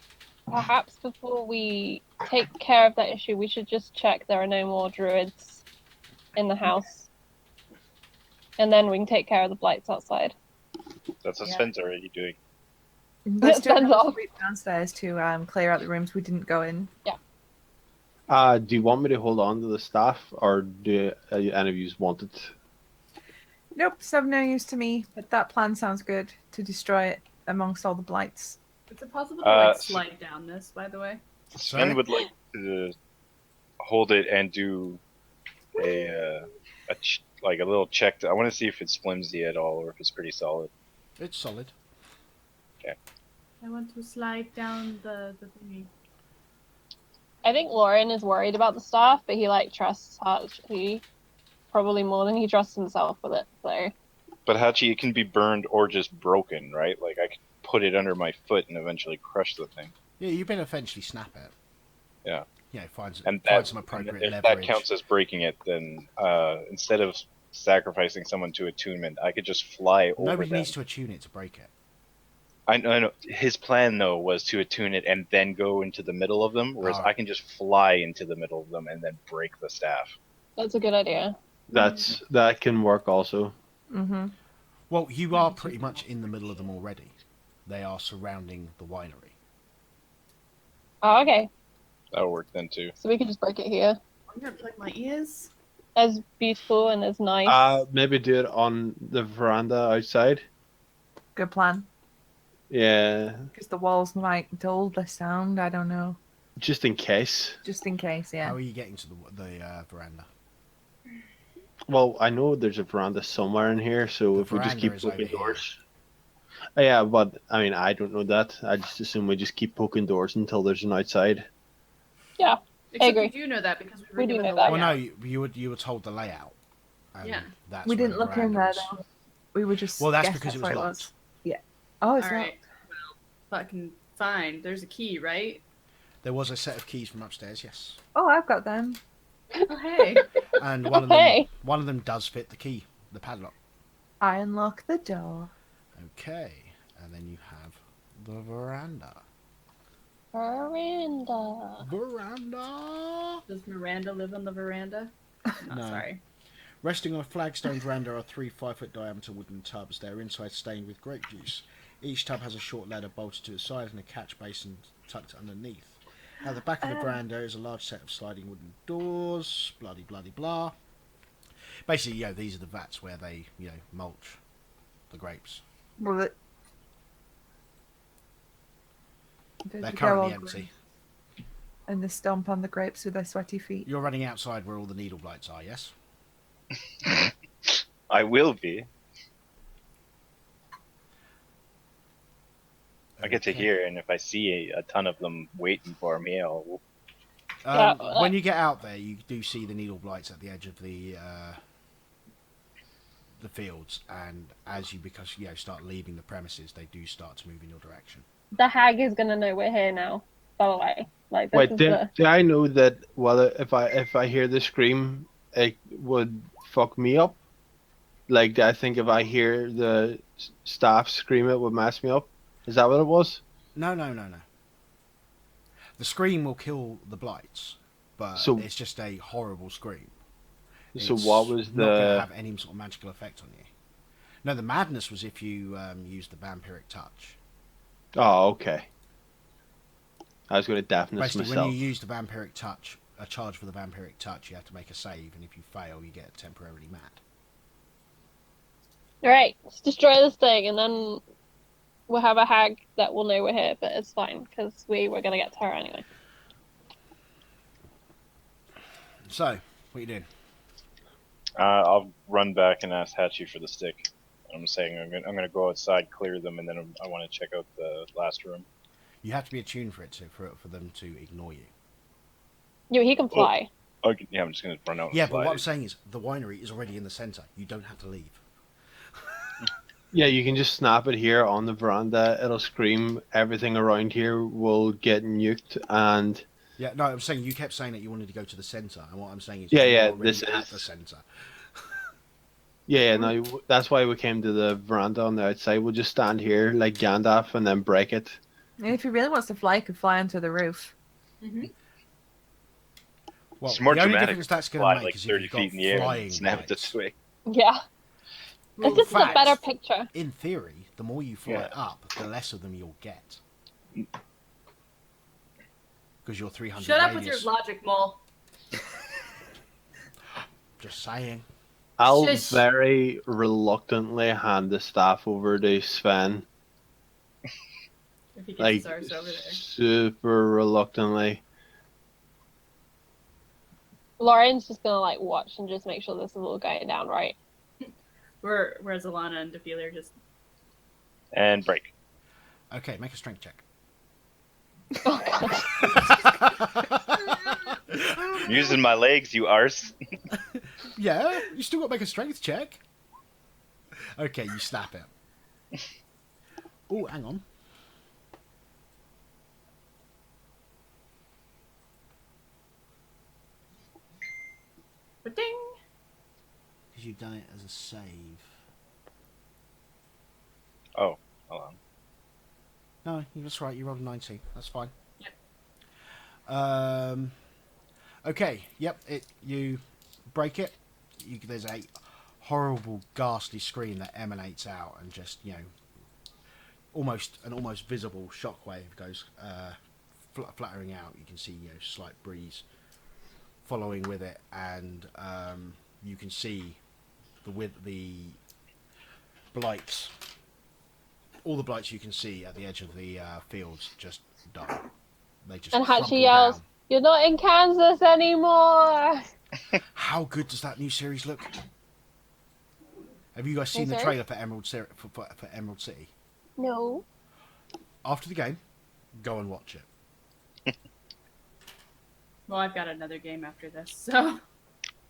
perhaps before we take care of that issue, we should just check there are no more druids in the house, and then we can take care of the blights outside. That's what Sven's already doing. Let's do Sven's another off. sweep downstairs to clear out the rooms we didn't go in. Do you want me to hold on to the staff, or do any of you want it? Nope, it's of no use to me, but that plan sounds good, to destroy it amongst all the blights. Is it possible to like slide down this, by the way? Sven would like to hold it and do a little check. I want to see if it's flimsy at all or if it's pretty solid. It's solid. Okay. I want to slide down the thingy. I think Lauren is worried about the staff, but he like trusts Hachi probably more than he trusts himself with it. So. But Hachi, it can be burned or just broken, right? Like I could put it under my foot and eventually crush the thing. Yeah, you can eventually snap it. Yeah. Yeah, find some appropriate if leverage. that counts as breaking it, then instead of sacrificing someone to attunement, I could just fly over Nobody them. needs to attune it to break it. I know. His plan, though, was to attune it and then go into the middle of them, whereas Oh. I can just fly into the middle of them and then break the staff. That's a good idea. That can work also. Mm-hmm. Well, you are pretty much in the middle of them already. They are surrounding the winery. Oh, okay. That'll work then, too. So we can just break it here. I'm gonna plug my ears. As beautiful and as nice. Maybe do it on the veranda outside. Good plan. Yeah, Because the walls might dull the sound, I don't know. just in case. Just in case, yeah. How are you getting to the veranda? Well, I know there's a veranda somewhere in here, so The if we just veranda keep is over poking here. doors. Yeah, but I mean, I don't know that. I just assume we just keep poking doors until there's an outside. Yeah. Except agree. you do know that because we were We do given know the that. Well, no, layout. you were told the layout. And Yeah. That's We where didn't the look in veranda there, is. though. We were just. Well, that's guessed because it was where locked. Yeah. Oh, it's All not. right. Well, fucking fine. There's a key, right? There was a set of keys from upstairs, yes, Oh, I've got them. Oh, hey. and one Okay. of them does fit the key, the padlock. I unlock the door. Okay, and then you have the veranda. Veranda. Veranda. Does Miranda live on the veranda? No, No. sorry. Resting on a flagstone veranda are 3 5-foot diameter wooden tubs. They are inside stained with grape juice. Each tub has a short ladder bolted to its side and a catch basin tucked underneath. At the back of the veranda is a large set of sliding wooden doors. Bloody blah. Basically, these are the vats where they, mulch the grapes. Well, They're currently empty. And they stomp on the grapes with their sweaty feet. You're running outside where all the needle blights are, yes? I will be. I get to Okay. hear, and if I see a ton of them waiting for me, I'll. When you get out there, you do see the needle blights at the edge of the fields, and as you start leaving the premises, they do start to move in your direction. The hag is gonna know we're here now, by the way. Like, this Wait, is do I know that if I hear the scream, it would fuck me up? Like, I think if I hear the staff scream, it would mess me up. Is that what it was? No. The scream will kill the blights, but So- it's just a horrible scream. So It's what was not going to the? have any sort of magical effect on you. No, the madness was if you used the vampiric touch. Oh, okay. I was going to deafness Basically, myself. when you use the vampiric touch, a charge for the vampiric touch, you have to make a save, and if you fail, you get temporarily mad. Alright, let's destroy this thing and then we'll have a hag that will know we're here, but it's fine because we were gonna get to her anyway. So, what are you doing? I'll run back and ask Hachi for the stick. I'm saying I'm gonna go outside, clear them, and then I want to check out the last room. You have to be attuned for it for them to ignore you. Yeah, he can fly. Okay, yeah, I'm just gonna run out. And Yeah, fly. but what I'm saying is the winery is already in the centre. You don't have to leave. Yeah, you can just snap it here on the veranda. It'll scream. Everything around here will get nuked, and Yeah, no, I'm saying you kept saying that you wanted to go to the centre, and what I'm saying is Yeah, you're yeah, already this at is- the centre. yeah, no, that's why we came to the veranda on the outside. We'll just stand here like Gandalf and then break it. If he really wants to fly, he could fly onto the roof. Well, It's more the only dramatic. difference that's going Fly to make like is 30 if you've got feet in the air flying and snap it lights. this way. Yeah. Well, This is a fact, better picture. In theory, the more you fly Yeah. up, the less of them you'll get. Because you're 300 Shut up with your radius. logic, Mole. Just saying. I'll Shush. very reluctantly hand the staff over to Sven, If he gets like his arse over there. super reluctantly. Lauren's just gonna like watch and just make sure this is all going down right. Whereas Alana and Defilia are just. And break. Okay, make a strength check. Oh god. I'm using my legs, you arse. Yeah, you still got to make a strength check. Okay, you snap it. Oh, hang on. But ding! Because you've done it as a save. Oh, hold on. No, that's right. You rolled a 19. That's fine. Yep. Okay. Yep. You break it. There's a horrible, ghastly scream that emanates out, and just almost visible shockwave goes fluttering out. You can see slight breeze following with it, and you can see the blights. All the blights you can see at the edge of the fields just die. They just And crumple Hachi yells, down. "You're not in Kansas anymore!" How good does that new series look? Have you guys seen the Okay. trailer for for Emerald City? No. After the game, go and watch it. Well, I've got another game after this, so.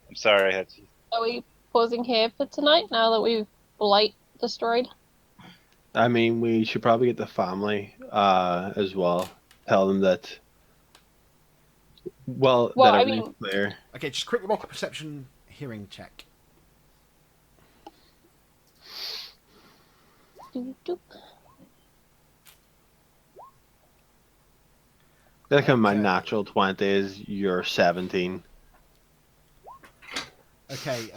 I'm sorry I had to. Are we pausing here for tonight now that we've Blight destroyed? I mean, we should probably get the family as well. Tell them that. Well, Well, that I everything's mean- clear. Okay, just quickly roll a perception hearing check. Doop, doop. Like my Okay. natural 20 is your 17. Okay,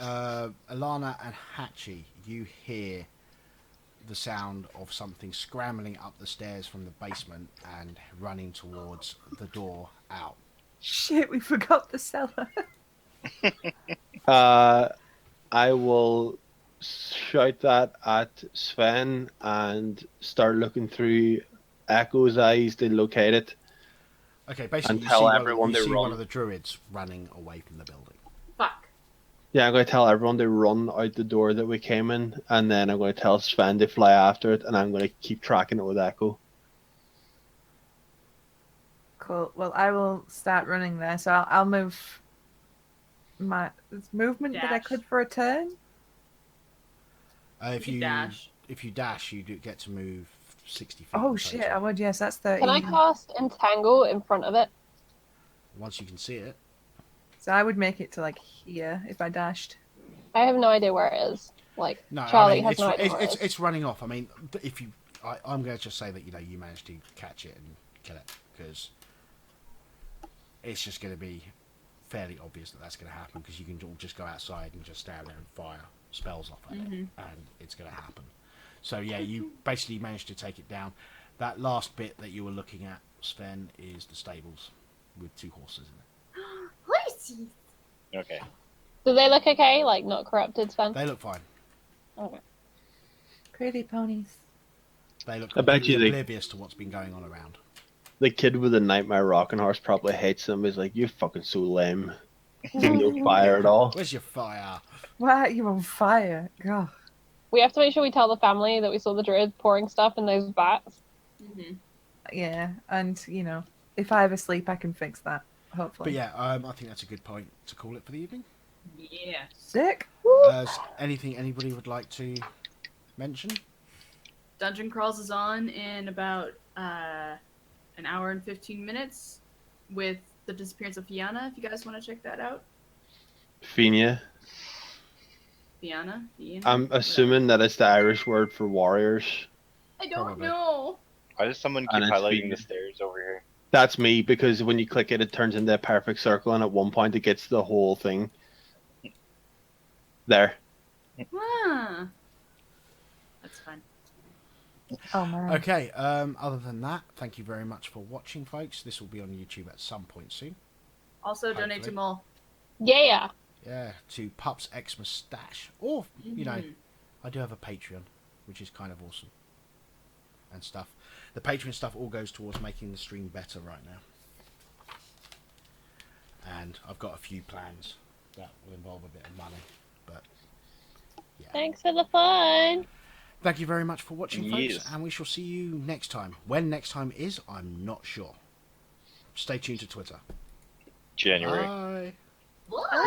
Alana and Hachi, you hear the sound of something scrambling up the stairs from the basement and running towards the door out. Shit, we forgot the cellar. I will shout that at Sven and start looking through Echo's eyes to locate it. Okay, basically And you tell see, everyone you to see run. one of the druids running away from the building. Fuck. Yeah, I'm going to tell everyone to run out the door that we came in, and then I'm going to tell Sven to fly after it, and I'm going to keep tracking it with Echo. Cool. Well, I will start running there. So I'll move my movement that I Dash. could for a turn. If You you dash. if you dash, you do get to move 60 feet. Oh in shit! total. I would. Yes, that's 30. Can I cast Entangle in front of it? Once you can see it. So I would make it to like here if I dashed. I have no idea where it is. Like, No, Charlie I mean, has no idea where it is. it's running off. I mean, if you, I'm going to just say that you managed to catch it and kill it because it's just going to be fairly obvious that that's going to happen because you can all just go outside and just stand there and fire spells off at it, and it's going to happen. So yeah, you basically managed to take it down. That last bit that you were looking at, Sven, is the stables with 2 horses in it. Horsey. Okay. Do they look okay? Like, not corrupted, Sven? They look fine. Okay. Pretty ponies. They look I bet completely you oblivious to what's been going on around. the kid with the Nightmare Rocking Horse probably hates them. He's like, "You're fucking so lame. No fire at all." Where's your fire? Why are you on fire? God. We have to make sure we tell the family that we saw the druid pouring stuff in those vats. Mm-hmm. Yeah, and if I ever sleep, I can fix that. Hopefully. But yeah, I think that's a good point to call it for the evening. Yeah. Sick. Anything anybody would like to mention? Dungeon Crawls is on in about an hour and 15 minutes with the disappearance of Fianna. If you guys want to check that out. Fianna. Fianna. I'm assuming that it's the Irish word for warriors. I don't Probably. know. Why does someone keep And it's highlighting Fianna. the stairs over here? That's me, because when you click it, it turns into a perfect circle, and at one point it gets the whole thing. There. Ah. That's fine. Oh man. Okay, other than that, thank you very much for watching, folks. This will be on YouTube at some point soon. Also, donate to Hopefully. Mole. Yeah. Yeah, to Pups X Mustache. Or, Mhm. I do have a Patreon, which is kind of awesome. And stuff. The Patreon stuff all goes towards making the stream better right now. And I've got a few plans that will involve a bit of money. But, yeah. Thanks for the fun. Thank you very much for watching, folks. Yes. And we shall see you next time. When next time is, I'm not sure. Stay tuned to Twitter. January. Bye. What?